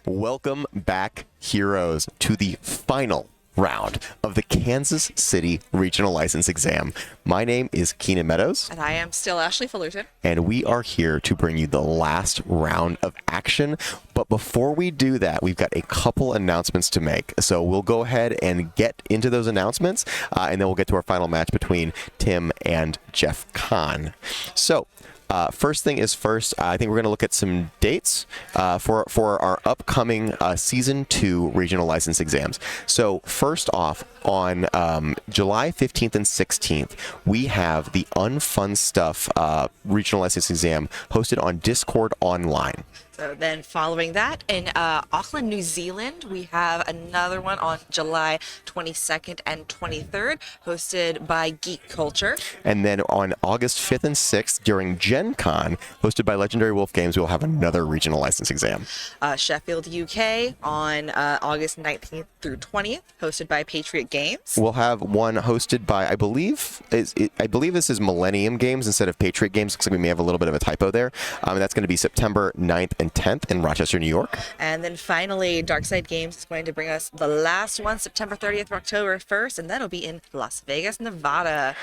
B: Welcome back, heroes, to the final round of the Kansas City Regional License Exam. My name is Keenan Meadows.
A: And I am still Ashley Fullerton.
B: And we are here to bring you the last round of action. But before we do that, we've got a couple announcements to make. So we'll go ahead and get into those announcements, and then we'll get to our final match between Tim and Jeff Kahn. So, first thing is first, I think we're going to look at some dates for our upcoming Season 2 regional license exams. So first off, on July 15th and 16th, we have the Unfun Stuff regional license exam hosted on Discord Online.
A: So then following that, in Auckland, New Zealand, we have another one on July 22nd and 23rd, hosted by Geek Culture.
B: And then on August 5th and 6th, during Gen Con, hosted by Legendary Wolf Games, we'll have another regional license exam.
A: Sheffield, UK, on August 19th through 20th, hosted by Patriot Games.
B: We'll have one hosted by, I believe this is Millennium Games instead of Patriot Games. Looks like we may have a little bit of a typo there. That's going to be September 9th and 10th in Rochester, New York.
A: And then finally, Darkside Games is going to bring us the last one, September 30th through October 1st, and that'll be in Las Vegas, Nevada.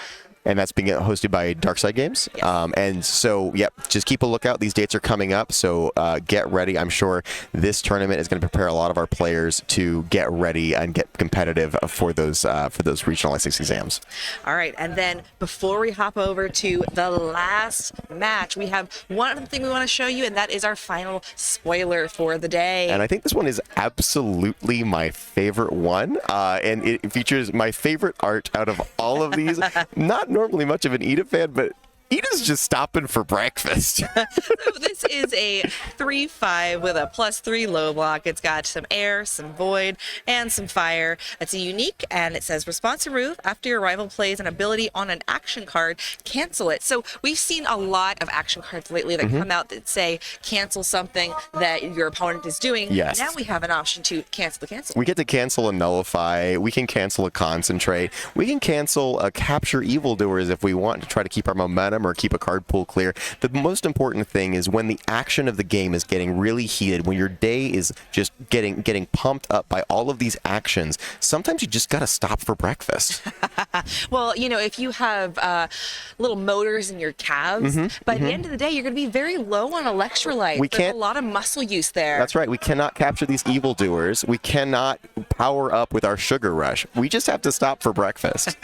B: And that's being hosted by Darkside Games.
A: Yes.
B: And so, just keep a lookout. These dates are coming up, so get ready. I'm sure this tournament is going to prepare a lot of our players to get ready and get competitive for those regional license exams.
A: All right, and then before we hop over to the last match, we have one other thing we want to show you, and that is our final spoiler for the day.
B: And I think this one is absolutely my favorite one, and it features my favorite art out of all of these. Not normally much of an Ida fan, but Ida's just stopping for breakfast.
A: So this is a 3/5 with a +3 low block. It's got some air, some void, and some fire. It's a unique, and it says response to Ruth. After your rival plays an ability on an action card, cancel it. So we've seen a lot of action cards lately that come out that say cancel something that your opponent is doing.
B: Yes.
A: Now we have an option to cancel the cancel.
B: We get to cancel a nullify. We can cancel a concentrate. We can cancel a capture evildoers if we want to try to keep our momentum or keep a card pool clear. The most important thing is when the action of the game is getting really heated, when your day is just getting pumped up by all of these actions, sometimes you just got to stop for breakfast.
A: Well, if you have little motors in your calves, but at the end of the day, you're going to be very low on electrolyte. There's a lot of muscle use there.
B: That's right. We cannot capture these evildoers. We cannot power up with our sugar rush. We just have to stop for breakfast.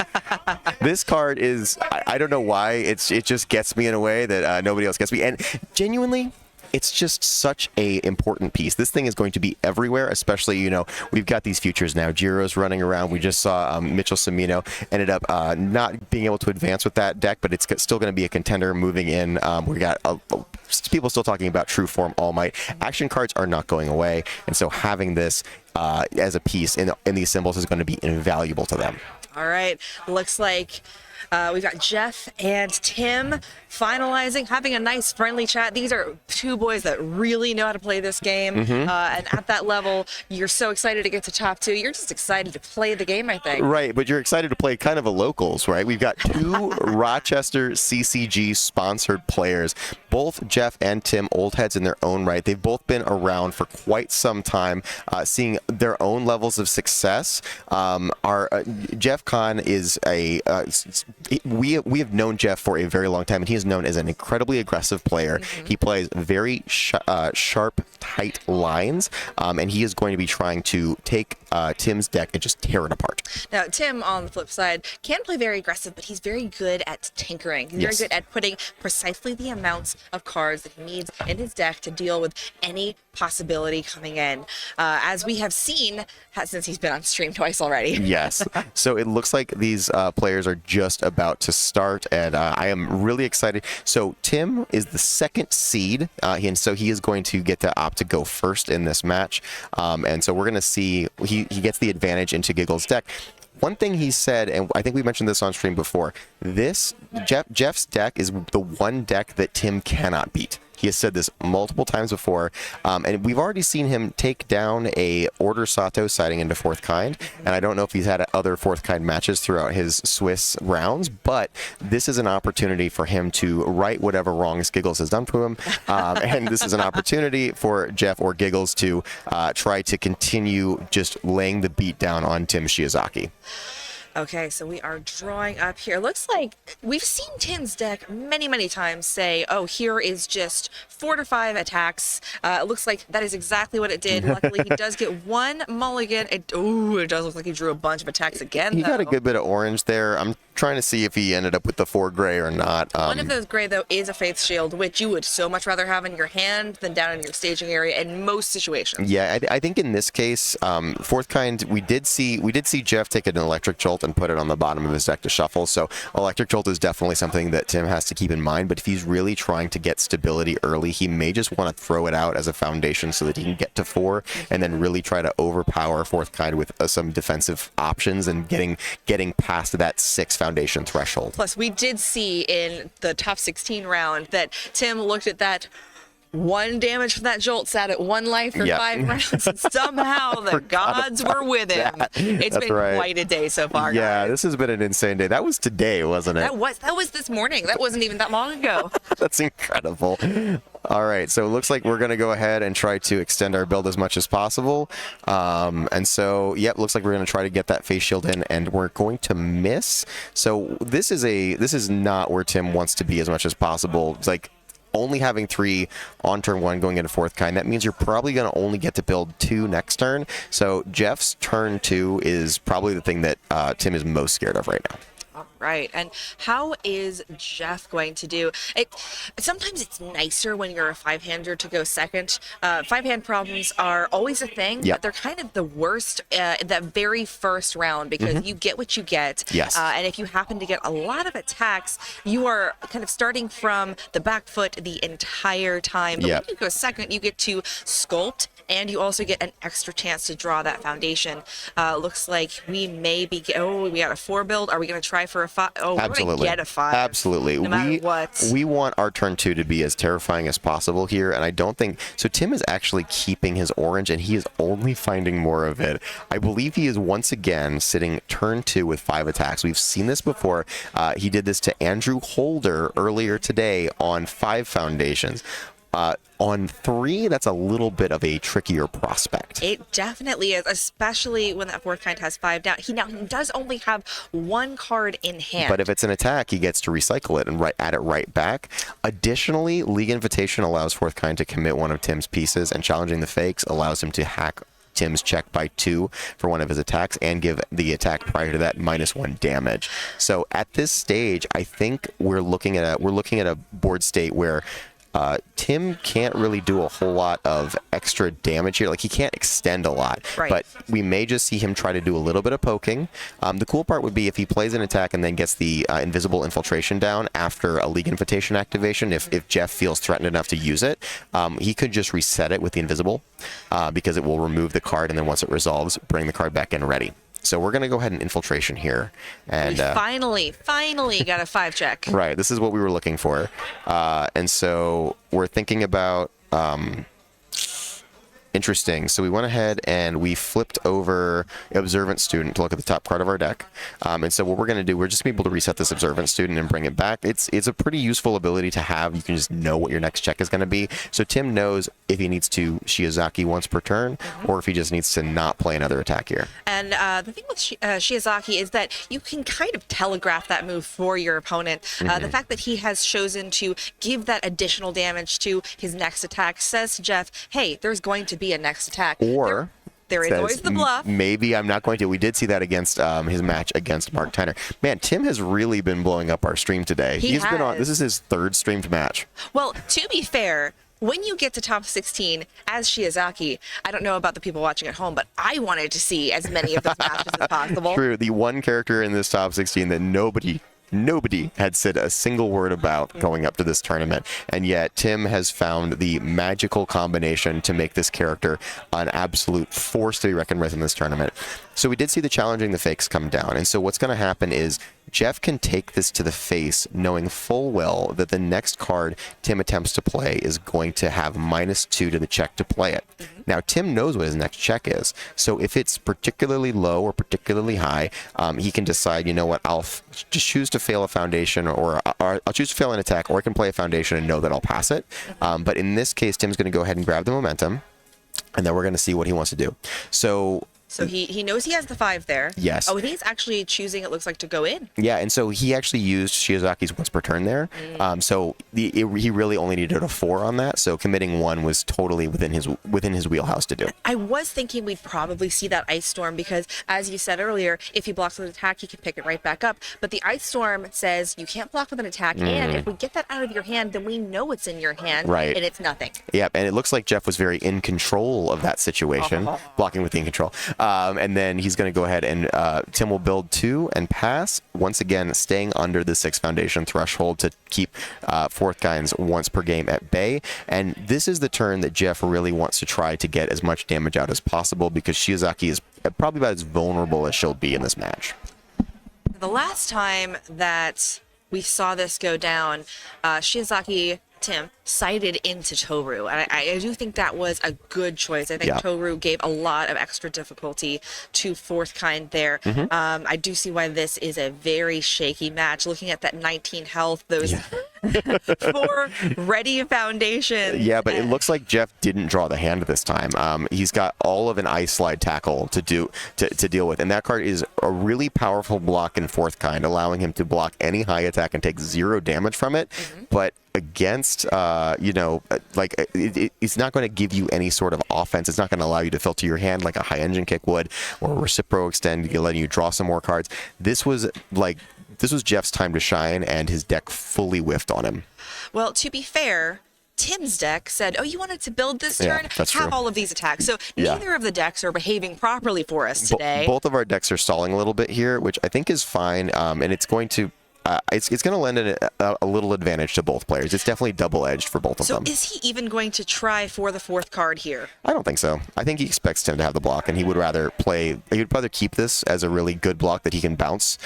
B: This card is, I don't know why, it just gets me in a way that nobody else gets me. And genuinely, it's just such a important piece. This thing is going to be everywhere, especially, we've got these futures now. Jiro's running around. We just saw Mitchell Cimino ended up not being able to advance with that deck, but it's still going to be a contender moving in. We got people still talking about True Form All Might. Action cards are not going away, and so having this as a piece in these symbols is going to be invaluable to them.
A: All right, looks like we've got Jeff and Tim finalizing, having a nice friendly chat. These are two boys that really know how to play this game. And at that level, you're so excited to get to top 2. You're just excited to play the game, I think.
B: Right, but you're excited to play kind of a locals, right? We've got 2 Rochester CCG sponsored players, both Jeff and Tim, old heads in their own right. They've both been around for quite some time, seeing their own levels of success. Jeff Kahn is we have known Jeff for a very long time, and he is known as an incredibly aggressive player. He plays very sharp, tight lines, and he is going to be trying to take Tim's deck and just tear it apart.
A: Now, Tim, on the flip side, can play very aggressive, but he's very good at tinkering. He's very good at putting precisely the amounts of cards that he needs in his deck to deal with any possibility coming in, as we have seen since he's been on stream twice already.
B: Yes. So it looks like these players are just about to start, and I am really excited. So Tim is the 2nd seed, and so he is going to get to opt to go first in this match. And so we're going to see he gets the advantage into Giggle's deck. One thing he said, and I think we mentioned this on stream before, Jeff's deck is the one deck that Tim cannot beat. He has said this multiple times before, and we've already seen him take down a Order Sato siding into 4th Kind, and I don't know if he's had other 4th Kind matches throughout his Swiss rounds, but this is an opportunity for him to right whatever wrongs Giggles has done to him, and this is an opportunity for Jeff or Giggles to try to continue just laying the beat down on Tim Shiozaki.
A: Okay, so we are drawing up here. Looks like we've seen Tim's deck many, many times say, oh, here is just 4 to 5 attacks. It looks like that is exactly what it did. Luckily, he does get 1 mulligan. It does look like he drew a bunch of attacks again,
B: He got a good bit of orange there. I'm trying to see if he ended up with the 4 gray or not.
A: One of those gray, though, is a Faith Shield, which you would so much rather have in your hand than down in your staging area in most situations.
B: Yeah, I think in this case, 4th Kind, we did see Jeff take an Electric Jolt and put it on the bottom of his deck to shuffle. So Electric Jolt is definitely something that Tim has to keep in mind. But if he's really trying to get stability early, he may just want to throw it out as a foundation so that he can get to 4 and then really try to overpower 4th Kind with some defensive options and getting past that 6 foundation threshold.
A: Plus, we did see in the top 16 round that Tim looked at that 1 damage from that jolt, sat at 1 life for 5 rounds, and somehow the gods were with him. It's been quite a day so far.
B: Yeah,
A: guys.
B: this has been an insane day. That was today, wasn't it?
A: That was this morning. That wasn't even that long ago.
B: That's incredible. All right, so it looks like we're going to go ahead and try to extend our build as much as possible. And so, looks like we're going to try to get that face shield in, and we're going to miss. So this is not where Tim wants to be as much as possible. It's like only having 3 on turn 1 going into 4th Kind. That means you're probably going to only get to build 2 next turn. So Jeff's turn 2 is probably the thing that Tim is most scared of right now.
A: All right. And how is Jeff going to do it? Sometimes it's nicer when you're a 5-hander to go second. 5-hand problems are always a thing, but they're kind of the worst that very first round because you get what you get.
B: Yes.
A: And if you happen to get a lot of attacks, you are kind of starting from the back foot the entire time. But when you go second, you get to sculpt, and you also get an extra chance to draw that foundation. Looks like we may be... we got a 4 build. Are we going to try for a 5? Oh,
B: Absolutely.
A: we're going to get a 5.
B: Absolutely.
A: No matter what.
B: We want our turn 2 to be as terrifying as possible here, and I don't think... So Tim is actually keeping his orange, and he is only finding more of it. I believe he is once again sitting turn 2 with 5 attacks. We've seen this before. He did this to Andrew Holder earlier today on 5 foundations. On 3, that's a little bit of a trickier prospect.
A: It definitely is, especially when that 4th Kind has 5 down. He does only have 1 card in hand.
B: But if it's an attack, he gets to recycle it and add it right back. Additionally, League Invitation allows 4th Kind to commit one of Tim's pieces, and Challenging the Fakes allows him to hack Tim's check by 2 for one of his attacks and give the attack prior to that -1 damage. So at this stage, I think we're looking at a board state where Tim can't really do a whole lot of extra damage here. Like, he can't extend a lot.
A: Right.
B: But we may just see him try to do a little bit of poking. The cool part would be if he plays an attack and then gets the invisible infiltration down after a League Invitation activation. If Jeff feels threatened enough to use it, he could just reset it with the invisible because it will remove the card, and then once it resolves, bring the card back in ready. So we're going to go ahead and infiltration here. And
A: we finally got a 5 check.
B: Right. This is what we were looking for. And so we're thinking about... Interesting. So we went ahead and we flipped over Observant Student to look at the top card of our deck. And so what we're going to do, we're just going to be able to reset this Observant Student and bring it back. It's a pretty useful ability to have. You can just know what your next check is going to be. So Tim knows if he needs to Shiozaki once per turn, or if he just needs to not play another attack here.
A: And the thing with Shiozaki is that you can kind of telegraph that move for your opponent. The fact that he has chosen to give that additional damage to his next attack says to Jeff, hey, there's going to be a next attack.
B: Or
A: there is always the bluff.
B: Maybe I'm not going to. We did see that against his match against Mark Tyner. Man, Tim has really been blowing up our stream today. He's been on. This is his 3rd streamed match.
A: Well, to be fair, when you get to top 16 as Shiozaki, I don't know about the people watching at home, but I wanted to see as many of those matches as possible.
B: True. The one character in this top 16 that nobody had said a single word about going up to this tournament, and yet Tim has found the magical combination to make this character an absolute force to be reckoned with in this tournament. So we did see the challenging the fakes come down, and so what's going to happen is Jeff can take this to the face knowing full well that the next card Tim attempts to play is going to have -2 to the check to play it. Now, Tim knows what his next check is, so if it's particularly low or particularly high, he can decide, you know what, I'll just choose to fail a foundation, or I'll choose to fail an attack, or I can play a foundation and know that I'll pass it. But in this case, Tim's going to go ahead and grab the momentum, and then we're going to see what he wants to do.
A: So he knows he has the 5 there.
B: Yes.
A: Oh, and he's actually choosing, it looks like, to go in.
B: Yeah, and so he actually used Shiozaki's once per turn there. So he really only needed a 4 on that. So committing 1 was totally within his wheelhouse to do.
A: I was thinking we'd probably see that Ice Storm because, as you said earlier, if he blocks with an attack, he can pick it right back up. But the Ice Storm says you can't block with an attack, and if we get that out of your hand, then we know it's in your hand,
B: right,
A: and it's nothing.
B: Yeah, and it looks like Jeff was very in control of that situation, blocking with the in control. And then he's going to go ahead and Tim will build 2 and pass, once again staying under the 6 foundation threshold to keep Fouth guys once per game at bay. And this is the turn that Jeff really wants to try to get as much damage out as possible, because Shiozaki is probably about as vulnerable as she'll be in this match.
A: The last time that we saw this go down, Shiozaki Tim sided into Toru, and I do think that was a good choice. I think Toru gave a lot of extra difficulty to Fouth there. I do see why this is a very shaky match. Looking at that 19 health, those 4 ready foundations.
B: Yeah, but it looks like Jeff didn't draw the hand this time. He's got all of an Ice Slide tackle to deal with, and that card is a really powerful block in Fouth, allowing him to block any high attack and take 0 damage from it. But against, it's not going to give you any sort of offense. It's not going to allow you to filter your hand like a high engine kick would, or a Recipro Extend, letting you draw some more cards. This was Jeff's time to shine, and his deck fully whiffed on him.
A: Well, to be fair, Tim's deck said, oh, you wanted to build this turn?
B: That's
A: have
B: true.
A: all of these attacks. So neither of the decks are behaving properly for us today.
B: Both of our decks are stalling a little bit here, which I think is fine, and it's going to... it's going to lend a little advantage to both players. It's definitely double-edged for both of them.
A: So is he even going to try for the 4th card here?
B: I don't think so. I think he expects Tim to have the block, and he would rather keep this as a really good block that he can bounce,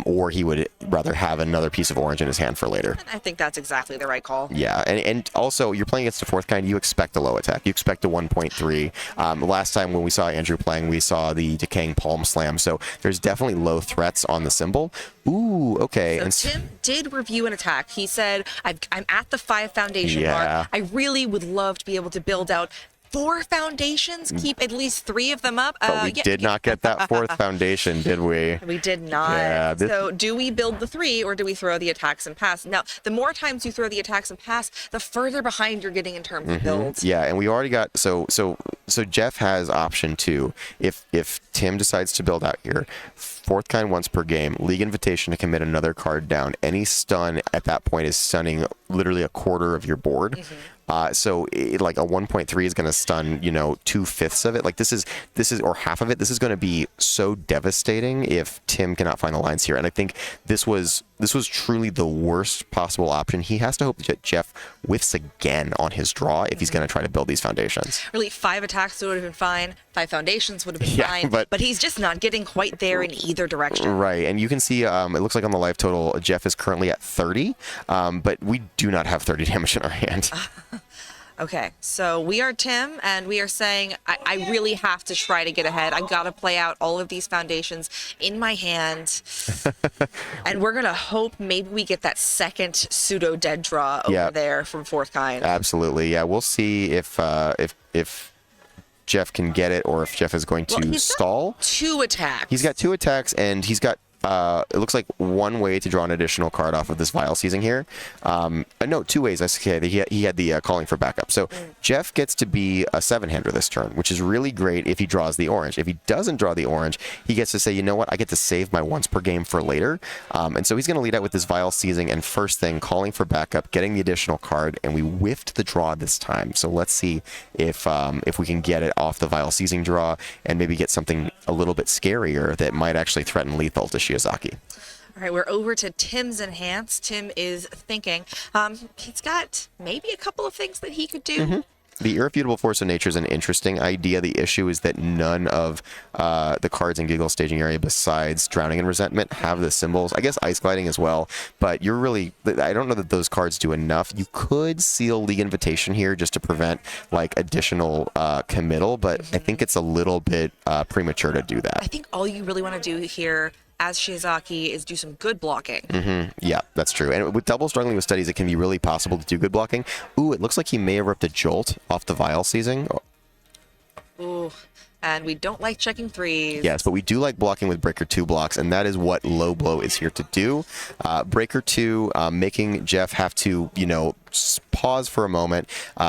B: or he would rather have another piece of orange in his hand for later.
A: I think that's exactly the right call.
B: Yeah, and also, you're playing against the 4th kind, you expect a low attack. You expect a 1.3. Last time when we saw Andrew playing, we saw the Decaying Palm Slam, so there's definitely low threats on the symbol. Ooh, okay.
A: So Tim did review an attack. He said, I'm at the 5 foundation mark. I really would love to be able to build out 4 foundations, keep at least 3 of them up.
B: But we did not get that 4th foundation, did we?
A: We did not.
B: Yeah,
A: So do we build the 3 or do we throw the attacks and pass? Now, the more times you throw the attacks and pass, the further behind you're getting in terms of builds.
B: Yeah, and we already got so Jeff has option 2. If Tim decides to build out here, 4th kind once per game, League Invitation to commit another card down. Any stun at that point is stunning literally a quarter of your board. So like a 1.3 is going to stun, 2/5 of it. Like this is or half of it. This is going to be so devastating if Tim cannot find the lines here. And I think this was truly the worst possible option. He has to hope that Jeff whiffs again on his draw if he's going to try to build these foundations.
A: Really, 5 attacks would have been fine. 5 foundations would have been fine. But he's just not getting quite there in either direction.
B: Right, and you can see it looks like on the life total, Jeff is currently at 30, but we do not have 30 damage in our hand.
A: Okay, so we are Tim, and we are saying, I really have to try to get ahead. I got to play out all of these foundations in my hand. And we're going to hope maybe we get that second pseudo-dead draw over there from 4th kind.
B: Absolutely, yeah. We'll see if Jeff can get it or if Jeff is going to stall.
A: Got 2 attacks.
B: He's got 2 attacks, and he's got it looks like 1 way to draw an additional card off of this vial seizing here. No, 2 ways. He had the calling for backup. So Jeff gets to be a 7-hander this turn, which is really great if he draws the orange. If he doesn't draw the orange, he gets to say, you know what, I get to save my once per game for later. And so he's going to lead out with this vial seizing and first thing, calling for backup, getting the additional card, and we whiffed the draw this time. So let's see if we can get it off the vial seizing draw and maybe get something a little bit scarier that might actually threaten lethal to Shiozaki.
A: All right, we're over to Tim's Enhance. Tim is thinking. He's got maybe a couple of things that he could do.
B: The Irrefutable Force of Nature is an interesting idea. The issue is that none of the cards in Giggle Staging Area besides Drowning and Resentment have the symbols. I guess Ice Gliding as well, but I don't know that those cards do enough. You could seal League Invitation here just to prevent like additional committal, but I think it's a little bit premature to do that.
A: I think all you really want to do here as Shiozaki is do some good blocking.
B: Yeah, that's true. And with double struggling with studies, it can be really possible to do good blocking. Ooh, it looks like he may have ripped a jolt off the vial seizing.
A: Ooh, and we don't like checking 3s.
B: Yes, but we do like blocking with Breaker 2 blocks, and that is what Low Blow is here to do. Breaker 2, making Jeff have to, pause for a moment.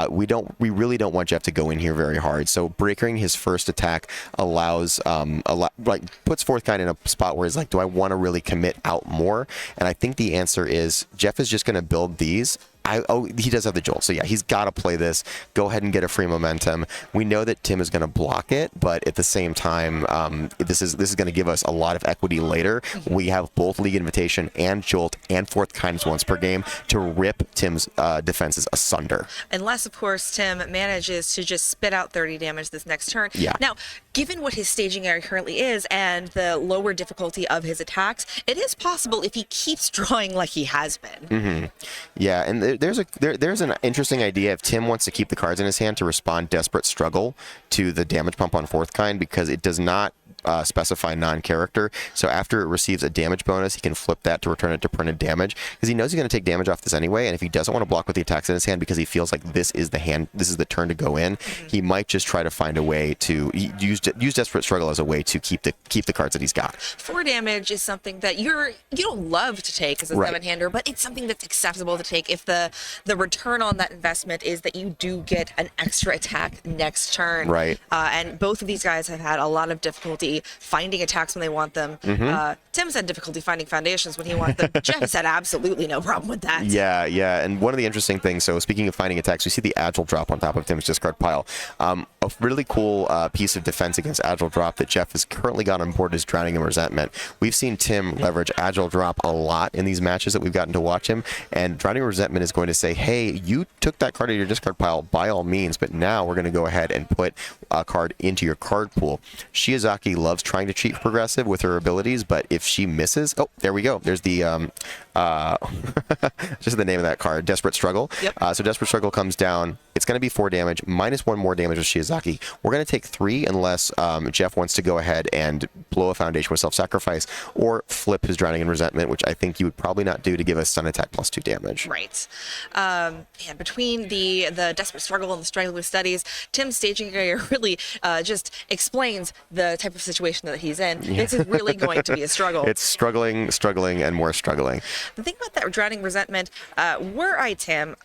B: We really don't want Jeff to go in here very hard. So breaking his first attack allows, puts 4th kind in a spot where he's like, do I want to really commit out more? And I think the answer is Jeff is just going to build these. He does have the jolt, so yeah, he's got to play this. Go ahead and get a free momentum. We know that Tim is going to block it, but at the same time, this is going to give us a lot of equity later. We have both League Invitation and Jolt and 4th kinds once per game to rip Tim's defenses asunder.
A: Unless, of course, Tim manages to just spit out 30 damage this next turn.
B: Yeah.
A: Now, given what his staging area currently is and the lower difficulty of his attacks, it is possible if he keeps drawing like he has been.
B: Yeah, and there's an interesting idea if Tim wants to keep the cards in his hand to respond Desperate Struggle to the damage pump on 4th kind, because it does not specify non-character. So after it receives a damage bonus, he can flip that to return it to printed damage, because he knows he's going to take damage off this anyway. And if he doesn't want to block with the attacks in his hand because he feels like this is the turn to go in, he might just try to find a way to use Desperate Struggle as a way to keep the cards that he's got.
A: 4 damage is something that you don't love to take as a 7-hander, but it's something that's acceptable to take if the return on that investment is that you do get an extra attack next turn.
B: Right.
A: And both of these guys have had a lot of difficulty finding attacks when they want them. Tim's had difficulty finding foundations when he wants them. Jeff has had absolutely no problem with that.
B: Yeah. And one of the interesting things, so speaking of finding attacks, we see the Agile drop on top of Tim's discard pile. A really cool piece of defense against Agile drop that Jeff has currently got on board is Drowning in Resentment. We've seen Tim leverage Agile drop a lot in these matches that we've gotten to watch him, and Drowning in Resentment is going to say, hey, you took that card out of your discard pile by all means, but now we're going to go ahead and put a card into your card pool. Shiozaki loves trying to cheat progressive with her abilities, but if she misses, oh, there we go. There's the just the name of that card, Desperate Struggle.
A: Yep.
B: So Desperate Struggle comes down. It's going to be 4 damage, minus 1 more damage with Shiozaki. We're going to take 3 unless Jeff wants to go ahead and blow a foundation with self-sacrifice or flip his Drowning in Resentment, which I think you would probably not do to give us Sun Attack plus 2 damage.
A: Right. And between the Desperate Struggle and the Strangler Studies, Tim's staging area really just explains the type of situation that he's in. This is really going to be a struggle.
B: It's struggling, and more struggling.
A: The thing about that Drowning Resentment, were I Tim,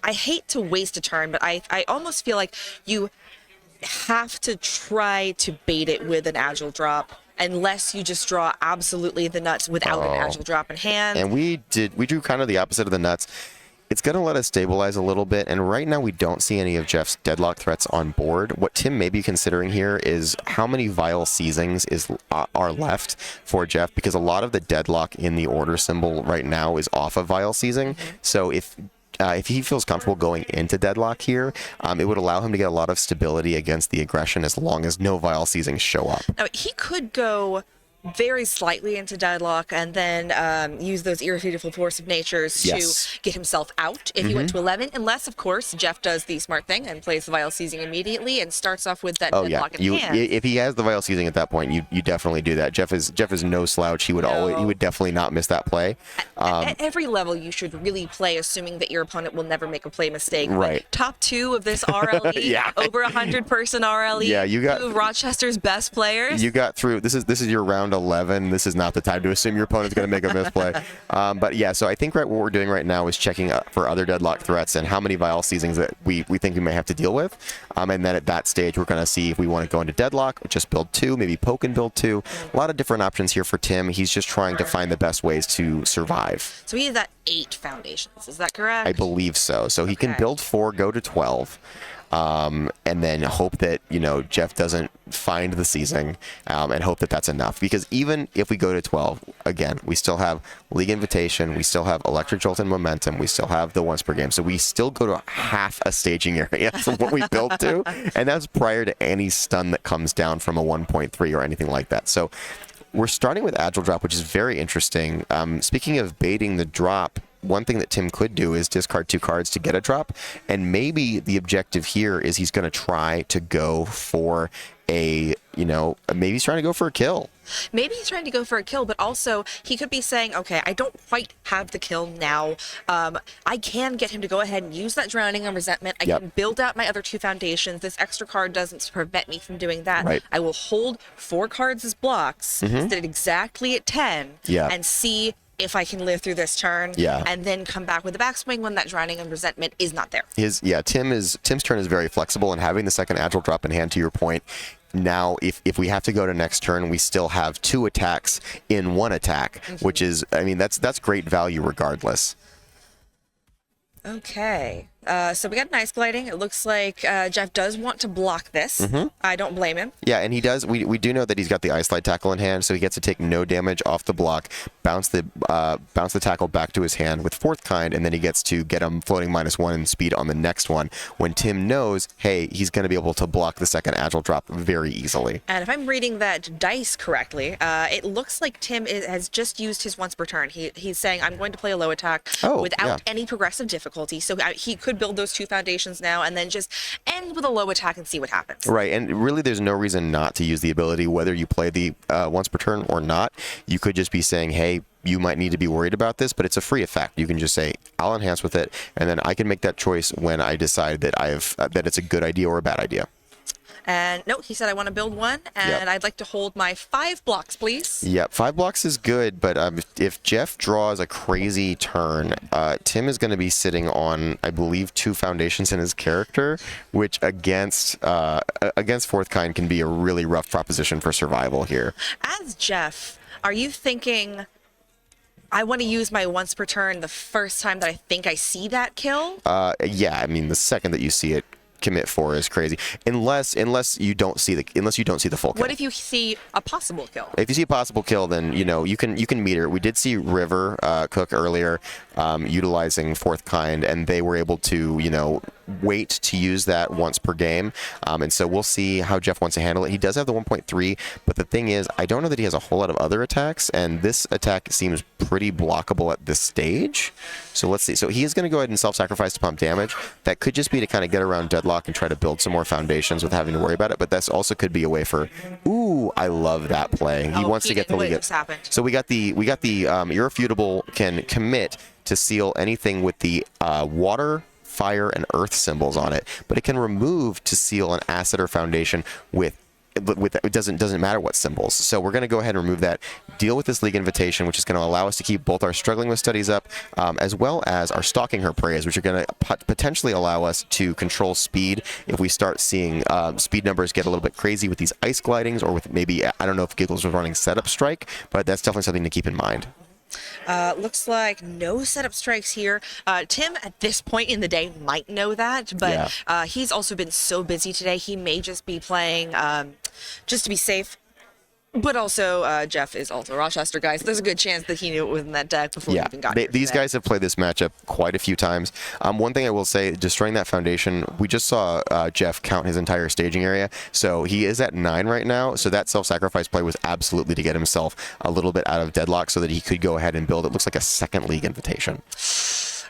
A: I hate to waste a turn, but I almost feel like you have to try to bait it with an Agile drop unless you just draw absolutely the nuts without an Agile drop in hand.
B: And we drew kind of the opposite of the nuts. It's going to let us stabilize a little bit, and right now we don't see any of Jeff's deadlock threats on board. What Tim may be considering here is how many Vile Seizings are left for Jeff, because a lot of the deadlock in the order symbol right now is off of Vile Seizing. So if he feels comfortable going into deadlock here, it would allow him to get a lot of stability against the aggression as long as no Vile Seizings show up.
A: Now, he could go very slightly into deadlock and then use those irrefutable force of natures to get himself out if he went to 11, unless of course Jeff does the smart thing and plays the Vile Seizing immediately and starts off with that deadlock in hand.
B: If he has the Vile Seizing at that point, you definitely do that. Jeff is no slouch. He would definitely not miss that play.
A: At every level you should really play assuming that your opponent will never make a play mistake.
B: Right.
A: But top 2 of this RLE, over 100-person RLE,
B: you got
A: 2 of Rochester's best players.
B: You got through. This is your round 11. This is not the time to assume your opponent's going to make a misplay. But yeah, so I think what we're doing right now is checking for other deadlock threats and how many Vile Seizings that we think we may have to deal with. And then at that stage, we're going to see if we want to go into deadlock, just build 2, maybe poke and build 2. A lot of different options here for Tim. He's just trying to find the best ways to survive.
A: So he has that 8 foundations. Is that correct?
B: I believe so. So he can build 4, go to 12. And then hope that, Jeff doesn't find the seizing, and hope that that's enough. Because even if we go to 12, again, we still have League Invitation, we still have Electric Jolt and Momentum, we still have the once per game. So we still go to half a staging area from what we built to. And that's prior to any stun that comes down from a 1.3 or anything like that. So we're starting with Agile Drop, which is very interesting. Speaking of baiting the drop, one thing that Tim could do is discard 2 cards to get a drop, and maybe the objective here is he's going to try to go for maybe he's trying to go for a kill.
A: Maybe he's trying to go for a kill, but also he could be saying, okay, I don't quite have the kill now. I can get him to go ahead and use that Drowning and Resentment. I can build out my other 2 foundations. This extra card doesn't prevent me from doing that.
B: Right.
A: I will hold 4 cards as blocks, sit exactly at 10, and see if I can live through this turn, and then come back with the backswing when that Drowning and Resentment is not there.
B: Tim's turn is very flexible, and having the second Agile Drop in hand, to your point, now if we have to go to next turn, we still have 2 attacks in 1 attack, which is, that's great value regardless.
A: Okay. So we got an Ice Gliding. It looks like Jeff does want to block this. I don't blame him.
B: Yeah, and he does. We do know that he's got the Ice Slide Tackle in hand, so he gets to take no damage off the block, bounce the tackle back to his hand with Fourth Kind, and then he gets to get him floating -1 in speed on the next one, when Tim knows, hey, he's going to be able to block the second Agile Drop very easily.
A: And if I'm reading that dice correctly, it looks like Tim has just used his once per turn. He's saying, I'm going to play a low attack without any progressive difficulty, so he could build those 2 foundations now and then just end with a low attack and see what happens.
B: Right, and really there's no reason not to use the ability, whether you play the once per turn or not. You could just be saying, hey, you might need to be worried about this, but it's a free effect. You can just say, I'll enhance with it, and then I can make that choice when I decide that that it's a good idea or a bad idea.
A: And no, he said, I want to build 1, and I'd like to hold my 5 blocks, please.
B: Yep, 5 blocks is good, but if Jeff draws a crazy turn, Tim is going to be sitting on, I believe, 2 foundations in his character, which against Fourth Kind can be a really rough proposition for survival here.
A: As Jeff, are you thinking, I want to use my once per turn the first time that I think I see that kill?
B: Yeah, the second that you see it, commit 4 is crazy. Unless you don't see the full kill.
A: What if you see a possible kill?
B: If you see a possible kill, then you can meter. We did see River cook earlier, utilizing fourth kind, and they were able to wait to use that once per game. And so we'll see how Jeff wants to handle it. He does have the 1.3, but the thing is, I don't know that he has a whole lot of other attacks, and this attack seems pretty blockable at this stage. So let's see. So he is going to go ahead and self-sacrifice to pump damage. That could just be to kind of get around deadlock and try to build some more foundations with having to worry about it, but this also could be a way for, ooh, I love that play. He wants to get the lead. So we got the Irrefutable can commit to seal anything with the water, fire, and earth symbols on it, but it can remove to seal an acid or foundation with it doesn't matter what symbols. So we're going to go ahead and remove that, deal with this league invitation, which is going to allow us to keep both our struggling with studies up, as well as our stalking her praise, which are going to potentially allow us to control speed if we start seeing speed numbers get a little bit crazy with these ice glidings, or with maybe, I don't know if Giggles was running setup strike, but that's definitely something to keep in mind.
A: Looks like no setup strikes here. Tim, at this point in the day, might know that, but he's also been so busy today. He may just be playing just to be safe. But also, Jeff is also a Rochester guy, so there's a good chance that he knew it was in that deck before he even got here.
B: These guys have played this matchup quite a few times. One thing I will say, destroying that foundation, we just saw Jeff count his entire staging area, so he is at 9 right now, so that self-sacrifice play was absolutely to get himself a little bit out of deadlock so that he could go ahead and build, it looks like a second league invitation.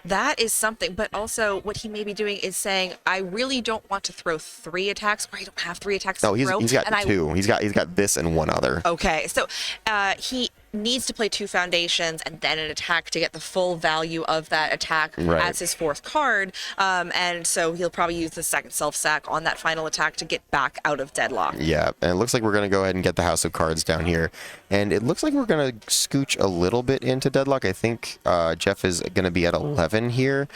A: That is something, but also what he may be doing is saying, I really don't want to throw 3 attacks, where I don't have 3 attacks to throw.
B: He's got 2. He's got this and 1 other.
A: Okay, so he needs to play 2 foundations and then an attack to get the full value of that attack as his 4th card, and so he'll probably use the second self-sack on that final attack to get back out of deadlock. Yeah,
B: and it looks like we're going to go ahead and get the House of Cards down here, and it looks like we're going to scooch a little bit into deadlock. I think Jeff is going to be at 11 here.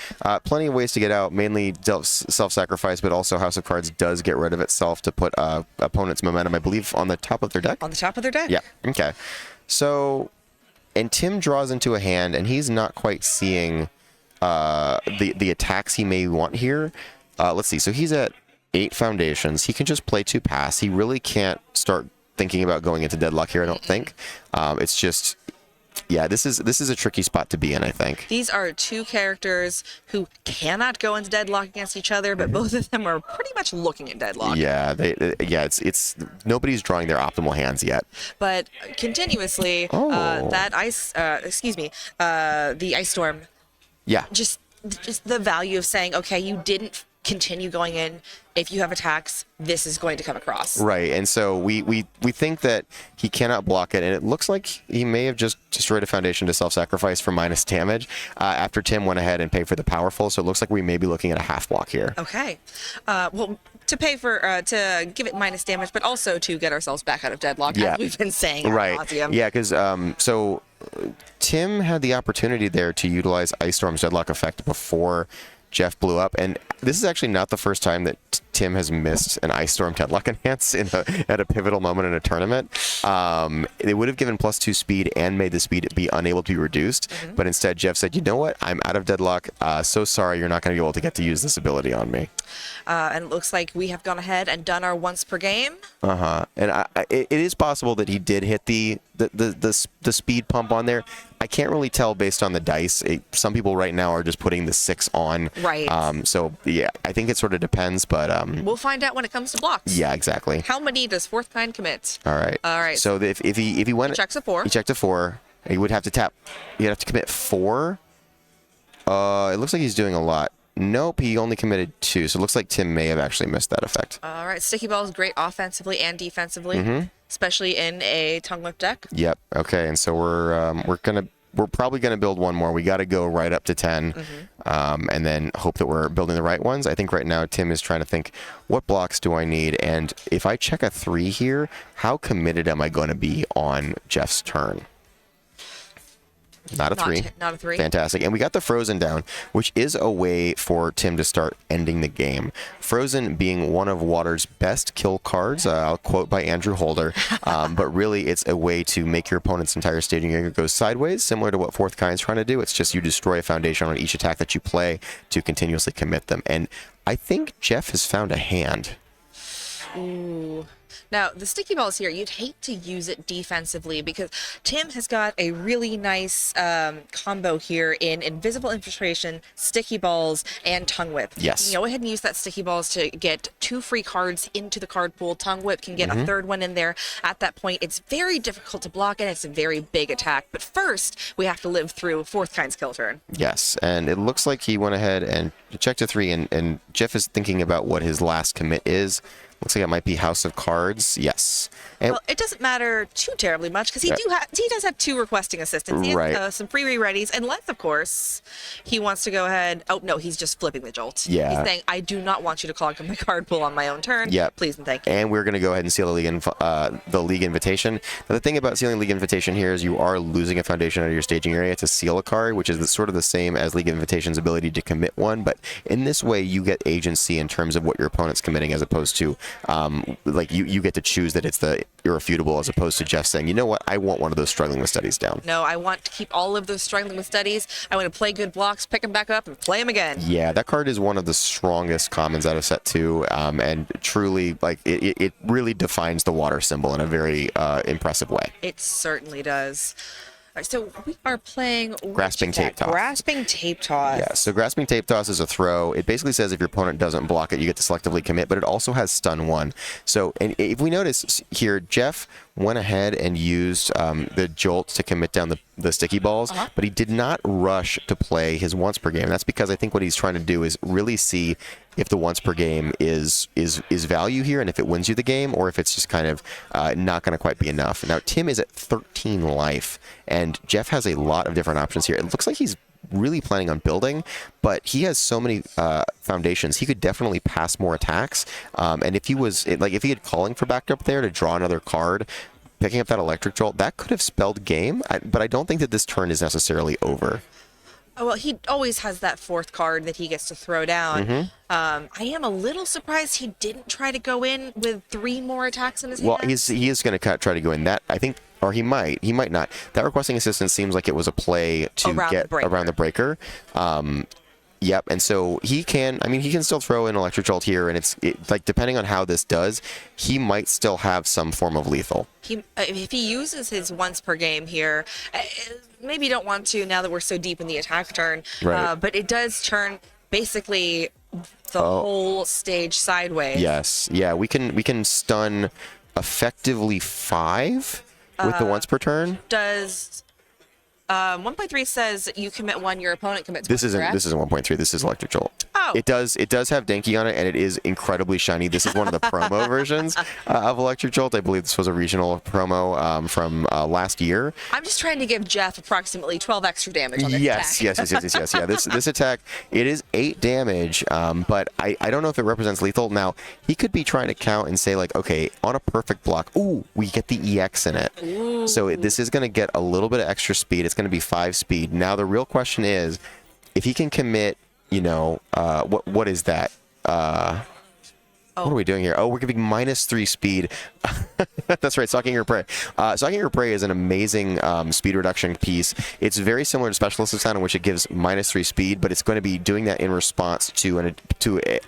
B: Plenty of ways to get out, mainly self-sacrifice, but also House of Cards does get rid of itself to put opponent's momentum, I believe, on the top of their deck?
A: On the top of their deck?
B: Yeah, okay. So, and Tim draws into a hand, and he's not quite seeing the attacks he may want here. Let's see. So he's at 8 foundations. He can just play 2 pass. He really can't start thinking about going into deadlock here, I don't think. It's just, yeah, this is a tricky spot to be in, I think.
A: These are 2 characters who cannot go into deadlock against each other, but both of them are pretty much looking at deadlock.
B: Yeah, it's nobody's drawing their optimal hands yet.
A: But continuously, the Ice Storm.
B: Yeah.
A: Just the value of saying, okay, you didn't continue going in. If you have attacks, this is going to come across.
B: Right, and so we think that he cannot block it, and it looks like he may have just destroyed a foundation to self-sacrifice for minus damage after Tim went ahead and paid for the powerful, so it looks like we may be looking at a half block here.
A: Okay. Well, to pay for, to give it minus damage, but also to get ourselves back out of deadlock, as we've been saying.
B: Right, yeah, because so Tim had the opportunity there to utilize Ice Storm's deadlock effect before Jeff blew up, and this is actually not the first time that Tim has missed an Ice Storm deadlock enhance at a pivotal moment in a tournament. It would have given +2 speed and made the speed be unable to be reduced, but instead Jeff said, you know what, I'm out of deadlock, so sorry, you're not going to be able to get to use this ability on me.
A: And it looks like we have gone ahead and done our once per game.
B: And it is possible that he did hit the speed pump on there. I can't really tell based on the dice. Some people right now are just putting the 6 on.
A: Right.
B: So yeah, I think it sort of depends, but
A: we'll find out when it comes to blocks.
B: Yeah, exactly.
A: How many does 4th kind commit?
B: All right. So if he went,
A: he checks a 4.
B: He checked a 4. He would have to tap. He'd have to commit 4. It looks like he's doing a lot. Nope, he only committed 2, so it looks like Tim may have actually missed that effect.
A: All right, Sticky Ball is great offensively and defensively, especially in a Tongue Whip deck.
B: Yep. Okay, and so we're probably gonna build one more. We got to go right up to 10, and then hope that we're building the right ones. I think right now Tim is trying to think, what blocks do I need? And if I check a 3 here, how committed am I going to be on Jeff's turn? Not a 3.
A: Not a 3.
B: Fantastic. And we got the Frozen down, which is a way for Tim to start ending the game. Frozen being one of Water's best kill cards, I'll quote by Andrew Holder, but really it's a way to make your opponent's entire staging area go sideways, similar to what Fourth Kind's trying to do. It's just you destroy a foundation on each attack that you play to continuously commit them. And I think Jeff has found a hand.
A: Ooh. Now, the sticky balls here, you'd hate to use it defensively because Tim has got a really nice combo here in Invisible Infiltration, sticky balls, and Tongue Whip.
B: Yes.
A: You can go ahead and use that sticky balls to get 2 free cards into the card pool. Tongue Whip can get a third one in there. At that point, it's very difficult to block, and it's a very big attack. But first, we have to live through Fourth Kind's kill turn.
B: Yes, and it looks like he went ahead and checked a 3, and Jeff is thinking about what his last commit is. Looks like it might be House of Cards. Yes. And
A: well, it doesn't matter too terribly much because he does have 2 requesting assistants. He has some free re-readies, unless, of course, he wants to go ahead. Oh, no, he's just flipping the Jolt.
B: Yeah.
A: He's saying, I do not want you to clog up my card pool on my own turn.
B: Yep.
A: Please and thank you.
B: And we're going to go ahead and seal the league invitation. Now, the thing about sealing league invitation here is you are losing a foundation out of your staging area to seal a card, which is sort of the same as league invitation's ability to commit one. But in this way, you get agency in terms of what your opponent's committing, as opposed to like you get to choose that it's the irrefutable, as opposed to just saying, you know what, I want one of those struggling with studies down.
A: No, I want to keep all of those struggling with studies. I want to play good blocks, pick them back up, and play them again.
B: Yeah, that card is one of the strongest commons out of set 2, and truly, like, it really defines the water symbol in a very impressive way.
A: It certainly does. All right, so we are playing
B: Grasping Tape Toss.
A: Grasping Tape Toss.
B: Yeah, so Grasping Tape Toss is a throw. It basically says if your opponent doesn't block it, you get to selectively commit, but it also has Stun 1. So, and if we notice here, Jeff went ahead and used the Jolt to commit down the sticky balls, but he did not rush to play his once per game. That's because I think what he's trying to do is really see if the once per game is value here, and if it wins you the game, or if it's just kind of not going to quite be enough. Now, Tim is at 13 life, and Jeff has a lot of different options here. It looks like he's really planning on building, but he has so many foundations, he could definitely pass more attacks. And if he was, like, if he had Calling for backup there to draw another card, picking up that Electric Jolt, that could have spelled game, but I don't think that this turn is necessarily over.
A: Oh, well, he always has that 4th card that he gets to throw down. I am a little surprised he didn't try to go in with 3 more attacks in his hand.
B: Well, he is going to try to go in. That, I think, or he might not. That Requesting Assistance seems like it was a play to get around the breaker. Yep, and so he can still throw in Electric Jolt here, and it's like, depending on how this does, he might still have some form of lethal.
A: If he uses his once per game here, maybe don't want to now that we're so deep in the attack turn,
B: right.
A: But it does turn basically the whole stage sideways.
B: Yes, yeah, we can stun effectively 5 with the once per turn.
A: Does 1.3 says you commit 1, your opponent commits 1.
B: This isn't 1.3. This is Electric Jolt.
A: Oh.
B: It does have Denki on it, and it is incredibly shiny. This is one of the promo versions of Electric Jolt. I believe this was a regional promo from last year.
A: I'm just trying to give Jeff approximately 12 extra damage on this attack.
B: Yes. Yeah, this attack, it is 8 damage, but I don't know if it represents lethal. Now, he could be trying to count and say, like, okay, on a perfect block, ooh, we get the EX in it.
A: Ooh.
B: So this is going to get a little bit of extra speed. It's going to be 5 speed. Now, the real question is, if he can commit, what is that? What are we doing here? Oh, we're giving -3 speed. That's right, Stalking Your Prey. Stalking Your Prey is an amazing speed reduction piece. It's very similar to Specialist of Sound, in which it gives -3 speed, but it's going to be doing that in response to an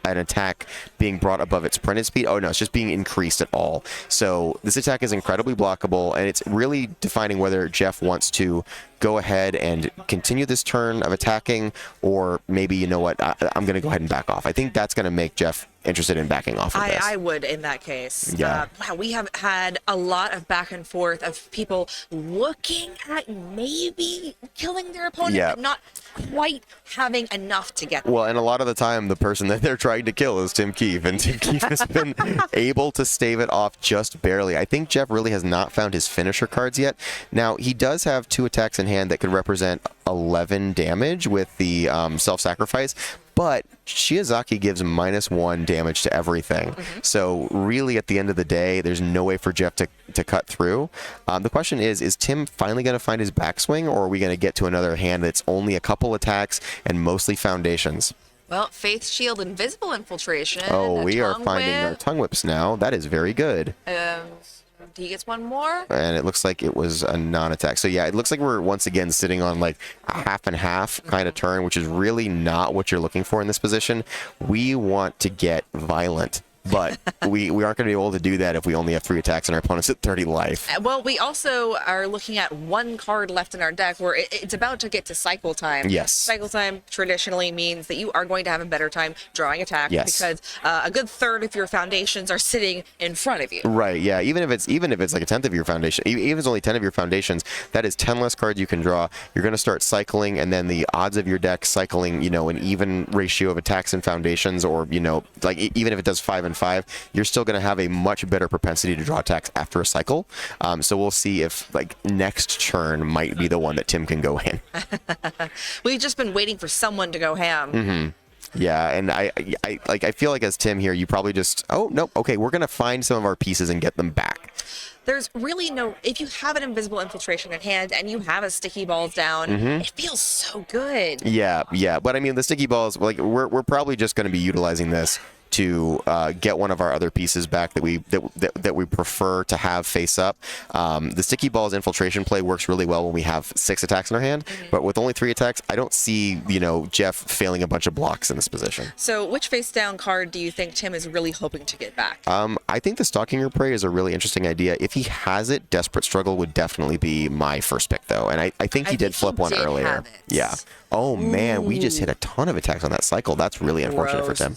B: attack being brought above its printed speed. Oh no, it's just being increased at all. So this attack is incredibly blockable, and it's really defining whether Jeff wants to go ahead and continue this turn of attacking, or maybe, you know what, I'm going to go ahead and back off. I think that's going to make Jeff interested in backing off of this.
A: I would in that case.
B: Yeah.
A: Wow, we have had a lot of back and forth of people looking at maybe killing their opponent, but not quite having enough to get them.
B: Well, and a lot of the time, the person that they're trying to kill is Tim Keefe, and Tim Keefe has been able to stave it off just barely. I think Jeff really has not found his finisher cards yet. Now, he does have 2 attacks in hand that could represent 11 damage with the self-sacrifice. but Shiozaki gives -1 damage to everything. So really, at the end of the day, there's no way for Jeff to cut through. The question is Tim finally going to find his backswing, or are we going to get to another hand that's only a couple attacks and mostly foundations?
A: Well, Faith Shield, Invisible Infiltration.
B: Oh,
A: a
B: we are
A: Tongue
B: finding our
A: Whip.
B: tongue whips now. That is very good.
A: He gets one more.
B: And it looks like it was a non-attack. So yeah, it looks like we're once again sitting on like a half and half kind of turn, which is really not what you're looking for in this position. We want to get violent. But we aren't going to be able to do that if we only have 3 attacks and our opponent's at 30 life.
A: Well, we also are looking at 1 card left in our deck where it's about to get to cycle time.
B: Yes.
A: Cycle time traditionally means that you are going to have a better time drawing attacks because a good third of your foundations are sitting in front of you.
B: Right, yeah. Even if it's like a tenth of your foundation, even if it's only 10 of your foundations, that is 10 less cards you can draw. You're going to start cycling, and then the odds of your deck cycling, an even ratio of attacks and foundations, or, like even if it does 5 and 5, you're still going to have a much better propensity to draw attacks after a cycle. So we'll see if like next turn might be the one that Tim can go in.
A: We've just been waiting for someone to go ham.
B: Yeah, and I feel like as Tim here, you probably just, oh no, okay, we're going to find some of our pieces and get them back.
A: There's really no, if you have an Invisible Infiltration in hand and you have a Sticky Balls down, it feels so good.
B: Yeah, but I mean the Sticky Balls, like we're probably just going to be utilizing this to get one of our other pieces back that we prefer to have face up. The Sticky Balls infiltration play works really well when we have 6 attacks in our hand, but with only 3 attacks, I don't see Jeff failing a bunch of blocks in this position.
A: So which face down card do you think Tim is really hoping to get back?
B: I think the Stalking Your Prey is a really interesting idea. If he has it, Desperate Struggle would definitely be my first pick though, and I think he did flip one earlier. Yeah. Oh man, we just hit a ton of attacks on that cycle. That's really unfortunate for Tim.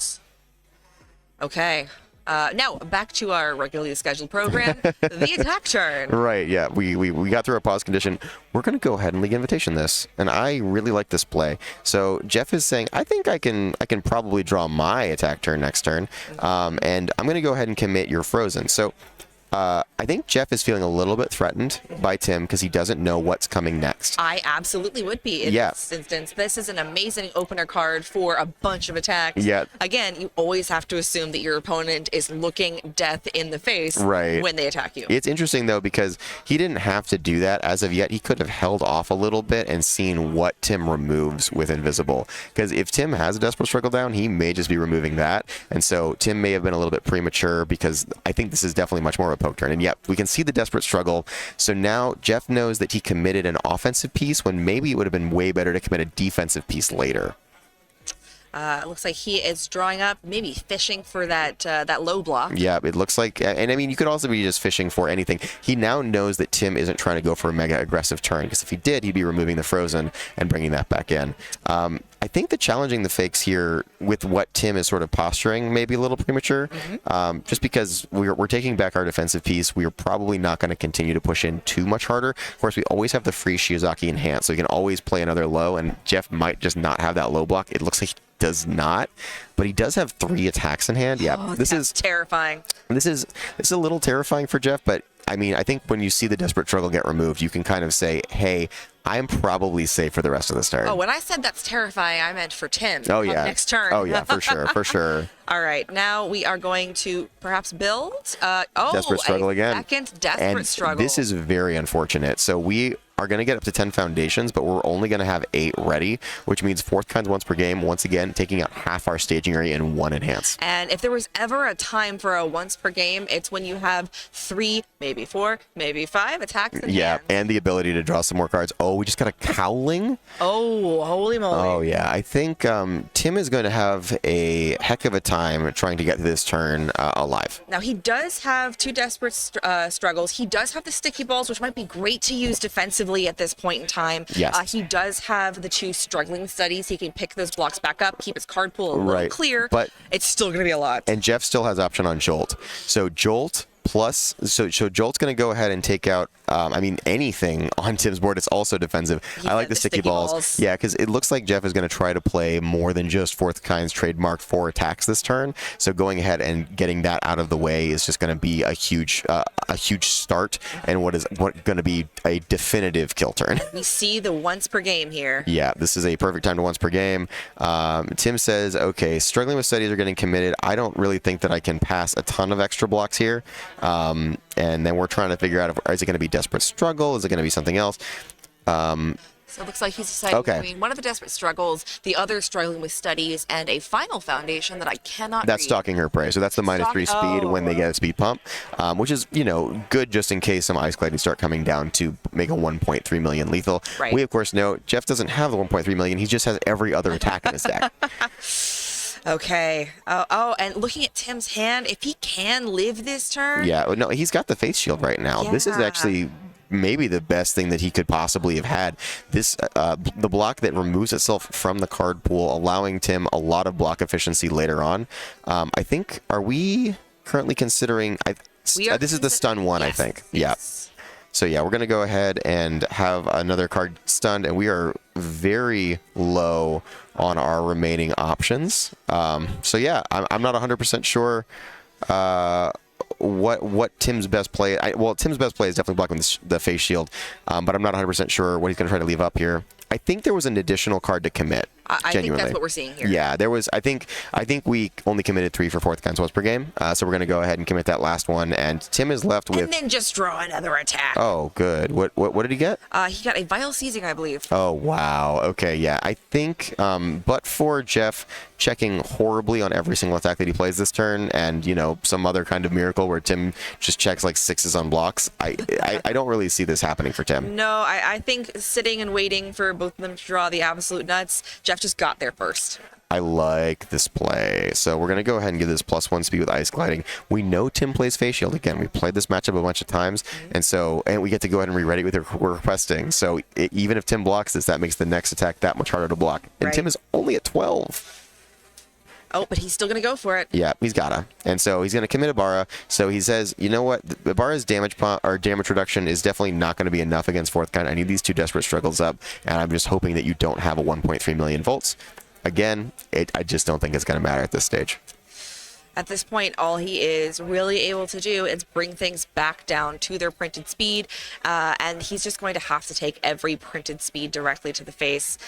A: Okay. Now back to our regularly scheduled program, the attack turn.
B: Right. Yeah. We got through our pause condition. We're going to go ahead and League Invitation this, and I really like this play. So Jeff is saying, I think I can probably draw my attack turn next turn, and I'm going to go ahead and commit your Frozen. So. I think Jeff is feeling a little bit threatened by Tim because he doesn't know what's coming next.
A: I absolutely would be in this instance. This is an amazing opener card for a bunch of attacks.
B: Yeah.
A: Again, you always have to assume that your opponent is looking death in the face when they attack you.
B: It's interesting, though, because he didn't have to do that as of yet. He could have held off a little bit and seen what Tim removes with Invisible. Because if Tim has a Desperate Struggle down, he may just be removing that. And so Tim may have been a little bit premature because I think this is definitely much more of a poke turn. And yep, we can see the Desperate Struggle. So now Jeff knows that he committed an offensive piece when maybe it would have been way better to commit a defensive piece later.
A: It looks like he is drawing up, maybe fishing for that low block.
B: Yeah, it looks like, and I mean, you could also be just fishing for anything. He now knows that Tim isn't trying to go for a mega aggressive turn, because if he did, he'd be removing the Frozen and bringing that back in. I think that challenging the fakes here with what Tim is sort of posturing may be a little premature, just because we're taking back our defensive piece. We're probably not going to continue to push in too much harder. Of course, we always have the free Shiozaki in hand, so we can always play another low, and Jeff might just not have that low block. It looks like he does not, but he does have 3 attacks in hand. Yeah, this is
A: terrifying.
B: This is a little terrifying for Jeff, but I mean, I think when you see the Desperate Struggle get removed, you can kind of say, hey, I'm probably safe for the rest of the start.
A: Oh, when I said that's terrifying, I meant for Tim.
B: Oh, yeah.
A: Next turn.
B: Oh, yeah, for sure, for sure.
A: All right, now we are going to perhaps build.
B: Desperate Struggle again.
A: Second Desperate Struggle.
B: This is very unfortunate. So we are going to get up to 10 foundations, but we're only going to have 8 ready, which means 4th kinds once per game, once again, taking out half our staging area in 1 enhance.
A: And if there was ever a time for a once per game, it's when you have 3, maybe 4, maybe 5 attacks in hand.
B: And the ability to draw some more cards. Oh, we just got a Cowling.
A: Oh, holy moly.
B: Oh, yeah. I think Tim is going to have a heck of a time trying to get to this turn alive.
A: Now, he does have 2 Desperate Struggles. He does have the Sticky Balls, which might be great to use defensively at this point in time.
B: Yes.
A: He does have the 2 Struggling Studies. He can pick those blocks back up, keep his card pool a little clear,
B: but
A: it's still going to be a lot.
B: And Jeff still has option on Jolt. So Jolt Plus, so Jolt's going to go ahead and take out, anything on Tim's board. It's also defensive. I like the sticky balls. Yeah, because it looks like Jeff is going to try to play more than just Fourth Kind's trademark 4 attacks this turn. So going ahead and getting that out of the way is just going to be a huge start, and what going to be a definitive kill turn.
A: We see the once per game here. Yeah,
B: this is a perfect time to once per game. Tim says, okay, struggling with studies or getting committed. I don't really think that I can pass a ton of extra blocks here. And then we're trying to figure out, is it going to be Desperate Struggle? Is it going to be something else?
A: So it looks like he's deciding between one of the Desperate Struggles, the other struggling with studies, and a final foundation that I cannot
B: That's
A: read.
B: Stalking Her Prey. So that's the -3 speed when they get a speed pump, which is, good just in case some Ice Gliding start coming down to make a 1.3 million lethal.
A: Right.
B: We, of course, know Jeff doesn't have the 1.3 million. He just has every other attack in his deck.
A: Okay. And looking at Tim's hand, if he can live this turn.
B: Yeah. No, he's got the face shield right now.
A: Yeah.
B: This is actually maybe the best thing that he could possibly have had. This the block that removes itself from the card pool, allowing Tim a lot of block efficiency later on. I think, are we currently considering? This is the stun one,
A: yes,
B: I think.
A: Yes.
B: Yeah. So yeah, we're gonna go ahead and have another card stunned, and we are very low on our remaining options. So yeah, I'm not 100% sure what Tim's best play. Tim's best play is definitely blocking the face shield, but I'm not 100% sure what he's gonna try to leave up here. I think there was an additional card to commit.
A: I think that's what we're seeing here.
B: Yeah, there was. I think we only committed 3 for Fourth Kinds once per game. So we're going to go ahead and commit that last one. And Tim is left with.
A: And then just draw another attack.
B: Oh, good. What did he get?
A: He got a Vile Seizing, I believe.
B: Oh, wow. Okay, yeah. I think, but for Jeff checking horribly on every single attack that he plays this turn, and some other kind of miracle where Tim just checks like 6s on blocks, I don't really see this happening for Tim.
A: No, I think sitting and waiting for both of them to draw the absolute nuts, Jeff just got there first.
B: I like this play. So we're going to go ahead and give this +1 speed with Ice Gliding. We know Tim plays Face Shield. Again, we played this matchup a bunch of times, and we get to go ahead and rewrite it with we're requesting. So even if Tim blocks this, that makes the next attack that much harder to block. And
A: right.
B: Tim is only at 12.
A: Oh, but he's still going to go for it.
B: Yeah, he's gotta. And so he's going to commit Ibara. So he says, you know what? Ibara's damage reduction is definitely not going to be enough against Fourth Kind. I need these 2 Desperate Struggles up, and I'm just hoping that you don't have a 1.3 million volts. Again, I just don't think it's going to matter at this stage.
A: At this point, all he is really able to do is bring things back down to their printed speed, and he's just going to have to take every printed speed directly to the face,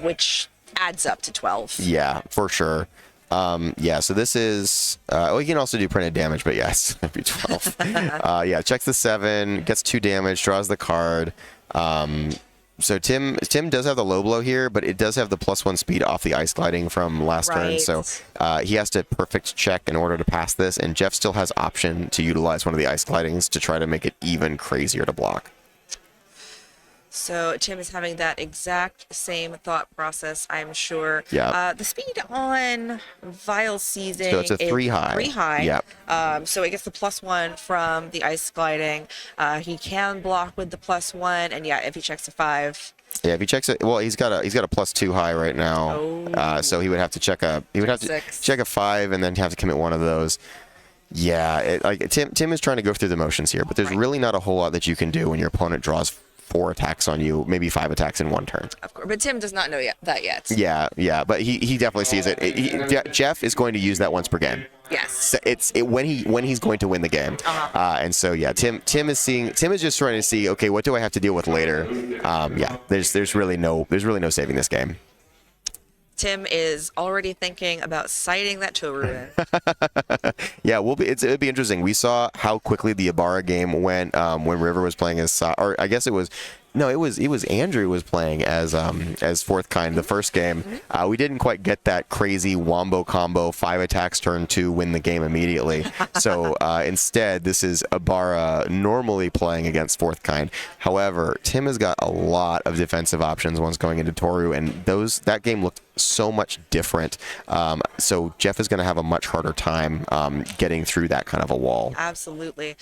A: which adds up to 12.
B: Yeah, for sure. Yeah, so this is... you can also do printed damage, but yes, it'd be 12. Checks the 7, gets 2 damage, draws the card. So Tim does have the low blow here, but it does have the +1 speed off the Ice Gliding from last turn. So he has to perfect check in order to pass this, and Jeff still has option to utilize one of the Ice Glidings to try to make it even crazier to block.
A: So Tim is having that exact same thought process, I'm sure.
B: Yeah.
A: The speed on Vile Seizing
B: so it's a 3 high.
A: 3 high.
B: Yep.
A: So it gets the +1 from the Ice Gliding. He can block with the +1, and if he checks a 5.
B: Yeah, if he checks it, well, he's got a +2 high right now. So he would have to check a 5 and then have to commit one of those. Yeah, Tim is trying to go through the motions here, but there's really not a whole lot that you can do when your opponent draws 4 attacks on you, maybe 5 attacks in one turn.
A: Of course, but Tim does not know that yet.
B: Yeah, but he definitely sees it. Jeff is going to use that once per game.
A: Yes.
B: So when he's going to win the game. And so Tim is just trying to see, okay, what do I have to deal with later? There's really no saving this game.
A: Tim is already thinking about citing that Toru.
B: Yeah, it'd be interesting. We saw how quickly the Ibara game went when River was playing as, or I guess it was Andrew was playing as Fourth Kind the first game. We didn't quite get that crazy wombo combo 5 attacks turn 2 win the game immediately. So instead, this is Ibara normally playing against Fourth Kind. However, Tim has got a lot of defensive options once going into Toru, and that game looked so much different. So Jeff is going to have a much harder time getting through that kind of a wall.
A: Absolutely.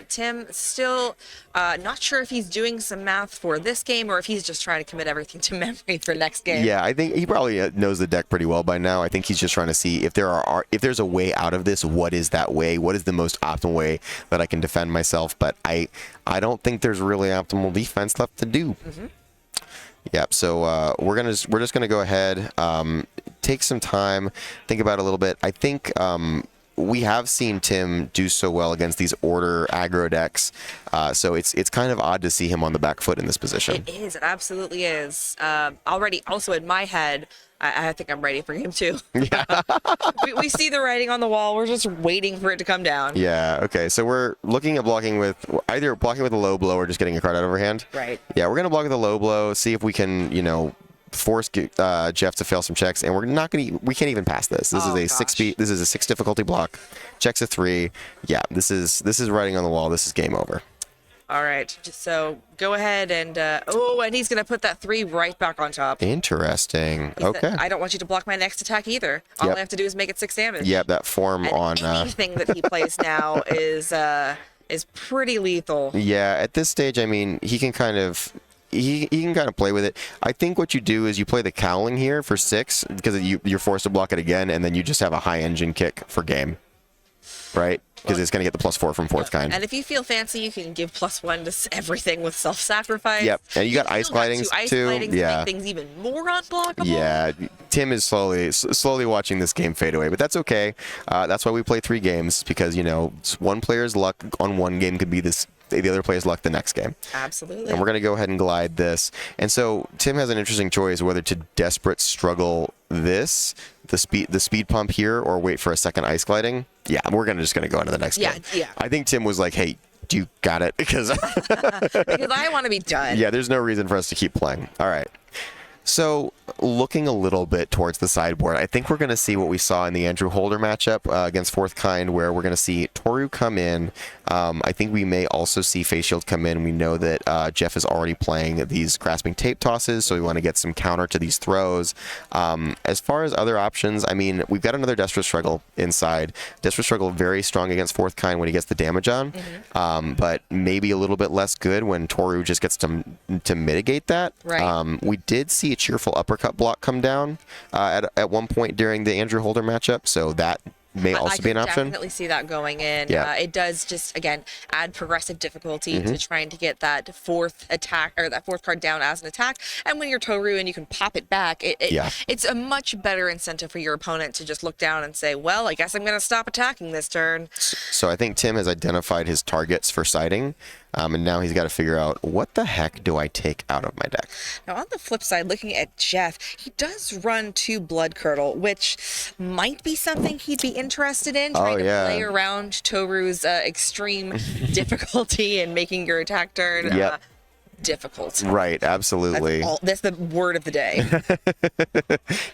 A: Tim, still not sure if he's doing some math for this game or if he's just trying to commit everything to memory for next game.
B: Yeah, I think he probably knows the deck pretty well by now. I think he's just trying to see if there's a way out of this. What is that way? What is the most optimal way that I can defend myself? But I don't think there's really optimal defense left to do. Yep. So we're just gonna go ahead, take some time, think about it a little bit. I think we have seen Tim do so well against these order aggro decks, so it's kind of odd to see him on the back foot in this position.
A: It is. It absolutely is. Already, also in my head, I think I'm ready for game 2.
B: Yeah.
A: we see the writing on the wall. We're just waiting for it to come down.
B: Yeah. Okay. So we're looking at blocking with either blocking with a low blow or just getting a card out of our hand.
A: Right.
B: Yeah, we're gonna block with a low blow. See if we can, force Jeff to fail some checks, and we can't even pass this. This is a 6 speed. This is a 6 difficulty block. Checks a 3. Yeah. This is writing on the wall. This is game over.
A: All right, so go ahead and and he's gonna put that 3 right back on top.
B: Interesting. Okay.
A: I don't want you to block my next attack either. All I have to do is make it 6 damage.
B: Yep, that form
A: and
B: on
A: anything that he plays now is pretty lethal.
B: Yeah, at this stage, I mean, he can kind of play with it. I think what you do is you play the Cowling here for 6 because you're forced to block it again, and then you just have a high engine kick for game, right? Because it's going to get the +4 from Fourth Kind.
A: And if you feel fancy, you can give +1 to everything with self-sacrifice.
B: Yep, and you got ice glidings too.
A: Yeah, make things even more unblockable.
B: Yeah, Tim is slowly watching this game fade away, but that's okay. That's why we play 3 games, because one player's luck on one game could be the other player's luck the next game.
A: Absolutely.
B: And we're going to go ahead and glide this. And so Tim has an interesting choice whether to desperate struggle the speed pump here, or wait for a second ice gliding. Yeah, we're just going to go into the next game.
A: Yeah.
B: I think Tim was like, hey, do you got it? Because
A: I want to be done.
B: Yeah, there's no reason for us to keep playing. All right. So looking a little bit towards the sideboard, I think we're going to see what we saw in the Andrew Holder matchup against Fourth Kind, where we're going to see Toru come in. I think we may also see Face Shield come in. We know that Jeff is already playing these Grasping Tape Tosses, so we want to get some counter to these throws. As far as other options, I mean, we've got another Desperate Struggle inside. Desperate Struggle very strong against Fourth Kind when he gets the damage on, but maybe a little bit less good when Toru just gets to mitigate that.
A: Right.
B: We did see a Cheerful Uppercut block come down at one point during the Andrew Holder matchup, so that may also be an option.
A: I definitely see that going in.
B: Yeah.
A: It does just, again, add progressive difficulty to trying to get that 4th attack, or that 4th card down as an attack. And when you're Toru and you can pop it back, it's a much better incentive for your opponent to just look down and say, well, I guess I'm going to stop attacking this turn.
B: So I think Tim has identified his targets for siding. And now he's got to figure out, what the heck do I take out of my deck?
A: Now, on the flip side, looking at Jeff, he does run 2 Blood Curdle, which might be something he'd be interested in, trying to play around Toru's extreme difficulty and making your attack turn difficult.
B: Right, absolutely.
A: That's the word of the day.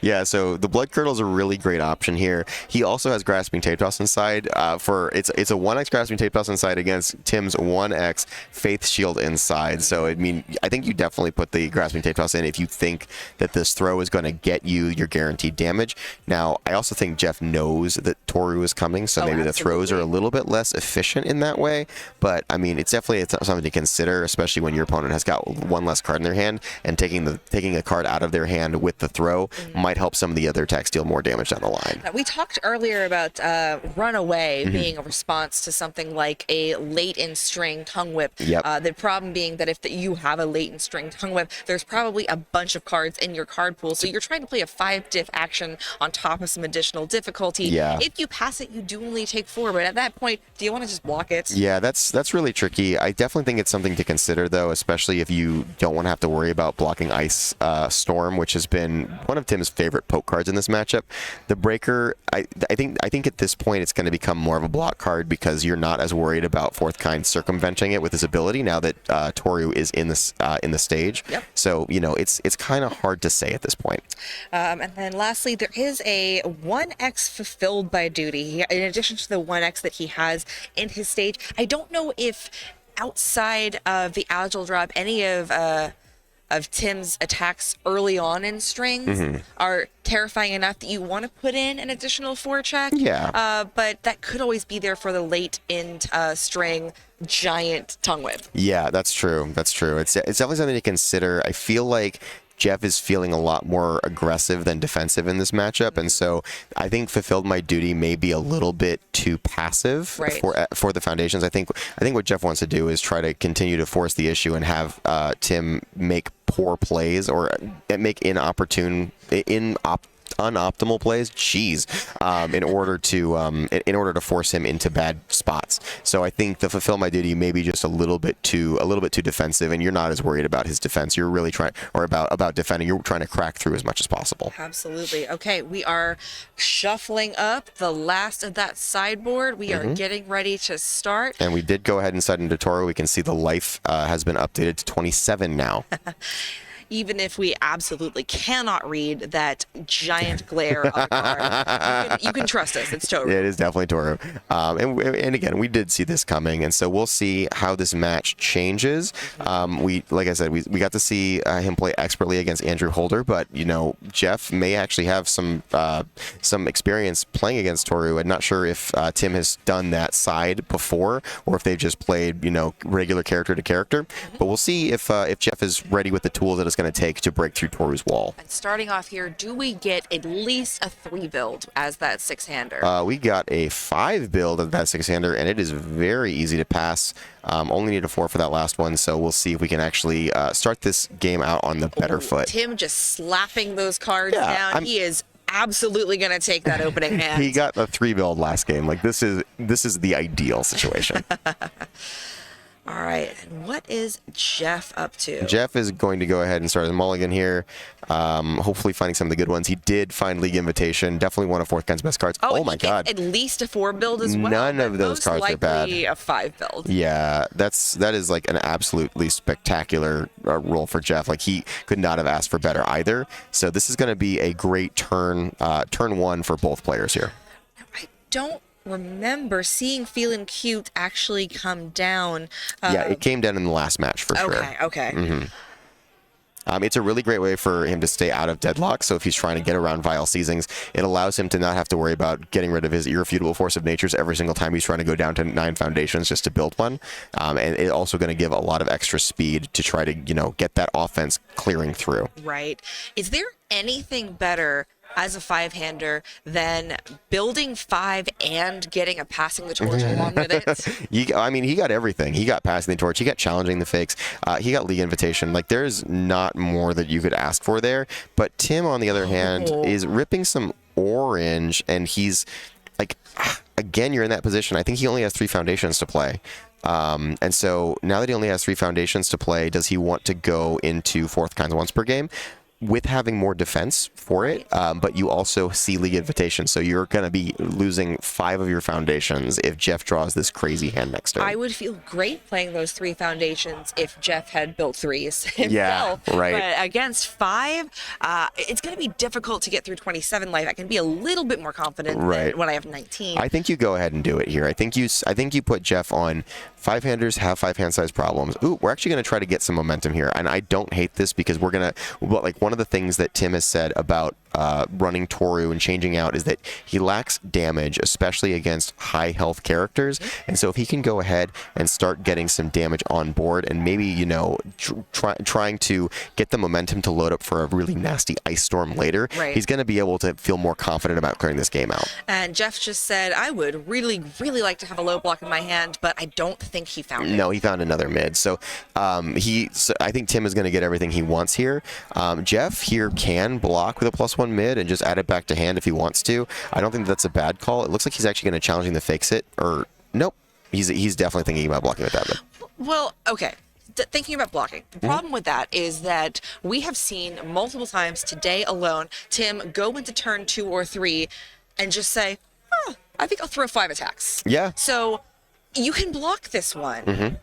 B: Yeah, so the Blood Curdle is a really great option here. He also has Grasping Tape Toss inside. It's a 1x Grasping Tape Toss inside against Tim's 1x Faith Shield inside. So I think you definitely put the Grasping Tape Toss in if you think that this throw is going to get you your guaranteed damage. Now, I also think Jeff knows that Toru is coming, so maybe the throws are a little bit less efficient in that way. But I mean, it's something to consider, especially when your opponent has got one less card in their hand, and taking a card out of their hand with the throw might help some of the other attacks deal more damage down the line.
A: We talked earlier about Runaway being a response to something like a late in string Tongue Whip.
B: Yep.
A: The problem being that if you have a late in string Tongue Whip, there's probably a bunch of cards in your card pool, so you're trying to play a 5 diff action on top of some additional difficulty.
B: Yeah.
A: If you pass it, you do only take 4, but at that point, do you want to just block it?
B: Yeah, that's really tricky. I definitely think it's something to consider, though, especially if you don't want to have to worry about blocking Ice Storm, which has been one of Tim's favorite poke cards in this matchup. The Breaker, I think at this point it's going to become more of a block card, because you're not as worried about Fourth Kind circumventing it with his ability now that Toru is in the stage.
A: Yep.
B: So it's kind of hard to say at this point.
A: And then lastly, there is a 1x fulfilled by duty, in addition to the 1x that he has in his stage. I don't know if outside of the Agile drop, any of of Tim's attacks early on in strings are terrifying enough that you want to put in an additional forecheck.
B: Yeah.
A: But that could always be there for the late in string giant tongue whip.
B: Yeah, that's true. That's true. It's definitely something to consider. I feel like Jeff is feeling a lot more aggressive than defensive in this matchup, and so I think Fulfilled My Duty may be a little bit too passive for the Foundations. I think what Jeff wants to do is try to continue to force the issue and have Tim make poor plays or make unoptimal plays, in order to force him into bad spots. So I think the Fulfill My Duty may be just a little bit too defensive, and you're not as worried about his defense. You're really trying, or about defending. You're trying to crack through as much as possible.
A: Absolutely. Okay, we are shuffling up the last of that sideboard. We are getting ready to start.
B: And we did go ahead and set into Toro. We can see the life has been updated to 27 now.
A: Even if we absolutely cannot read that giant glare on card, you can trust us. It's Toro.
B: Yeah, it is definitely Toro. And again, we did see this coming, and so we'll see how this match changes. Like I said, we got to see him play expertly against Andrew Holder, but Jeff may actually have some experience playing against Toru. I'm not sure if Tim has done that side before, or if they've just played regular character to character. But we'll see if Jeff is ready with the tools that it's going to take to break through Toru's wall.
A: And starting off here, do we get at least a 3 build as that 6-hander?
B: We got a 5 build of that 6-hander, and it is very easy to pass. Only need a 4 for that last one, so we'll see if we can actually start this game out on the better foot.
A: Tim just slapping those cards down. He is absolutely going to take that opening hand.
B: He got a 3 build last game. Like this is the ideal situation.
A: All right, and what is Jeff up to?
B: Jeff is going to go ahead and start his mulligan here, hopefully finding some of the good ones. He did find League Invitation, definitely one of Fourth Kind's best cards. Oh my God.
A: At least a 4 build as well.
B: None of those cards are bad.
A: A 5 build.
B: Yeah, that is like an absolutely spectacular roll for Jeff. Like he could not have asked for better either. So this is going to be a great turn 1 for both players here.
A: I don't remember seeing Feelin' Cute actually come down.
B: Yeah, it came down in the last match for sure.
A: Okay.
B: It's a really great way for him to stay out of deadlock. So if he's trying to get around Vile Seizings, it allows him to not have to worry about getting rid of his irrefutable force of natures every single time he's trying to go down to 9 foundations just to build one. And it's also going to give a lot of extra speed to try to, get that offense clearing through.
A: Right. Is there anything better as a 5-hander than building 5 and getting a passing the torch along with it?
B: He got everything. He got passing the torch. He got challenging the fakes. He got League Invitation. Like, there's not more that you could ask for there. But Tim, on the other hand, is ripping some orange, and he's like, again, you're in that position. I think he only has 3 foundations to play. And so now that he only has 3 foundations to play, does he want to go into Fourth Kinds once per game? With having more defense for it, but you also see League Invitation, so you're going to be losing 5 of your foundations if Jeff draws this crazy hand next turn.
A: I would feel great playing those 3 foundations if Jeff had built 3s himself.
B: Yeah, right.
A: But against 5, it's going to be difficult to get through 27 life. I can be a little bit more confident than when I have 19.
B: I think you go ahead and do it here. I think you put Jeff on 5-handers have 5 hand size problems. Ooh, we're actually going to try to get some momentum here, and I don't hate this because we're going to, one of the things that Tim has said about running Toru and changing out is that he lacks damage, especially against high health characters. And so if he can go ahead and start getting some damage on board and maybe, trying to get the momentum to load up for a really nasty ice storm later, he's going to be able to feel more confident about clearing this game out.
A: And Jeff just said, I would really, really like to have a low block in my hand, but I don't think he found it.
B: No, he found another mid. So I think Tim is going to get everything he wants here. Jeff here can block with a +1 mid and just add it back to hand if he wants to. I don't think that's a bad call. It looks like he's actually going to challenge the fakes it, or nope. He's definitely thinking about blocking with that mid.
A: Well, okay. Thinking about blocking. The problem with that is that we have seen multiple times today alone Tim go into turn 2 or 3 and just say, I think I'll throw 5 attacks.
B: Yeah.
A: So you can block this one.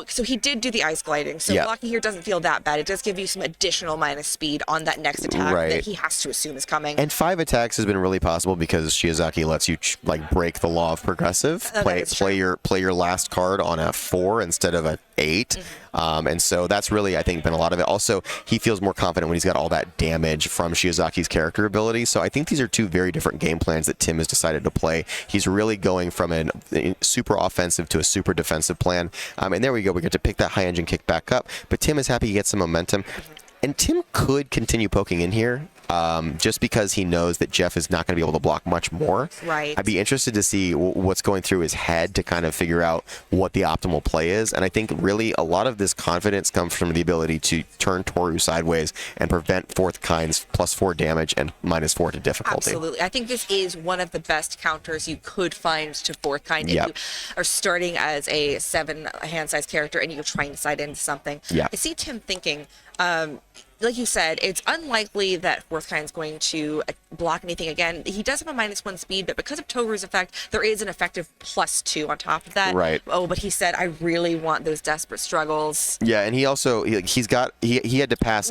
A: So he did do the ice gliding. So blocking here doesn't feel that bad. It does give you some additional minus speed on that next attack that he has to assume is coming.
B: And 5 attacks has been really possible because Shiozaki lets you break the law of progressive. Play your last card on a 4 instead of an 8. And so that's really, I think, been a lot of it. Also, he feels more confident when he's got all that damage from Shiozaki's character ability. So I think these are two very different game plans that Tim has decided to play. He's really going from a super offensive to a super defensive plan. And there we go. We get to pick that high engine kick back up. But Tim is happy he gets some momentum. And Tim could continue poking in here, just because he knows that Jeff is not going to be able to block much more.
A: Right.
B: I'd be interested to see what's going through his head to kind of figure out what the optimal play is. And I think really a lot of this confidence comes from the ability to turn Toru sideways and prevent fourth kind's +4 damage and -4 to difficulty.
A: Absolutely. I think this is one of the best counters you could find to fourth kind if
B: Yep.
A: you are starting as a 7 hand size character and you're trying to side into something.
B: Yep.
A: I see Tim thinking, like you said, it's unlikely that fourth kind's going to block anything again. He does have a -1 speed, but because of Toru's effect, there is an effective +2 on top of that.
B: Right.
A: Oh, but he said, I really want those desperate struggles.
B: Yeah, and he also he had to pass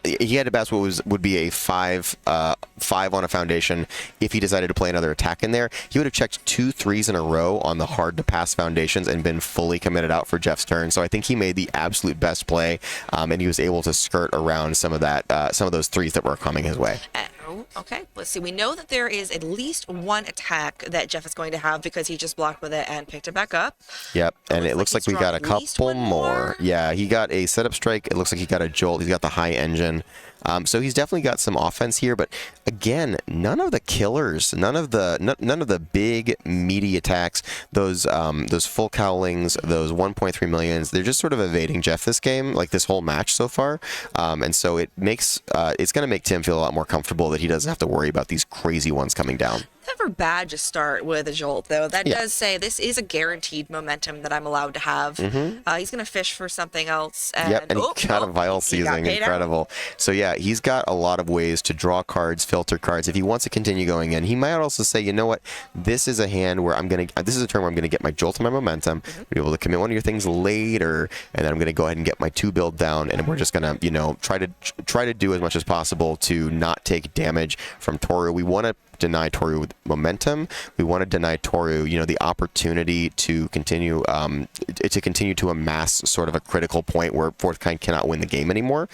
B: he had to pass what would be a 5 on a foundation if he decided to play another attack in there. He would have checked 2 3s in a row on the hard to pass foundations and been fully committed out for Jeff's turn. So I think he made the absolute best play, and he was able to skirt around some of those 3s that were coming his way.
A: Okay, let's see. We know that there is at least one attack that Jeff is going to have because he just blocked with it and picked it back up.
B: Yep, and it looks like we got a couple more. Yeah, he got a setup strike. It looks like he got a jolt. He's got the high engine. So he's definitely got some offense here, but again, none of the killers, none of the big meaty attacks, those full cowlings, those 1.3 millions, they're just sort of evading Jeff this game, like this whole match so far. And so it makes it's going to make Tim feel a lot more comfortable that he doesn't have to worry about these crazy ones coming down.
A: Never bad to start with a jolt, though. That does say this is a guaranteed momentum that I'm allowed to have. He's going to fish for something else. And,
B: yep, and he got a Vile Seizing. Incredible. So yeah, he's got a lot of ways to draw cards, filter cards. If he wants to continue going in, he might also say, you know what, this is a hand where this is a turn where I'm going to get my jolt and my momentum, be able to commit one of your things later, and then I'm going to go ahead and get my 2 build down, and we're just going to, try to do as much as possible to not take damage from Toru. We want to deny Toru momentum. We want to deny Toru, the opportunity to continue to amass sort of a critical point where fourth kind cannot win the game anymore.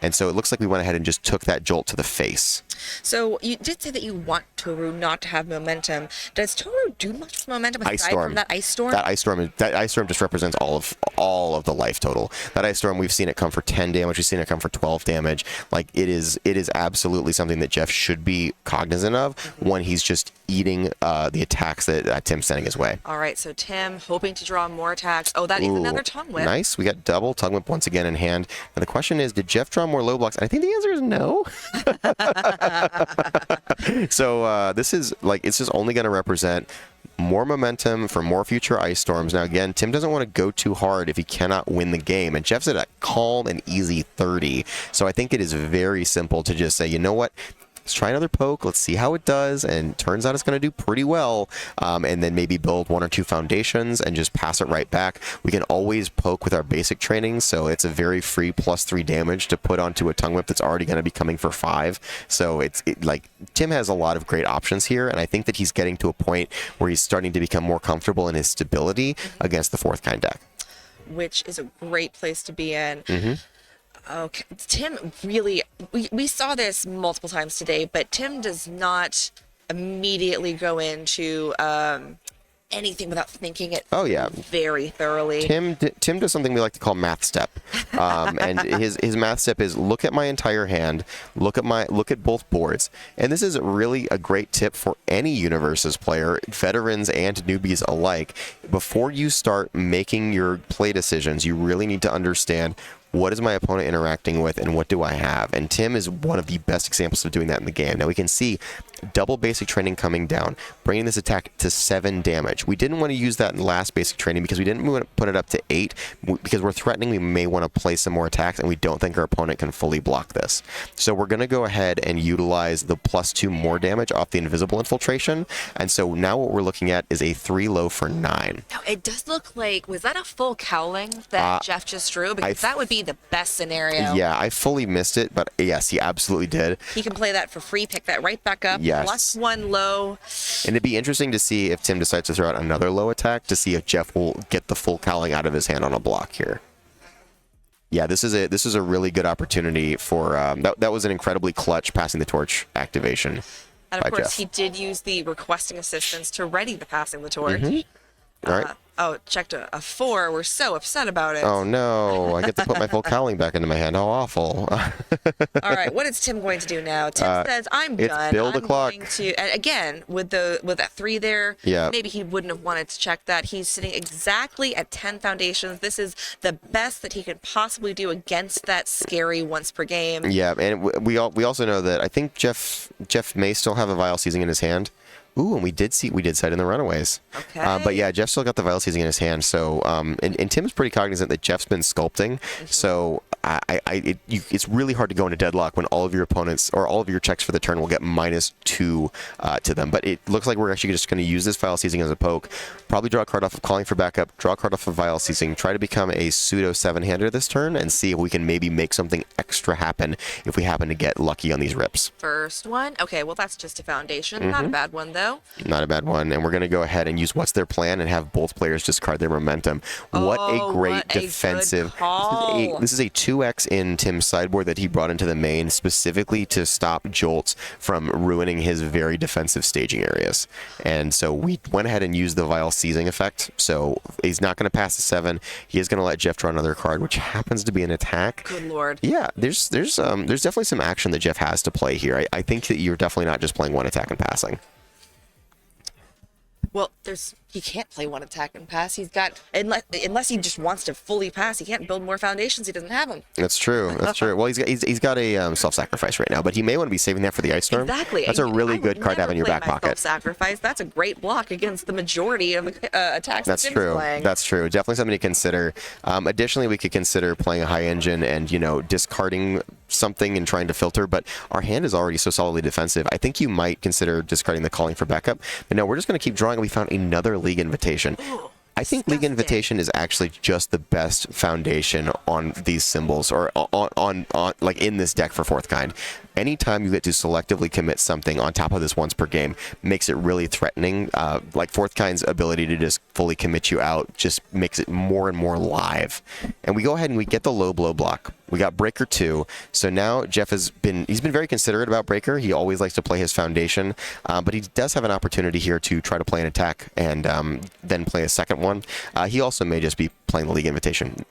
B: And so it looks like we went ahead and just took that jolt to the face.
A: So you did say that you want Toru not to have momentum. Does Toru do much with momentum aside from that Ice Storm?
B: That Ice Storm just represents all of the life total. That Ice Storm, we've seen it come for 10 damage. We've seen it come for 12 damage. Like it is absolutely something that Jeff should be cognizant of when he's just eating the attacks that Tim's sending his way.
A: All right, so Tim hoping to draw more attacks. Oh, that is another tongue whip.
B: Nice. We got double tongue whip once again in hand. And the question is, did Jeff draw more low blocks? And I think the answer is no. So this is it's just only going to represent more momentum for more future Ice Storms. Now, again, Tim doesn't want to go too hard if he cannot win the game. And Jeff's at a calm and easy 30. So I think it is very simple to just say, you know what? Let's try another poke. Let's see how it does. And turns out it's going to do pretty well. And then maybe build 1 or 2 foundations and just pass it right back. We can always poke with our basic training. So it's a very free +3 damage to put onto a tongue whip that's already going to be coming for 5. So Tim has a lot of great options here. And I think that he's getting to a point where he's starting to become more comfortable in his stability against the fourth kind deck.
A: Which is a great place to be in. Okay, Tim really, we saw this multiple times today, but Tim does not immediately go into anything without thinking it very thoroughly.
B: Tim does something we like to call math step. And his math step is look at my entire hand, look at both boards. And this is really a great tip for any Universus player, veterans and newbies alike. Before you start making your play decisions, you really need to understand what is my opponent interacting with and what do I have? And Tim is one of the best examples of doing that in the game. Now we can see double basic training coming down, bringing this attack to 7 damage. We didn't want to use that in last basic training because we didn't want to put it up to 8 because we're threatening we may want to play some more attacks and we don't think our opponent can fully block this. So we're going to go ahead and utilize the +2 more damage off the invisible infiltration. And so now what we're looking at is a 3 low for 9.
A: Now it does look like, was that a full cowling that Jeff just drew? Because that would be the best scenario.
B: Yeah, I fully missed it, but yes, he absolutely did.
A: He can play that for free, pick that right back up.
B: Yes.
A: +1 low.
B: And it'd be interesting to see if Tim decides to throw out another low attack to see if Jeff will get the full cowling out of his hand on a block here. Yeah, this is a really good opportunity for that was an incredibly clutch passing the torch activation.
A: And of
B: by
A: course,
B: Jeff.
A: he did use the requesting assistance to ready the passing the torch.
B: All right.
A: Oh, checked a 4. We're so upset about it.
B: Oh no, I get to put my full cowling back into my hand. How awful.
A: All right, what is Tim going to do now? Tim says, "I'm
B: it's
A: done.
B: build a
A: I'm
B: clock."
A: going to." And again, with that 3 there,
B: Yeah.
A: maybe he wouldn't have wanted to check that. He's sitting exactly at 10 foundations. This is the best that he could possibly do against that scary once per game.
B: Yeah, and we also know that I think Jeff may still have a Vial Seizing in his hand. Ooh, and we did sight in the Runaways.
A: Okay.
B: But yeah, Jeff still got the Vial Seizing in his hand. So, and Tim's pretty cognizant that Jeff's been sculpting. So it's really hard to go into deadlock when all of your opponents or all of your checks for the turn will get -2 to them. But it looks like we're actually just going to use this Vial Seizing as a poke. Probably draw a card off of Calling for Backup, draw a card off of Vial Seizing, try to become a pseudo 7-hander this turn, and see if we can maybe make something extra happen if we happen to get lucky on these rips.
A: First one. Okay, well, that's just a foundation. Not a bad one, though.
B: Not a bad one. And we're going to go ahead and use What's Their Plan and have both players discard their momentum. What a great
A: what a good
B: defensive.
A: call.
B: This is a 2x in Tim's sideboard that he brought into the main specifically to stop Jolts from ruining his very defensive staging areas. And so we went ahead and used the Vial Seizing effect. So he's not going to pass the 7. He is going to let Jeff draw another card, which happens to be an attack.
A: Good lord.
B: Yeah, there's definitely some action that Jeff has to play here. I think that you're definitely not just playing one attack and passing.
A: Well, he can't play one attack and pass. He's got unless he just wants to fully pass. He can't build more foundations. He doesn't have them.
B: That's true. That's true. Well, he's got a self-sacrifice right now, but he may want to be saving that for the Ice Storm.
A: Exactly.
B: That's a really good card to have in your back pocket.
A: Self-sacrifice. That's a great block against the majority of the attacks.
B: That's true.
A: Playing.
B: That's true. Definitely something to consider. Additionally, we could consider playing a high engine and discarding something and trying to filter, but our hand is already so solidly defensive. I think you might consider discarding the Calling for Backup. But no, we're just going to keep drawing. We found another League Invitation. I think League Invitation is actually just the best foundation on these symbols or on like in this deck for Fourth Kind. Anytime you get to selectively commit something on top of this once per game makes it really threatening. Like Fourth Kind's ability to just fully commit you out just makes it more and more live. And we go ahead and we get the low blow block. We got Breaker 2. So now Jeff he's been very considerate about Breaker. He always likes to play his foundation, but he does have an opportunity here to try to play an attack and then play a second one. He also may just be playing the League Invitation.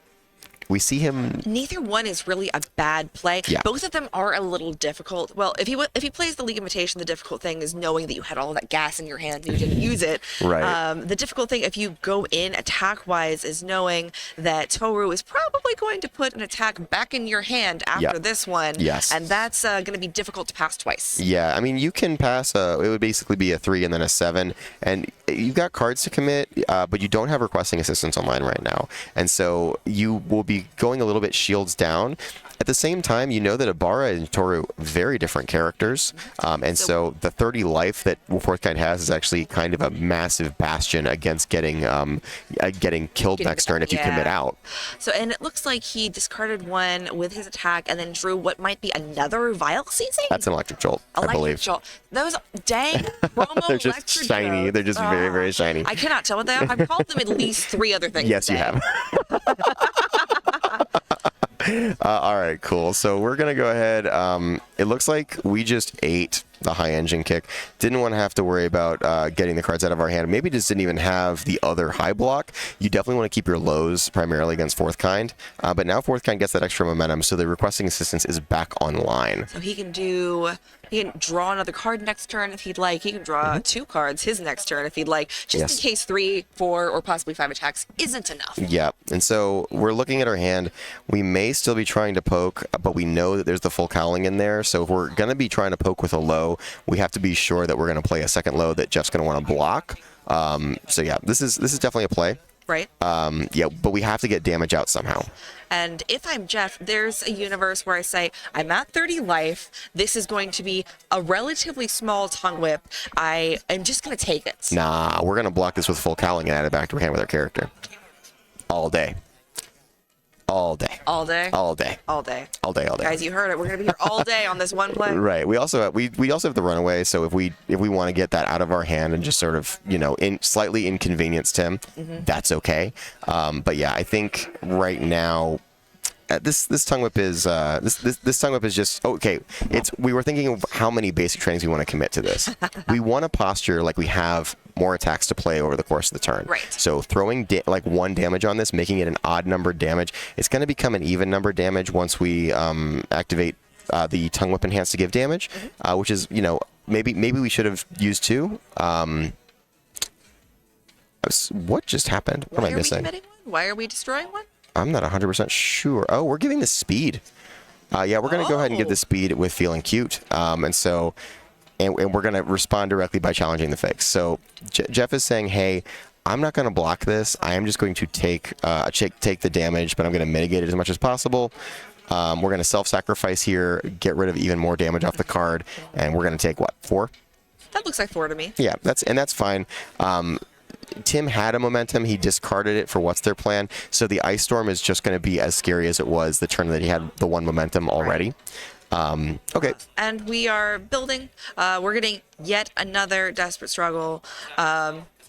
B: We see him.
A: Neither one is really a bad play.
B: Yeah.
A: Both of them are a little difficult. Well, if he plays the League Invitation, the difficult thing is knowing that you had all of that gas in your hand and you didn't use it.
B: Right.
A: The difficult thing, if you go in attack-wise, is knowing that Toru is probably going to put an attack back in your hand after this one.
B: Yes.
A: And that's going to be difficult to pass twice.
B: Yeah, I mean, you can pass. It would basically be a 3 and then a 7, and you've got cards to commit, but you don't have requesting assistance online right now, and so you will be going a little bit shields down. At the same time, you know that Ibara and Toru, very different characters, and so the 30 life that Fourth Kind has is actually kind of a massive bastion against getting killed next turn if you commit out.
A: So, and it looks like he discarded one with his attack and then drew what might be another Vial Seizing?
B: That's an Electric Jolt, I believe.
A: Jolt. Those dang promo
B: They're just
A: electric
B: shiny.
A: jolts.
B: They're just very, very shiny.
A: I cannot tell what they are. I've called them at least 3 other things.
B: Yes, you have. All right, cool. So we're going to go ahead. It looks like we just ate the high engine kick. Didn't want to have to worry about getting the cards out of our hand. Maybe just didn't even have the other high block. You definitely want to keep your lows primarily against Fourth Kind. But now Fourth Kind gets that extra momentum, so the requesting assistance is back online.
A: So he can draw another card next turn if he'd like. He can draw 2 cards his next turn if he'd like, just in case 3, 4, or possibly 5 attacks isn't enough.
B: Yeah, and so we're looking at our hand. We may still be trying to poke, but we know that there's the full cowling in there. So if we're going to be trying to poke with a low, we have to be sure that we're going to play a second low that Jeff's going to want to block. So yeah, this is definitely a play.
A: Right.
B: Yeah, but we have to get damage out somehow.
A: And if I'm Jeff, there's a universe where I say, I'm at 30 life. This is going to be a relatively small tongue whip. I am just going to take it.
B: Nah, we're going to block this with full cowling and add it back to our hand with our character. All day. All day.
A: All day?
B: All day.
A: All day.
B: All day, all day.
A: Guys, you heard it. We're going to be here all day on this one play.
B: Right. We also have the runaway, so if we want to get that out of our hand and just sort of, slightly inconvenience Tim, that's okay. But yeah, I think right now this tongue whip is this tongue whip is just okay. We were thinking of how many basic trainings we want to commit to this. We want to posture like we have more attacks to play over the course of the turn.
A: Right.
B: So throwing like 1 damage on this, making it an odd numbered damage, it's going to become an even number damage once we activate the tongue whip enhance to give damage, which is maybe we should have used 2. What just happened? What am I missing?
A: Why are we committing one? Why are we destroying one?
B: I'm not 100% sure. Oh, we're giving the speed. Yeah, we're going to go ahead and give the speed with feeling cute. And we're going to respond directly by challenging the fix. So Jeff is saying, hey, I'm not going to block this. I am just going to take the damage, but I'm going to mitigate it as much as possible. We're going to self-sacrifice here, get rid of even more damage off the card, and we're going to take, what, 4?
A: That looks like 4 to me.
B: Yeah, that's fine. Tim had a momentum. He discarded it for what's their plan. So the Ice Storm is just going to be as scary as it was the turn that he had the 1 momentum already. Okay.
A: And we are building. We're getting yet another desperate struggle.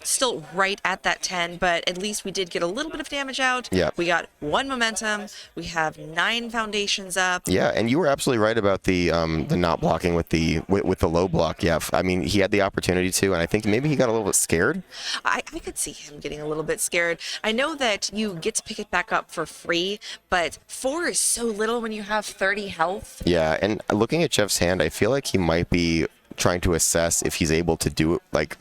A: Still right at that 10, but at least we did get a little bit of damage out.
B: Yeah.
A: We got 1 momentum. We have 9 foundations up.
B: Yeah, and you were absolutely right about the not blocking with the low block. Yeah, I mean he had the opportunity to, and I think maybe he got a little bit scared.
A: I could see him getting a little bit scared. I know that you get to pick it back up for free, but 4 is so little when you have 30 health.
B: Yeah, and looking at Jeff's hand, I feel like he might be trying to assess if he's able to do it,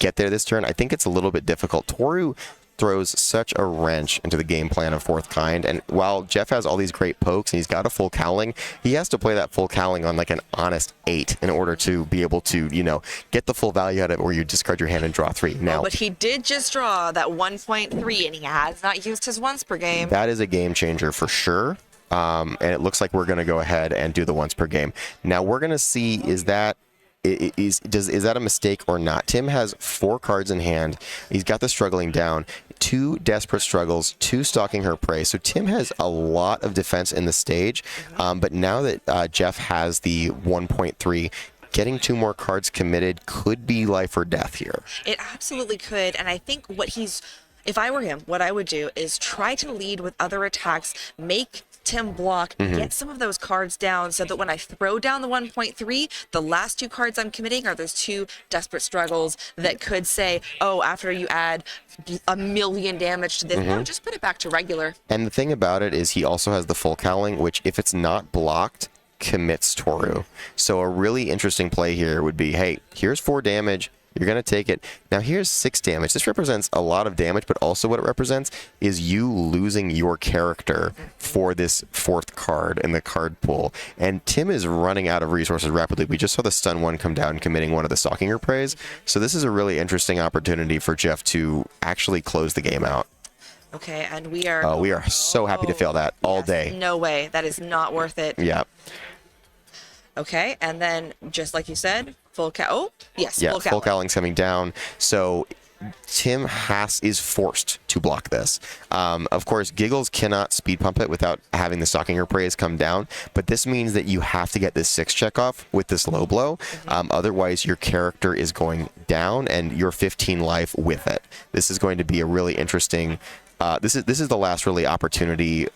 B: get there this turn. I think it's a little bit difficult. Toru throws such a wrench into the game plan of Fourth Kind, and while Jeff has all these great pokes and he's got a full cowling, he has to play that full cowling on like an honest 8 in order to be able to, get the full value out of it where you discard your hand and draw 3. Now,
A: but he did just draw that 1.3 and he has not used his once per game.
B: That is a game changer for sure. And it looks like we're going to go ahead and do the once per game. Now we're going to see is that a mistake or not? Tim has 4 cards in hand. He's got the struggling down, 2 desperate struggles, 2 stalking her prey. So Tim has a lot of defense in the stage. But now that Jeff has the 1.3, getting 2 more cards committed could be life or death here.
A: It absolutely could. And I think if I were him, what I would do is try to lead with other attacks, make Tim block, get some of those cards down so that when I throw down the 1.3, the last 2 cards I'm committing are those 2 desperate struggles that could say, oh, after you add 1,000,000 damage to this, no, just put it back to regular.
B: And the thing about it is he also has the full cowling, which if it's not blocked, commits Toru. So a really interesting play here would be, hey, here's 4 damage. You're going to take it. Now here's 6 damage. This represents a lot of damage, but also what it represents is you losing your character for this 4th card in the card pool. And Tim is running out of resources rapidly. We just saw the stun 1 come down, committing one of the stalking her preys. So this is a really interesting opportunity for Jeff to actually close the game out.
A: Okay, and we are...
B: Oh, we are so happy to fail that all day.
A: No way. That is not worth it.
B: Yeah.
A: Okay, and then just like you said, full cow. Oh, yes,
B: yeah,
A: full
B: full cowling's coming down. So Tim is forced to block this. Of course, Giggles cannot speed pump it without having the stalking her praise come down, but this means that you have to get this 6 check off with this low blow. Otherwise, your character is going down and your 15 life with it. This is going to be a really interesting. This is the last really opportunity.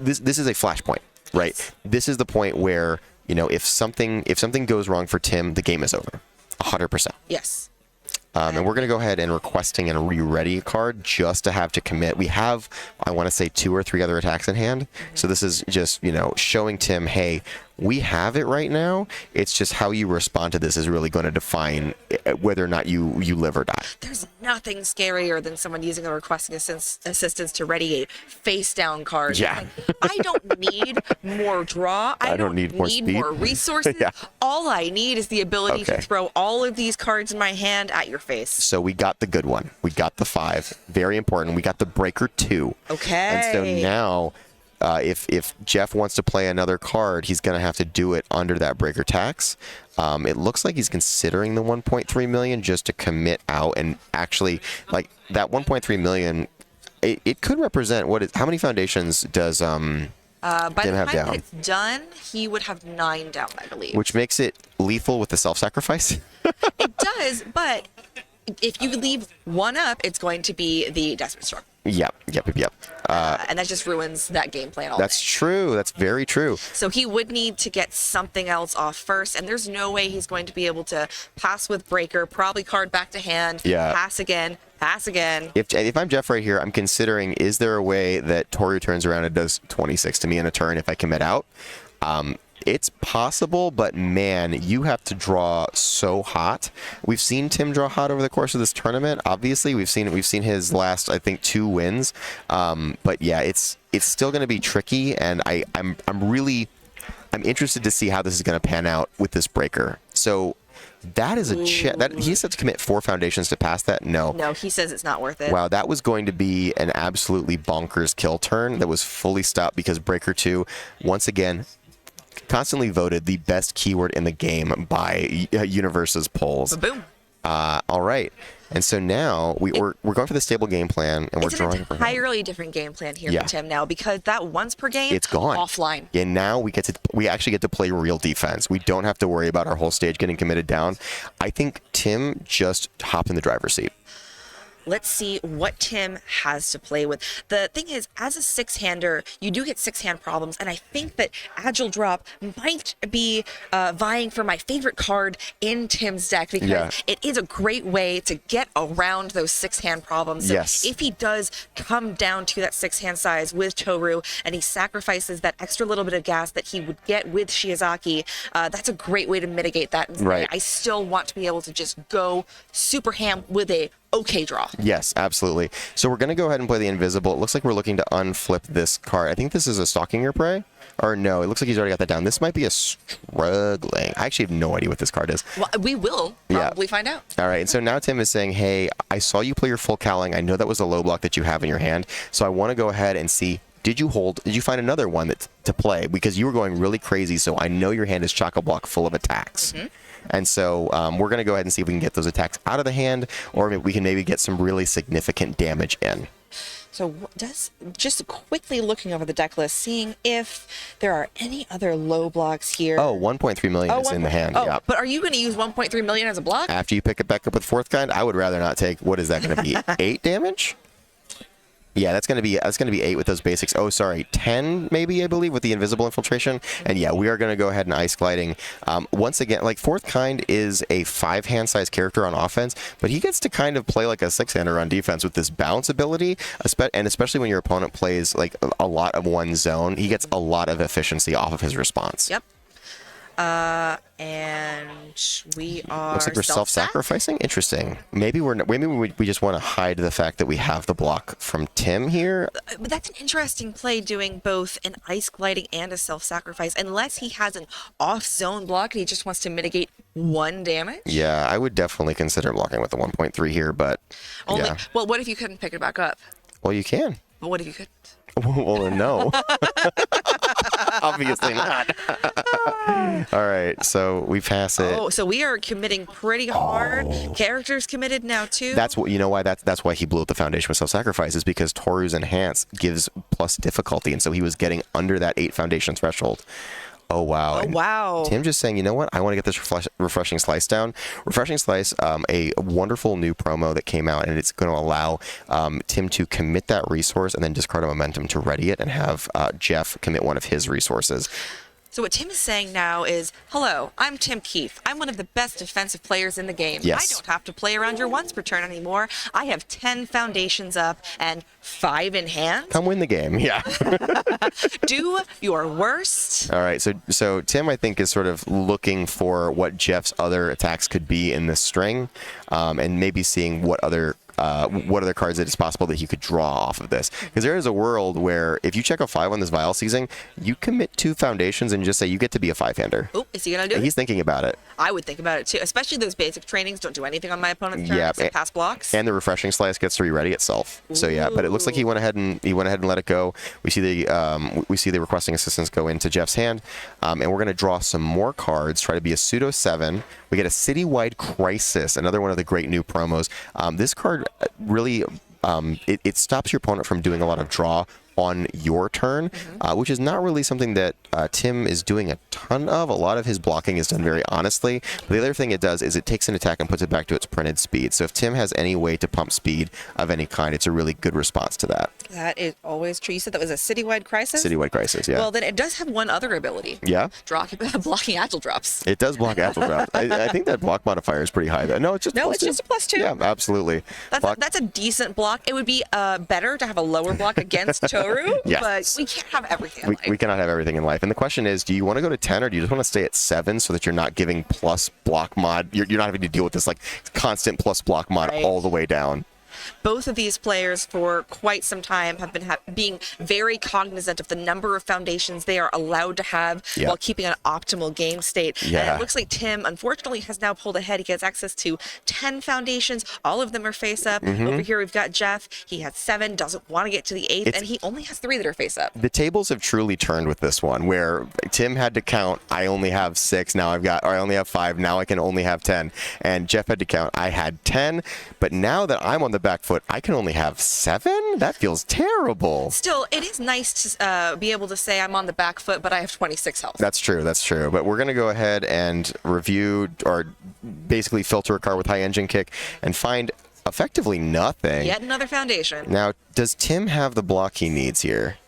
B: This is a flashpoint, right? This is the point where, if something goes wrong for Tim, the game is over, 100%.
A: Yes.
B: And we're going to go ahead and requesting a re-ready card just to have to commit. We have, I want to say, 2 or 3 other attacks in hand. So this is just, showing Tim, hey, we have it right now. It's just how you respond to this is really going to define whether or not you live or die.
A: There's nothing scarier than someone using a requesting assistance to ready a face-down card.
B: Yeah.
A: I don't need more draw. I don't need more resources.
B: Yeah.
A: All I need is the ability to throw all of these cards in my hand at your face.
B: So we got the good one. We got the 5. Very important. We got the breaker 2.
A: Okay.
B: And so now... if Jeff wants to play another card, he's going to have to do it under that breaker tax. It looks like he's considering the 1.3 million just to commit out and actually, like, that 1.3 million it could represent how many foundations does
A: By
B: Tim
A: the time
B: have
A: that
B: down?
A: it's done, he would have 9 down, I believe.
B: Which makes it lethal with the self-sacrifice.
A: It does, but if you leave 1 up, it's going to be the Desperate Storm.
B: Yep.
A: And that just ruins that game plan all
B: That's
A: day.
B: true. That's very true.
A: So he would need to get something else off first, and there's no way he's going to be able to pass with Breaker, probably card back to hand, pass again.
B: If I'm Jeff right here, I'm considering, is there a way that Toru turns around and does 26 to me in a turn if I commit out? It's possible, but man, you have to draw so hot. We've seen Tim draw hot over the course of this tournament. Obviously, we've seen his last, I think, 2 wins. But yeah, it's still going to be tricky, and I'm interested to see how this is going to pan out with this Breaker. So that is a check. That he has to commit 4 foundations to pass that. No,
A: he says it's not worth it.
B: Wow, that was going to be an absolutely bonkers kill turn that was fully stopped because Breaker 2, once again, constantly voted the best keyword in the game by Universus polls.
A: Boom.
B: All right. And so now we're going for the stable game plan, and we're drawing
A: It's an entirely different game plan here for Tim now, because that once per game,
B: it's gone
A: offline.
B: And now we actually get to play real defense. We don't have to worry about our whole stage getting committed down. I think Tim just hopped in the driver's seat.
A: Let's see what Tim has to play with. The thing is, as a 6-hander, you do get 6-hand problems, and I think that Agile Drop might be vying for my favorite card in Tim's deck, because it is a great way to get around those 6-hand problems. So if he does come down to that 6-hand size with Toru, and he sacrifices that extra little bit of gas that he would get with Shiozaki, that's a great way to mitigate that. And I still want to be able to just go super ham with a okay draw.
B: Yes, absolutely. So we're going to go ahead and play the Invisible. It looks like we're looking to unflip this card. I think this is a Stalking Your Prey. Or no, it looks like he's already got that down. This might be a Struggling. I actually have no idea what this card is.
A: Well, we will probably find out.
B: All right, and so now Tim is saying, hey, I saw you play your full cowling. I know that was a low block that you have in your hand. So I want to go ahead and see, did you find another one to play? Because you were going really crazy, so I know your hand is chock-a-block full of attacks. And so we're going to go ahead and see if we can get those attacks out of the hand, or we can maybe get some really significant damage in.
A: So just quickly looking over the deck list, seeing if there are any other low blocks here.
B: Oh, 1.3 million is in the hand.
A: Oh, but are you going to use 1.3 million as a block?
B: After you pick it back up with 4th kind, I would rather not take, what is that going to be, 8 damage? Yeah, that's gonna be 8 with those basics. Oh, sorry, 10 maybe, I believe, with the Invisible Infiltration. And yeah, we are gonna go ahead and Ice Gliding. Once again, like 4th kind is a 5-hand size character on offense, but he gets to kind of play like a 6-hander on defense with this bounce ability, and especially when your opponent plays like a lot of one zone, he gets a lot of efficiency off of his response.
A: Yep. And we are.
B: Looks like we're self-sacrificing. Interesting. Maybe we just want to hide the fact that we have the block from Tim here.
A: But that's an interesting play, doing both an Ice Gliding and a self-sacrifice, unless he has an off-zone block and he just wants to mitigate 1 damage.
B: Yeah, I would definitely consider blocking with the 1.3 here, but
A: Well, what if you couldn't pick it back up?
B: Well, you can.
A: But what if you couldn't?
B: Well, then no. Obviously not. All right, so we pass it.
A: Oh, so we are committing pretty hard. Characters committed now too.
B: That's what, you know why that's why he blew up the foundation with self-sacrifice, is because Toru's Enhance gives plus difficulty, and so he was getting under that 8 foundation threshold. Oh, wow.
A: Oh, wow.
B: Tim just saying, you know what? I want to get this Refreshing Slice down. Refreshing Slice, a wonderful new promo that came out, and it's going to allow Tim to commit that resource and then discard a momentum to ready it and have Jeff commit one of his resources.
A: So what Tim is saying now is, hello, I'm Tim Keefe. I'm one of the best defensive players in the game.
B: Yes.
A: I don't have to play around your once per turn anymore. I have 10 foundations up and 5 in hand.
B: Come win the game, yeah.
A: Do your worst.
B: All right, so Tim, I think, is sort of looking for what Jeff's other attacks could be in this string, and maybe seeing what other cards it is possible that he could draw off of this. Because there is a world where if you check a 5 on this Vial season, you commit 2 foundations and just say you get to be a 5-hander.
A: Oh, is he going to do it?
B: He's thinking about it.
A: I would think about it too, especially those basic trainings. Don't do anything on my opponent's turn.
B: Yeah,
A: Pass blocks.
B: And the Refreshing Slice gets to re-ready itself. So yeah, but it looks like he went ahead and let it go. We see the Requesting Assistance go into Jeff's hand, and we're going to draw some more cards. Try to be a pseudo 7. We get a Citywide Crisis, another one of the great new promos. This card really it stops your opponent from doing a lot of draw on your turn, which is not really something that Tim is doing a ton of. A lot of his blocking is done very honestly. But the other thing it does is it takes an attack and puts it back to its printed speed. So if Tim has any way to pump speed of any kind, it's a really good response to that.
A: That is always true. You said that was a citywide crisis?
B: Citywide crisis, yeah.
A: Well, then it does have one other ability.
B: Yeah?
A: Blocking agile drops.
B: It does block agile drops. I think that block modifier is pretty high. No, it's just
A: No, it's just a +2.
B: Yeah, absolutely.
A: That's a decent block. It would be better to have a lower block against Toru,
B: Yes.
A: but we can't have everything in life.
B: We cannot have everything in life. And the question is, do you want to go to 10 or do you just want to stay at 7 so that you're not giving plus block mod? You're not having to deal with this like constant plus block mod all the way down.
A: Both of these players for quite some time have been being very cognizant of the number of foundations they are allowed to have while keeping an optimal game state. And it looks like Tim, unfortunately, has now pulled ahead. He gets access to 10 foundations. All of them are face up. Over here, we've got Jeff. He has 7, doesn't want to get to the 8th, and he only has 3 that are face up.
B: The tables have truly turned with this one, where Tim had to count, I only have 6, now I only have 5, now I can only have 10. And Jeff had to count, I had 10, but now that I'm on the back foot, I can only have 7? That feels terrible.
A: Still, it is nice to be able to say I'm on the back foot, but I have 26 health.
B: That's true. But we're going to go ahead and review or basically filter a card with high engine kick and find effectively nothing.
A: Yet another foundation.
B: Now, does Tim have the block he needs here?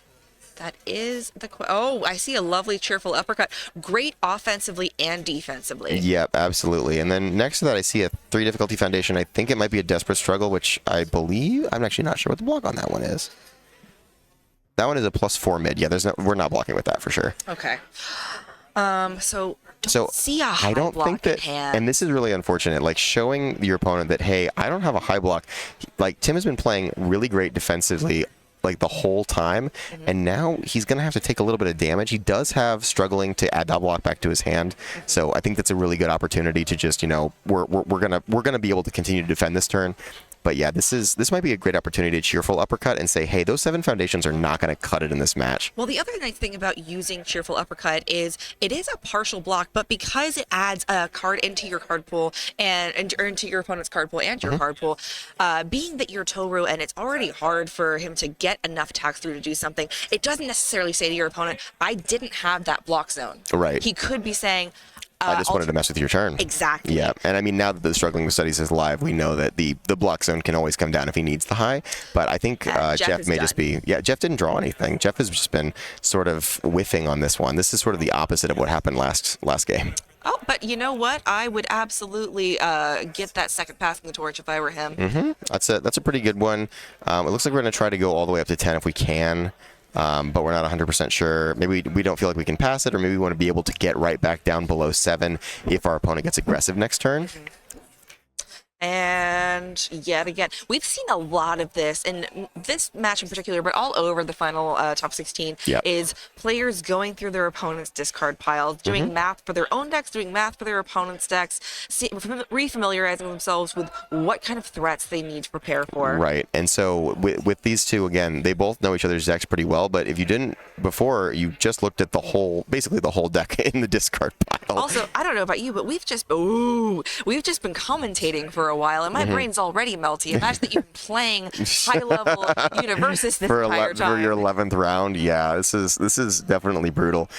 A: That is the oh, I see a lovely cheerful uppercut. Great offensively and defensively.
B: Yep, absolutely. And then next to that, I see a 3 difficulty foundation. I think it might be a desperate struggle, which I believe I'm actually not sure what the block on that one is. That one is a +4 mid. Yeah, we're not blocking with that for sure.
A: Okay. So see a high
B: I don't
A: block
B: think that,
A: hand.
B: and this is really unfortunate, like showing your opponent that, hey, I don't have a high block. Like Tim has been playing really great defensively like the whole time, and now he's going to have to take a little bit of damage. He does have struggling to add that block back to his hand, so I think that's a really good opportunity to just, we're gonna be able to continue to defend this turn. But yeah, this might be a great opportunity to cheerful uppercut and say, hey, those 7 foundations are not going to cut it in this match.
A: Well, the other nice thing about using cheerful uppercut is it is a partial block, but because it adds a card into your card pool and into your opponent's card pool and your card pool, being that you're Toru and it's already hard for him to get enough attacks through to do something, it doesn't necessarily say to your opponent, I didn't have that block zone.
B: Right.
A: He could be saying,
B: I just wanted to mess with your turn.
A: Exactly.
B: Yeah, and I mean, now that the Struggling with Studies is live, we know that the block zone can always come down if he needs the high. But I think Jeff may just be... Yeah, Jeff didn't draw anything. Jeff has just been sort of whiffing on this one. This is sort of the opposite of what happened last game.
A: Oh, but you know what? I would absolutely get that second passing the torch if I were him.
B: That's a pretty good one. It looks like we're going to try to go all the way up to 10 if we can. But we're not 100% sure. Maybe we don't feel like we can pass it, or maybe we want to be able to get right back down below 7 if our opponent gets aggressive next turn.
A: And yet again, we've seen a lot of this in this match in particular, but all over the final top 16 is players going through their opponent's discard piles, doing math for their own decks, doing math for their opponent's decks, refamiliarizing themselves with what kind of threats they need to prepare for.
B: Right. And so with these two, again, they both know each other's decks pretty well, but if you didn't before, you just looked at basically the whole deck in the discard pile.
A: Also, I don't know about you, but we've just been commentating for a while, and my brain's already melty. Imagine that you've been playing high-level Universus this entire time.
B: For your 11th round, yeah, this is definitely brutal.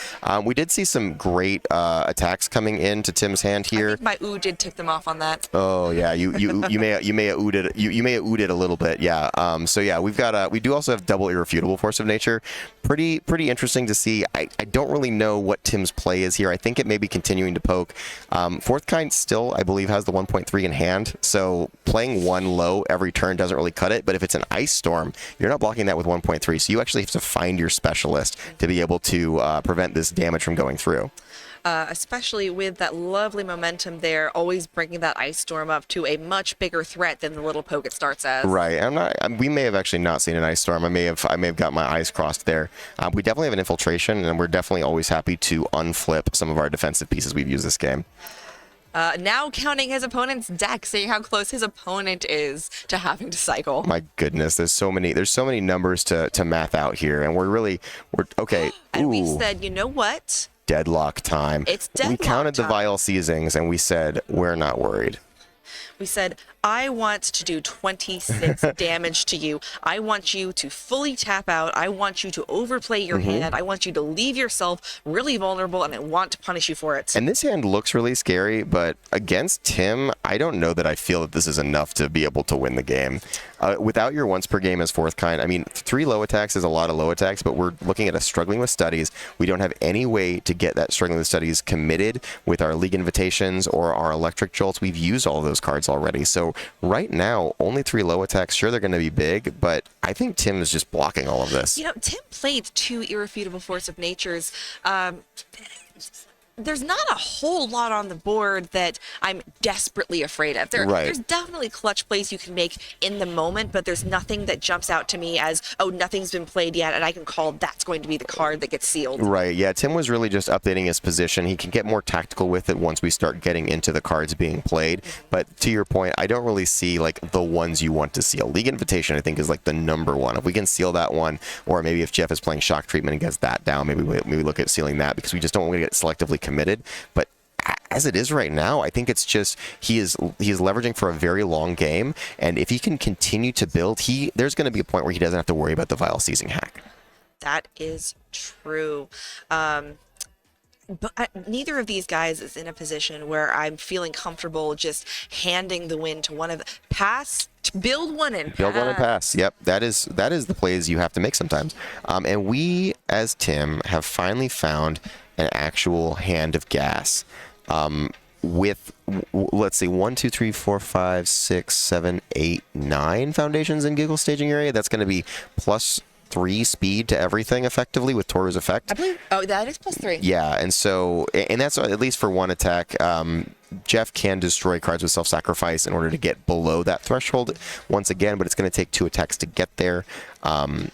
B: We did see some great attacks coming into Tim's hand here.
A: I think my ooh did tick them off on that.
B: Oh yeah, you may have oohed it. You may have oohed it a little bit, yeah. So yeah, we do also have double irrefutable force of nature. Pretty interesting to see. I don't really know what Tim's play is here. I think it may be continuing to poke. Fourth Kind still, I believe, has the 1.3 in hand, so playing 1 low every turn doesn't really cut it. But if it's an Ice Storm, you're not blocking that with 1.3, so you actually have to find your specialist to be able to prevent this damage from going through.
A: Especially with that lovely momentum there, always bringing that Ice Storm up to a much bigger threat than the little poke it starts as.
B: Right. We may have actually not seen an Ice Storm. I may have got my eyes crossed there. We definitely have an Infiltration, and we're definitely always happy to unflip some of our defensive pieces we've used this game.
A: Now counting his opponent's deck, seeing how close his opponent is to having to cycle.
B: My goodness, there's so many numbers to math out here, and we're okay.
A: And we said, you know what?
B: Deadlock time.
A: It's deadlock
B: We counted
A: time.
B: the Vile Seizings, and we said, we're not worried.
A: We said, I want to do 26 damage to you. I want you to fully tap out. I want you to overplay your hand. I want you to leave yourself really vulnerable, and I want to punish you for it.
B: And this hand looks really scary, but against Tim, I don't know that I feel that this is enough to be able to win the game. Without your once per game as fourth kind, I mean, 3 low attacks is a lot of low attacks, but we're looking at a struggling with studies. We don't have any way to get that struggling with studies committed with our league invitations or our electric jolts. We've used all of those cards already. So right now, only 3 low attacks. Sure, they're going to be big, but I think Tim is just blocking all of this.
A: You know, Tim played 2 irrefutable force of natures. There's not a whole lot on the board that I'm desperately afraid of. There's definitely clutch plays you can make in the moment, but there's nothing that jumps out to me as, oh, nothing's been played yet, and I can call that's going to be the card that gets sealed.
B: Right, yeah, Tim was really just updating his position. He can get more tactical with it once we start getting into the cards being played. But to your point, I don't really see like the ones you want to seal. League Invitation, I think, is like the number one. If we can seal that one, or maybe if Jeff is playing Shock Treatment and gets that down, maybe we look at sealing that, because we just don't want to get selectively committed. But as it is right now, I think it's just he is leveraging for a very long game, and if he can continue to build, there's going to be a point where he doesn't have to worry about the Vial seizing hack.
A: That is true. But neither of these guys is in a position where I'm feeling comfortable just handing the win to one of build one and pass.
B: Build one and pass. Yep, that is the plays you have to make sometimes. And we, as Tim, have finally found an actual hand of gas. With, let's see, 1, 2, 3, 4, 5, 6, 7, 8, 9 foundations in Giggle staging area. That's going to be +3 speed to everything effectively with Toru's effect.
A: I believe. Oh, that is +3.
B: Yeah, and that's at least for one attack. Jeff can destroy cards with self-sacrifice in order to get below that threshold once again, but it's going to take 2 attacks to get there.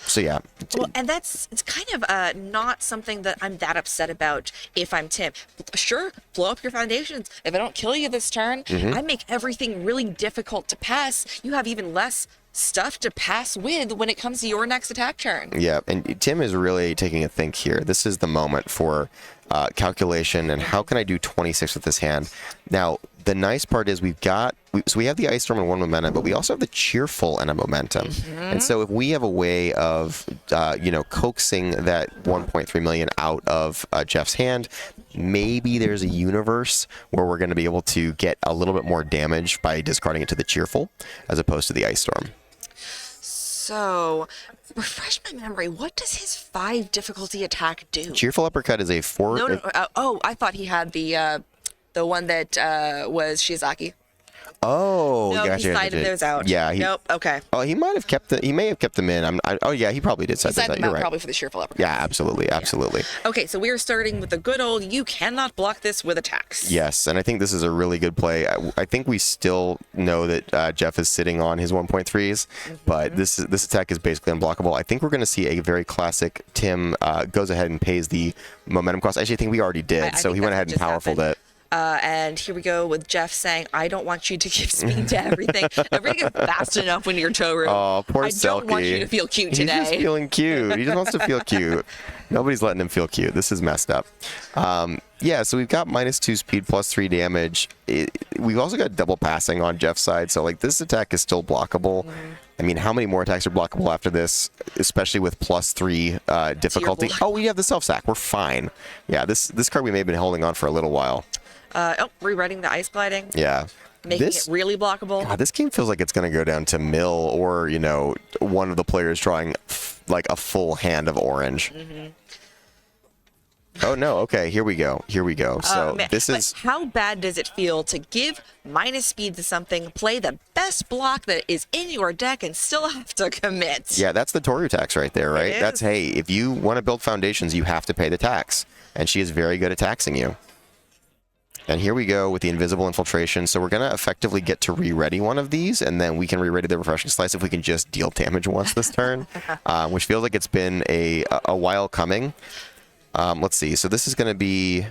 B: So yeah.
A: Well, and it's kind of not something that I'm that upset about if I'm Tim. Sure, blow up your foundations. If I don't kill you this turn, I make everything really difficult to pass. You have even less stuff to pass with when it comes to your next attack turn.
B: Yeah, and Tim is really taking a think here. This is the moment for calculation and how can I do 26 with this hand. Now, the nice part is we have the Ice Storm and 1 momentum, but we also have the Cheerful and a momentum. And so if we have a way of, coaxing that 1.3 million out of Jeff's hand, maybe there's a universe where we're going to be able to get a little bit more damage by discarding it to the Cheerful as opposed to the Ice Storm.
A: So, refresh my memory. What does his 5 difficulty attack do?
B: Cheerful Uppercut is a 4.
A: No. I thought he had the one that was Shiozaki.
B: Oh,
A: no,
B: gotcha.
A: He sided those out.
B: Yeah.
A: Nope. Okay.
B: Oh, he may have kept them in. Yeah, he probably did side those out. You're right.
A: Probably for the Cheerful Uppercut.
B: Yeah, absolutely.
A: Okay, so we are starting with the good old you cannot block this with attacks.
B: Yes, and I think this is a really good play. I think we still know that Jeff is sitting on his 1.3s, but this attack is basically unblockable. I think we're going to see a very classic Tim goes ahead and pays the momentum cost. Actually, I think we already did, so he went ahead and powerfuled it.
A: And here we go with Jeff saying, I don't want you to give speed to everything. Everything is fast enough when you're Toru.
B: Oh, poor Selkie.
A: I don't want you to feel cute today.
B: He's just feeling cute. He just wants to feel cute. Nobody's letting him feel cute. This is messed up. Yeah, so we've got -2 speed, +3 damage. We've also got double passing on Jeff's side, so like this attack is still blockable. I mean, how many more attacks are blockable after this, especially with +3 difficulty? Oh, we have the self-sack. We're fine. Yeah, this card we may have been holding on for a little while.
A: Rewriting the ice gliding.
B: Yeah.
A: Making it really blockable.
B: God, this game feels like it's going to go down to mill or, one of the players drawing like a full hand of orange. Oh, no. Okay, here we go. So
A: how bad does it feel to give -speed to something, play the best block that is in your deck, and still have to commit?
B: Yeah, that's the Toru tax right there, right? That's, hey, if you want to build foundations, you have to pay the tax. And she is very good at taxing you. And here we go with the Invisible Infiltration. So we're going to effectively get to re-ready one of these, and then we can re-ready the Refreshing Slice if we can just deal damage once this turn, which feels like it's been a while coming. Let's see. So this is going to be...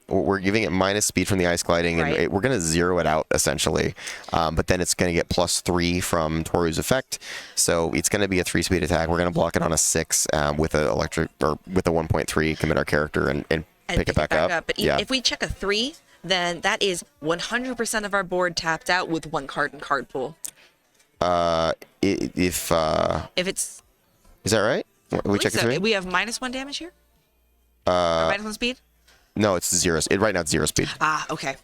B: We're giving it -speed from the ice gliding, and we're going to zero it out, essentially. But then it's going to get +3 from Toru's effect. So it's going to be a 3-speed attack. We're going to block it on a 6 with a electric or with a 1.3, commit our character, and pick it back up.
A: But if we check a 3, then that is 100% of our board tapped out with 1 card in card pool.
B: If
A: it's...
B: Is that right? We check
A: so.
B: it.
A: We have -1 damage here? -1 speed?
B: No, it's 0. Right now it's 0 speed.
A: Ah, okay.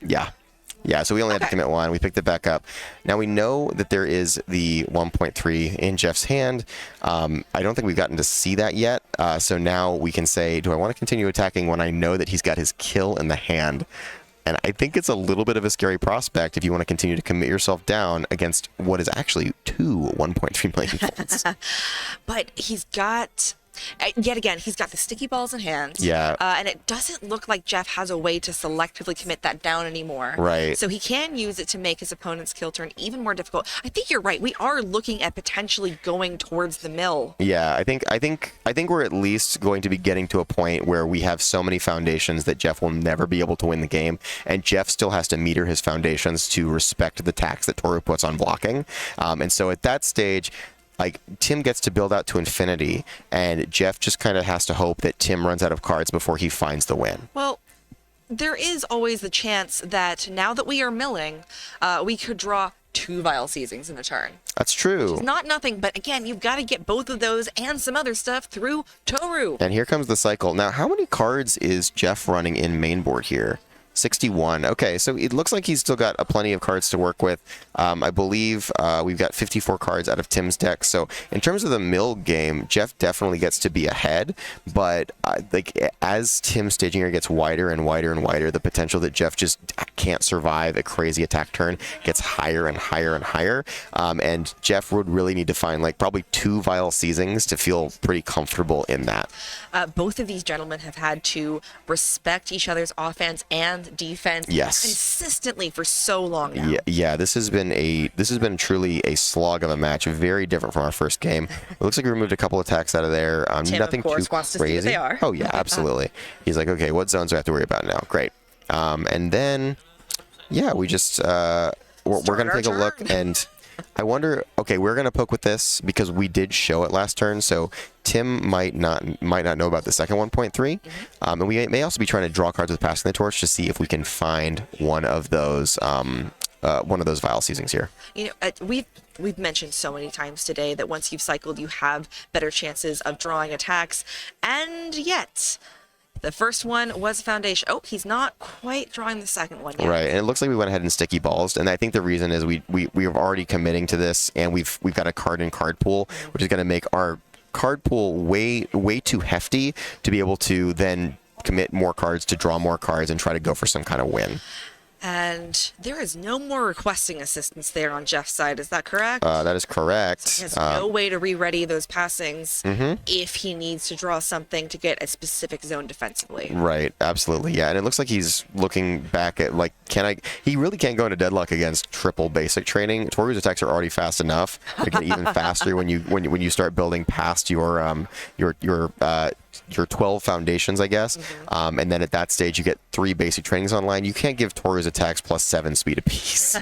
B: Yeah, so we only had to commit 1. We picked it back up. Now we know that there is the 1.3 in Jeff's hand. I don't think we've gotten to see that yet. So now we can say, do I want to continue attacking when I know that he's got his kill in the hand? And I think it's a little bit of a scary prospect if you want to continue to commit yourself down against what is actually 2 1.3 million volts.
A: But he's got... Yet again, he's got the sticky balls in hand.
B: Yeah.
A: And it doesn't look like Jeff has a way to selectively commit that down anymore.
B: Right.
A: So he can use it to make his opponent's kill turn even more difficult. I think you're right. We are looking at potentially going towards the mill.
B: Yeah, I think we're at least going to be getting to a point where we have so many foundations that Jeff will never be able to win the game, and Jeff still has to meter his foundations to respect the tax that Toru puts on blocking. And so at that stage, like, Tim gets to build out to infinity, and Jeff just kind of has to hope that Tim runs out of cards before he finds the win.
A: Well, there is always the chance that now that we are milling, we could draw 2 Vile Seizings in a turn.
B: That's true.
A: It's not nothing, but again, you've got to get both of those and some other stuff through Toru.
B: And here comes the cycle. Now, how many cards is Jeff running in main board here? 61. Okay, so it looks like he's still got plenty of cards to work with. I believe we've got 54 cards out of Tim's deck. So in terms of the mill game, Jeff definitely gets to be ahead. But like as Tim's staging area gets wider and wider and wider, the potential that Jeff just can't survive a crazy attack turn gets higher and higher and higher. And Jeff would really need to find like probably 2 Vile Seizings to feel pretty comfortable in that.
A: Both of these gentlemen have had to respect each other's offense and defense consistently for so long now.
B: Yeah, this has been truly a slog of a match, very different from our first game. It looks like we removed a couple attacks out of there.
A: Tim,
B: nothing
A: of course,
B: too
A: wants to
B: crazy.
A: see what they are.
B: Oh yeah, absolutely. He's like, okay, what zones do I have to worry about now? Great. And then, yeah, we just we're gonna take a look, and I wonder. Okay, we're gonna poke with this because we did show it last turn, so Tim might not know about the second 1.3, and we may also be trying to draw cards with passing the torch to see if we can find one of those Vile Seizings here.
A: You know, we've mentioned so many times today that once you've cycled, you have better chances of drawing attacks, and yet the first one was Foundation. Oh, he's not quite drawing the second one yet.
B: Right, and it looks like we went ahead and sticky balls, and I think the reason is we are already committing to this, and we've got a card in card pool, which is going to make our card pool way too hefty to be able to then commit more cards to draw more cards and try to go for some kind of win.
A: And there is no more requesting assistance there on Jeff's side. Is that correct?
B: That is correct.
A: So he has no way to re-ready those passings if he needs to draw something to get a specific zone defensively.
B: Right, absolutely, yeah. And it looks like he's looking back at, like, he really can't go into deadlock against triple basic training. Toru's attacks are already fast enough. They get even faster when you start building past your 12 foundations, I guess. And then at that stage, you get 3 basic trainings online. You can't give Toru's attacks plus 7 speed apiece.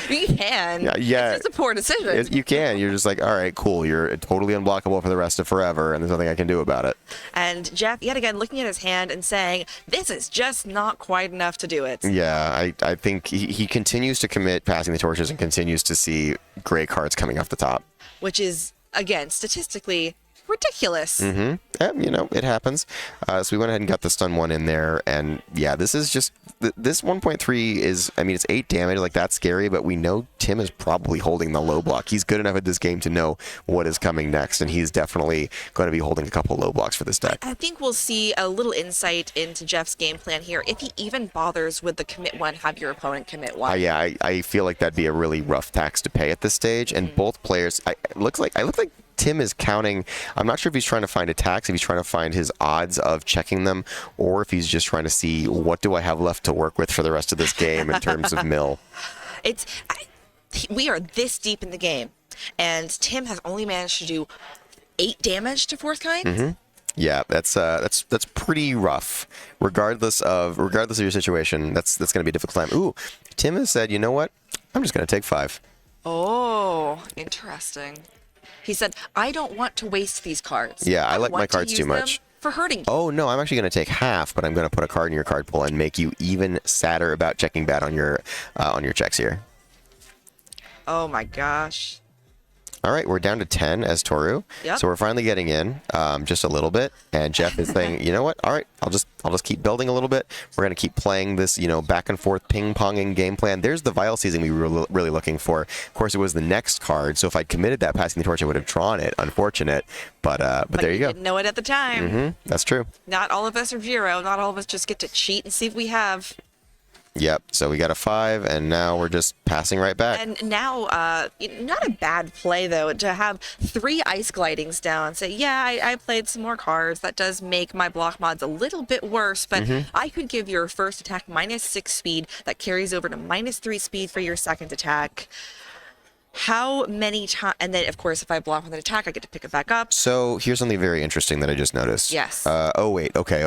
A: You can.
B: Yeah.
A: It's just a poor decision.
B: You can. You're just like, all right, cool. You're totally unblockable for the rest of forever, and there's nothing I can do about it.
A: And Jeff, yet again, looking at his hand and saying, this is just not quite enough to do it.
B: Yeah, I think he continues to commit passing the torches and continues to see gray cards coming off the top.
A: Which is, again, statistically ridiculous.
B: Yeah, it happens. So we went ahead and got the stun 1 in there, and yeah, this is just this 1.3 is, I mean, it's 8 damage, like that's scary, but we know Tim is probably holding the low block. He's good enough at this game to know what is coming next, and he's definitely going to be holding a couple low blocks for this deck.
A: I think we'll see a little insight into Jeff's game plan here if he even bothers with the commit 1, have your opponent commit 1.
B: Yeah, I feel like that'd be a really rough tax to pay at this stage, and both players, I look like Tim is counting. I'm not sure if he's trying to find attacks, if he's trying to find his odds of checking them, or if he's just trying to see what do I have left to work with for the rest of this game in terms of mill.
A: We are this deep in the game, and Tim has only managed to do 8 damage to 4th kind.
B: Yeah, that's pretty rough. Regardless of your situation, that's going to be a difficult time. Ooh, Tim has said, you know what? I'm just going to take 5.
A: Oh, interesting. He said, I don't want to waste these cards.
B: Yeah, I like my cards too much.
A: for hurting you.
B: Oh, no, I'm actually going to take half, but I'm going to put a card in your card pool and make you even sadder about checking bad on your checks here.
A: Oh my gosh.
B: All right, we're down to 10 as Toru.
A: Yep.
B: So we're finally getting in just a little bit. And Jeff is saying, you know what? All right, I'll just keep building a little bit. We're going to keep playing this, back and forth ping-ponging game plan. There's the Vial Seizing we were really looking for. Of course, it was the next card. So if I'd committed that passing the torch, I would have drawn it. Unfortunate. But there you go.
A: Didn't know it at the time.
B: That's true.
A: Not all of us are Jiro. Not all of us just get to cheat and see if we have.
B: Yep. So we got a 5, and now we're just passing right back.
A: And now, not a bad play, though, to have 3 ice glidings down. Say, yeah, I played some more cards. That does make my block mods a little bit worse, but I could give your first attack -6 speed. That carries over to -3 speed for your second attack. How many times? And then, of course, if I block with an attack, I get to pick it back up.
B: So here's something very interesting that I just noticed.
A: Yes.
B: Oh, wait. Okay.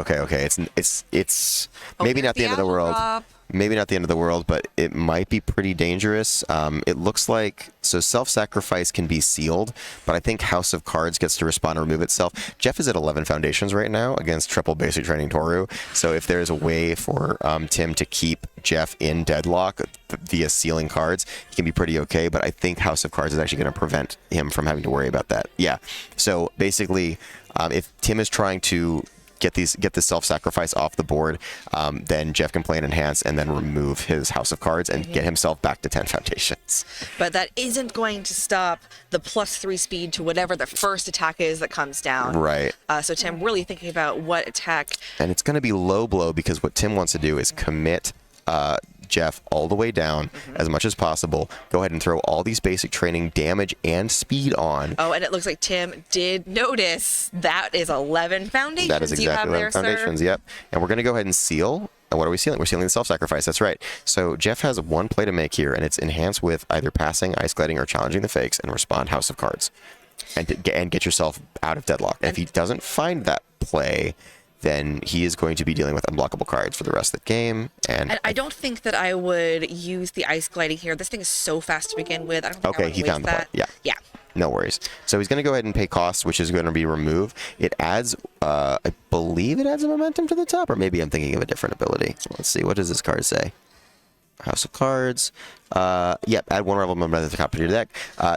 B: It's maybe not the end of the world. Maybe not the end of the world, but it might be pretty dangerous. It looks like, so self-sacrifice can be sealed, but I think House of Cards gets to respond and remove itself. Jeff is at 11 foundations right now against triple basic training Toru. So if there's a way for Tim to keep Jeff in deadlock via sealing cards, he can be pretty okay, but I think House of Cards is actually going to prevent him from having to worry about that. Yeah. So basically, if Tim is trying to get the self-sacrifice off the board, then Jeff can play an enhance and then remove his House of Cards and get himself back to 10 foundations.
A: But that isn't going to stop the +3 speed to whatever the first attack is that comes down.
B: Right.
A: So Tim really thinking about what attack.
B: And it's going to be low blow because what Tim wants to do is commit Jeff all the way down as much as possible. Go ahead and throw all these basic training damage and speed on.
A: Oh, and it looks like Tim did notice that is 11 foundations.
B: That is exactly 11 foundations, yep. And we're going to go ahead and seal. And what are we sealing? We're sealing the self-sacrifice. That's right. So Jeff has 1 play to make here, and it's enhance with either passing, ice gliding, or challenging the fakes, and respond House of Cards. And get yourself out of deadlock. And if he doesn't find that play, then he is going to be dealing with unblockable cards for the rest of the game. And
A: I don't think that I would use the ice gliding here. This thing is so fast to begin with. I don't think I would
B: he
A: waste
B: found the play.
A: that.
B: Yeah.
A: Yeah.
B: No worries. So he's going to go ahead and pay cost, which is going to be remove. It adds, I believe it adds a momentum to the top, or maybe I'm thinking of a different ability. Let's see. What does this card say? House of Cards. Yep, add 1 rebel momentum to the top of your deck.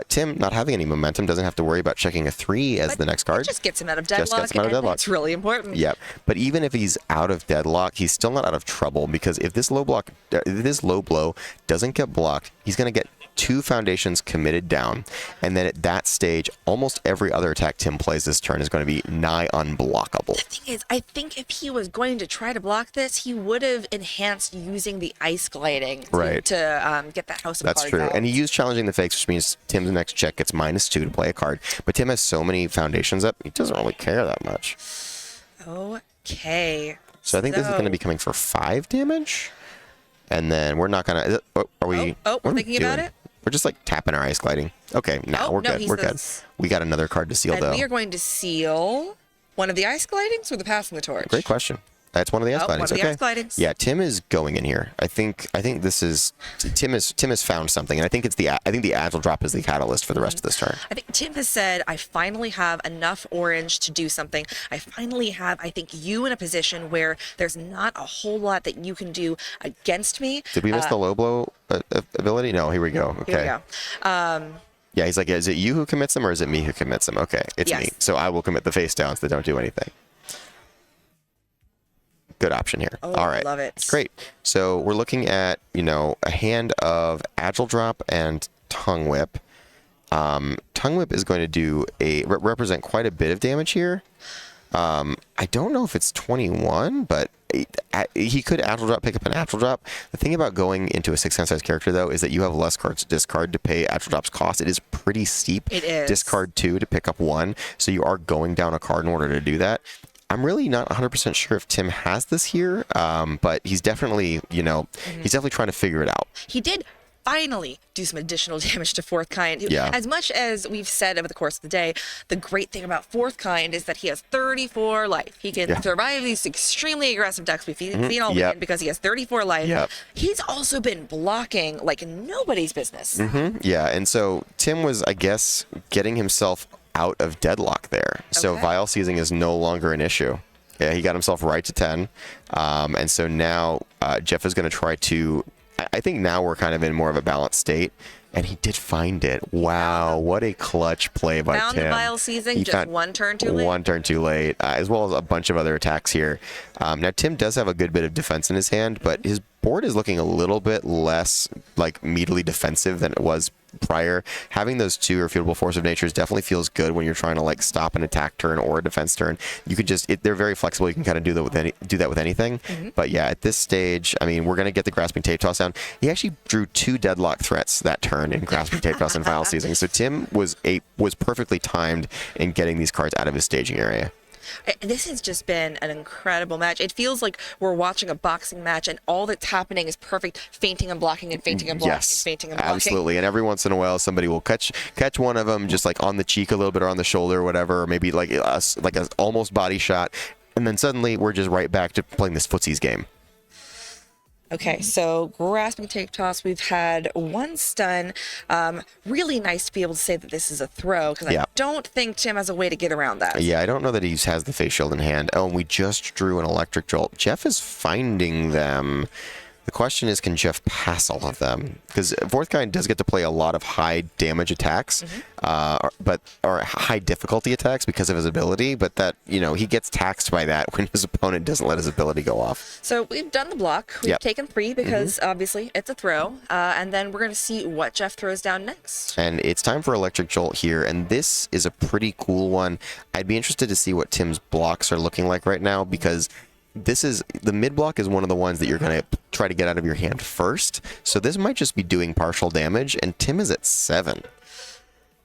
B: Tim, not having any momentum, doesn't have to worry about checking a 3 as the next card.
A: It just gets him out of deadlock.
B: Just gets him out of deadlock.
A: That's really important.
B: Yep. But even if he's out of deadlock, he's still not out of trouble, because if this low blow doesn't get blocked, he's going to get 2 foundations committed down, and then at that stage, almost every other attack Tim plays this turn is going to be nigh unblockable.
A: The thing is, I think if he was going to try to block this, he would have enhanced using the ice gliding to get that House of Cards.
B: That's true.
A: out.
B: And he used challenging the fakes, which means Tim's next check gets -2 to play a card. But Tim has so many foundations up, he doesn't really care that much.
A: Okay.
B: So I think this is going to be coming for 5 damage. And then we're not going to... Are we...
A: Oh, we're thinking about it?
B: We're just like tapping our ice gliding. Okay, we're good. We're good. We got another card to seal,
A: And
B: though.
A: we are going to seal one of the ice glidings or the passing the torch?
B: Great question. That's one of the ice glidings.
A: One of the ice glidings.
B: Yeah, Tim is going in here. I think this is Tim has found something, and I think the agile drop is the catalyst for the rest of this turn.
A: I think Tim has said, I finally have enough orange to do something. I finally have, I think, you in a position where there's not a whole lot that you can do against me.
B: Did we miss the low blow ability? No, here we go. Okay.
A: Here we go.
B: Yeah, he's like, is it you who commits them or is it me who commits them? Okay, it's
A: Yes.
B: me. So I will commit the face downs that don't do anything. Good option here.
A: Oh,
B: All right.
A: love it.
B: Great. So we're looking at, a hand of Agile Drop and Tongue Whip. Tongue Whip is going to do represent quite a bit of damage here. I don't know if it's 21, but he could Agile Drop, pick up an Agile Drop. The thing about going into a 6-10 size character, though, is that you have less cards to discard to pay Agile Drop's cost. It is pretty steep.
A: It is.
B: Discard 2 to pick up 1, so you are going down a card in order to do that. I'm really not 100% sure if Tim has this here, but he's definitely, he's definitely trying to figure it out.
A: He did finally do some additional damage to Fourth Kind.
B: Yeah.
A: As much as we've said over the course of the day, the great thing about Fourth Kind is that he has 34 life. He can survive these extremely aggressive decks we've seen all weekend because he has 34 life.
B: Yep.
A: He's also been blocking like nobody's business.
B: Yeah, and so Tim was, I guess, getting himself out of deadlock there. So vial seizing is no longer an issue. Yeah, he got himself right to 10. And so now Jeff is going to try to, I think now we're kind of in more of a balanced state. And he did find it. Wow, what a clutch play by Tim.
A: Found the vial seizing, just one turn too late.
B: One turn too late, as well as a bunch of other attacks here. Now, Tim does have a good bit of defense in his hand, but his board is looking a little bit less like meatily defensive than it was prior. Having those two irrefutable force of natures definitely feels good when you're trying to like stop an attack turn or a defense turn. You could just they're very flexible. You can kind of do that with anything. But yeah, at this stage, I mean, we're gonna get the grasping tape toss down. He actually drew 2 deadlock threats that turn in grasping tape toss and vial seizing. So Tim was perfectly timed in getting these cards out of his staging area.
A: This has just been an incredible match. It feels like we're watching a boxing match, and all that's happening is perfect feinting and blocking and feinting and blocking and feinting and blocking.
B: Absolutely. And every once in a while, somebody will catch one of them just like on the cheek a little bit or on the shoulder or whatever, or maybe like a almost body shot, and then suddenly we're just right back to playing this footsies game.
A: Okay, so grasping tape toss, we've had 1 stun. Really nice to be able to say that this is a throw, because I don't think Tim has a way to get around that.
B: Yeah, I don't know that he has the face shield in hand. Oh, and we just drew an electric jolt. Jeff is finding them. The question is, can Jeff pass all of them? Because Fourth Guy does get to play a lot of high damage attacks, or high difficulty attacks because of his ability, but that, he gets taxed by that when his opponent doesn't let his ability go off.
A: So we've done the block. We've taken 3 because obviously it's a throw, and then we're going to see what Jeff throws down next.
B: And it's time for Electric Jolt here, and this is a pretty cool one. I'd be interested to see what Tim's blocks are looking like right now, because the mid block is one of the ones that you're going to try to get out of your hand first. So this might just be doing partial damage, and Tim is at 7.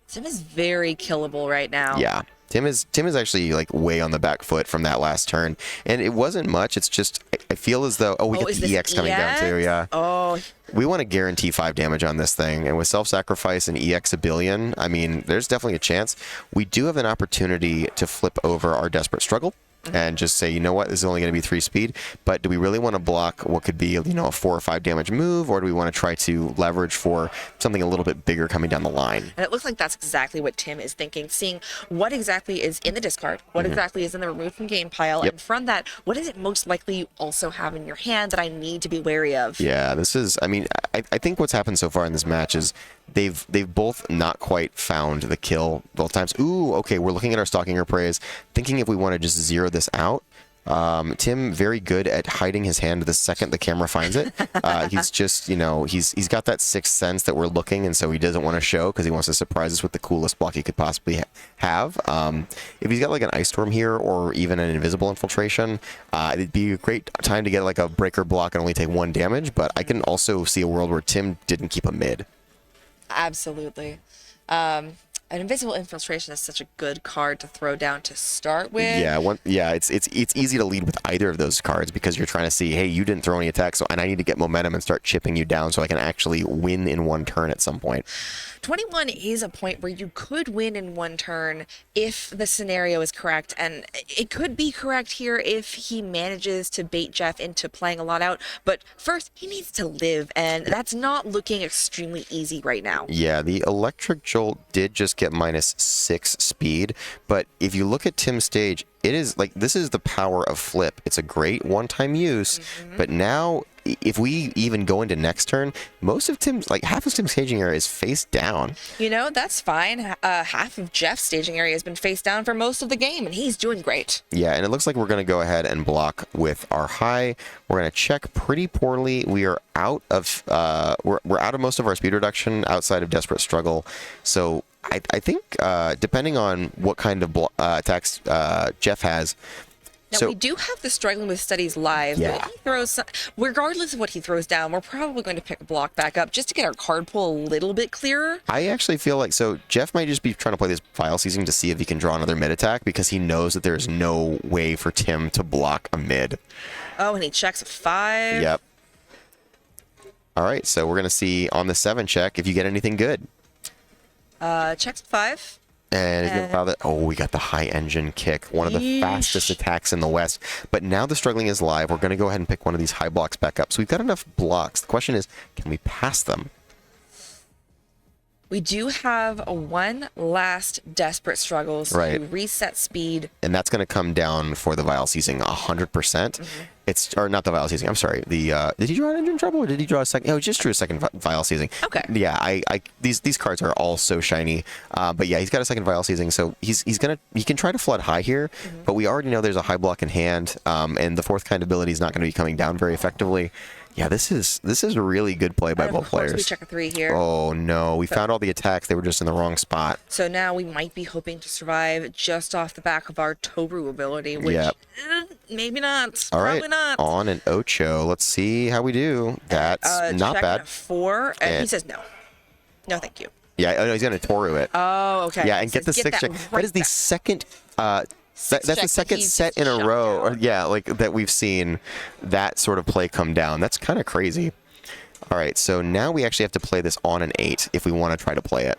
A: Tim is very killable right now.
B: Yeah. Tim is actually like way on the back foot from that last turn, and it wasn't much. It's just I feel as though we get the EX coming down too. Yeah.
A: Oh.
B: We want to guarantee 5 damage on this thing, and with self-sacrifice and EX a billion, I mean, there's definitely a chance. We do have an opportunity to flip over our Desperate Struggle and just say, you know what, this is only going to be 3 speed, but do we really want to block what could be, a 4 or 5 damage move, or do we want to try to leverage for something a little bit bigger coming down the line?
A: And it looks like that's exactly what Tim is thinking, seeing what exactly is in the discard, what exactly is in the removed from game pile, and from that, what is it most likely you also have in your hand that I need to be wary of?
B: Yeah, this is, I think what's happened so far in this match is they've both not quite found the kill both times. Ooh, okay, we're looking at our Stalking Appraise, thinking if we want to just zero this out. Tim, very good at hiding his hand the second the camera finds it. He's just, he's got that sixth sense that we're looking, and so he doesn't want to show because he wants to surprise us with the coolest block he could possibly have. If he's got like an Ice Storm here or even an Invisible Infiltration, it'd be a great time to get like a breaker block and only take 1 damage, but I can also see a world where Tim didn't keep a mid.
A: Absolutely. An Invisible Infiltration is such a good card to throw down to start with.
B: Yeah, it's easy to lead with either of those cards because you're trying to see, hey, you didn't throw any attacks, and I need to get momentum and start chipping you down so I can actually win in 1 turn at some point.
A: 21 is a point where you could win in 1 turn if the scenario is correct, and it could be correct here if he manages to bait Jeff into playing a lot out, but first he needs to live, and that's not looking extremely easy right now.
B: Yeah, the Electric Jolt did just get -6 speed, but if you look at Tim's stage, it is like, this is the power of flip. It's a great one-time use, but now if we even go into next turn, most of Tim's, like half of Tim's staging area is face down.
A: That's fine. Half of Jeff's staging area has been face down for most of the game, and he's doing great.
B: Yeah, and it looks like we're going to go ahead and block with our high. We're going to check pretty poorly. We are out of we're out of most of our speed reduction outside of Desperate Struggle. So I think depending on what kind of attacks Jeff has.
A: Now, we do have the Struggling with Studies live, but if he throws, regardless of what he throws down, we're probably going to pick a block back up just to get our card pool a little bit clearer.
B: I actually feel like, Jeff might just be trying to play this file seizing to see if he can draw another mid attack because he knows that there's no way for Tim to block a mid.
A: Oh, and he checks a 5.
B: Yep. All right, so we're going to see on the 7 check if you get anything good.
A: Checks 5.
B: And he's gonna file that. Oh, we got the high engine kick, one of the fastest attacks in the West. But now the Struggling is live. We're going to go ahead and pick one of these high blocks back up. So we've got enough blocks. The question is, can we pass them?
A: We do have one last desperate struggles
B: Right.
A: to reset speed.
B: And that's going to come down for the Vial Seizing 100%. It's, or not the Vial Seizing, I'm sorry. The did he draw an Engine Trouble or did he draw a second? Oh, he just drew a second Vial Seizing.
A: Okay.
B: Yeah, these cards are all so shiny. But yeah, he's got a second Vial Seizing, so he can try to flood high here, but we already know there's a high block in hand, and the fourth kind ability is not going to be coming down very effectively. Yeah, this is a really good play by both players.
A: We check a 3 here.
B: Oh no, we found all the attacks. They were just in the wrong spot.
A: So now we might be hoping to survive just off the back of our Toru ability, which maybe not.
B: All
A: Probably
B: right,
A: not.
B: on an Ocho. Let's see how we do. That's not
A: check
B: bad.
A: a 4, and he says no. No, thank you.
B: Yeah, oh, no, he's gonna Toru it.
A: Oh, okay.
B: Yeah, and get the 6 check. That is the second. That's the second set in a row, like that we've seen that sort of play come down. That's kind of crazy. All right, so now we actually have to play this on an 8 if we want to try to play it.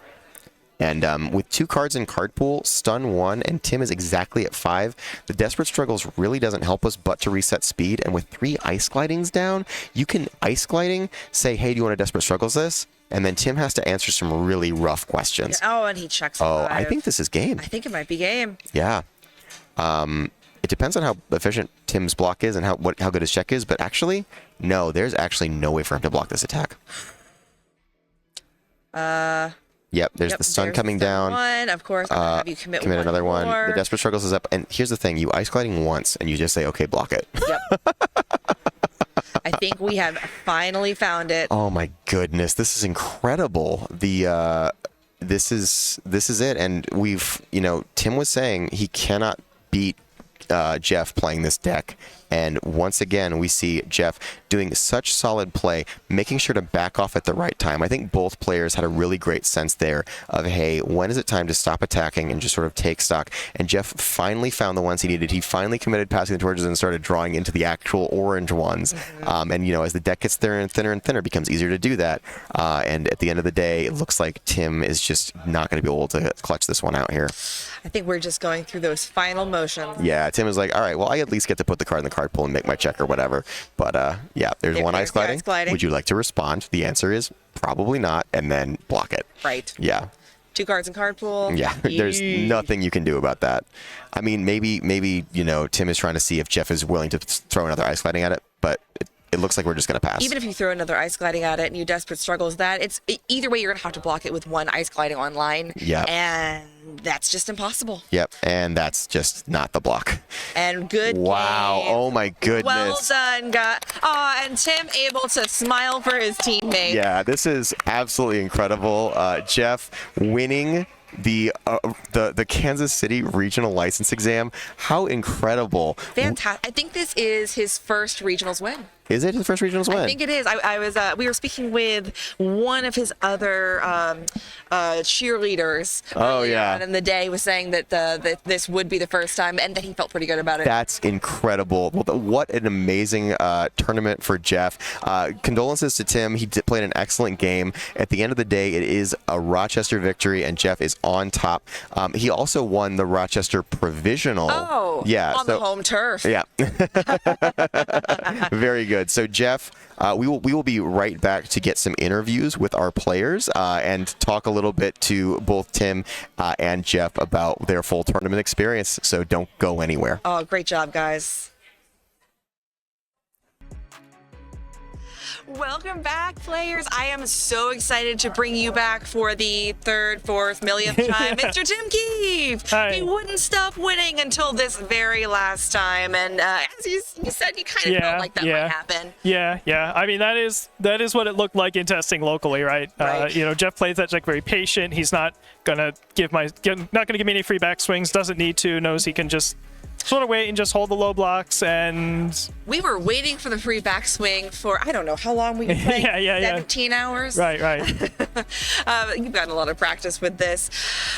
B: And with 2 cards in card pool, stun 1, and Tim is exactly at 5. The Desperate Struggles really doesn't help us but to reset speed. And with 3 Ice Glidings down, you can Ice Gliding, say, hey, do you want to Desperate Struggles this? And then Tim has to answer some really rough questions.
A: Oh, and he checks.
B: Oh,
A: 5.
B: I think this is game.
A: I think it might be game.
B: Yeah. It depends on how efficient Tim's block is and how good his check is, but actually, no, there's actually no way for him to block this attack. Yep, there's the stun coming down.
A: One, of course, I'll have you commit one
B: another one.
A: more.
B: The Desperate Struggles is up, and here's the thing: you Ice Gliding once, and you just say, "Okay, block it."
A: Yep. I think we have finally found it.
B: Oh my goodness, this is incredible. This is it, and we've Tim was saying he cannot beat Jeff playing this deck. And once again, we see Jeff doing such solid play, making sure to back off at the right time. I think both players had a really great sense there of, hey, when is it time to stop attacking and just sort of take stock? And Jeff finally found the ones he needed. He finally committed passing the torches and started drawing into the actual orange ones. And, as the deck gets thinner and thinner and thinner, it becomes easier to do that. And at the end of the day, it looks like Tim is just not going to be able to clutch this one out here.
A: I think we're just going through those final motions.
B: Yeah, Tim is like, all right, well, I at least get to put the card in the card pool and make my check or whatever. But yeah, there's one Ice Gliding. Would you like to respond? The answer is probably not, and then block it.
A: Right.
B: Yeah.
A: 2 cards in card pool.
B: Yeah, there's nothing you can do about that. I mean, maybe Tim is trying to see if Jeff is willing to throw another Ice Gliding at it, but it looks like we're just going to pass.
A: Even if you throw another Ice Gliding at it and you Desperate Struggles that, either way, you're going to have to block it with 1 Ice Gliding online.
B: Yeah.
A: And that's just impossible.
B: Yep, and that's just not the block.
A: And good
B: Wow,
A: game.
B: Oh my goodness.
A: Well done, guys. Oh, and Tim able to smile for his teammate.
B: Yeah, this is absolutely incredible. Jeff winning the Kansas City regional license exam. How incredible.
A: Fantastic. I think this is his first regionals win.
B: Is it his first regionals win?
A: I think it is. We were speaking with one of his other cheerleaders.
B: Oh yeah.
A: On in the day, was saying that that this would be the first time, and that he felt pretty good about it.
B: That's incredible. Well, what an amazing tournament for Jeff. Condolences to Tim. He played an excellent game. At the end of the day, it is a Rochester victory, and Jeff is on top. He also won the Rochester Provisional.
A: Oh,
B: yeah.
A: On the home turf.
B: Yeah. Very good. So Jeff, we will be right back to get some interviews with our players and talk a little bit to both Tim and Jeff about their full tournament experience. So don't go anywhere.
A: Oh, great job, guys. Welcome back, players. I am so excited to bring you back for the 3rd, 4th, millionth time. Mr. Tim Keefe.
D: Hi.
A: He wouldn't stop winning until this very last time. And as you said, you kind of felt like that might happen.
D: Yeah. I mean, that is what it looked like in testing locally, right?
A: Right.
D: Jeff plays that deck very patient. He's not gonna give me any free back swings. Doesn't need to. Knows he can just sort of wait and just hold the low blocks. And
A: we were waiting for the free backswing for, I don't know how long we were playing. 17 hours.
D: Right.
A: You've gotten a lot of practice with this.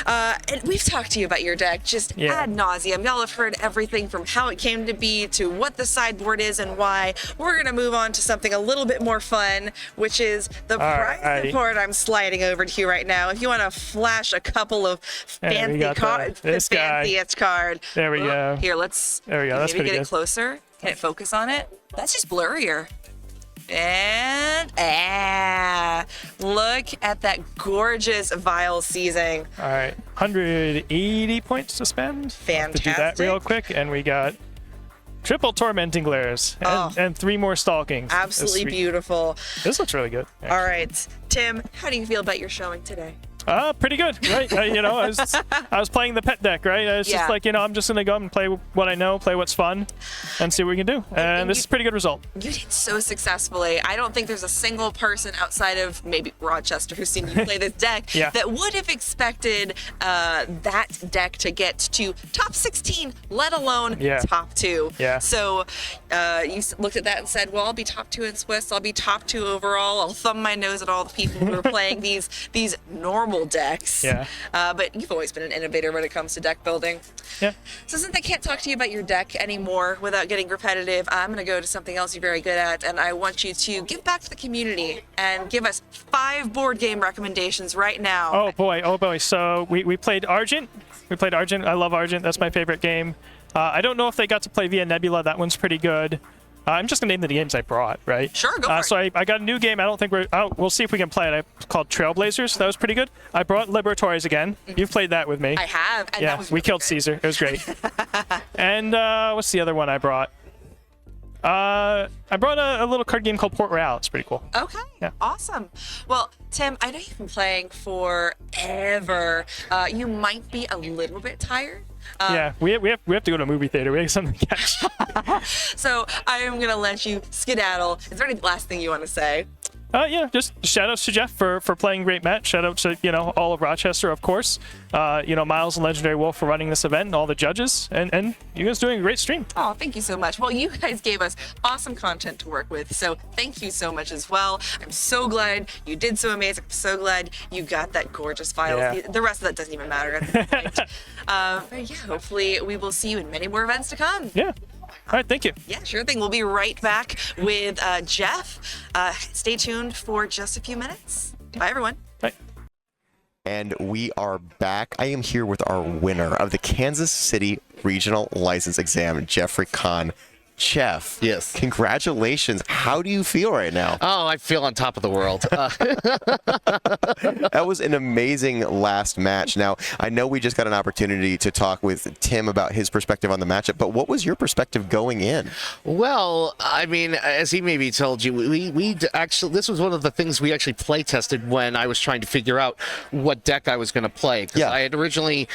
A: And we've talked to you about your deck just ad nauseum. Y'all have heard everything from how it came to be to what the sideboard is and why. We're going to move on to something a little bit more fun, which is the prize report I'm sliding over to you right now. If you want to flash a couple of fancy cards, the fanciest card.
D: There we go.
A: Here,
D: there we go. That's
A: maybe
D: pretty
A: get
D: good.
A: it closer. Can it focus on it? That's just blurrier. And look at that gorgeous vial seizing.
D: All right, 180 points to spend.
A: Fantastic.
D: To do that real quick, and we got triple tormenting glares and 3 more stalkings.
A: Absolutely beautiful.
D: This looks really good. Actually.
A: All right, Tim, how do you feel about your showing today?
D: Pretty good, right? I was playing the pet deck, right? It's just like, I'm just gonna go and play what I know, play what's fun, and see what we can do. And this is a pretty good result.
A: You did so successfully. I don't think there's a single person outside of maybe Rochester who's seen you play this deck that would have expected that deck to get to top 16, let alone top 2.
D: Yeah.
A: So you looked at that and said, well, I'll be top 2 in Swiss. I'll be top 2 overall. I'll thumb my nose at all the people who are playing these normal decks.
D: Yeah.
A: But you've always been an innovator when it comes to deck building.
D: Yeah.
A: So since I can't talk to you about your deck anymore without getting repetitive, I'm going to go to something else you're very good at, and I want you to give back to the community and give us 5 board game recommendations right now.
D: Oh boy. So we played Argent. I love Argent. That's my favorite game. I don't know if they got to play Via Nebula. That one's pretty good. I'm just gonna name the games I brought, right?
A: Sure, go for it.
D: So I got a new game. I don't think we'll see if we can play it. It's called Trailblazers. That was pretty good. I brought Liberators again. You've played that with me.
A: I have. And
D: yeah,
A: that was
D: we
A: really
D: killed
A: good.
D: Caesar. It was great. And what's the other one I brought? I brought a little card game called Port Royale. It's pretty cool.
A: Okay.
D: Yeah.
A: Awesome. Well, Tim, I know you've been playing forever. You might be a little bit tired.
D: Yeah, we have to go to a movie theater. We have something to catch.
A: So I am going to let you skedaddle. Is there any last thing you want to say?
D: Just shout outs to Jeff for playing great match. Shout out to all of Rochester, of course. Miles and Legendary Wolf for running this event, and all the judges, and you guys doing a great stream.
A: Oh, thank you so much. Well, you guys gave us awesome content to work with, so thank you so much as well. I'm so glad you did so amazing. I'm so glad you got that gorgeous file.
D: Yeah.
A: The rest of that doesn't even matter at this point. But yeah, hopefully we will see you in many more events to come.
D: Yeah. All right, thank you.
A: Yeah, sure thing. We'll be right back with Jeff. Stay tuned for just a few minutes. Bye, everyone.
D: Bye.
B: And we are back. I am here with our winner of the Kansas City Regional License Exam, Jeffery Kahn. Jeff,
F: yes.
B: Congratulations. How do you feel right now?
F: Oh, I feel on top of the world.
B: That was an amazing last match. Now, I know we just got an opportunity to talk with Tim about his perspective on the matchup, but what was your perspective going in?
F: Well, I mean, as he maybe told you, we actually, this was one of the things we actually play tested when I was trying to figure out what deck I was going to play. Because I had originally,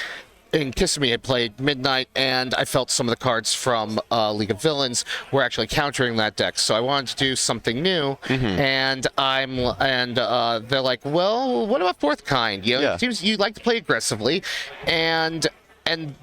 F: in Kissimmee, I played Midnight, and I felt some of the cards from League of Villains were actually countering that deck. So I wanted to do something new, and they're like, well, what about Fourth Kind? It seems you like to play aggressively, and I'm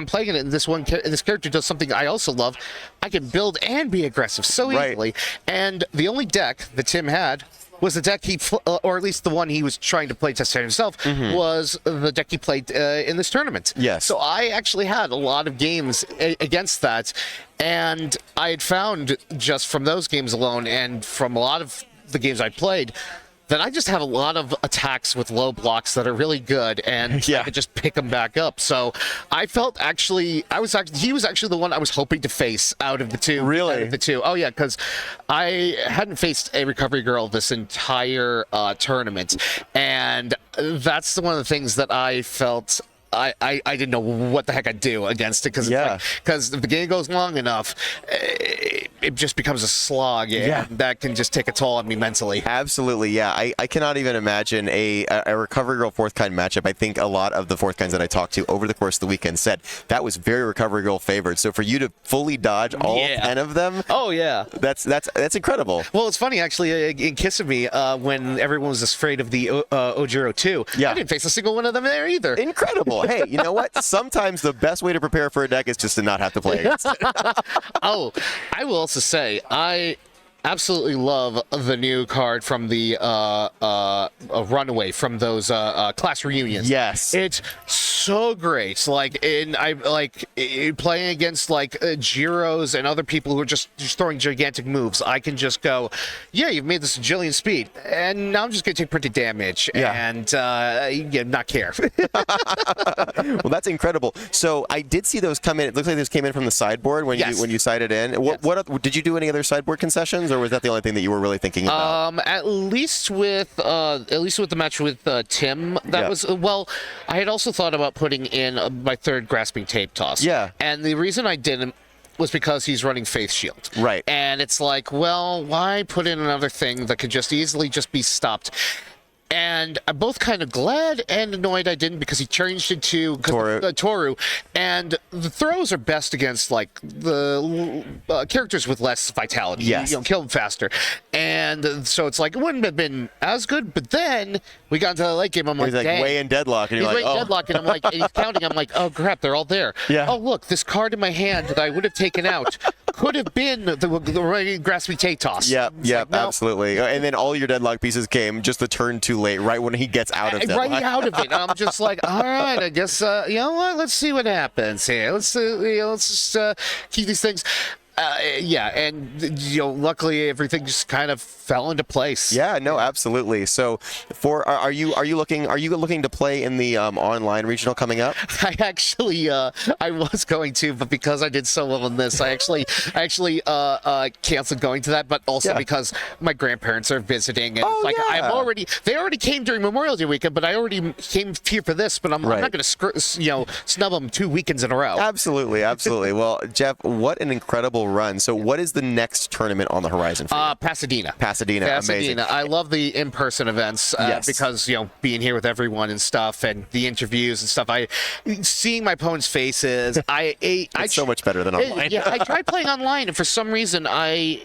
F: playing it, and this character does something I also love. I can build and be aggressive so easily, and the only deck that Tim had was the deck or at least the one he was trying to play test himself, was the deck he played in this tournament.
B: Yes.
F: So I actually had a lot of games against that, and I had found just from those games alone and from a lot of the games I played, that I just have a lot of attacks with low blocks that are really good, and I could just pick them back up. So I felt he was actually the one I was hoping to face out of the two.
B: Really?
F: Out of the two. Oh yeah, because I hadn't faced a recovery girl this entire tournament, and that's one of the things that I felt. I didn't know what the heck I'd do against it, because if the game goes long enough, it just becomes a slog, and that can just take a toll on me mentally.
B: Absolutely, yeah. I cannot even imagine a Recovery Girl Fourth Kind matchup. I think a lot of the Fourth Kinds that I talked to over the course of the weekend said that was very Recovery Girl favored. So for you to fully dodge all 10 of them, that's incredible.
F: Well, it's funny actually in Kissimmee when everyone was afraid of the Ojiro 2. I didn't face a single one of them there either.
B: Incredible. Hey, you know what? Sometimes the best way to prepare for a deck is just to not have to play against it.
F: Oh, I will also say, I absolutely love the new card from the Runaway, from those class reunions.
B: Yes.
F: It's so great. Like playing against like Jiros and other people who are just throwing gigantic moves. I can just go, yeah, you've made this a jillion speed, and now I'm just gonna take printed damage and not care.
B: Well, that's incredible. So I did see those come in. It looks like those came in from the sideboard when you sided in. What did you do any other sideboard concessions, or was that the only thing that you were really thinking about?
F: At least with the match with Tim, that was I had also thought about putting in my third grasping tape toss.
B: Yeah.
F: And the reason I didn't was because he's running Faith Shield.
B: Right.
F: And it's like, well, why put in another thing that could just easily just be stopped? And I'm both kind of glad and annoyed I didn't, because he changed it to Toru. And the throws are best against like the characters with less vitality.
B: Yes.
F: Kill them faster. And so it's like, it wouldn't have been as good. But then we got into the late game. I'm like,
B: he's like
F: dang.
B: way in deadlock. And
F: He's
B: you're
F: way
B: like,
F: in deadlock. And I'm like, and he's counting. I'm like, oh crap, they're all there.
B: Yeah.
F: Oh look, this card in my hand that I would have taken out could have been the grasping tape toss.
B: Yep,
F: Like, no.
B: absolutely. And then all your deadlock pieces came just the turn too late, right when he gets out of deadlock.
F: Right out of it. And I'm just like, all right, I guess, you know what? Let's see what happens here. Let's just keep these things. And luckily everything just kind of fell into place.
B: Yeah, no, absolutely. So, are you looking to play in the online regional coming up?
F: I actually I was going to, but because I did so well in this, I actually canceled going to that. But also because my grandparents are visiting, and they already came during Memorial Day weekend, but I already came here for this. But I'm not going to snub them 2 weekends in a row.
B: Absolutely. Well, Jeff, what an incredible run. So what is the next tournament on the horizon for you?
F: Pasadena,
B: amazing.
F: I love the in-person events because being here with everyone and stuff, and the interviews and stuff. Seeing my opponents' faces. It's
B: so much better than online.
F: I tried playing online, and for some reason I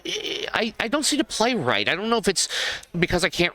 F: don't seem to play right. I don't know if it's because I can't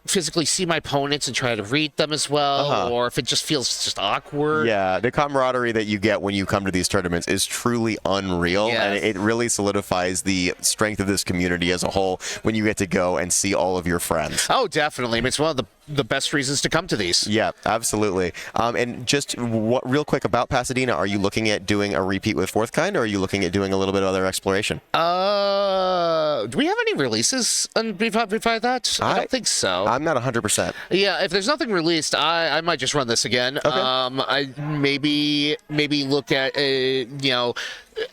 F: physically see my opponents and try to read them as well, or if it just feels just awkward.
B: Yeah, the camaraderie that you get when you come to these tournaments is truly unreal, and it really solidifies the strength of this community as a whole when you get to go and see all of your friends.
F: Oh, definitely. I mean, it's one of the best reasons to come to these.
B: Yeah, absolutely. And just real quick about Pasadena, are you looking at doing a repeat with Fourth Kind, or are you looking at doing a little bit of other exploration?
F: Do we have any releases before that? I don't think so.
B: I'm not 100%.
F: Yeah, if there's nothing released, I might just run this again.
B: Okay.
F: I maybe look at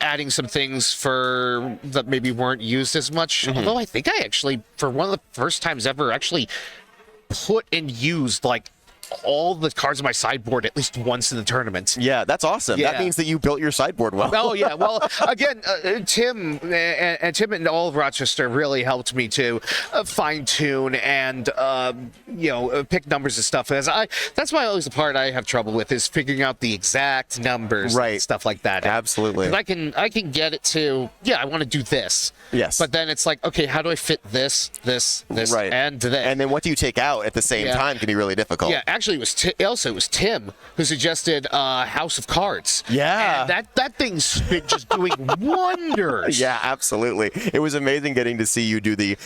F: adding some things for that maybe weren't used as much. Although I think I actually, for one of the first times ever, actually put and used all the cards in my sideboard at least once in the tournament.
B: Yeah, that's awesome.
F: Yeah.
B: That means that you built your sideboard well.
F: Oh yeah. Well, again, Tim and all of Rochester really helped me to fine tune and pick numbers and stuff. That's why always the part I have trouble with is figuring out the exact numbers, and stuff like that.
B: Absolutely.
F: 'Cause I can get it to I want to do this.
B: Yes.
F: But then it's like, okay, how do I fit this,
B: right,
F: and this?
B: And then what do you take out at the same time can be really difficult.
F: Yeah. Actually, it was Tim who suggested House of Cards.
B: Yeah.
F: And that thing's been just doing wonders.
B: Yeah, absolutely. It was amazing getting to see you do the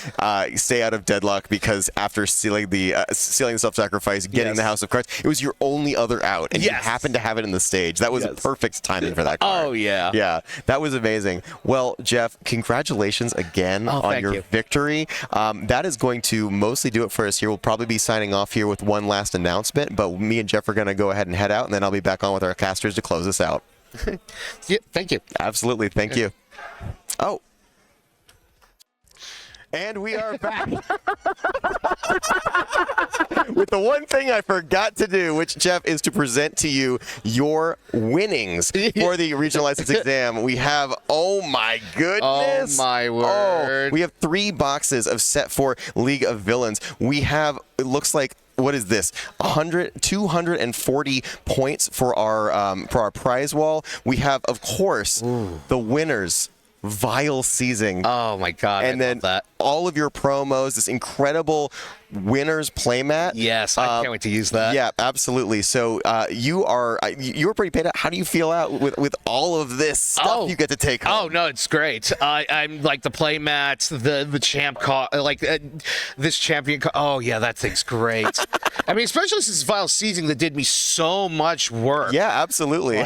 B: stay out of deadlock, because after sealing the self-sacrifice, getting the House of Cards, it was your only other out, and you happened to have it in the stage. That was perfect timing for that card.
F: Oh, yeah.
B: Yeah, that was amazing. Well, Jeff, congratulations again on your victory. That is going to mostly do it for us here. We'll probably be signing off here with one last announcement, but me and Jeff are going to go ahead and head out, and then I'll be back on with our casters to close us out.
F: Yeah, thank you.
B: Absolutely. Thank you. Oh. And we are back with the one thing I forgot to do, which, Jeff, is to present to you your winnings for the regional license exam. We have, oh my goodness.
F: Oh my word.
B: We have 3 boxes of set 4 League of Villains. We have, it looks like, what is this? 240 points for our prize wall. We have, of course, the winners vile seizing.
F: Oh my God!
B: And
F: I
B: then
F: love that.
B: all of your promos, this incredible winners playmat.
F: Yes, I can't wait to use that.
B: Yeah, absolutely. So you were pretty paid out. How do you feel out with all of this stuff you get to take home?
F: Oh no, it's great. I'm like the playmats, the champ this champion. Oh yeah, that thing's great. I mean, especially since Vile Seizing that did me so much work.
B: Yeah, absolutely.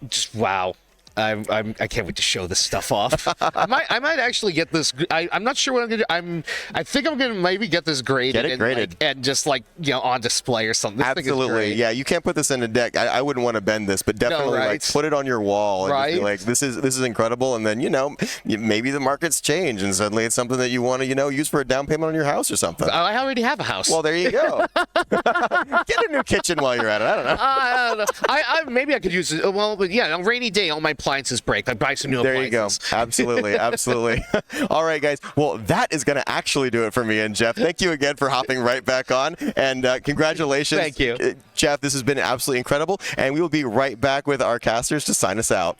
F: Just wow. I can't wait to show this stuff off. I might actually get this. I'm not sure what I'm gonna do. I think I'm gonna maybe get this graded.
B: Get it graded.
F: And just on display or something. This
B: Absolutely.
F: thing is great.
B: Yeah, you can't put this in a deck. I wouldn't want to bend this, but definitely put it on your wall and just be like, this is incredible. And then maybe the markets change and suddenly it's something that you want to use for a down payment on your house or something.
F: I already have a house.
B: Well, there you go. Get a new kitchen while you're at it. I don't know.
F: I don't know. Maybe I could use it. Well, but yeah, on a rainy day, all my appliances break. I buy some new appliances.
B: There you go. Absolutely. Absolutely. All right, guys. Well, that is going to actually do it for me and Jeff. Thank you again for hopping right back on. And congratulations.
F: Thank you.
B: Jeff, this has been absolutely incredible. And we will be right back with our casters to sign us out.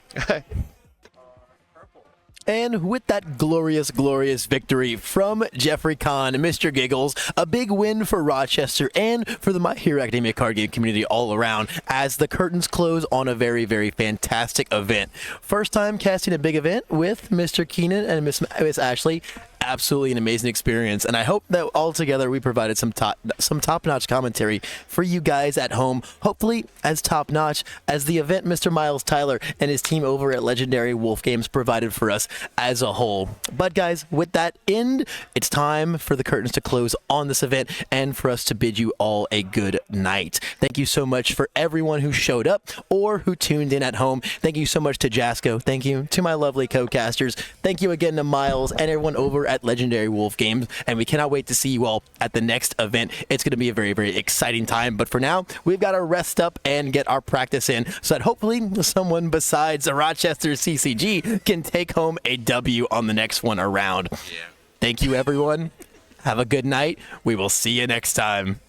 E: And with that glorious, glorious victory from Jeffery Kahn, Mr. Giggles, a big win for Rochester and for the My Hero Academia card game community all around as the curtains close on a very, very fantastic event. First time casting a big event with Mr. Keenan and Miss Ashley. Absolutely an amazing experience, and I hope that all together we provided some top-notch commentary for you guys at home, hopefully as top-notch as the event Mr. Miles Tyler and his team over at Legendary Wolf Games provided for us as a whole. But guys, with that end, it's time for the curtains to close on this event and for us to bid you all a good night. Thank you so much for everyone who showed up or who tuned in at home. Thank you so much to Jasco. Thank you to my lovely co-casters. Thank you again to Miles and everyone over at Legendary Wolf Games, and we cannot wait to see you all at the next event. It's going to be a very, very exciting time, but for now, we've got to rest up and get our practice in so that hopefully someone besides a Rochester CCG can take home a W on the next one around. Yeah. Thank you, everyone. Have a good night. We will see you next time.